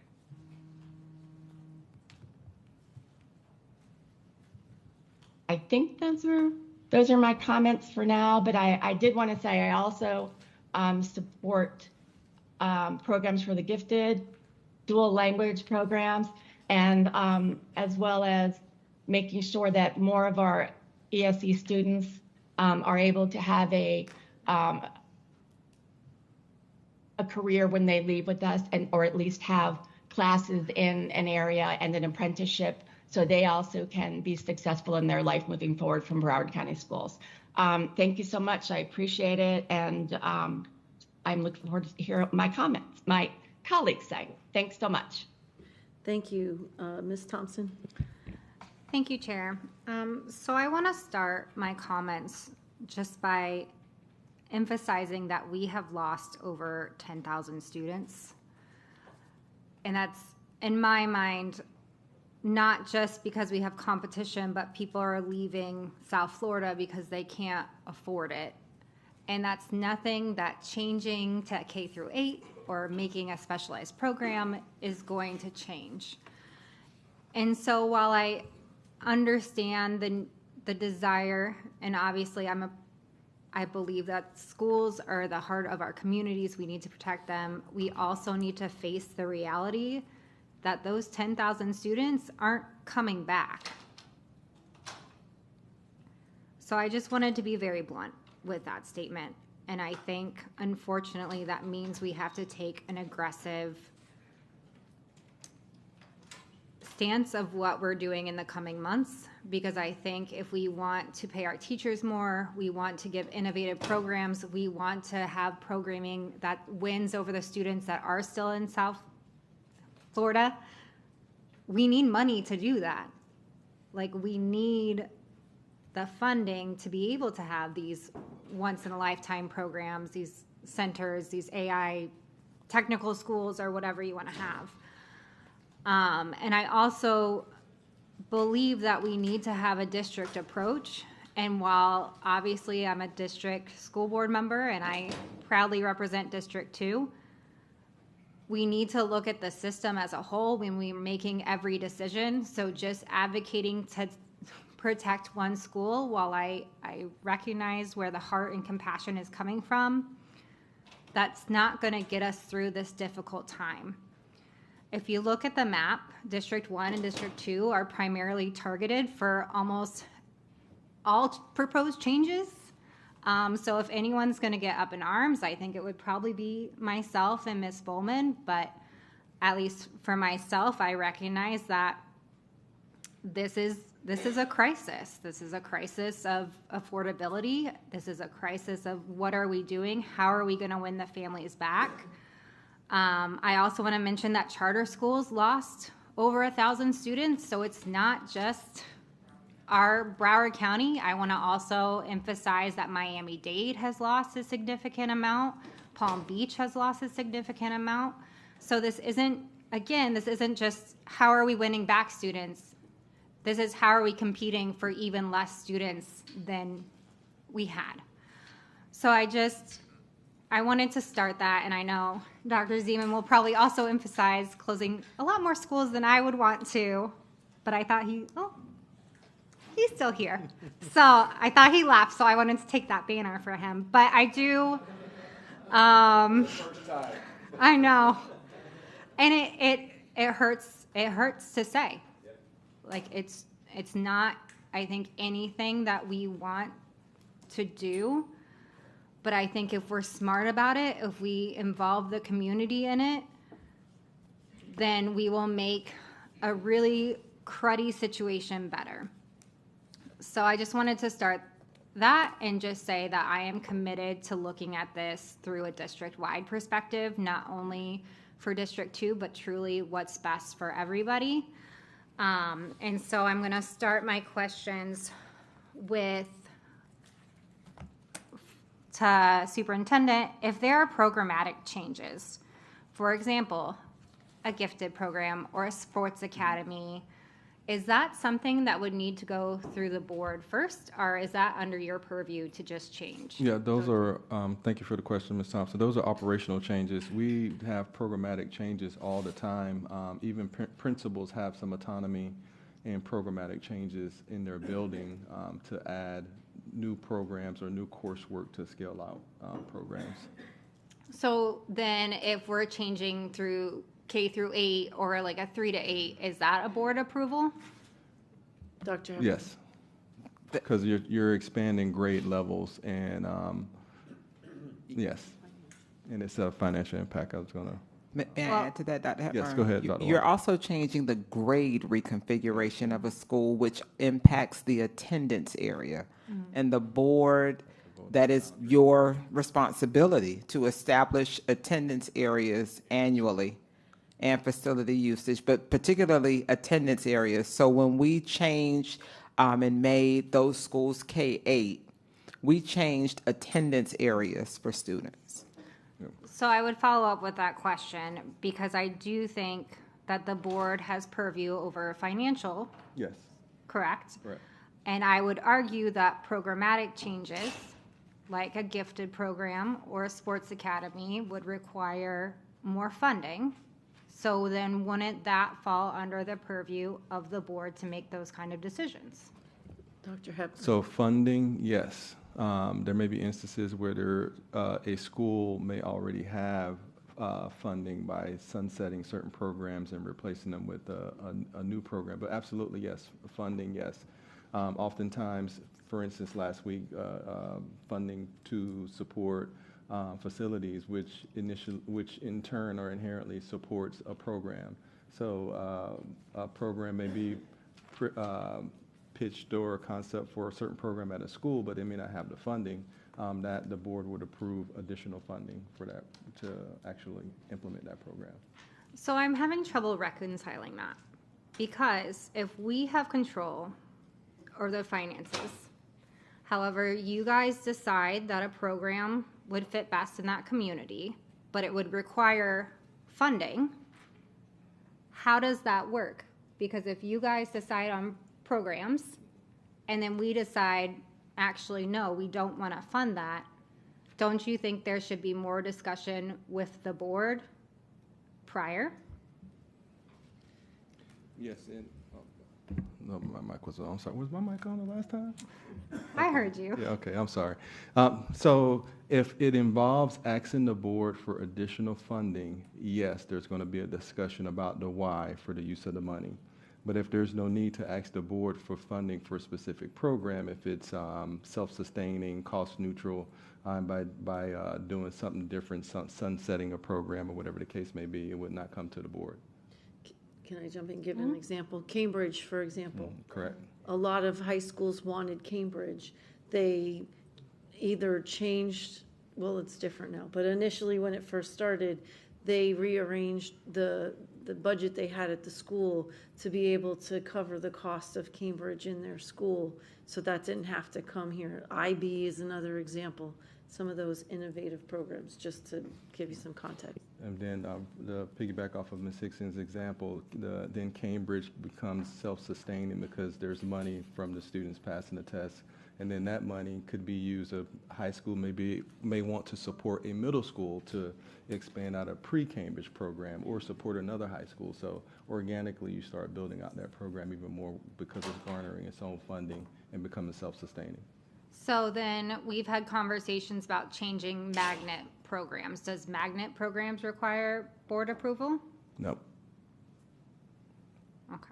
I think those are my comments for now, but I did want to say I also support programs for the gifted, dual language programs, and as well as making sure that more of our ESE students are able to have a career when they leave with us, or at least have classes in an area and an apprenticeship, so they also can be successful in their life moving forward from Broward County Schools. Thank you so much. I appreciate it, and I'm looking forward to hear my comments, my colleagues say. Thanks so much. Thank you. Ms. Thompson? Thank you, Chair. So I want to start my comments just by emphasizing that we have lost over 10,000 students. And that's, in my mind, not just because we have competition, but people are leaving South Florida because they can't afford it. And that's nothing that changing to K through 8 or making a specialized program is going to change. And so while I understand the desire, and obviously I believe that schools are the heart of our communities, we need to protect them, we also need to face the reality that those 10,000 students aren't coming back. So I just wanted to be very blunt with that statement. And I think, unfortunately, that means we have to take an aggressive stance of what we're doing in the coming months, because I think if we want to pay our teachers more, we want to give innovative programs, we want to have programming that wins over the students that are still in South Florida, we need money to do that. Like, we need the funding to be able to have these once-in-a-lifetime programs, these centers, these AI technical schools, or whatever you want to have. And I also believe that we need to have a district approach. And while obviously I'm a district school board member and I proudly represent District 2, we need to look at the system as a whole when we're making every decision. So just advocating to protect one school, while I recognize where the heart and compassion is coming from, that's not going to get us through this difficult time. If you look at the map, District 1 and District 2 are primarily targeted for almost all proposed changes. So if anyone's going to get up in arms, I think it would probably be myself and Ms. Bowman. But at least for myself, I recognize that this is this is a crisis. This is a crisis of affordability. This is a crisis of what are we doing? How are we going to win the families back? I also want to mention that charter schools lost over 1,000 students, so it's not just our Broward County. I want to also emphasize that Miami-Dade has lost a significant amount. Palm Beach has lost a significant amount. So this isn't just how are we winning back students. This is how are we competing for even less students than we had. So I wanted to start that, and I know Dr. Zeman will probably also emphasize closing a lot more schools than I would want to, but I thought he's still here. So I thought he left, so I wanted to take that banner for him. But I do, I know. And it hurts to say. Like it's not, I think, anything that we want to do. But I think if we're smart about it, if we involve the community in it, then we will make a really cruddy situation better. So I just wanted to start that and just say that I am committed to looking at this through a district-wide perspective, not only for District 2, but truly what's best for everybody. And so I'm going to start my questions with to Superintendent. If there are programmatic changes, for example, a gifted program or a sports academy, is that something that would need to go through the board first, or is that under your purview to just change? Yeah, those are, thank you for the question, Ms. Thompson. Those are operational changes. We have programmatic changes all the time. Even principals have some autonomy in programmatic changes in their building to add new programs or new coursework to scale out programs. So then if we're changing through K through 8 or like a 3 to 8, is that a board approval? Dr. Yes, because you're expanding grade levels, and yes, and it's a financial impact. I was going to. May I add to that, Dr. Hepburn? Yes, go ahead, Dr. You're Walker. also changing the grade reconfiguration of a school, which impacts the attendance area. And the board, that is your responsibility to establish attendance areas annually and facility usage, but particularly attendance areas. So when we changed and made those schools K-8, we changed attendance areas for students. So I would follow up with that question because I do think that the board has purview over financial. Yes. Correct? Correct. And I would argue that programmatic changes, like a gifted program or a sports academy, would require more funding. So then wouldn't that fall under the purview of the board to make those kind of decisions? Dr. Hepburn. So funding, yes. There may be instances where a school may already have funding by sunsetting certain programs and replacing them with a new program. But absolutely, yes, funding, yes. Oftentimes, for instance, last week, funding to support facilities, which in turn or inherently supports a program. So a program may be pitched or a concept for a certain program at a school, but they may not have the funding. That the board would approve additional funding for that to actually implement that program. So I'm having trouble reconciling that because if we have control over the finances, however, you guys decide that a program would fit best in that community, but it would require funding, how does that work? Because if you guys decide on programs and then we decide, actually, no, we don't want to fund that, don't you think there should be more discussion with the board prior? Yes, and no, my mic was on. I'm sorry. Was my mic on the last time? I heard you. Yeah, okay, I'm sorry. So if it involves asking the board for additional funding, yes, there's going to be a discussion about the why for the use of the money. But if there's no need to ask the board for funding for a specific program, if it's self-sustaining, cost-neutral, by doing something different, sunsetting a program or whatever the case may be, it would not come to the board. Can I jump in and give an example? Cambridge, for example. Correct. a lot of high schools wanted Cambridge. They either changed, well, it's different now, but initially when it first started, they rearranged the budget they had at the school to be able to cover the cost of Cambridge in their school, so that didn't have to come here. IB is another example, some of those innovative programs, just to give you some context. And then the piggyback off of Ms. Hickson's example, then Cambridge becomes self-sustaining because there's money from the students passing the test. And then that money could be used, a high school may want to support a middle school to expand out a pre-Cambridge program or support another high school. So organically you start building out that program even more because it's garnering its own funding and becoming self-sustaining. So then we've had conversations about changing magnet programs. Does magnet programs require board approval? No. Okay.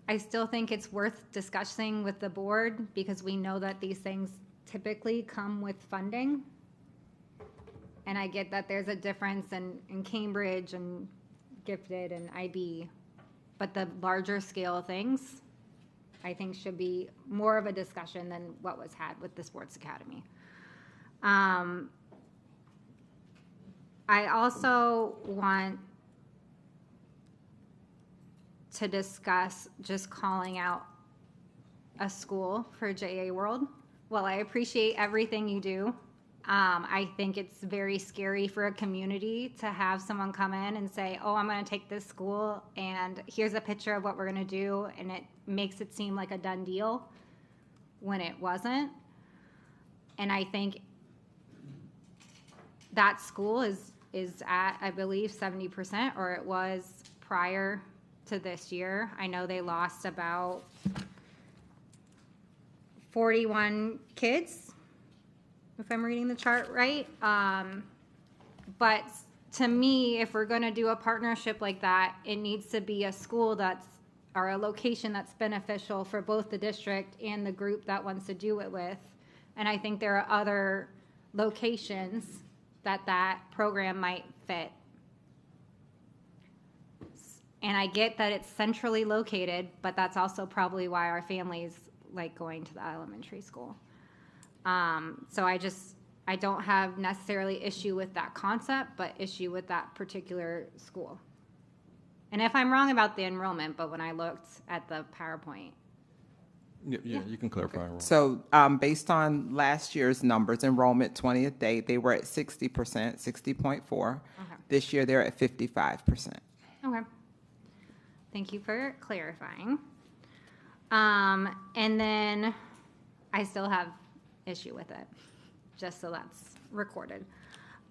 I still think it's worth discussing with the board because we know that these things typically come with funding. And I get that there's a difference in Cambridge and Gifted and IB, but the larger scale things, I think, should be more of a discussion than what was had with the sports academy. I also want to discuss just calling out a school for JA World. Well, I appreciate everything you do. I think it's very scary for a community to have someone come in and say, oh, I'm going to take this school and here's a picture of what we're going to do, and it makes it seem like a done deal when it wasn't. And I think that school is at, I believe, 70%, or it was prior to this year. I know they lost about 41 kids, if I'm reading the chart right. But to me, if we're going to do a partnership like that, it needs to be a school or a location that's beneficial for both the district and the group that wants to do it with. And I think there are other locations that program might fit. And I get that it's centrally located, but that's also probably why our families like going to the elementary school. So I don't have necessarily issue with that concept, but issue with that particular school. And if I'm wrong about the enrollment, but when I looked at the PowerPoint. Yeah, you can clarify. Okay. So based on last year's numbers, enrollment 20th day, they were at 60%, 60.4. Okay. This year they're at 55%. Okay. Thank you for clarifying. And then I still have issue with it, just so that's recorded.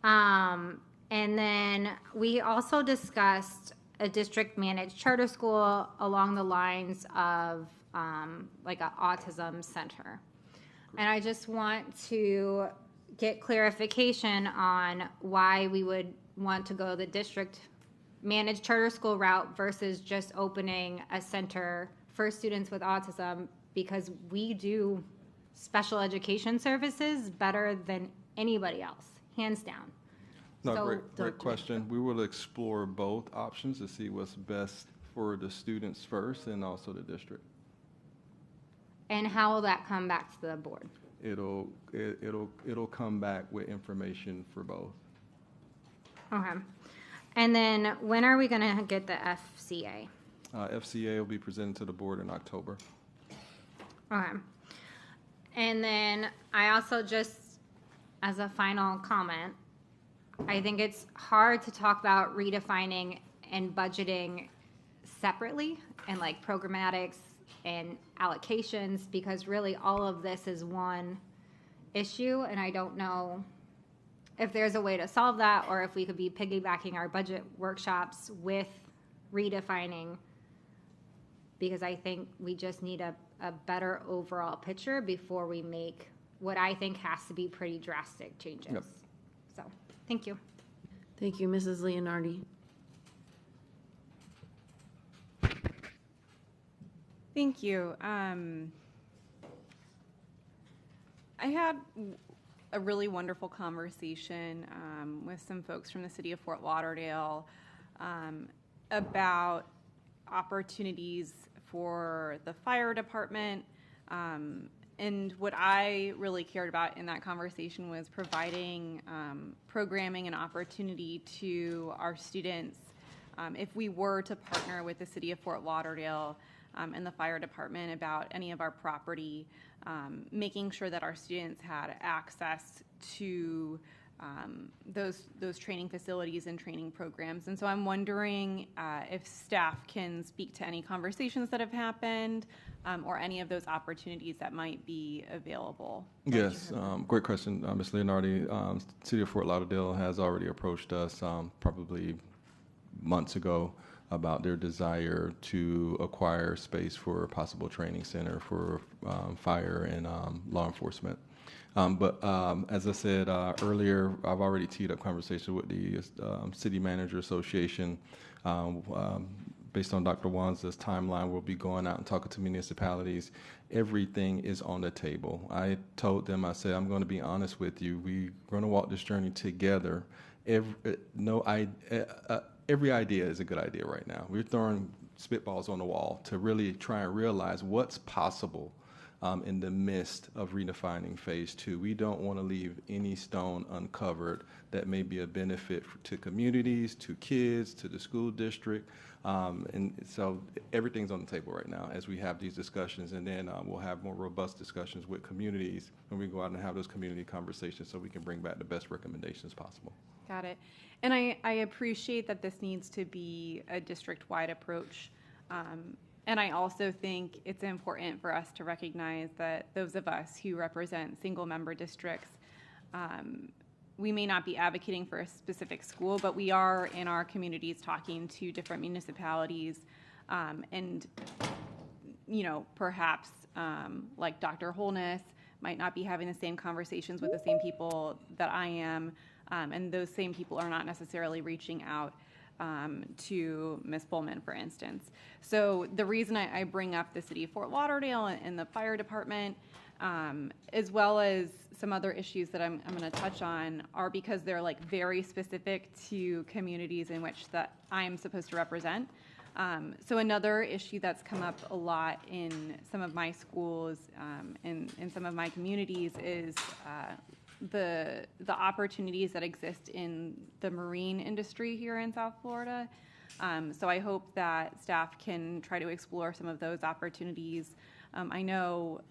And then we also discussed a district managed charter school along the lines of like an autism center. And I just want to get clarification on why we would want to go the district managed charter school route versus just opening a center for students with autism, because we do special education services better than anybody else, hands down. No, So- great question. We will explore both options to see what's best for the students first and also the district. And how will that come back to the board? It'll come back with information for both. Okay. And then when are we going to get the FCA? FCA will be presented to the board in October. Okay. And then I also just, as a final comment, I think it's hard to talk about redefining and budgeting separately and like programmatics and allocations, because really all of this is one issue, and I don't know if there's a way to solve that, or if we could be piggybacking our budget workshops with redefining, because I think we just need a better overall picture before we make what I think has to be pretty drastic changes. Yep. So, thank you. Thank you, Mrs. Leonardi. Thank you. I had a really wonderful conversation with some folks from the city of Fort Lauderdale about opportunities for the fire department. And what I really cared about in that conversation was providing programming and opportunity to our students. If we were to partner with the city of Fort Lauderdale and the fire department about any of our property, making sure that our students had access to those training facilities and training programs. And so I'm wondering if staff can speak to any conversations that have happened or any of those opportunities that might be available. Yes, great question, Ms. Leonardi. City of Fort Lauderdale has already approached us probably months ago about their desire to acquire space for a possible training center for fire and law enforcement. But as I said earlier, I've already teed up conversation with the City Manager Association. Based on Dr. Wanza's timeline, we'll be going out and talking to municipalities. Everything is on the table. I told them, I said, I'm going to be honest with you. We're going to walk this journey together. Every idea is a good idea right now. We're throwing spitballs on the wall to really try and realize what's possible in the midst of redefining phase 2. We don't want to leave any stone uncovered that may be a benefit to communities, to kids, to the school district. And so everything's on the table right now as we have these discussions, and then we'll have more robust discussions with communities when we go out and have those community conversations so we can bring back the best recommendations possible. Got it. And I appreciate that this needs to be a district-wide approach. And I also think it's important for us to recognize that those of us who represent single-member districts, we may not be advocating for a specific school, but we are in our communities talking to different municipalities, and perhaps like Dr. Holness might not be having the same conversations with the same people that I am, and those same people are not necessarily reaching out to Ms. Bowman, for instance. So the reason I bring up the city of Fort Lauderdale and the fire department, as well as some other issues that I'm going to touch on, are because they're like very specific to communities in which that I'm supposed to represent. So another issue that's come up a lot in some of my schools, in some of my communities, is the opportunities that exist in the marine industry here in South Florida. So I hope that staff can try to explore some of those opportunities. I know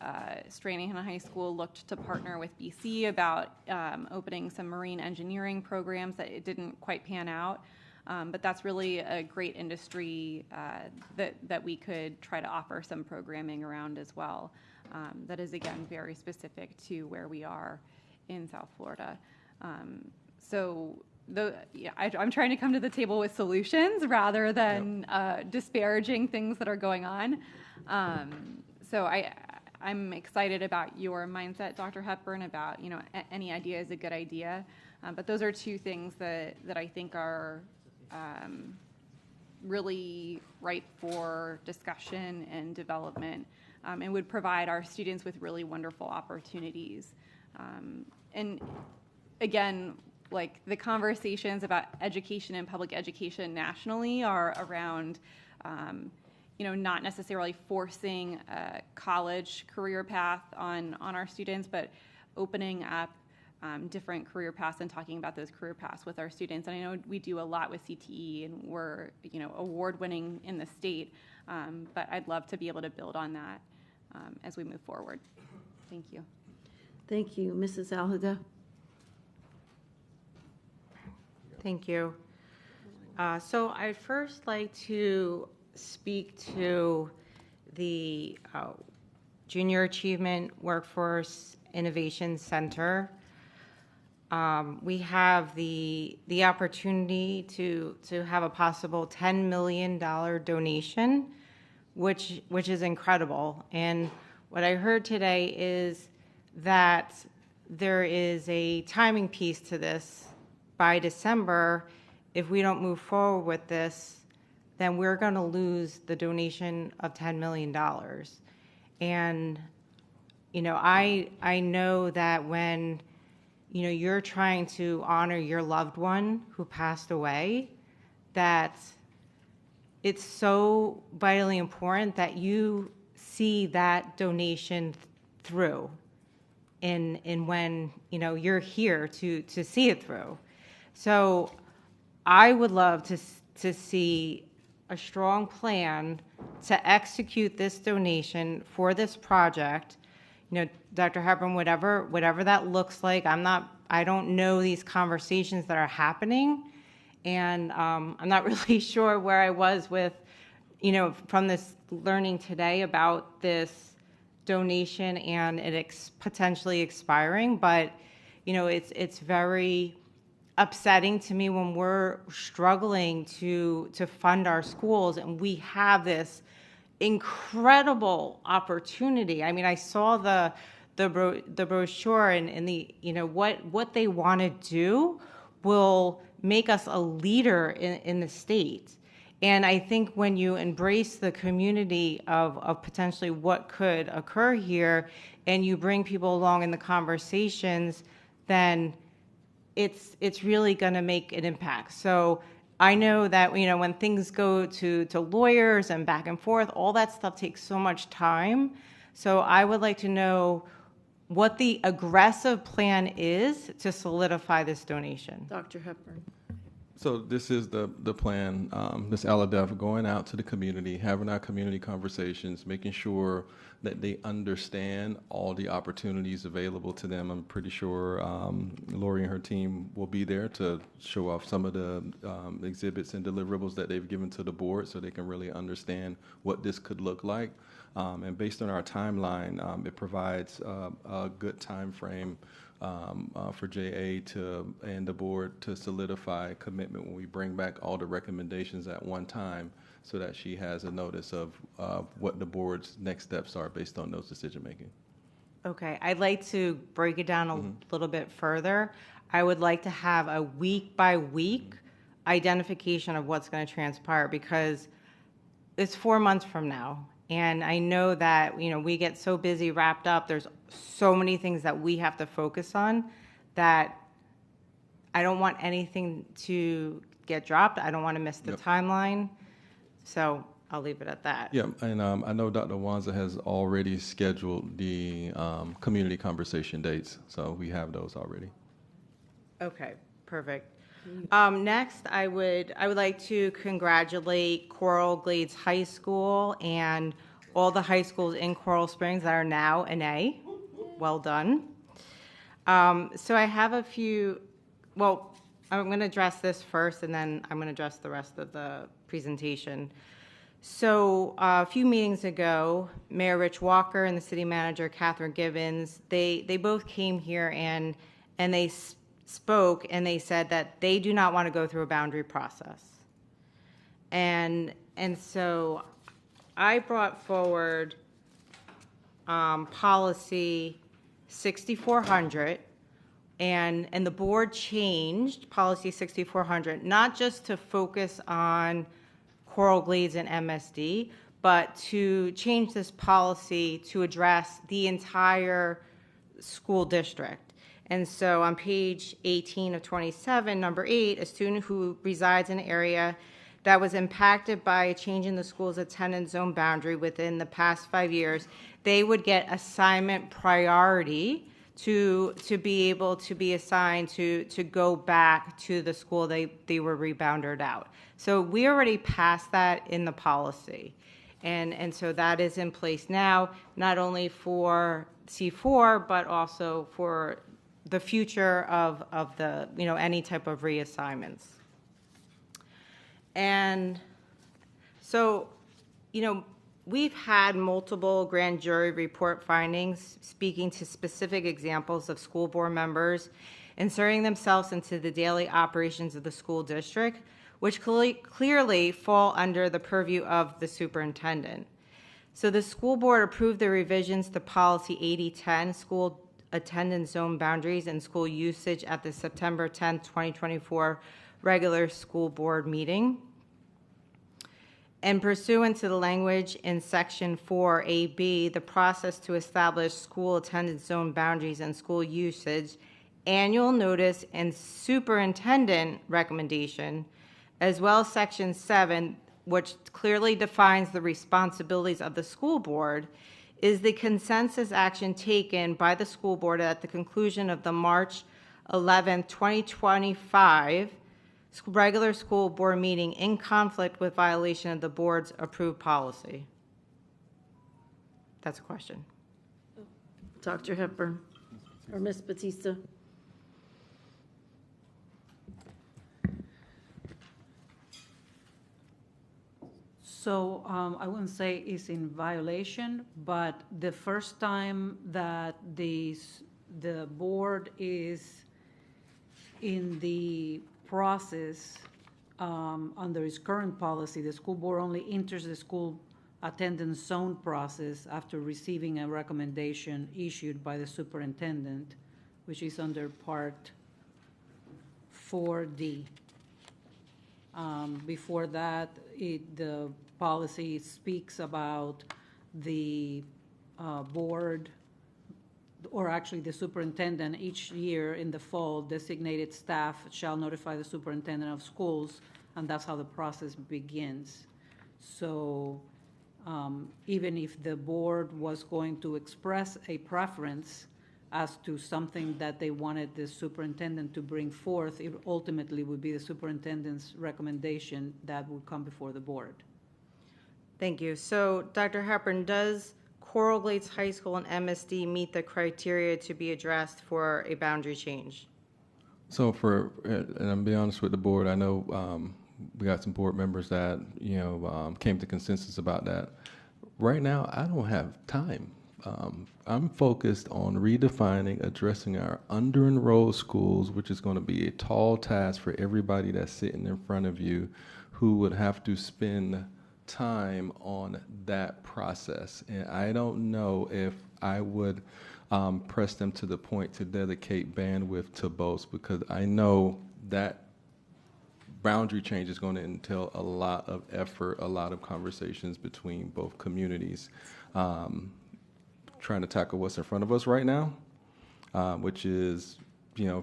Stranahan High School looked to partner with BC about opening some marine engineering programs that it didn't quite pan out. But that's really a great industry that we could try to offer some programming around as well. That is, again, very specific to where we are in South Florida. I'm trying to come to the table with solutions rather than disparaging things that are going on. So I'm excited about your mindset, Dr. Hepburn, about any idea is a good idea. But those are two things that I think are really ripe for discussion and development, and would provide our students with really wonderful opportunities. And again, like the conversations about education and public education nationally are around, not necessarily forcing a college career path on our students, but opening up different career paths and talking about those career paths with our students. And I know we do a lot with CTE, and we're award-winning in the state, but I'd love to be able to build on that as we move forward. Thank you. Thank you. Mrs. Alhuda. Thank you. So I'd first like to speak to the Junior Achievement Workforce Innovation Center. We have the opportunity to have a possible $10 million donation, which is incredible. And what I heard today is that there is a timing piece to this. By December, if we don't move forward with this, then we're going to lose the donation of $10 million. And, I know that when, you're trying to honor your loved one who passed away, that it's so vitally important that you see that donation through in when, you know, you're here to see it through. So I would love to see a strong plan to execute this donation for this project. You know, Dr. Hepburn, whatever that looks like, I don't know these conversations that are happening, and I'm not really sure where I was with, you know, from this learning today about this donation and it potentially expiring. But, you know, it's very upsetting to me when we're struggling to fund our schools and we have this incredible opportunity. I mean, I saw the brochure and the, you know, what they want to do will make us a leader in the state. And I think when you embrace the community of potentially what could occur here and you bring people along in the conversations, then it's really going to make an impact. So I know that, you know, when things go to lawyers and back and forth, all that stuff takes so much time. So I would like to know what the aggressive plan is to solidify this donation. Dr. Hepburn. So this is the plan, Ms. Aladef, going out to the community, having our community conversations, making sure that they understand all the opportunities available to them. I'm pretty sure Lori and her team will be there to show off some of the exhibits and deliverables that they've given to the board so they can really understand what this could look like. And based on our timeline, it provides a good time frame for JA and the board to solidify commitment when we bring back all the recommendations at one time so that she has a notice of what the board's next steps are based on those decision making. Okay, I'd like to break it down a little bit further. I would like to have a week by week identification of what's going to transpire because it's 4 months from now. And I know that, you know, we get so busy, wrapped up. There's so many things that we have to focus on that I don't want anything to get dropped. I don't want to miss the timeline. So I'll leave it at that. Yeah, and I know Dr. Wanza has already scheduled the community conversation dates. So we have those already. Okay, perfect. Next, I would like to congratulate Coral Glades High School and all the high schools in Coral Springs that are now an A. Well done. So I have a few, well, I'm going to address this first and then I'm going to address the rest of the presentation. So a few meetings ago, Mayor Rich Walker and the city manager, Catherine Gibbons, they both came here and they spoke and they said that they do not want to go through a boundary process. And so I brought forward policy 6400 and the board changed policy 6400 not just to focus on Coral Glades and MSD, but to change this policy to address the entire school district. And so on page 18 of 27, number 8, a student who resides in an area that was impacted by a change in the school's attendance zone boundary within the past 5 years, they would get assignment priority to be able to be assigned to go back to the school they were rebounded out. So we already passed that in the policy. And so that is in place now, not only for C4, but also for the future of the, you know, any type of reassignments. And so, you know, we've had multiple grand jury report findings speaking to specific examples of school board members inserting themselves into the daily operations of the school district, which clearly fall under the purview of the superintendent. So the school board approved the revisions to policy 8010, school attendance zone boundaries and school usage at the September 10th, 2024 regular school board meeting. And pursuant to the language in section 4AB, the process to establish school attendance zone boundaries and school usage, annual notice and superintendent recommendation, as well as section 7, which clearly defines the responsibilities of the school board, is the consensus action taken by the school board at the conclusion of the March 11, 2025 regular school board meeting in conflict with violation of the board's approved policy? That's a question. Dr. Hepburn or Ms. Batista? So I wouldn't say it's in violation, but the first time that the board is in the process under its current policy, the school board only enters the school attendance zone process after receiving a recommendation issued by the superintendent, which is under Part 4D. Before that, the policy speaks about the board, or actually the superintendent, each year in the fall, designated staff shall notify the superintendent of schools, and that's how the process begins. So even if the board was going to express a preference as to something that they wanted the superintendent to bring forth, it ultimately would be the superintendent's recommendation that would come before the board. Thank you. So, Dr. Hepburn, does Coral Glades High School and MSD meet the criteria to be addressed for a boundary change? So and I'm being honest with the board, I know we got some board members that, came to consensus about that. Right now, I don't have time. I'm focused on redefining, addressing our under-enrolled schools, which is going to be a tall task for everybody that's sitting in front of you who would have to spend time on that process. And I don't know if I would press them to the point to dedicate bandwidth to both, because I know that boundary change is going to entail a lot of effort, a lot of conversations between both communities. Trying to tackle what's in front of us right now, which is,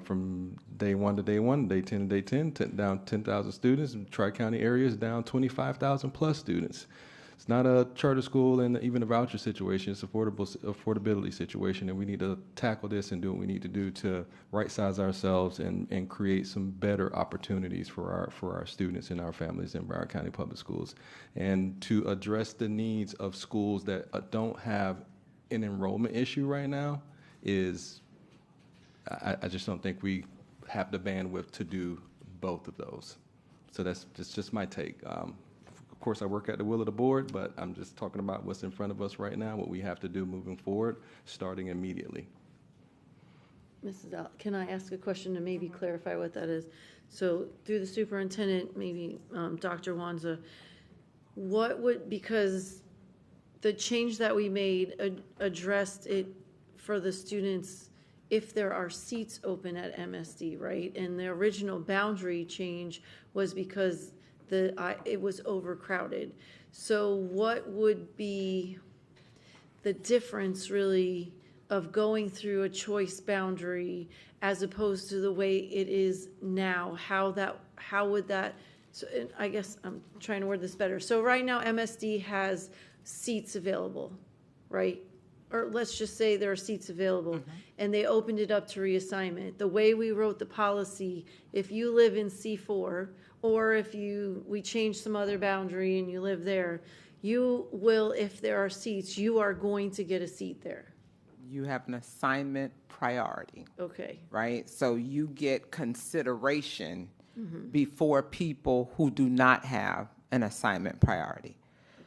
from day 1 to day 1, day 10 to day 10, down 10,000 students. Tri-county areas down 25,000 plus students. It's not a charter school and even a voucher situation. It's affordability situation, and we need to tackle this and do what we need to do to right-size ourselves and create some better opportunities for our students and our families in Broward County Public Schools, and to address the needs of schools that don't have an enrollment issue right now. I just don't think we have the bandwidth to do both of those. So that's just my take. Of course, I work at the will of the board, but I'm just talking about what's in front of us right now, what we have to do moving forward, starting immediately. Mrs. Al, can I ask a question to maybe clarify what that is? So through the superintendent, maybe Dr. Wanza, because the change that we made addressed it for the students if there are seats open at MSD, right? And the original boundary change was because it was overcrowded. So what would be the difference really of going through a choice boundary as opposed to the way it is now? How would that, so I guess I'm trying to word this better. So right now MSD has seats available, right? Or let's just say there are seats available, and they opened it up to reassignment. The way we wrote the policy, if you live in C4, or if we change some other boundary and you live there, you will, if there are seats, you are going to get a seat there. You have an assignment priority. Okay. Right? So you get consideration before people who do not have an assignment priority.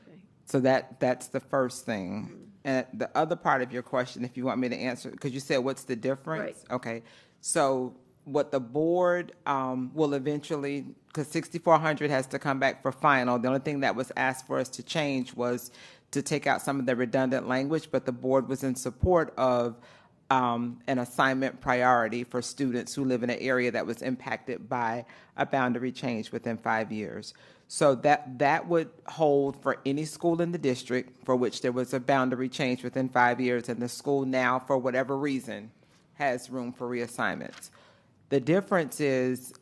Okay. So that's the first thing. And the other part of your question, if you want me to answer, because you said, what's the difference? Right. Okay. So what the board will eventually, because 6400 has to come back for final, the only thing that was asked for us to change was to take out some of the redundant language, but the board was in support of an assignment priority for students who live in an area that was impacted by a boundary change within 5 years. So that would hold for any school in the district for which there was a boundary change within 5 years, and the school now, for whatever reason, has room for reassignments. The difference is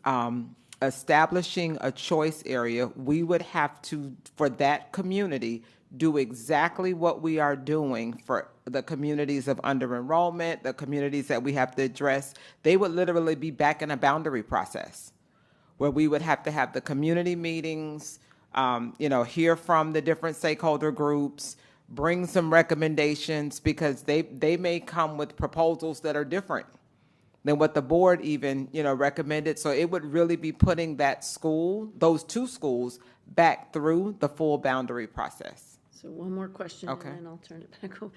establishing a choice area, we would have to, for that community, do exactly what we are doing for the communities of under enrollment, the communities that we have to address. They would literally be back in a boundary process where we would have to have the community meetings, hear from the different stakeholder groups, bring some recommendations, because they may come with proposals that are different than what the board even, recommended. So it would really be putting that school, those two schools, back through the full boundary process. So one more question, Okay. and then I'll turn it back over.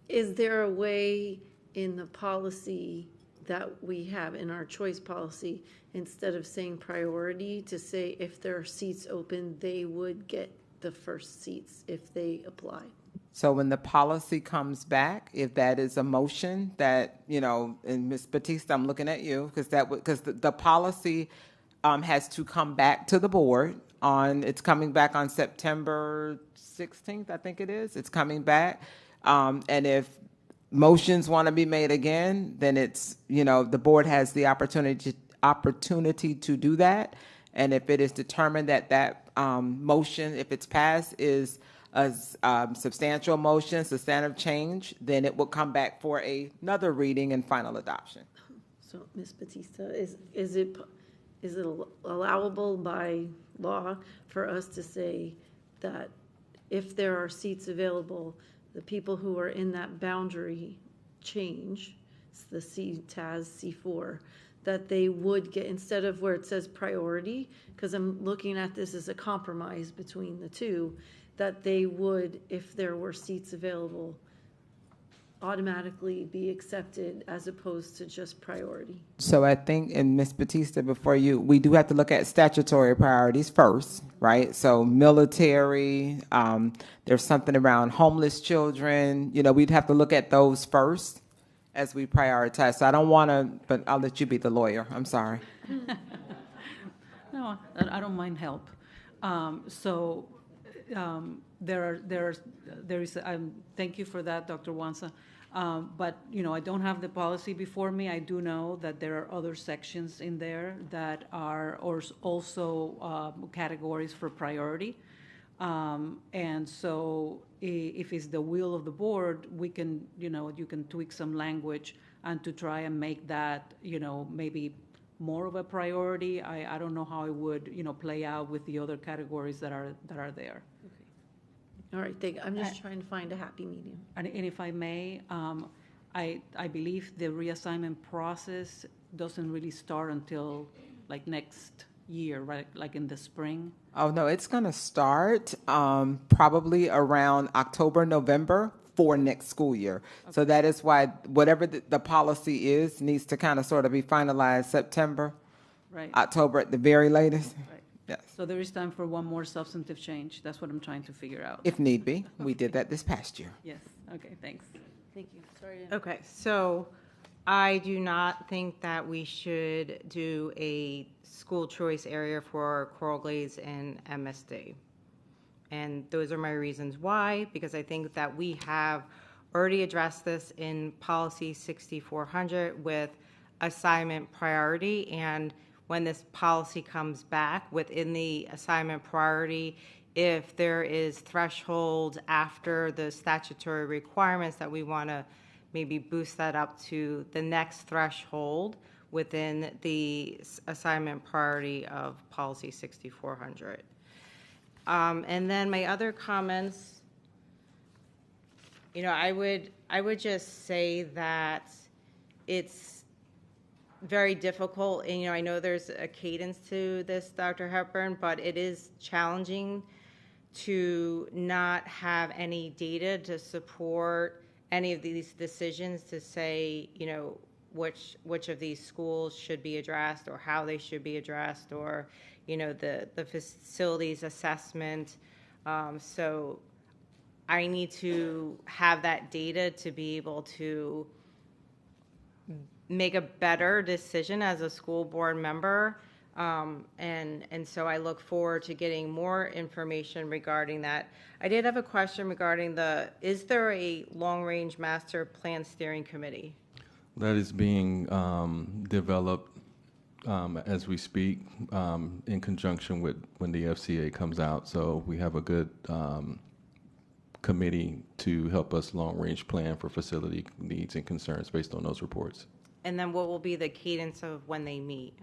Is there a way in the policy that we have in our choice policy, instead of saying priority, to say if there are seats open, they would get the first seats if they apply? So when the policy comes back, if that is a motion that, and Ms. Batista, I'm looking at you, because the policy has to come back to the board it's coming back on September 16th, I think it is. It's coming back. And if motions want to be made again, then it's, the board has the opportunity to do that. And if it is determined that motion, if it's passed, is a substantial motion, substantive change, then it will come back for another reading and final adoption. So, Ms. Batista, is it allowable by law for us to say that if there are seats available, the people who are in that boundary change, the CTAS C4, that they would get, instead of where it says priority, because I'm looking at this as a compromise between the two, that they would, if there were seats available, automatically be accepted as opposed to just priority? So I think, and Ms. Batista, we do have to look at statutory priorities first, right? So military, there's something around homeless children, we'd have to look at those first as we prioritize. So I don't want to, but I'll let you be the lawyer. I'm sorry. No, I don't mind help. There is. Thank you for that, Dr. Wansa. But I don't have the policy before me. I do know that there are other sections in there that are also categories for priority. And so if it's the will of the board, we can, you can tweak some language and to try and make that, maybe more of a priority. I don't know how it would, play out with the other categories that are there. All right, I'm just trying to find a happy medium. And if I may, I believe the reassignment process doesn't really start until like next year, right? Like in the spring. Oh, no, it's going to start probably around October, November for next school year. Okay. So that is why whatever the policy is needs to kind of sort of be finalized September, right. October at the very latest. Right. Yes. So there is time for one more substantive change. That's what I'm trying to figure out. If need be. We did that this past year. Yes. Okay, thanks. Thank you. Sorry. Okay, so I do not think that we should do a school choice area for Coral Glades and MSD. And those are my reasons why, because I think that we have already addressed this in policy 6400 with assignment priority. And when this policy comes back within the assignment priority, if there is threshold after the statutory requirements that we want to maybe boost that up to the next threshold within the assignment priority of policy 6400. And then my other comments, I would just say that it's very difficult, and I know there's a cadence to this, Dr. Hepburn, but it is challenging to not have any data to support any of these decisions to say, which of these schools should be addressed or how they should be addressed, or the facilities assessment. So I need to have that data to be able to make a better decision as a school board member. And so I look forward to getting more information regarding that. I did have a question regarding is there a long-range master plan steering committee? That is being developed as we speak, in conjunction with when the FCA comes out. So we have a good committee to help us long-range plan for facility needs and concerns based on those reports. And then what will be the cadence of when they meet?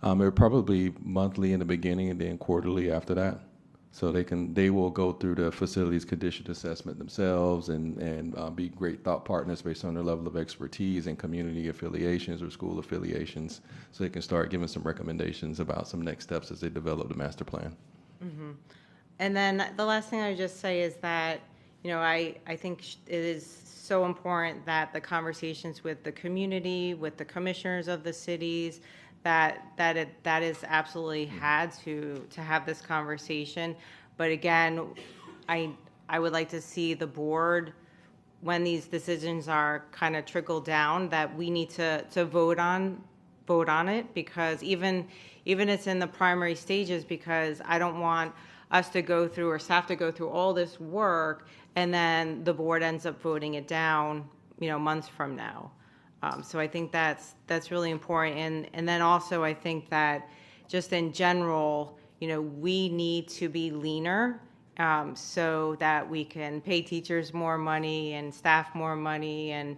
It'll probably be monthly in the beginning and then quarterly after that. So they will go through the facilities condition assessment themselves and be great thought partners based on their level of expertise and community affiliations or school affiliations, so they can start giving some recommendations about some next steps as they develop the master plan. Mm-hmm. And then the last thing I would just say is that, I think it is so important that the conversations with the community, with the commissioners of the cities, that is absolutely had to have this conversation. But again, I would like to see the board, when these decisions are kind of trickled down, that we need to vote on it, because even it's in the primary stages, because I don't want us to go through, or staff to go through all this work and then the board ends up voting it down, months from now. So I think that's really important. And then also I think that just in general, we need to be leaner, so that we can pay teachers more money and staff more money and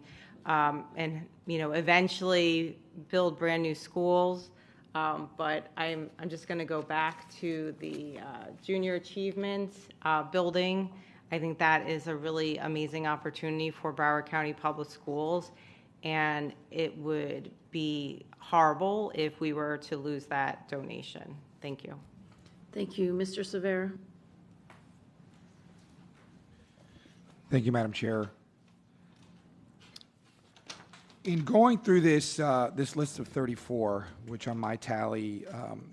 eventually build brand new schools. But I'm just going to go back to the junior achievement building. I think that is a really amazing opportunity for Broward County Public Schools, and it would be horrible if we were to lose that donation. Thank you. Thank you. Mr. Severa. Thank you, Madam Chair. In going through this list of 34, which on my tally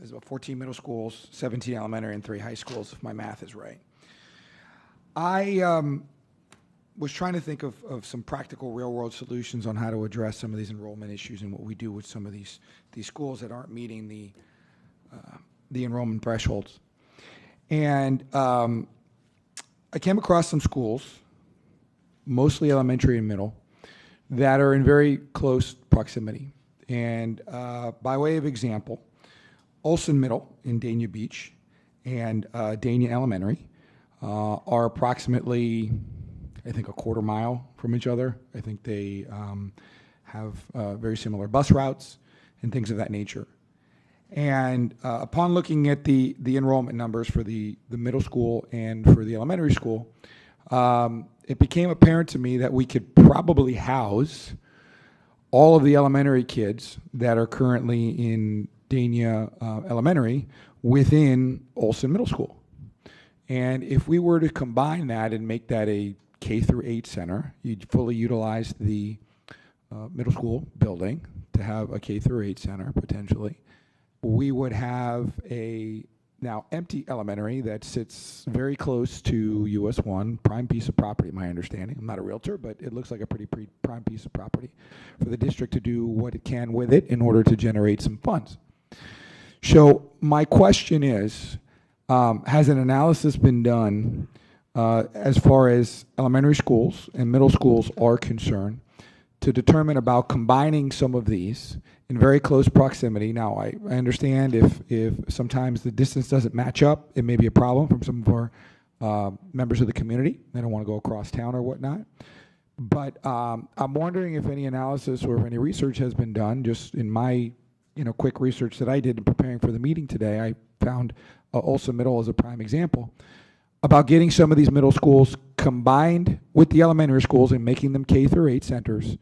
is about 14 middle schools, 17 elementary, and 3 high schools, if my math is right, I was trying to think of some practical real-world solutions on how to address some of these enrollment issues and what we do with some of these schools that aren't meeting the enrollment thresholds. And I came across some schools, mostly elementary and middle, that are in very close proximity. And by way of example, Olson Middle in Dania Beach and Dania Elementary are approximately, I think, a quarter mile from each other. I think they have very similar bus routes and things of that nature. And upon looking at the enrollment numbers for the middle school and for the elementary school, it became apparent to me that we could probably house all of the elementary kids that are currently in Dania Elementary within Olson Middle School. And if we were to combine that and make that a K-8 center, you'd fully utilize the middle school building to have a K-8 center potentially. We would have a now empty elementary that sits very close to US 1, prime piece of property, my understanding. I'm not a realtor, but it looks like a pretty prime piece of property for the district to do what it can with it in order to generate some funds. So my question is, has an analysis been done as far as elementary schools and middle schools are concerned to determine about combining some of these in very close proximity? Now, I understand if sometimes the distance doesn't match up, it may be a problem from some of our members of the community. They don't want to go across town or whatnot. But I'm wondering if any analysis or if any research has been done. Just in my quick research that I did in preparing for the meeting today, I found Olson Middle as a prime example about getting some of these middle schools combined with the elementary schools and making them K-8 centers,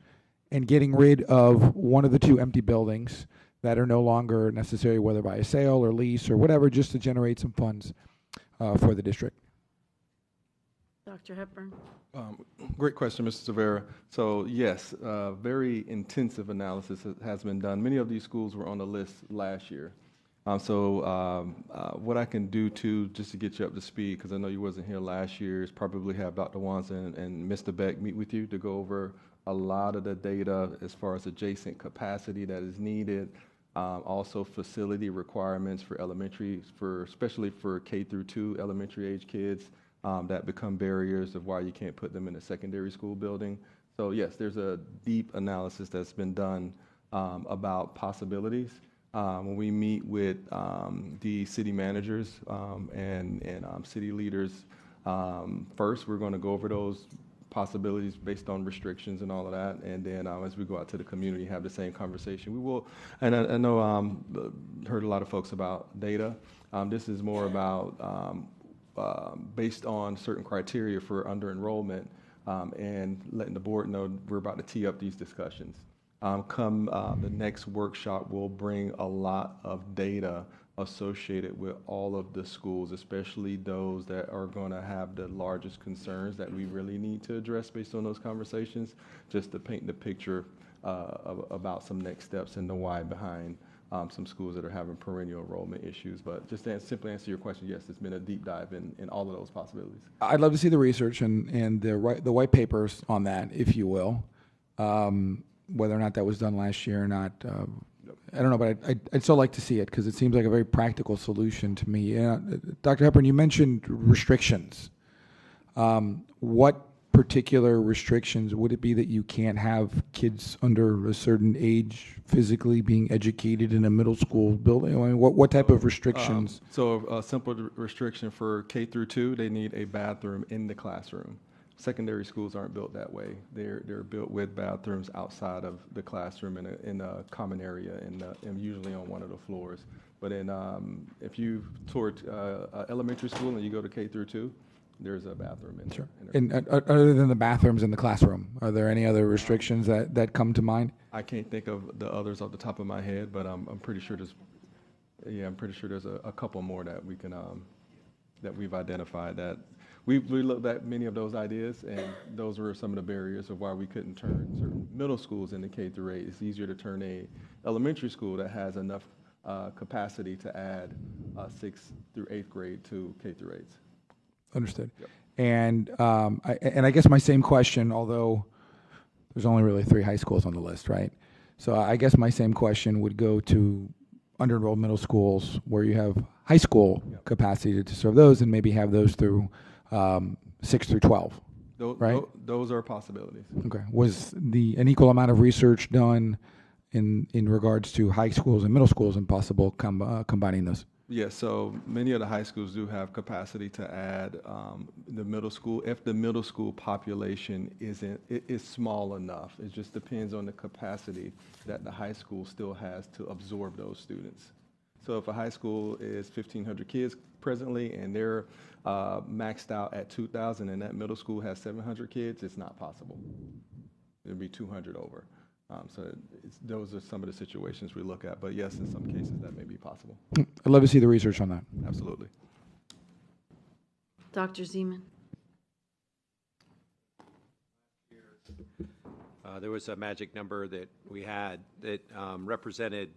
and getting rid of one of the 2 empty buildings that are no longer necessary, whether by a sale or lease or whatever, just to generate some funds for the district. Dr. Hepburn. Great question, Mr. Severa. So yes, very intensive analysis has been done. Many of these schools were on the list last year. What I can do too, just to get you up to speed, because I know you wasn't here last year, is probably have Dr. Wanson and Mr. Beck meet with you to go over a lot of the data as far as adjacent capacity that is needed, also facility requirements for elementary, especially for K-2 elementary age kids that become barriers of why you can't put them in a secondary school building. So yes, there's a deep analysis that's been done about possibilities. when we meet with the city managers and city leaders, first we're going to go over those possibilities based on restrictions and all of that, and then as we go out to the community, have the same conversation. We will, and I know heard a lot of folks about data. This is more about based on certain criteria for under enrollment, and letting the board know we're about to tee up these discussions. Come the next workshop, we'll bring a lot of data associated with all of the schools, especially those that are going to have the largest concerns that we really need to address based on those conversations, just to paint the picture about some next steps and the why behind some schools that are having perennial enrollment issues. But just to simply answer your question, yes, it's been a deep dive in all of those possibilities. I'd love to see the research and the white papers on that, if you will. Whether or not that was done last year or not, I don't know, but I'd still like to see it because it seems like a very practical solution to me. Yeah, Dr. Hepburn, you mentioned restrictions. What particular restrictions would it be that you can't have kids under a certain age physically being educated in a middle school building? I mean, what type of restrictions? So a simple restriction for K through 2, they need a bathroom in the classroom. Secondary schools aren't built that way. They're built with bathrooms outside of the classroom in a common area and usually on one of the floors. But if you toured elementary school and you go to K through 2, there's a bathroom in there. And other than the bathrooms in the classroom, are there any other restrictions that come to mind? I can't think of the others off the top of my head, but I'm pretty sure there's a couple more that we can that we've identified that. We looked at many of those ideas, and those were some of the barriers of why we couldn't turn certain middle schools into K through 8. It's easier to turn a elementary school that has enough capacity to add 6th through 8th grade to K through 8s. Understood. Yep. And I guess my same question, although there's only really 3 high schools on the list, right? So I guess my same question would go to under-enrolled middle schools where you have high school capacity to serve those, and maybe have those through 6 through 12, right? Those are possibilities. Okay. Was an equal amount of research done in regards to high schools and middle schools and possible combining those? Yes, so many of the high schools do have capacity to add the middle school if the middle school population is small enough. It just depends on the capacity that the high school still has to absorb those students. So if a high school is 1,500 kids presently and they're maxed out at 2,000 and that middle school has 700 kids, it's not possible. It'll be 200 over. So those are some of the situations we look at. But yes, in some cases that may be possible. I'd love to see the research on that. Absolutely. Dr. Zeman. There was a magic number that we had that represented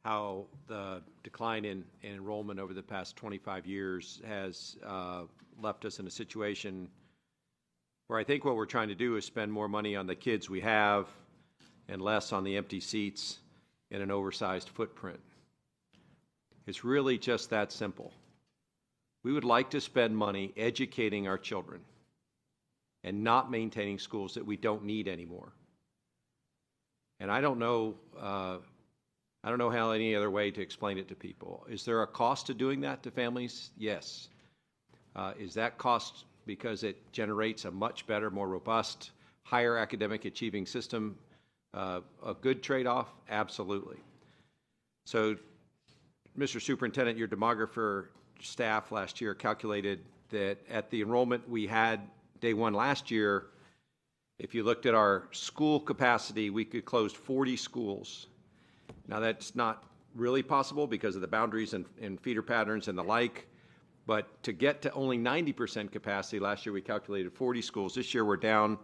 how the decline in enrollment over the past 25 years has left us in a situation where I think what we're trying to do is spend more money on the kids we have and less on the empty seats in an oversized footprint. It's really just that simple. We would like to spend money educating our children and not maintaining schools that we don't need anymore. And I don't know how any other way to explain it to people. Is there a cost to doing that to families? Yes. Is that cost because it generates a much better, more robust, higher academic achieving system a good trade-off? Absolutely. So, Mr. Superintendent, your demographer staff last year calculated that at the enrollment we had day one last year, if you looked at our school capacity, we could close 40 schools. Now, that's not really possible because of the boundaries and feeder patterns and the like, but to get to only 90% capacity, last year we calculated 40 schools. This year we're down,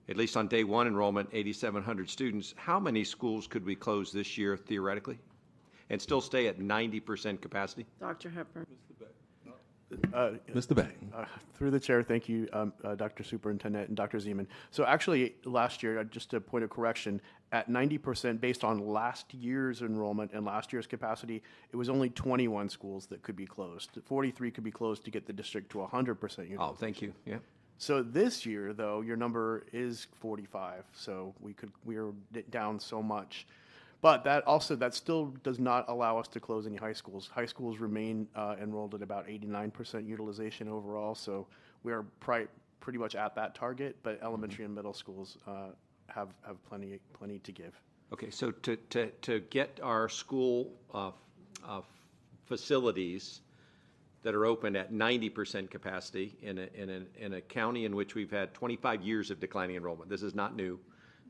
at least on day one enrollment, 8,700 students. How many schools could we close this year theoretically and still stay at 90% capacity? Dr. Hepburn. Mr. Beck. Through the chair, thank you, Dr. Superintendent and Dr. Zeman. So actually, last year, just a point of correction, at 90% based on last year's enrollment and last year's capacity, it was only 21 schools that could be closed. 43 could be closed to get the district to 100% utilization. Oh, thank you. Yeah. So this year, though, your number is 45. So we are down so much. But that still does not allow us to close any high schools. High schools remain enrolled at about 89% utilization overall, so we are pretty much at that target, but elementary and middle schools have plenty to give. Okay, so to get our school facilities that are open at 90% capacity in a county in which we've had 25 years of declining enrollment. This is not new.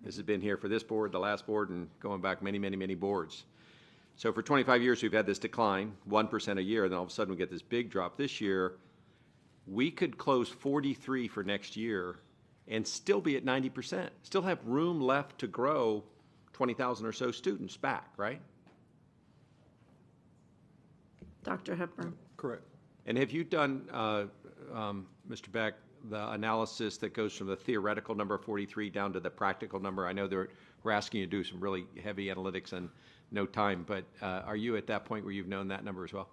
This has been here for this board, the last board, and going back many, many, many boards. So for 25 years, we've had this decline, 1% a year, and then all of a sudden we get this big drop this year. We could close 43 for next year and still be at 90%, still have room left to grow 20,000 or so students back, right? Dr. Hepburn. Correct. And have you done, Mr. Beck, the analysis that goes from the theoretical number of 43 down to the practical number? I know we're asking you to do some really heavy analytics and no time, but are you at that point where you've known that number as well?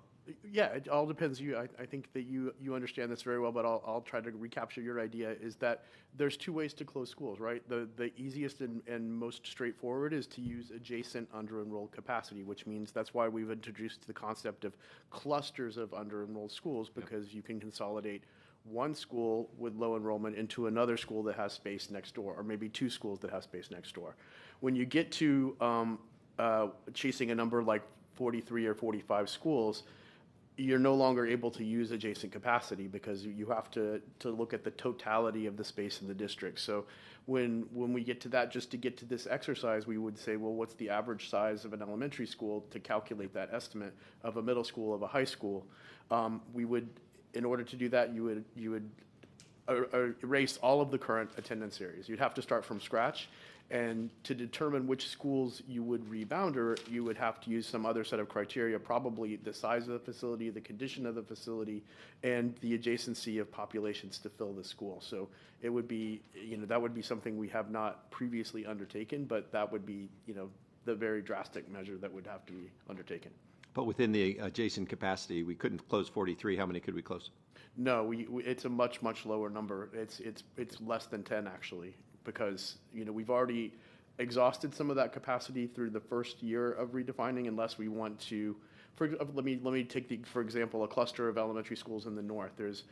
Yeah, it all depends. I think that you understand this very well, but I'll try to recapture your idea. Is that there's two ways to close schools, right? The easiest and most straightforward is to use adjacent under-enrolled capacity, which means that's why we've introduced the concept of clusters of under-enrolled schools, because you can consolidate one school with low enrollment into another school that has space next door, or maybe two schools that have space next door. When you get to chasing a number like 43 or 45 schools, you're no longer able to use adjacent capacity because you have to look at the totality of the space in the district. So when we get to that, just to get to this exercise, we would say, well, what's the average size of an elementary school to calculate that estimate of a middle school, of a high school? We would, in order to do that, you would erase all of the current attendance areas. You'd have to start from scratch. And to determine which schools you would rebounder, you would have to use some other set of criteria, probably the size of the facility, the condition of the facility, and the adjacency of populations to fill the school. So it would be, that would be something we have not previously undertaken, but that would be, the very drastic measure that would have to be undertaken. But within the adjacent capacity, we couldn't close 43. How many could we close? No, it's a much, much lower number. It's less than 10, actually, because we've already exhausted some of that capacity through the first year of redefining, unless we want to. Let me take for example, a cluster of elementary schools in the north. There's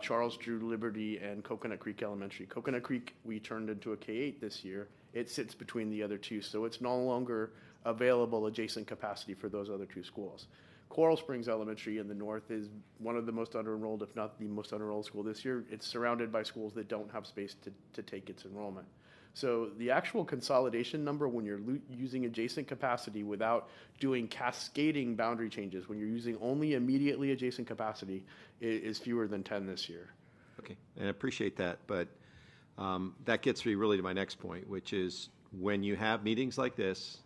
Charles Drew, Liberty, and Coconut Creek Elementary. Coconut Creek we turned into a K-8 this year. It sits between the other two, so it's no longer available adjacent capacity for those other two schools. Coral Springs Elementary in the north is one of the most under-enrolled, if not the most under-enrolled school this year. It's surrounded by schools that don't have space to take its enrollment. So the actual consolidation number, when you're using adjacent capacity without doing cascading boundary changes, when you're using only immediately adjacent capacity, is fewer than 10 this year. Okay, and I appreciate that, but that gets me really to my next point, which is when you have meetings like this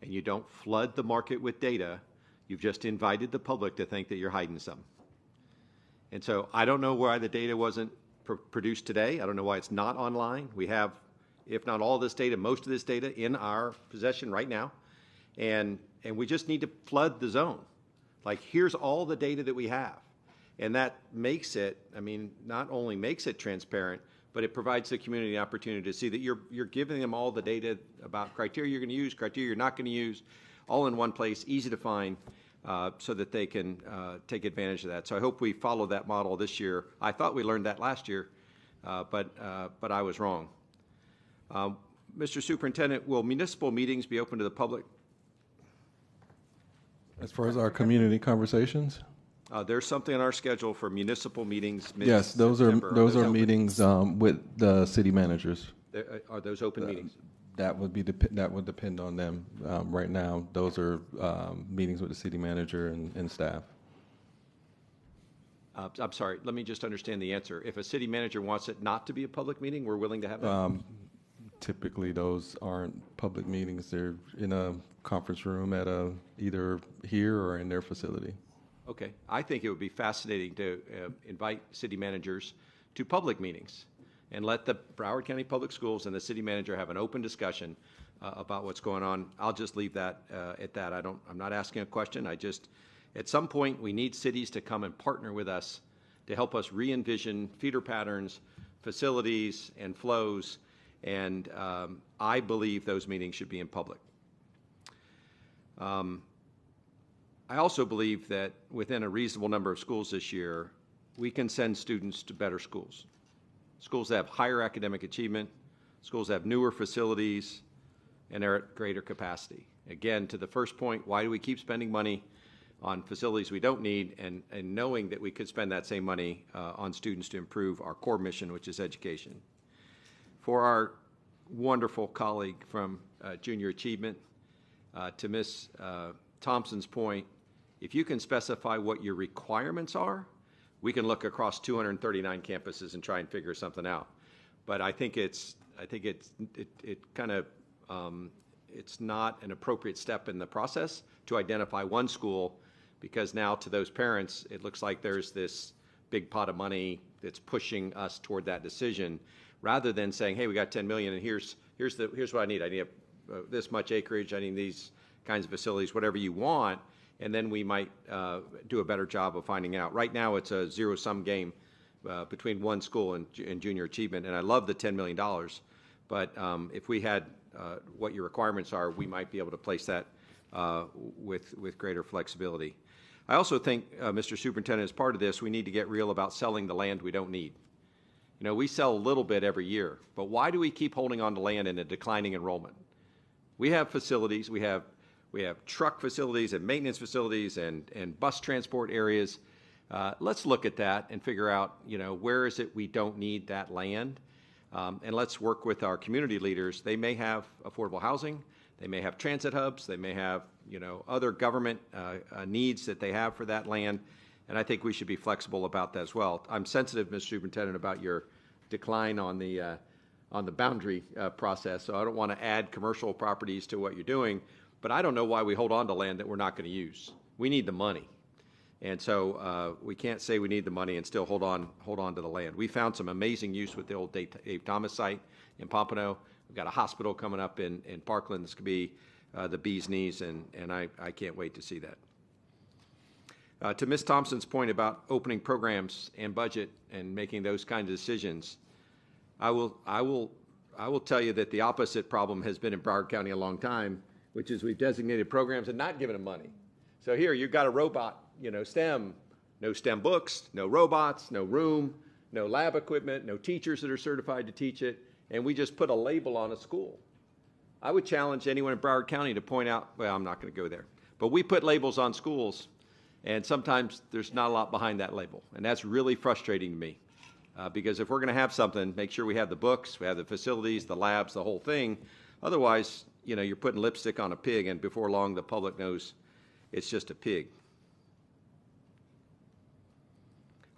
and you don't flood the market with data, you've just invited the public to think that you're hiding something. And so I don't know why the data wasn't produced today. I don't know why it's not online. We have, if not all this data, most of this data in our possession right now. And we just need to flood the zone. Like, here's all the data that we have. And that makes it, not only makes it transparent, but it provides the community the opportunity to see that you're giving them all the data about criteria you're going to use, criteria you're not going to use, all in one place, easy to find, so that they can take advantage of that. So I hope we follow that model this year. I thought we learned that last year, but I was wrong. Mr. Superintendent, will municipal meetings be open to the public? As far as our community conversations? There's something on our schedule for municipal meetings. Yes, those are meetings with the city managers. Are those open meetings? That would depend on them. Right now, those are meetings with the city manager and staff. I'm sorry. Let me just understand the answer. If a city manager wants it not to be a public meeting, we're willing to have that. Typically, those aren't public meetings. They're in a conference room at either here or in their facility. Okay. I think it would be fascinating to invite city managers to public meetings and let the Broward County Public Schools and the city manager have an open discussion about what's going on. I'll just leave that at that. I'm not asking a question. At some point, we need cities to come and partner with us to help us re-envision feeder patterns, facilities, and flows. And I believe those meetings should be in public. I also believe that within a reasonable number of schools this year, we can send students to better schools. Schools that have higher academic achievement, schools that have newer facilities, and are at greater capacity. Again, to the first point, why do we keep spending money on facilities we don't need, and knowing that we could spend that same money on students to improve our core mission, which is education. For our wonderful colleague from Junior Achievement, to Ms. Thompson's point, if you can specify what your requirements are, we can look across 239 campuses and try and figure something out. But I think it's not an appropriate step in the process to identify one school, because now to those parents, it looks like there's this big pot of money that's pushing us toward that decision, rather than saying, hey, we got 10 million and here's what I need. I need this much acreage, I need these kinds of facilities, whatever you want, and then we might do a better job of finding out. Right now it's a zero-sum game between one school and Junior Achievement, and I love the $10 million, but if we had what your requirements are, we might be able to place that with greater flexibility. I also think, Mr. Superintendent, as part of this, we need to get real about selling the land we don't need. You know, we sell a little bit every year, but why do we keep holding on to land in a declining enrollment? We have facilities, we have truck facilities and maintenance facilities and bus transport areas. Let's look at that and figure out, you know, where is it we don't need that land? And let's work with our community leaders. They may have affordable housing, they may have transit hubs, they may have, you know, other government needs that they have for that land, and I think we should be flexible about that as well. I'm sensitive, Mr. Superintendent, about your decline on the boundary process, so I don't want to add commercial properties to what you're doing, but I don't know why we hold on to land that we're not going to use. We need the money. And so we can't say we need the money and still hold on to the land. We found some amazing use with the old Dave Thomas site in Pompano. We've got a hospital coming up in Parkland. This could be the bee's knees, and I can't wait to see that. To Ms. Thompson's point about opening programs and budget and making those kinds of decisions, I will tell you that the opposite problem has been in Broward County a long time, which is we've designated programs and not given them money. So here you've got a robot, you know, STEM, no STEM books, no robots, no room, no lab equipment, no teachers that are certified to teach it, and we just put a label on a school. I would challenge anyone in Broward County to point out, well, I'm not going to go there, but we put labels on schools, and sometimes there's not a lot behind that label, and that's really frustrating to me, because if we're going to have something, make sure we have the books, we have the facilities, the labs, the whole thing. Otherwise, you know, you're putting lipstick on a pig, and before long the public knows it's just a pig.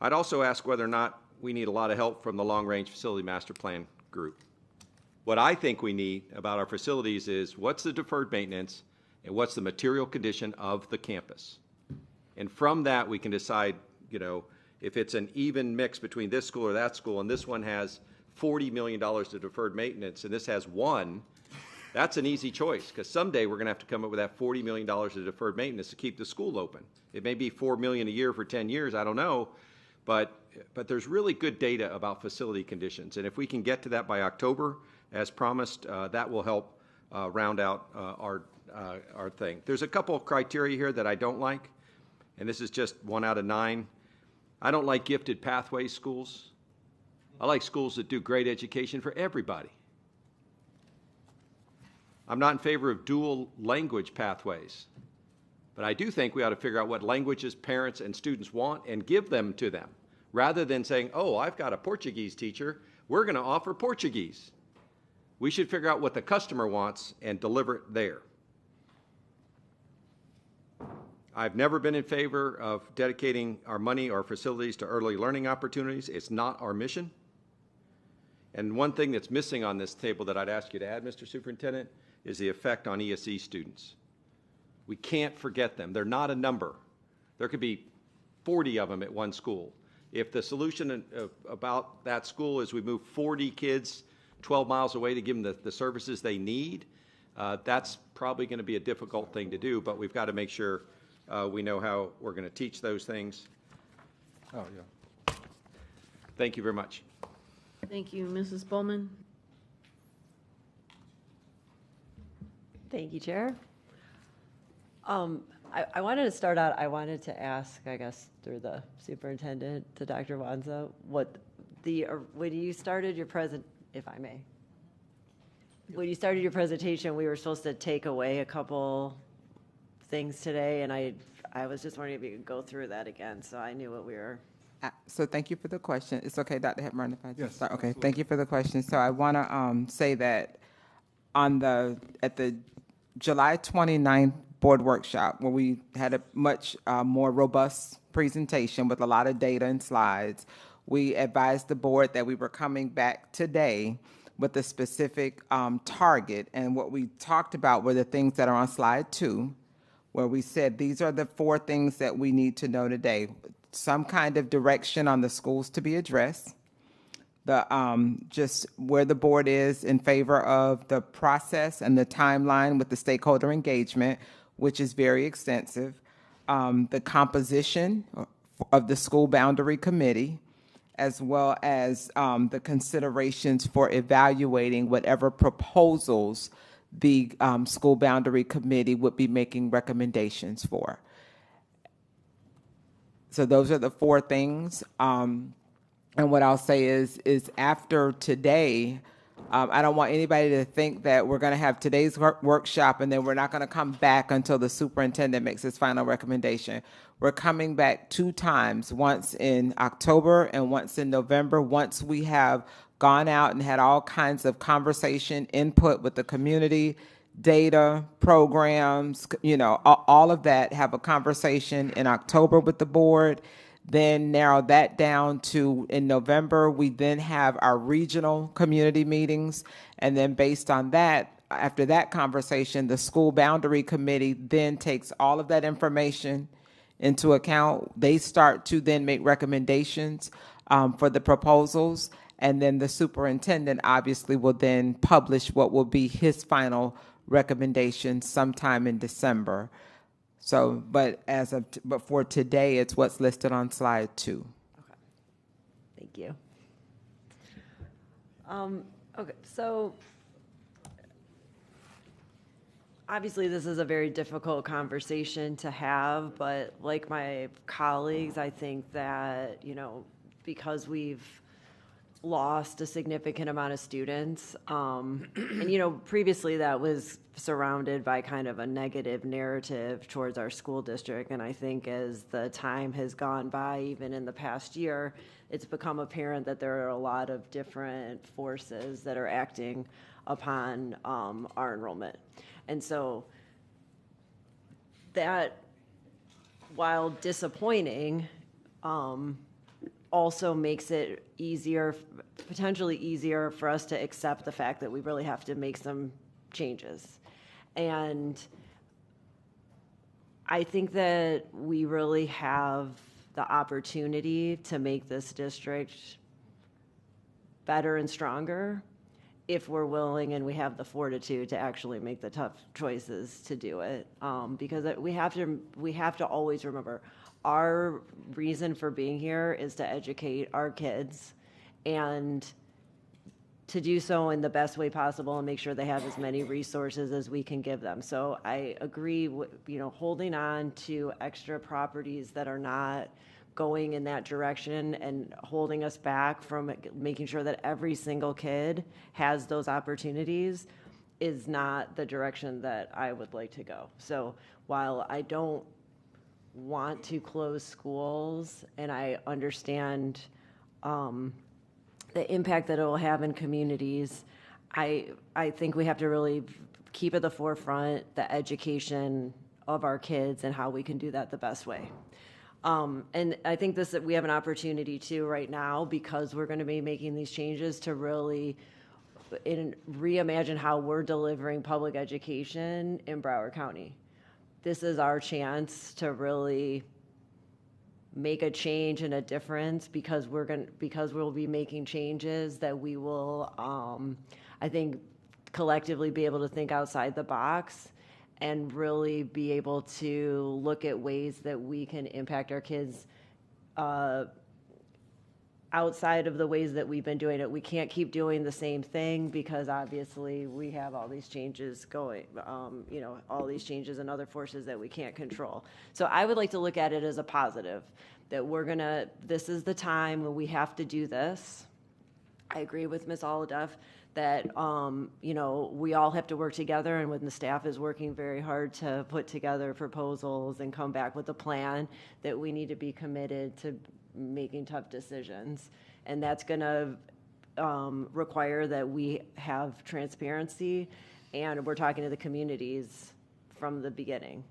I'd also ask whether or not we need a lot of help from the Long-Range Facility Master Plan group. What I think we need about our facilities is what's the deferred maintenance and what's the material condition of the campus. And from that we can decide, you know, if it's an even mix between this school or that school, and this one has $40 million of deferred maintenance and this has $1, that's an easy choice, because someday we're going to have to come up with that $40 million of deferred maintenance to keep the school open. It may be $4 million a year for 10 years, I don't know, but there's really good data about facility conditions, and if we can get to that by October, as promised, that will help round out our thing. There's a couple of criteria here that I don't like, and this is just 1 out of 9. I don't like gifted pathways schools. I like schools that do great education for everybody. I'm not in favor of dual language pathways, but I do think we ought to figure out what languages parents and students want and give them to them, rather than saying, oh, I've got a Portuguese teacher, we're going to offer Portuguese. We should figure out what the customer wants and deliver it there. I've never been in favor of dedicating our money or facilities to early learning opportunities. It's not our mission. And one thing that's missing on this table that I'd ask you to add, Mr. Superintendent, is the effect on ESE students. We can't forget them. They're not a number. There could be 40 of them at one school. If the solution about that school is we move 40 kids 12 miles away to give them the services they need, that's probably going to be a difficult thing to do, but we've got to make sure we know how we're going to teach those things. Oh, yeah. Thank you very much. Thank you. Mrs. Bowman? Thank you, Chair. I wanted to start out, I wanted to ask, I guess, through the superintendent to Dr. Wanza, when you started your if I may, when you started your presentation, we were supposed to take away a couple things today, and I was just wondering if you could go through that again, so I knew what we were. So thank you for the question. It's okay, Dr. Hepburn, if I just Yes, start. Okay, absolutely. thank you for the question. So I want to say that at the July 29th board workshop, where we had a much more robust presentation with a lot of data and slides, we advised the board that we were coming back today with a specific target. And what we talked about were the things that are on slide 2, where we said these are the 4 things that we need to know today. Some kind of direction on the schools to be addressed, just where the board is in favor of the process and the timeline with the stakeholder engagement, which is very extensive, the composition of the school boundary committee, as well as the considerations for evaluating whatever proposals the school boundary committee would be making recommendations for. So those are the 4 things. And what I'll say is after today, I don't want anybody to think that we're going to have today's workshop and then we're not going to come back until the superintendent makes his final recommendation. We're coming back 2 times, once in October and once in November, once we have gone out and had all kinds of conversation, input with the community, data, programs, all of that, have a conversation in October with the board, then narrow that down to in November. We then have our regional community meetings, and then based on that, after that conversation, the school boundary committee then takes all of that information into account. They start to then make recommendations for the proposals, and then the superintendent obviously will then publish what will be his final recommendation sometime in December. So, but for today, it's what's listed on slide 2. Okay. Thank you. Okay, so obviously this is a very difficult conversation to have, but like my colleagues, I think that, because we've lost a significant amount of students. And, previously that was surrounded by kind of a negative narrative towards our school district. And I think as the time has gone by, even in the past year, it's become apparent that there are a lot of different forces that are acting upon our enrollment. And so that, while disappointing, also makes it potentially easier for us to accept the fact that we really have to make some changes. And I think that we really have the opportunity to make this district better and stronger if we're willing and we have the fortitude to actually make the tough choices to do it. Because we have to always remember, our reason for being here is to educate our kids and to do so in the best way possible and make sure they have as many resources as we can give them. So I agree with, holding on to extra properties that are not going in that direction and holding us back from making sure that every single kid has those opportunities is not the direction that I would like to go. So while I don't want to close schools, and I understand the impact that it will have in communities, I think we have to really keep at the forefront the education of our kids and how we can do that the best way. And I think we have an opportunity too right now, because we're going to be making these changes, to really reimagine how we're delivering public education in Broward County. This is our chance to really make a change and a difference, because we'll be making changes that we will, I think, collectively be able to think outside the box and really be able to look at ways that we can impact our kids' outside of the ways that we've been doing it. We can't keep doing the same thing because obviously we have all these changes going, all these changes and other forces that we can't control. So I would like to look at it as a positive, that this is the time when we have to do this. I agree with Ms. Oladeff that, we all have to work together, and when the staff is working very hard to put together proposals and come back with a plan, that we need to be committed to making tough decisions. And that's going to require that we have transparency, and we're talking to the communities from the beginning.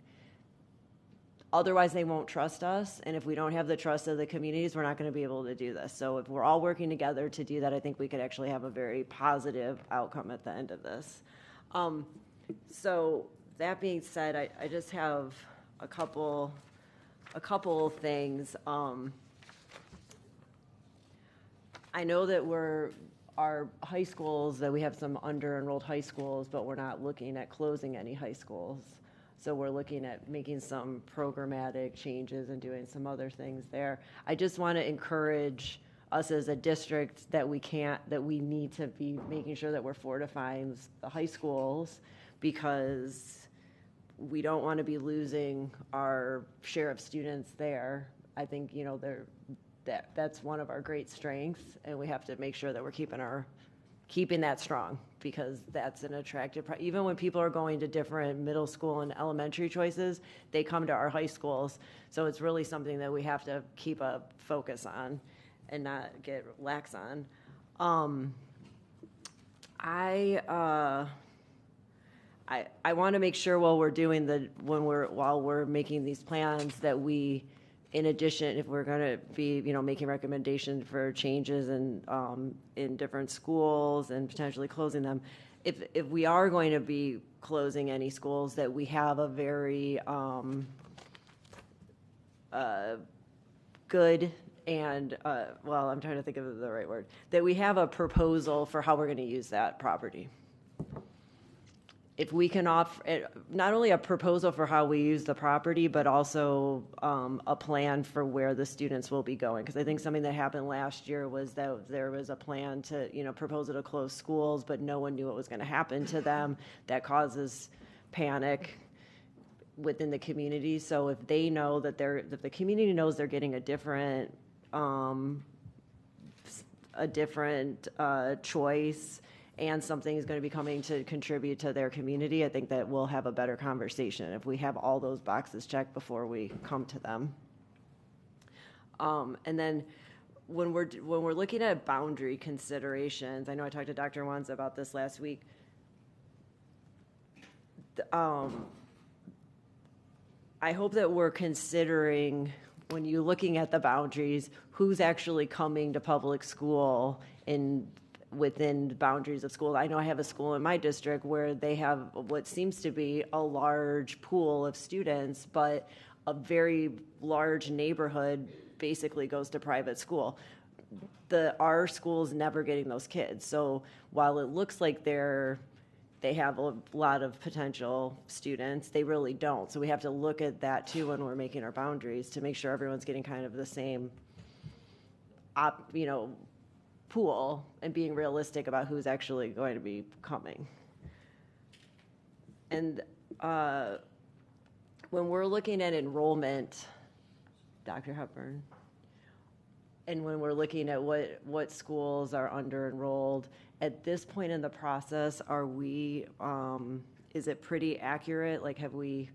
Otherwise, they won't trust us, and if we don't have the trust of the communities, we're not going to be able to do this. So if we're all working together to do that, I think we could actually have a very positive outcome at the end of this. So that being said, I just have a couple things. I know that our high schools, that we have some under-enrolled high schools, but we're not looking at closing any high schools. So we're looking at making some programmatic changes and doing some other things there. I just want to encourage us as a district that we need to be making sure that we're fortifying the high schools, because we don't want to be losing our share of students there. I think, that's one of our great strengths, and we have to make sure that we're keeping that strong, because that's an attractive, even when people are going to different middle school and elementary choices, they come to our high schools. So it's really something that we have to keep a focus on and not get lax on. I want to make sure while we're making these plans that we, in addition, if we're going to be, making recommendations for changes in different schools and potentially closing them, if we are going to be closing any schools, that we have a very good and, I'm trying to think of the right word, that we have a proposal for how we're going to use that property. If we can offer not only a proposal for how we use the property, but also a plan for where the students will be going. Because I think something that happened last year was that there was a plan to, proposal to close schools, but no one knew what was going to happen to them. That causes panic within the community. So if they know that if the community knows they're getting a different choice, and something is going to be coming to contribute to their community, I think that we'll have a better conversation if we have all those boxes checked before we come to them. And then when we're looking at boundary considerations, I know I talked to Dr. Wanz about this last week. I hope that we're considering, when you're looking at the boundaries, who's actually coming to public school within the boundaries of school. I know I have a school in my district where they have what seems to be a large pool of students, but a very large neighborhood basically goes to private school. Our school's never getting those kids. So while it looks like they have a lot of potential students, they really don't. So we have to look at that too when we're making our boundaries, to make sure everyone's getting kind of the same pool, and being realistic about who's actually going to be coming. And when we're looking at enrollment, Dr. Hepburn, and when we're looking at what schools are under-enrolled, at this point in the process, is it pretty accurate? Like, have we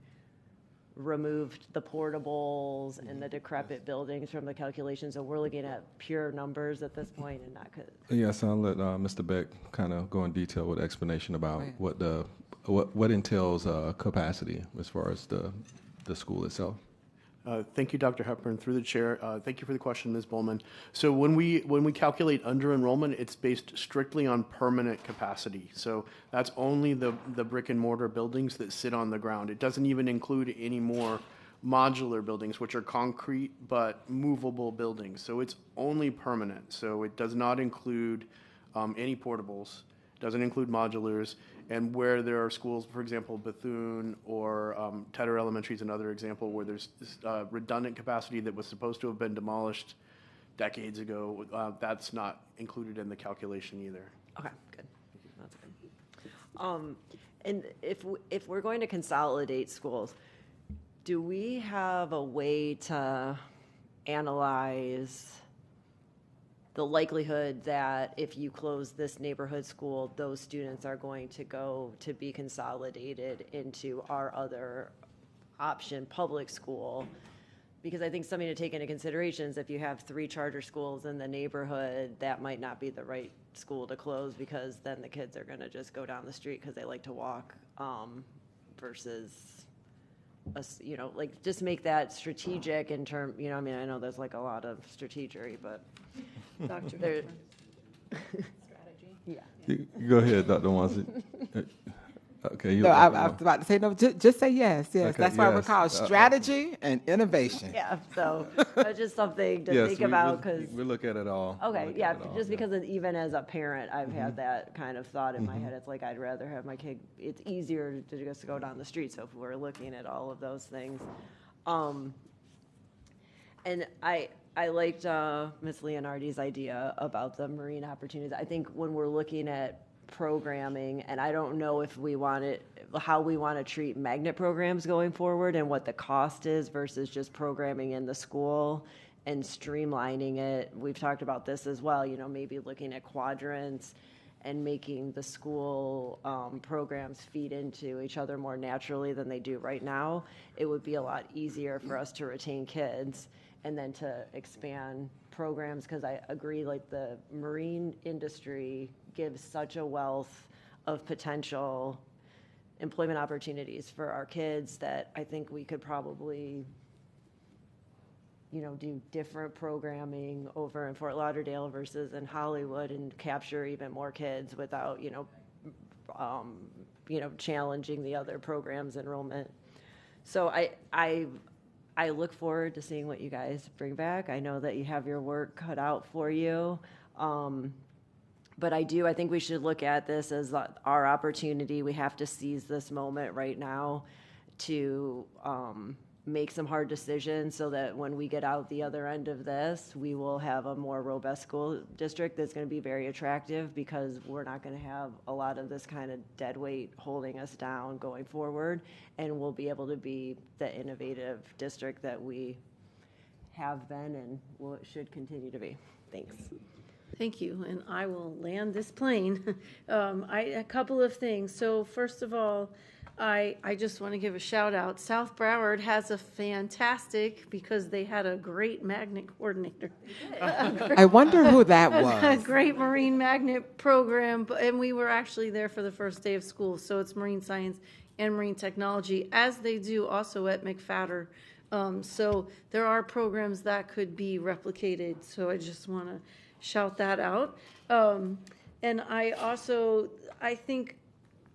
removed the portables and the decrepit buildings from the calculations? So we're looking at pure numbers at this point, and not. Yes, I'll let Mr. Beck kind of go in detail with explanation about what entails capacity as far as the school itself. Thank you, Dr. Hepburn. Through the chair, thank you for the question, Ms. Bowman. So when we calculate under enrollment, it's based strictly on permanent capacity. So that's only the brick and mortar buildings that sit on the ground. It doesn't even include any more modular buildings, which are concrete but movable buildings. So it's only permanent. So it does not include any portables. It doesn't include modulars. And where there are schools, for example, Bethune or Tedder Elementary is another example where there's redundant capacity that was supposed to have been demolished decades ago. That's not included in the calculation either. Okay, good. That's good. And if we're going to consolidate schools, do we have a way to analyze the likelihood that if you close this neighborhood school, those students are going to go to be consolidated into our other option, public school? Because I think something to take into consideration is if you have 3 charter schools in the neighborhood, that might not be the right school to close, because then the kids are going to just go down the street because they like to walk, versus us, like just make that strategic in term. I mean, I know there's like a lot of strategery, but Dr. there. Strategy. Yeah. Go ahead, Dr. Wansi. Okay. No, I was about to say no. Just say yes. Yes, Okay, that's why we're yes. called strategy and innovation. Yeah. So just something to Yes, think about, because we look at it all. okay, yeah, just because even as a parent, I've had that kind of thought in my head. It's like, I'd rather have my kid, it's easier to just go down the street. So if we're looking at all of those things. And I liked Ms. Leonardi's idea about the marine opportunities. I think when we're looking at programming, and I don't know if we want it, how we want to treat magnet programs going forward and what the cost is versus just programming in the school and streamlining it. We've talked about this as well, maybe looking at quadrants and making the school programs feed into each other more naturally than they do right now. It would be a lot easier for us to retain kids and then to expand programs, because I agree, like the marine industry gives such a wealth of potential employment opportunities for our kids that I think we could probably, do different programming over in Fort Lauderdale versus in Hollywood and capture even more kids without, challenging the other programs' enrollment. So I look forward to seeing what you guys bring back. I know that you have your work cut out for you. But I think we should look at this as our opportunity. We have to seize this moment right now to make some hard decisions so that when we get out the other end of this, we will have a more robust school district that's going to be very attractive, because we're not going to have a lot of this kind of dead weight holding us down going forward, and we'll be able to be the innovative district that we have been and should continue to be. Thanks. Thank you, and I will land this plane. A couple of things. So first of all, I just want to give a shout out. South Broward has a fantastic, because they had a great magnet coordinator. I wonder who that was. A great marine magnet program, and we were actually there for the first day of school. So it's marine science and marine technology, as they do also at McFadder. So there are programs that could be replicated. So I just want to shout that out. And I think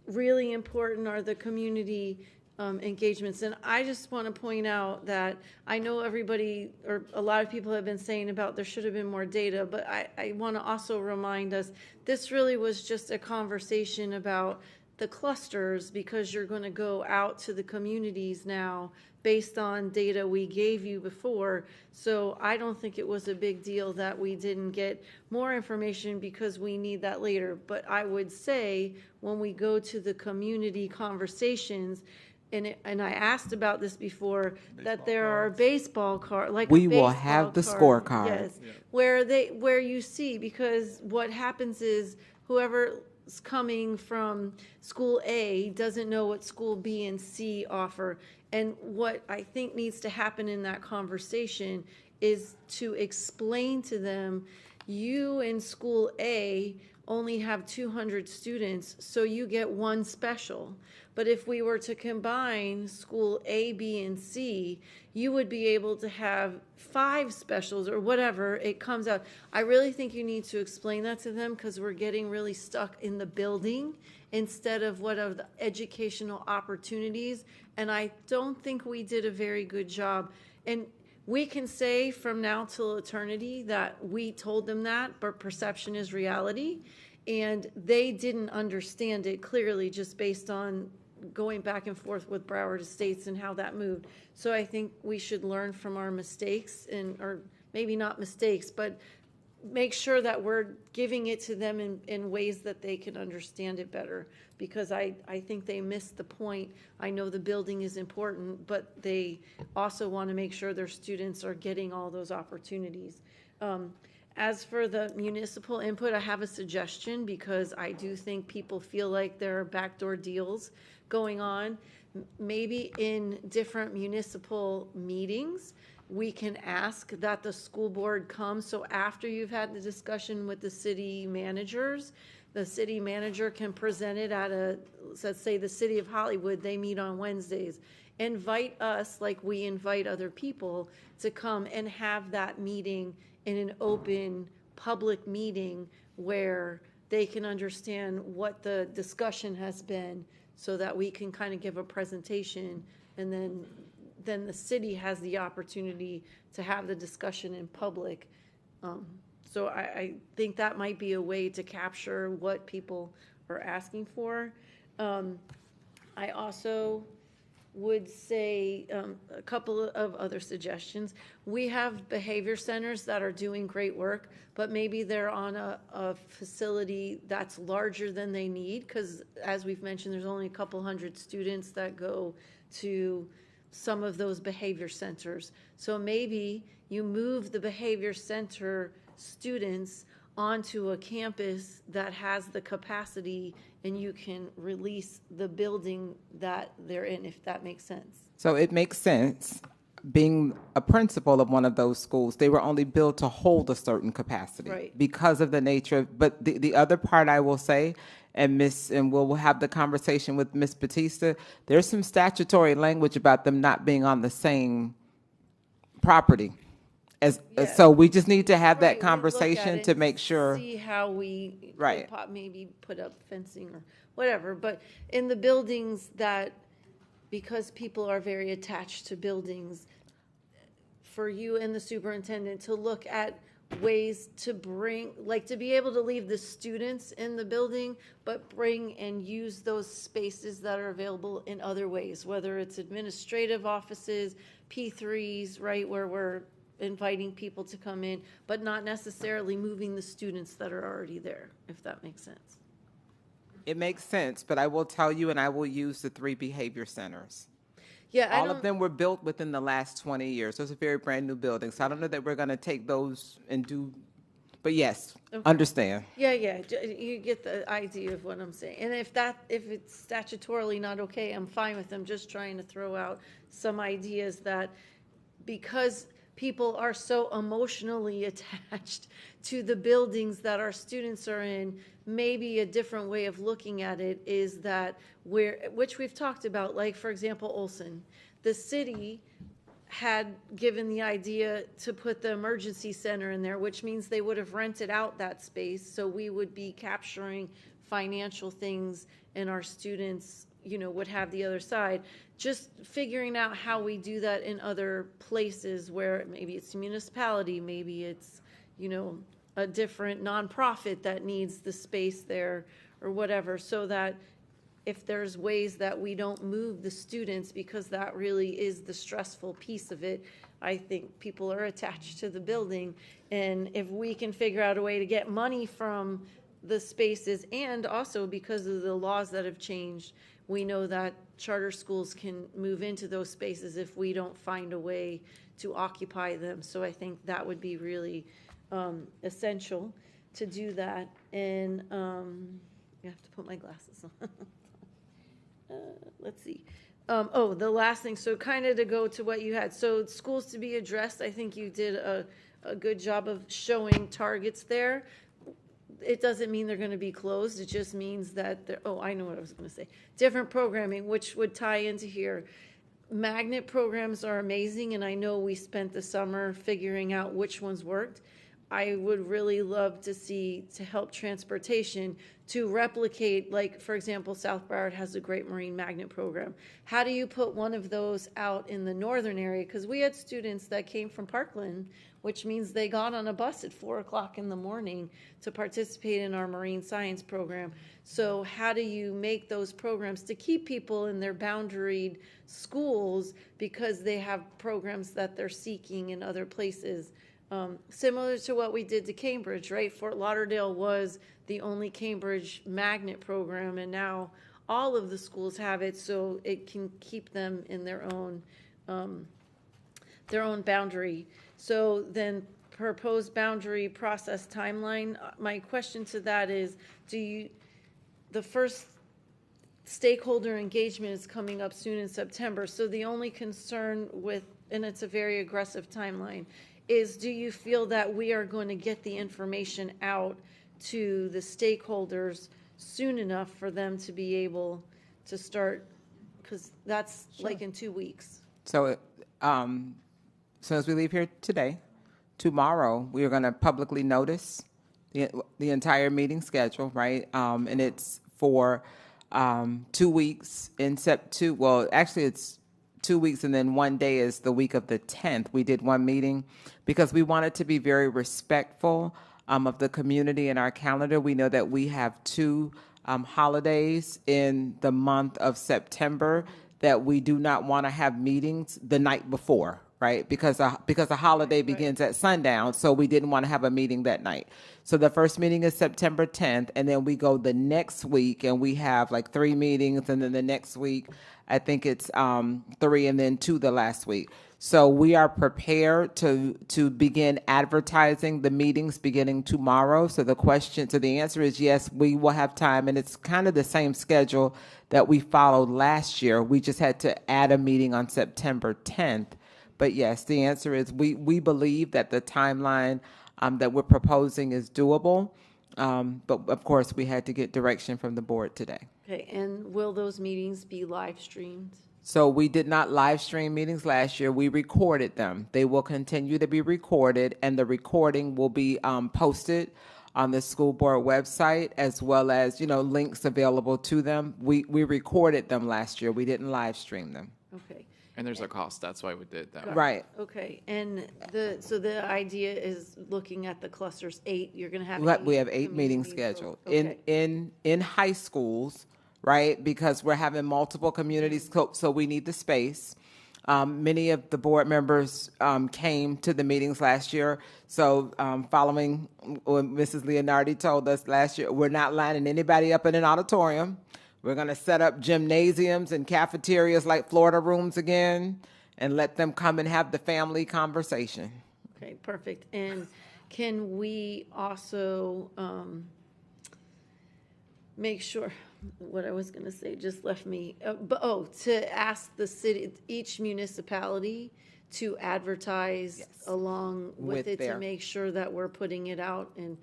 really important are the community engagements. And I just want to point out that I know everybody, or a lot of people have been saying about there should have been more data, but I want to also remind us, this really was just a conversation about the clusters, because you're going to go out to the communities now based on data we gave you before. So I don't think it was a big deal that we didn't get more information, because we need that later. But I would say when we go to the community conversations, and I asked about this before, that there are baseball cards, like we will have the scorecard. Yes, yeah. where you see, because what happens is whoever's coming from school A doesn't know what school B and C offer. And what I think needs to happen in that conversation is to explain to them, you in school A only have 200 students, so you get one special. But if we were to combine school A, B, and C, you would be able to have 5 specials or whatever it comes out. I really think you need to explain that to them, because we're getting really stuck in the building instead of what are the educational opportunities. And I don't think we did a very good job. And we can say from now till eternity that we told them that, but perception is reality. And they didn't understand it clearly, just based on going back and forth with Broward Estates and how that moved. So I think we should learn from our mistakes, or maybe not mistakes, but make sure that we're giving it to them in ways that they can understand it better, because I think they missed the point. I know the building is important, but they also want to make sure their students are getting all those opportunities. As for the municipal input, I have a suggestion, because I do think people feel like there are backdoor deals going on. Maybe in different municipal meetings, we can ask that the school board come. So after you've had the discussion with the city managers, the city manager can present it at let's say the City of Hollywood, they meet on Wednesdays. Invite us, like we invite other people, to come and have that meeting in an open public meeting where they can understand what the discussion has been, so that we can kind of give a presentation, and then the city has the opportunity to have the discussion in public. So I think that might be a way to capture what people are asking for. I also would say a couple of other suggestions. We have behavior centers that are doing great work, but maybe they're on a facility that's larger than they need, because as we've mentioned, there's only a couple hundred students that go to some of those behavior centers. So maybe you move the behavior center students onto a campus that has the capacity, and you can release the building that they're in, if that makes sense. So it makes sense. Being a principal of one of those schools, they were only built to hold a certain capacity, right, because of the nature. But the other part I will say, and we'll have the conversation with Miss Batista, there's some statutory language about them not being on the same property. So we just need to have that conversation to make sure. See how we right. Maybe put up fencing or whatever. But in the buildings that, because people are very attached to buildings, for you and the superintendent to look at ways to bring, like to be able to leave the students in the building, but bring and use those spaces that are available in other ways, whether it's administrative offices, P3s, right, where we're inviting people to come in, but not necessarily moving the students that are already there, if that makes sense. It makes sense, but I will tell you, and I will use the 3 behavior centers. Yeah, all of them were built within the last 20 years. Those are very brand new buildings. So I don't know that we're going to take those and do, but yes, okay. Understand. Yeah, you get the idea of what I'm saying. And if it's statutorily not okay, I'm fine with them. Just trying to throw out some ideas that, because people are so emotionally attached to the buildings that our students are in, maybe a different way of looking at it is that which we've talked about, like for example, Olson, the city had given the idea to put the emergency center in there, which means they would have rented out that space. So we would be capturing financial things, and our students, would have the other side. Just figuring out how we do that in other places where maybe it's a municipality, maybe it's, a different nonprofit that needs the space there or whatever, so that if there's ways that we don't move the students, because that really is the stressful piece of it. I think people are attached to the building, and if we can figure out a way to get money from the spaces, and also because of the laws that have changed, we know that charter schools can move into those spaces if we don't find a way to occupy them. So I think that would be really essential to do that. And I have to put my glasses on. Let's see. The last thing, so kind of to go to what you had. So schools to be addressed, I think you did a good job of showing targets there. It doesn't mean they're going to be closed. It just means that I know what I was going to say. Different programming, which would tie into here. Magnet programs are amazing, and I know we spent the summer figuring out which ones worked. I would really love to see, to help transportation, to replicate, like, for example, South Broward has a great marine magnet program. How do you put one of those out in the northern area? Because we had students that came from Parkland, which means they got on a bus at 4 o'clock in the morning to participate in our marine science program. So how do you make those programs to keep people in their boundaried schools, because they have programs that they're seeking in other places? similar to what we did to Cambridge, right? Fort Lauderdale was the only Cambridge magnet program, and now all of the schools have it, so it can keep them in their own boundary. So then proposed boundary process timeline, my question to that is, the first stakeholder engagement is coming up soon in September, so the only concern with, and it's a very aggressive timeline, is do you feel that we are going to get the information out to the stakeholders soon enough for them to be able to start, because that's like in 2 weeks. So, so as we leave here today, tomorrow we are going to publicly notice the entire meeting schedule, right? And it's for 2 weeks in well, actually it's 2 weeks, and then one day is the week of the 10th. We did one meeting because we wanted to be very respectful of the community in our calendar. We know that we have two holidays in the month of September that we do not want to have meetings the night before, right? Because a holiday begins at sundown, so we didn't want to have a meeting that night. So the first meeting is September 10th, and then we go the next week, and we have like 3 meetings, and then the next week, I think it's 3, and then 2 the last week. So we are prepared to begin advertising the meetings beginning tomorrow. So the answer is yes, we will have time, and it's kind of the same schedule that we followed last year. We just had to add a meeting on September 10th. But yes, the answer is we believe that the timeline that we're proposing is doable. But of course, we had to get direction from the board today. Okay, and will those meetings be live streamed? So we did not live stream meetings last year. We recorded them. They will continue to be recorded, and the recording will be posted on the school board website, as well as, links available to them. We recorded them last year. We didn't live stream them. Okay. And there's a cost. That's why we did that. Right. Okay, and so the idea is looking at the clusters 8. You're going to have We have 8 meetings scheduled in high schools, right? Because we're having multiple communities, so we need the space. Many of the board members came to the meetings last year. So following what Mrs. Leonardi told us last year, we're not lining anybody up in an auditorium. We're going to set up gymnasiums and cafeterias like Florida rooms again and let them come and have the family conversation. Okay, perfect. And can we also make sure, what I was going to say just left me, to ask the city, each municipality to advertise along with it to make sure that we're putting it out in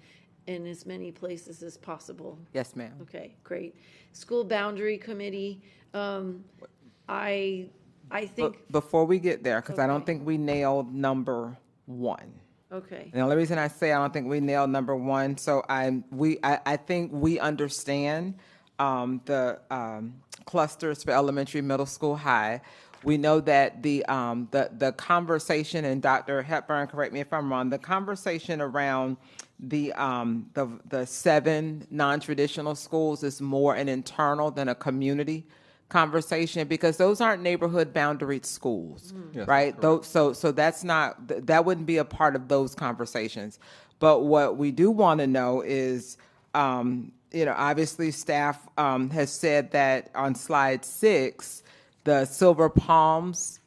as many places as possible. Yes, ma'am. Okay, great. School Boundary Committee, I think. Before we get there, because I don't think we nailed number 1. Okay. The only reason I say I don't think we nailed number 1, so I think we understand the clusters for elementary, middle school, high. We know that the conversation, and Dr. Hepburn, correct me if I'm wrong, the conversation around the 7 non-traditional schools is more an internal than a community conversation, because those aren't neighborhood boundaried schools, right? So that's not, that wouldn't be a part of those conversations. But what we do want to know is, obviously staff has said that on slide 6, the Silver Palms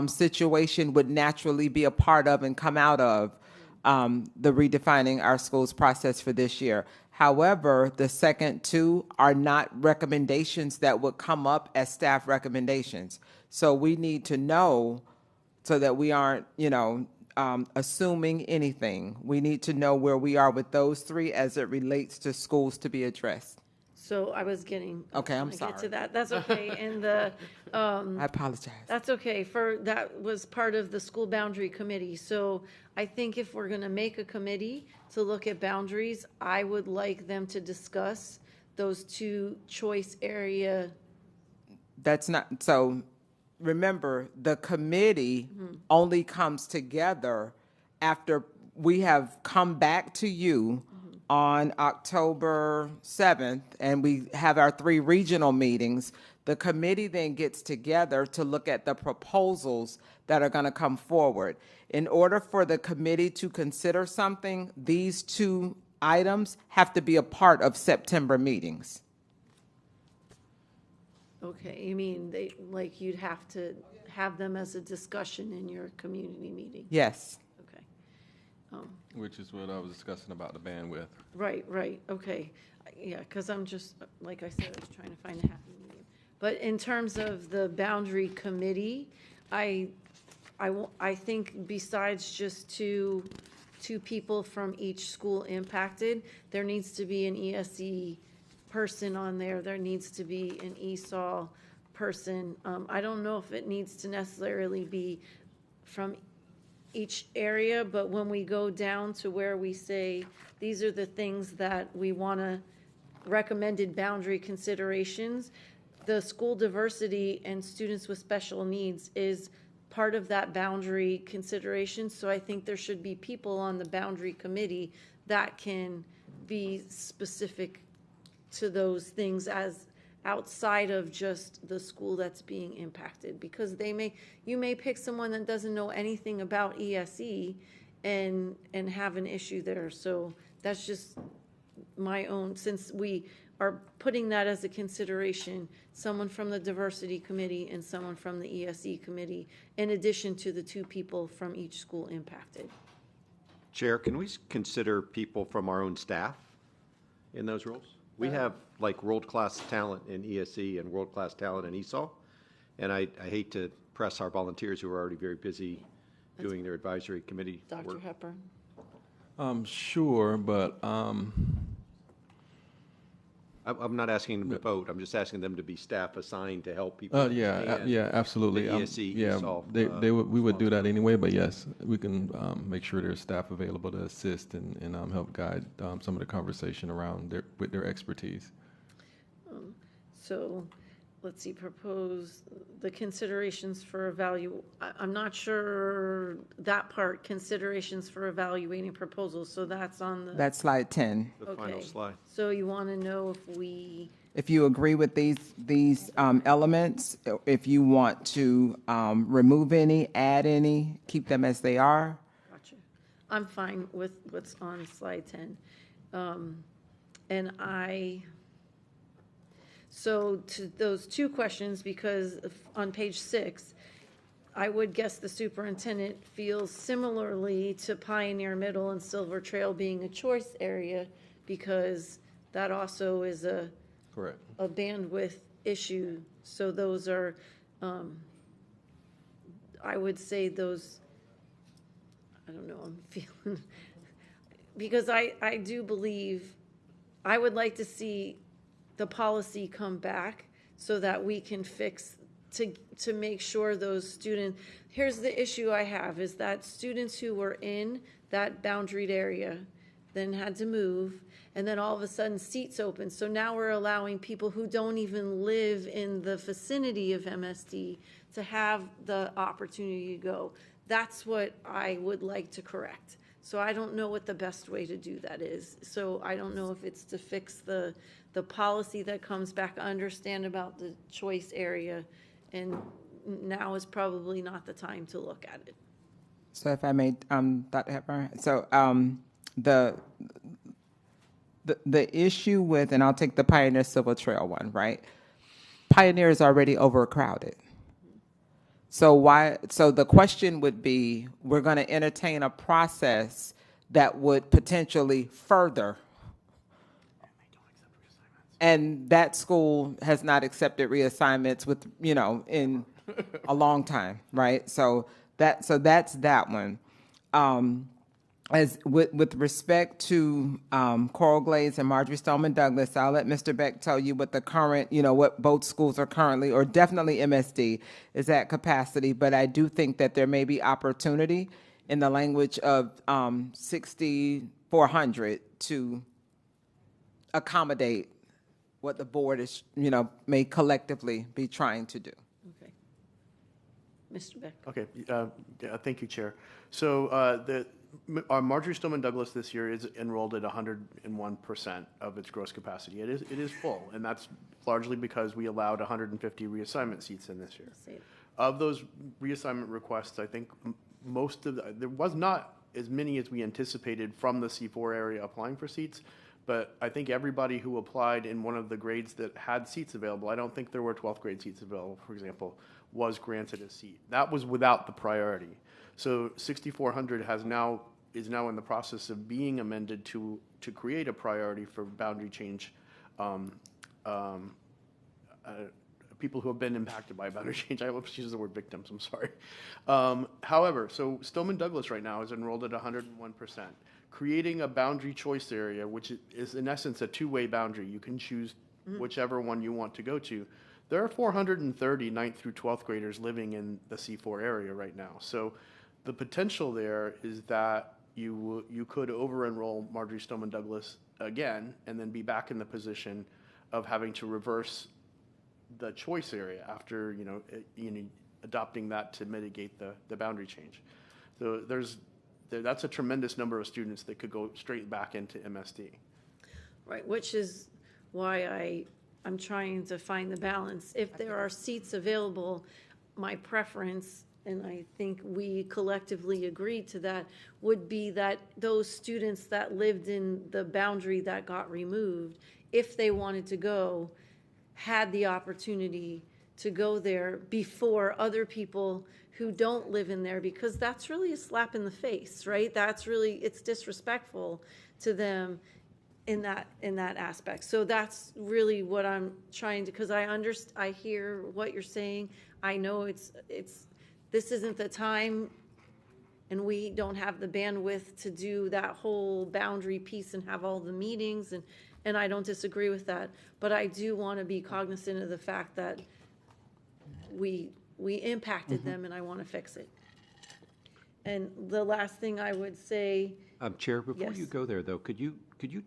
situation would naturally be a part of and come out of the redefining our schools process for this year. However, the second 2 are not recommendations that would come up as staff recommendations. So we need to know, so that we aren't, assuming anything. We need to know where we are with those 3 as it relates to schools to be addressed. So I was getting. Okay, I'm sorry. Get to that. That's okay. And the. I apologize. That's okay. That was part of the School Boundary Committee. So I think if we're going to make a committee to look at boundaries, I would like them to discuss those 2 choice area. That's not, so remember, the committee only comes together after we have come back to you on October 7th, and we have our 3 regional meetings, the committee then gets together to look at the proposals that are going to come forward. In order for the committee to consider something, these 2 items have to be a part of September meetings. Okay, you mean like you'd have to have them as a discussion in your community meeting? Yes. Okay. Which is what I was discussing about the bandwidth. Right, okay. Yeah, because I'm just, like I said, I was trying to find a happy medium. But in terms of the boundary committee, I think besides just two people from each school impacted, there needs to be an ESE person on there. There needs to be an ESOL person. I don't know if it needs to necessarily be from each area, but when we go down to where we say, these are the things that we want to, recommended boundary considerations, the school diversity and students with special needs is part of that boundary consideration. So I think there should be people on the boundary committee that can be specific to those things as outside of just the school that's being impacted, because you may pick someone that doesn't know anything about ESE and have an issue there. So that's just my own, since we are putting that as a consideration, someone from the diversity committee and someone from the ESE committee, in addition to the 2 people from each school impacted. Chair, can we consider people from our own staff in those roles? We have like world-class talent in ESE and world-class talent in ESOL, and I hate to press our volunteers who are already very busy doing their advisory committee Dr. work. Hepburn? Sure, but I'm not asking them to vote. I'm just asking them to be staff assigned to help people. Yeah, absolutely. The ESE, yeah, ESOL, we would do that anyway, but yes, we can make sure there's staff available to assist and help guide some of the conversation around with their expertise. So let's see, propose the considerations for I'm not sure that part, considerations for evaluating proposals. So that's on the. That's slide 10. The final slide. So you want to know if you agree with these elements, if you want to remove any, add any, keep them as they are. Gotcha. I'm fine with what's on slide 10. So to those 2 questions, because on page 6, I would guess the superintendent feels similarly to Pioneer Middle and Silver Trail being a choice area, because that also is a bandwidth issue. So those are, I would say those, I don't know, I'm feeling, because I do believe, I would like to see the policy come back so that we can fix, to make sure those students, here's the issue I have, is that students who were in that boundaried area then had to move, and then all of a sudden seats open. So now we're allowing people who don't even live in the vicinity of MSD to have the opportunity to go. That's what I would like to correct. So I don't know what the best way to do that is. So I don't know if it's to fix the policy that comes back. I understand about the choice area, and now is probably not the time to look at it. So if I may, Dr. Hepburn, so the issue with, and I'll take the Pioneer Silver Trail one, right? Pioneer is already overcrowded. So the question would be, we're going to entertain a process that would potentially further. And that school has not accepted reassignments in a long time, right? So that's that one. As with respect to Coral Glades and Marjorie Stoneman Douglas, I'll let Mr. Beck tell you what the current, what both schools are currently, or definitely MSD is at capacity. But I do think that there may be opportunity in the language of 6,400 to accommodate what the board is, may collectively be trying to do. Okay. Mr. Beck. Okay. Thank you, Chair. So Marjorie Stoneman Douglas this year is enrolled at 101% of its gross capacity. It is full, and that's largely because we allowed 150 reassignment seats in this year. Of those reassignment requests, I think there was not as many as we anticipated from the C4 area applying for seats, but I think everybody who applied in one of the grades that had seats available, I don't think there were 12th grade seats available, for example, was granted a seat. That was without the priority. So 6,400 is now in the process of being amended to create a priority for boundary change people who have been impacted by boundary change. I almost use the word victims, I'm sorry. However, so Stoneman Douglas right now is enrolled at 101%. Creating a boundary choice area, which is in essence a two-way boundary. You can choose whichever one you want to go to. There are 430 9th through 12th graders living in the C4 area right now. So the potential there is that you could over-enroll Marjorie Stoneman Douglas again and then be back in the position of having to reverse the choice area after adopting that to mitigate the boundary change. So that's a tremendous number of students that could go straight back into MSD. Right, which is why I'm trying to find the balance. If there are seats available, my preference, and I think we collectively agreed to that, would be that those students that lived in the boundary that got removed, if they wanted to go, had the opportunity to go there before other people who don't live in there, because that's really a slap in the face, right? It's disrespectful to them in that aspect. So that's really what I'm trying to, because I hear what you're saying. I know this isn't the time, and we don't have the bandwidth to do that whole boundary piece and have all the meetings, and I don't disagree with that. But I do want to be cognizant of the fact that we impacted them, and I want to fix it. And the last thing I would say, Chair, before yes. you go there, though, could you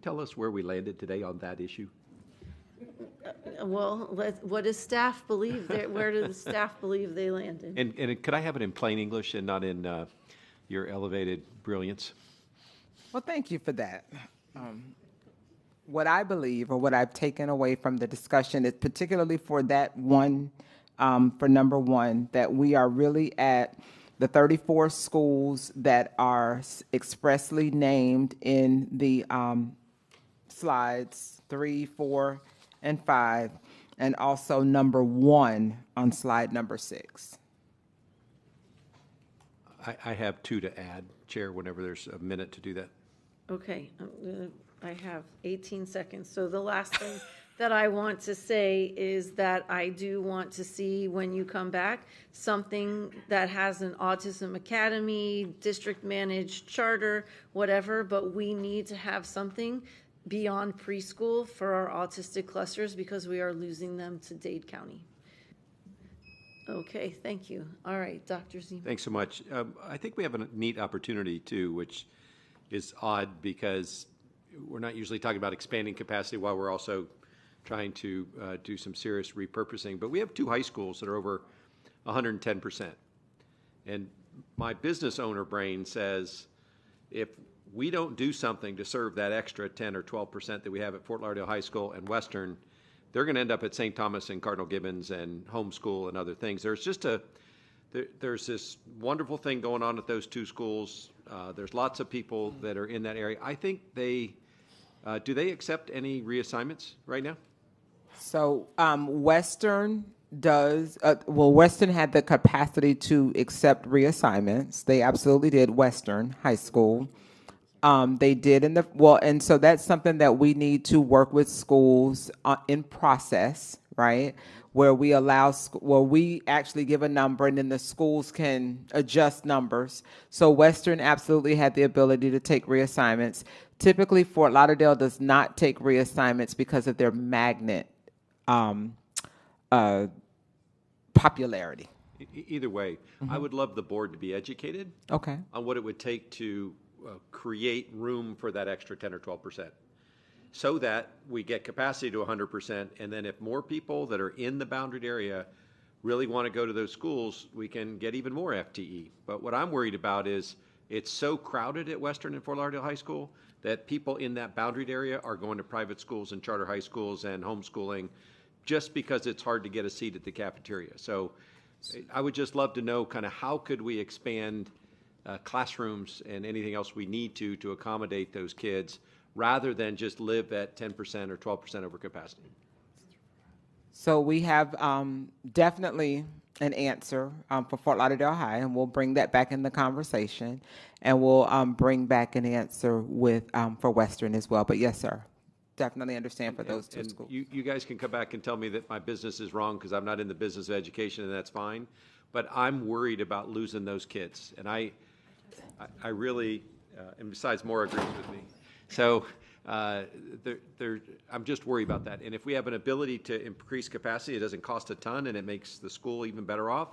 tell us where we landed today on that issue? Well, what does staff believe? Where do the staff believe they landed? And could I have it in plain English and not in your elevated brilliance? Well, thank you for that. What I believe, or what I've taken away from the discussion, is particularly for that one, for number one, that we are really at the 34 schools that are expressly named in the slides 3, 4, and 5, and also number 1 on slide number 6. I have 2 to add, Chair, whenever there's a minute to do that. Okay, I have 18 seconds. So the last thing that I want to say is that I do want to see, when you come back, something that has an autism academy, district managed charter, whatever, but we need to have something beyond preschool for our autistic clusters, because we are losing them to Dade County. Okay, thank you. All right, Dr. Zeman. Thanks so much. I think we have a neat opportunity, too, which is odd because we're not usually talking about expanding capacity while we're also trying to do some serious repurposing. But we have 2 high schools that are over 110%. And my business owner brain says, if we don't do something to serve that extra 10 or 12% that we have at Fort Lauderdale High School and Western, they're going to end up at St. Thomas and Cardinal Gibbons and homeschool and other things. There's just there's this wonderful thing going on at those 2 schools. There's lots of people that are in that area. I think do they accept any reassignments right now? So Western does, Western had the capacity to accept reassignments. They absolutely did, Western High School. They did and so that's something that we need to work with schools in process, right? Where we where we actually give a number and then the schools can adjust numbers. So Western absolutely had the ability to take reassignments. Typically, Fort Lauderdale does not take reassignments because of their magnet popularity. Either way, I would love the board to be educated on what it would take to create room for that extra 10 or 12%, so that we get capacity to 100%, and then if more people that are in the boundaried area really want to go to those schools, we can get even more FTE. But what I'm worried about is It's so crowded at Western and Fort Lauderdale High School that people in that boundaried area are going to private schools and charter high schools and homeschooling just because it's hard to get a seat at the cafeteria. So I would just love to know kind of how could we expand classrooms and anything else we need to accommodate those kids rather than just live at 10% or 12% over capacity. So we have definitely an answer for Fort Lauderdale High, and we'll bring that back in the conversation, and we'll bring back an answer with for Western as well. But yes, sir, definitely understand for those two schools. You guys can come back and tell me that my business is wrong because I'm not in the business of education, and that's fine. But I'm worried about losing those kids, and I really, and besides, Maura agrees with me. So I'm just worried about that. And if we have an ability to increase capacity, it doesn't cost a ton, and it makes the school even better off.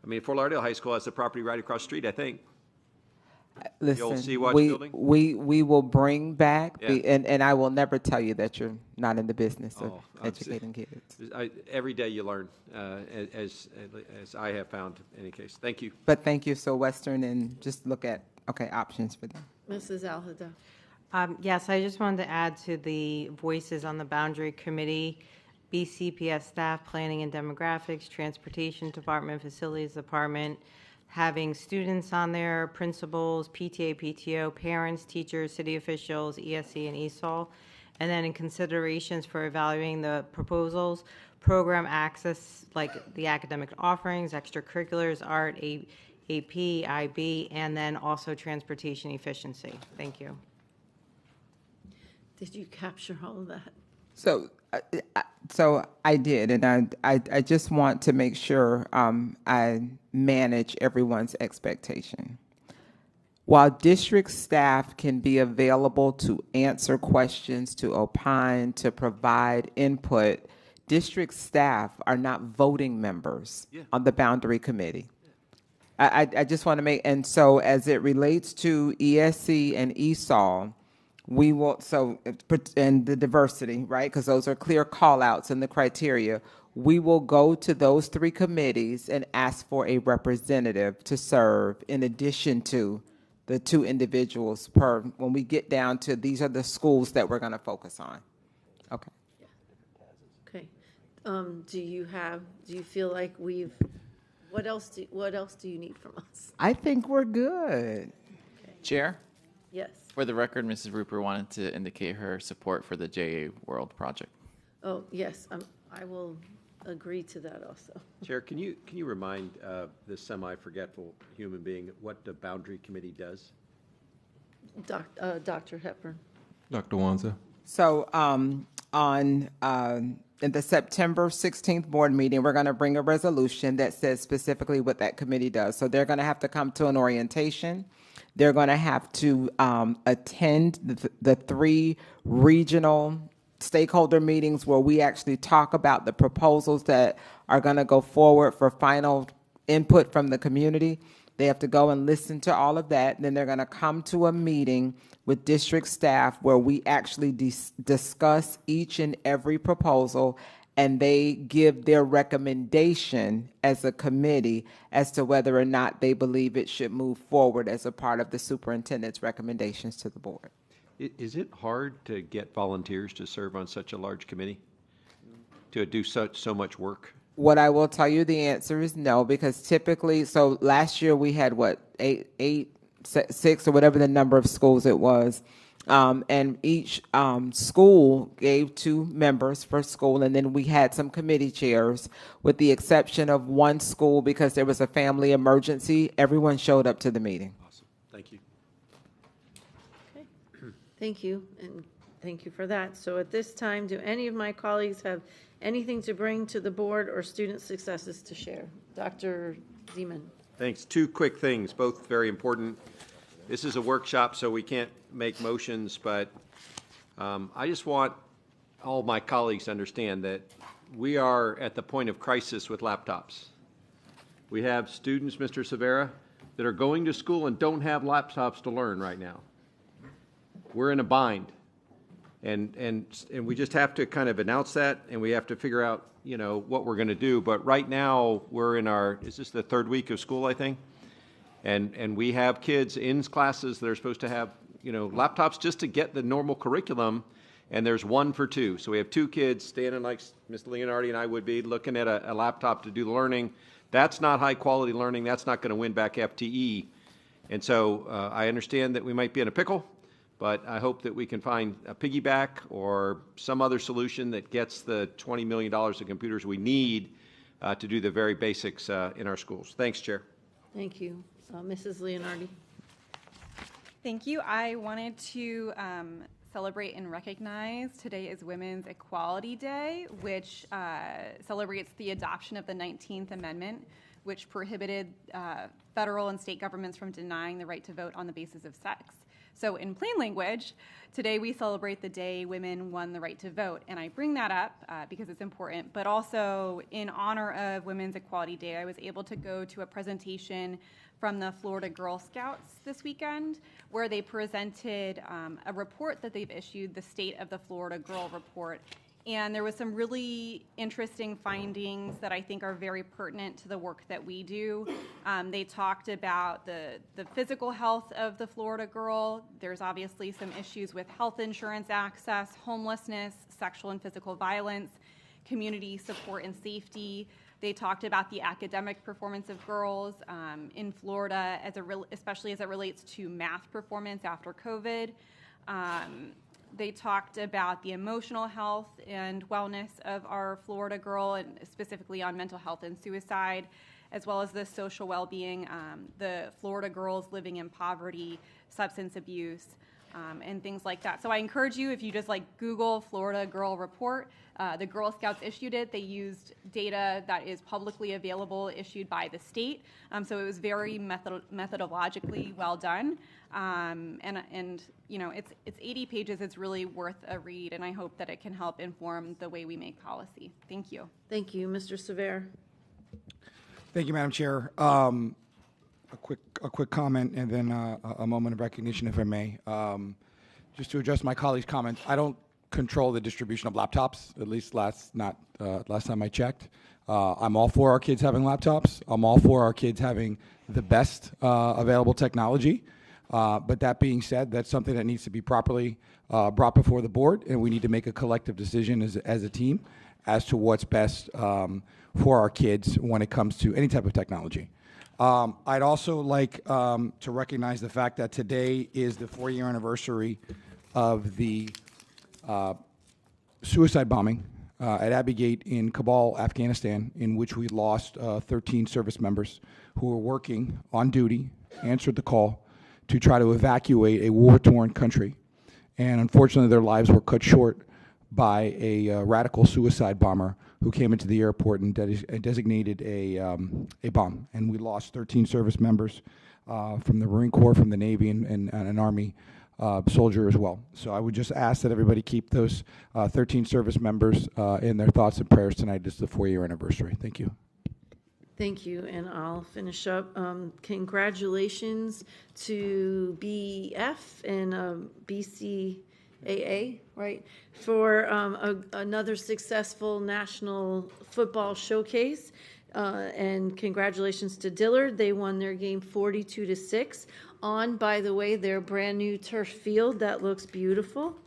I mean, Fort Lauderdale High School has the property right across the street, I think. Listen, the old Sea-Watch building? we will bring back, Yeah. and I will never tell you that you're not in the business of educating kids. Every day you learn, as I have found in any case. Thank you. But thank you. So Western, and just look at, options for them. Mrs. Al-Hada. Yes, I just wanted to add to the voices on the boundary committee, BCPS staff, planning and demographics, transportation department, facilities department, having students on there, principals, PTA, PTO, parents, teachers, city officials, ESC and ESOL. And then in considerations for evaluating the proposals, program access, like the academic offerings, extracurriculars, art, AP, IB, and then also transportation efficiency. Thank you. Did you capture all of that? So I did, and I just want to make sure I manage everyone's expectation. While district staff can be available to answer questions, to opine, to provide input, district staff are not voting members on the boundary committee. I just want to make, and so as it relates to ESC and ESOL, we will, and the diversity, right, because those are clear call-outs in the criteria, we will go to those three committees and ask for a representative to serve in addition to the two individuals per, when we get down to these are the schools that we're going to focus on. Okay. Okay. Do you feel like what else do you need from us? I think we're good. Okay. Chair? Yes. For the record, Mrs. Rupert wanted to indicate her support for the JA World project. Oh, yes, I will agree to that also. Chair, can you remind this semi-forgetful human being what the boundary committee does? Dr. Hepburn. Dr. Wanza. So in the September 16th board meeting, we're going to bring a resolution that says specifically what that committee does. So they're going to have to come to an orientation. They're going to have to attend the three regional stakeholder meetings where we actually talk about the proposals that are going to go forward for final input from the community. They have to go and listen to all of that. Then they're going to come to a meeting with district staff where we actually discuss each and every proposal, and they give their recommendation as a committee as to whether or not they believe it should move forward as a part of the superintendent's recommendations to the board. Is it hard to get volunteers to serve on such a large committee, to do so much work? What I will tell you, the answer is no, because typically, so last year we had six or whatever the number of schools it was. And each school gave 2 members per school, and then we had some committee chairs, with the exception of one school because there was a family emergency. Everyone showed up to the meeting. Awesome. Thank you. Okay. Thank you, and thank you for that. So at this time, do any of my colleagues have anything to bring to the board or student successes to share? Dr. Zeman. Thanks. 2 quick things, both very important. This is a workshop, so we can't make motions, but I just want all my colleagues to understand that we are at the point of crisis with laptops. We have students, Mr. Severa, that are going to school and don't have laptops to learn right now. We're in a bind. And we just have to kind of announce that, and we have to figure out, what we're going to do. But right now, we're in is this the 3rd week of school, I think? And we have kids in classes that are supposed to have, laptops just to get the normal curriculum, and there's 1 for 2. So we have 2 kids standing like Ms. Leonardi and I would be looking at a laptop to do the learning. That's not high quality learning. That's not going to win back FTE. And so I understand that we might be in a pickle, but I hope that we can find a piggyback or some other solution that gets the $20 million of computers we need to do the very basics in our schools. Thanks, Chair. Thank you. Mrs. Leonardi. Thank you. I wanted to celebrate and recognize today is Women's Equality Day, which celebrates the adoption of the 19th Amendment, which prohibited federal and state governments from denying the right to vote on the basis of sex. So in plain language, today we celebrate the day women won the right to vote. And I bring that up because it's important, but also in honor of Women's Equality Day, I was able to go to a presentation from the Florida Girl Scouts this weekend, where they presented a report that they've issued, the State of the Florida Girl Report. And there was some really interesting findings that I think are very pertinent to the work that we do. They talked about the physical health of the Florida girl. There's obviously some issues with health insurance access, homelessness, sexual and physical violence, community support and safety. They talked about the academic performance of girls in Florida, especially as it relates to math performance after COVID. They talked about the emotional health and wellness of our Florida girl, and specifically on mental health and suicide, as well as the social well-being, the Florida girls living in poverty, substance abuse, and things like that. So I encourage you, if you just Google Florida Girl Report, the Girl Scouts issued it. They used data that is publicly available, issued by the state. So it was very methodologically well done. And it's 80 pages. It's really worth a read, and I hope that it can help inform the way we make policy. Thank you. Thank you. Mr. Sever. Thank you, Madam Chair. A quick comment and then a moment of recognition, if I may. Just to address my colleague's comments, I don't control the distribution of laptops, at least last time I checked. I'm all for our kids having laptops. I'm all for our kids having the best available technology. But that being said, that's something that needs to be properly brought before the board, and we need to make a collective decision as a team as to what's best for our kids when it comes to any type of technology. I'd also like to recognize the fact that today is the 4-year anniversary of the suicide bombing at Abbey Gate in Kabul, Afghanistan, in which we lost 13 service members who were working on duty, answered the call to try to evacuate a war-torn country. And unfortunately, their lives were cut short by a radical suicide bomber who came into the airport and designated a bomb. And we lost 13 service members from the Marine Corps, from the Navy, and an Army soldier as well. So I would just ask that everybody keep those 13 service members in their thoughts and prayers tonight. This is the 4-year anniversary. Thank you. Thank you, and I'll finish up. Congratulations to BF and BCAA, right, for another successful national football showcase. And congratulations to Dillard. They won their game 42-6 on, by the way, their brand new turf field that looks beautiful.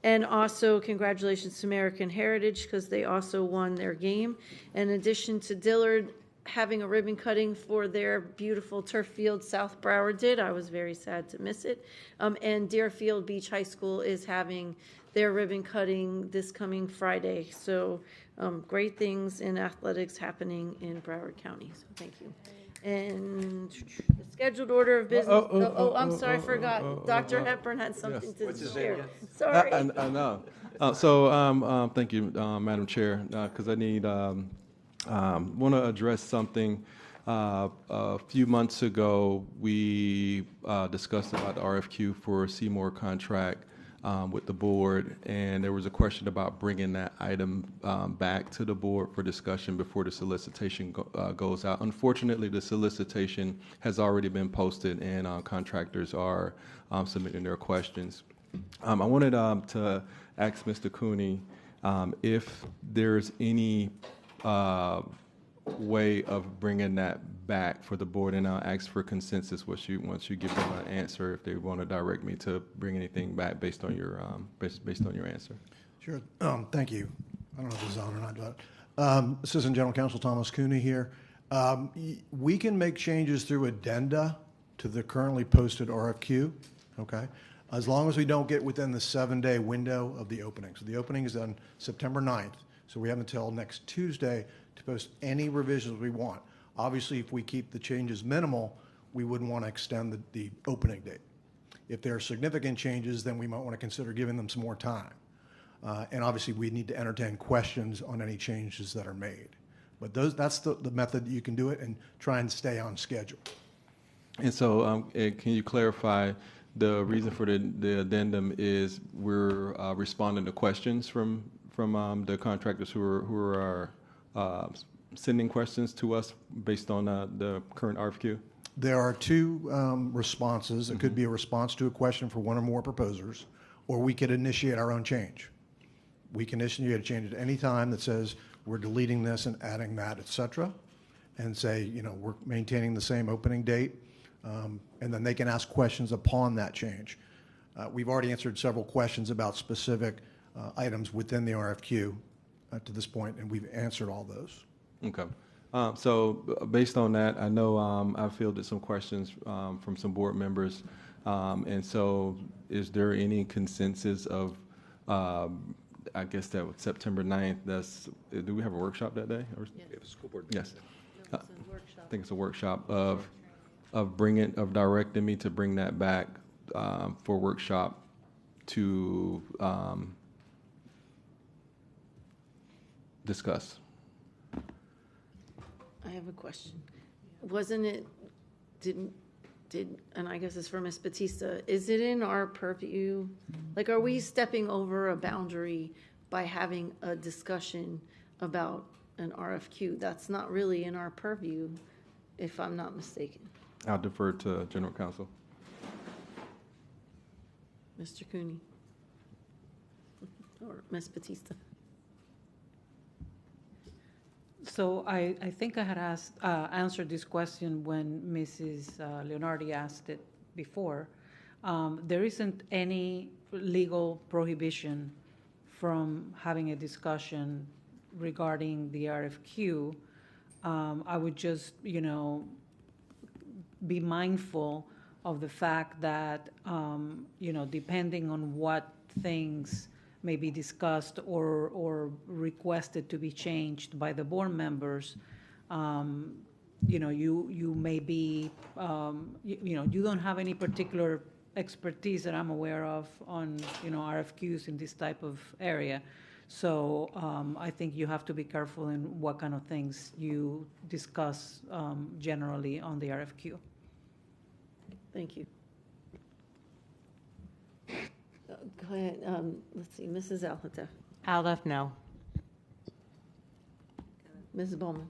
And also congratulations to American Heritage because they also won their game. In addition to Dillard having a ribbon cutting for their beautiful turf field, South Broward did. I was very sad to miss it. And Deerfield Beach High School is having their ribbon cutting this coming Friday. So great things in athletics happening in Broward County. So thank you. And the scheduled order of business. I'm sorry, I forgot. Dr. Hepburn had something to share. Sorry. I know. So thank you, Madam Chair, because I need want to address something. A few months ago, we discussed about the RFQ for a Seymour contract with the board, and there was a question about bringing that item back to the board for discussion before the solicitation goes out. Unfortunately, the solicitation has already been posted, and contractors are submitting their questions. I wanted to ask Mr. Cooney if there's any way of bringing that back for the board, and I'll ask for consensus once you give them an answer, if they want to direct me to bring anything back based on your based on your answer. Sure. Thank you. I don't know if this is on or not, but Assistant General Counsel Thomas Cooney here. We can make changes through addenda to the currently posted RFQ, okay, as long as we don't get within the 7-day window of the opening. So the opening is on September 9th, so we have until next Tuesday to post any revisions we want. Obviously, if we keep the changes minimal, we wouldn't want to extend the opening date. If there are significant changes, then we might want to consider giving them some more time. And obviously, we need to entertain questions on any changes that are made. But that's the method that you can do it and try and stay on schedule. And so, can you clarify the reason for the addendum is we're responding to questions from the contractors who are sending questions to us based on the current RFQ? There are two responses. It could be a response to a question for one or more proposers, or we could initiate our own change. We can initiate a change at any time that says we're deleting this and adding that, et cetera, and say, we're maintaining the same opening date, and then they can ask questions upon that change. We've already answered several questions about specific items within the RFQ to this point, and we've answered all those. Okay. So based on that, I know I fielded some questions from some board members, and so is there any consensus of, I guess that was September 9th, do we have a workshop that day? Or? We have a school board. Yes. No, it's a workshop. I think it's a workshop of directing me to bring that back for workshop to discuss. I have a question. Wasn't it, and I guess it's for Ms. Batista, is it in our purview? Like, are we stepping over a boundary by having a discussion about an RFQ? That's not really in our purview, if I'm not mistaken. I'll defer to General Counsel. Mr. Cooney or Ms. Batista. So I think I had answered this question when Mrs. Leonardi asked it before. There isn't any legal prohibition from having a discussion regarding the RFQ. I would just, be mindful of the fact that, depending on what things may be discussed or requested to be changed by the board members, you may be, you don't have any particular expertise that I'm aware of on, RFQs in this type of area. So I think you have to be careful in what kind of things you discuss generally on the RFQ. Thank you. Go ahead. Let's see, Mrs. Alhata. Aleph, no. Ms. Bowman.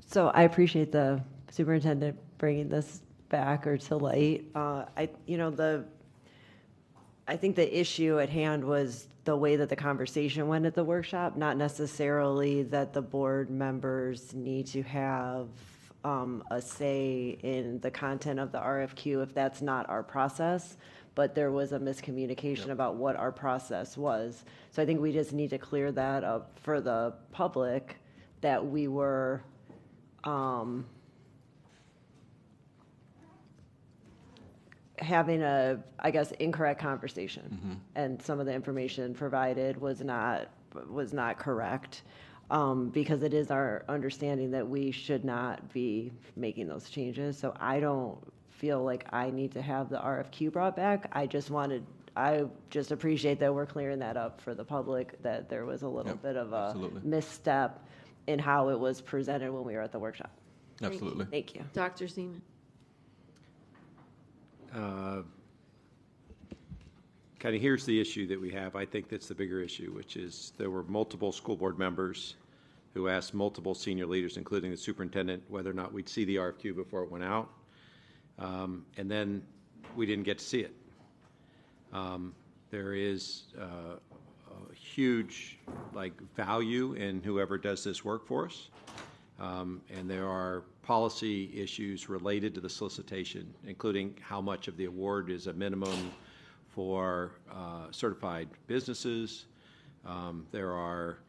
So I appreciate the superintendent bringing this back or to light. I think the issue at hand was the way that the conversation went at the workshop, not necessarily that the board members need to have a say in the content of the RFQ if that's not our process, but there was a miscommunication about what our process was. So I think we just need to clear that up for the public, that we were having a, I guess, incorrect conversation, and some of the information provided was not correct. Because it is our understanding that we should not be making those changes. So I don't feel like I need to have the RFQ brought back. I just appreciate that we're clearing that up for the public, that there was a little bit of a misstep in how it was presented when we were at the workshop. Absolutely. Thank you. Dr. Zeman. Kind of here's the issue that we have. I think that's the bigger issue, which is there were multiple school board members who asked multiple senior leaders, including the superintendent, whether or not we'd see the RFQ before it went out. And then we didn't get to see it. There is a huge value in whoever does this work for us. And there are policy issues related to the solicitation, including how much of the award is a minimum for certified businesses. There are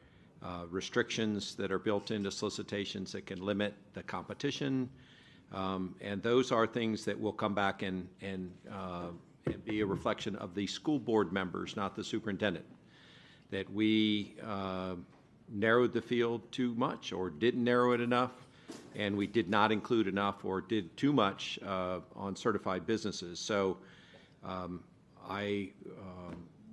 restrictions that are built into solicitations that can limit the competition. And those are things that will come back and be a reflection of the school board members, not the superintendent. That we narrowed the field too much or didn't narrow it enough, and we did not include enough or did too much on certified businesses. So I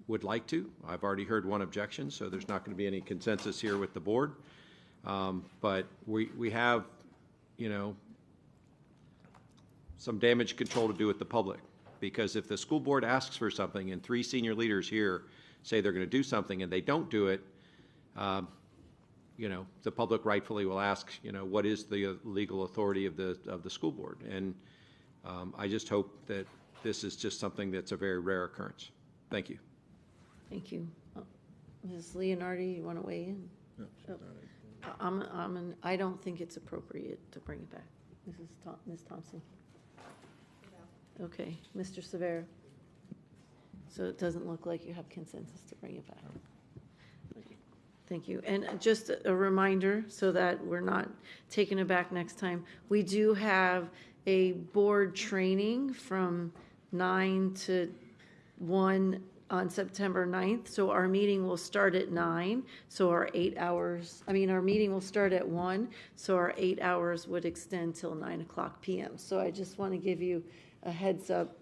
would like to. I've already heard one objection, so there's not going to be any consensus here with the board. But we have, some damage control to do with the public. Because if the school board asks for something and 3 senior leaders here say they're going to do something and they don't do it, the public rightfully will ask, what is the legal authority of the school board? And I just hope that this is just something that's a very rare occurrence. Thank you. Thank you. Ms. Leonardi, you want to weigh in? No. I don't think it's appropriate to bring it back. Ms. Thompson? Okay. Mr. Severo? So it doesn't look like you have consensus to bring it back. Thank you. And just a reminder so that we're not taking it back next time, we do have a board training from 9 to 1 on September 9th. So our meeting will start at 9. So our our meeting will start at 1. So our 8 hours would extend till 9 o'clock p.m. So I just want to give you a heads up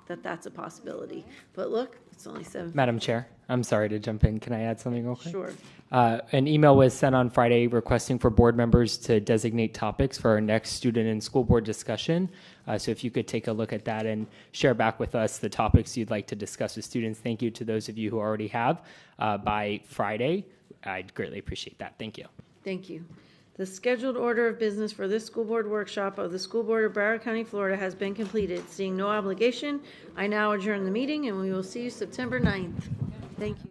that that's a possibility. But look, it's only 7. Madam Chair, I'm sorry to jump in. Can I add something real quick? Sure. An email was sent on Friday requesting for board members to designate topics for our next student and school board discussion. So if you could take a look at that and share back with us the topics you'd like to discuss with students. Thank you to those of you who already have by Friday. I'd greatly appreciate that. Thank you. Thank you. The scheduled order of business for this school board workshop of the School Board of Broward County, Florida has been completed. Seeing no obligation, I now adjourn the meeting and we will see you September 9th. Thank you.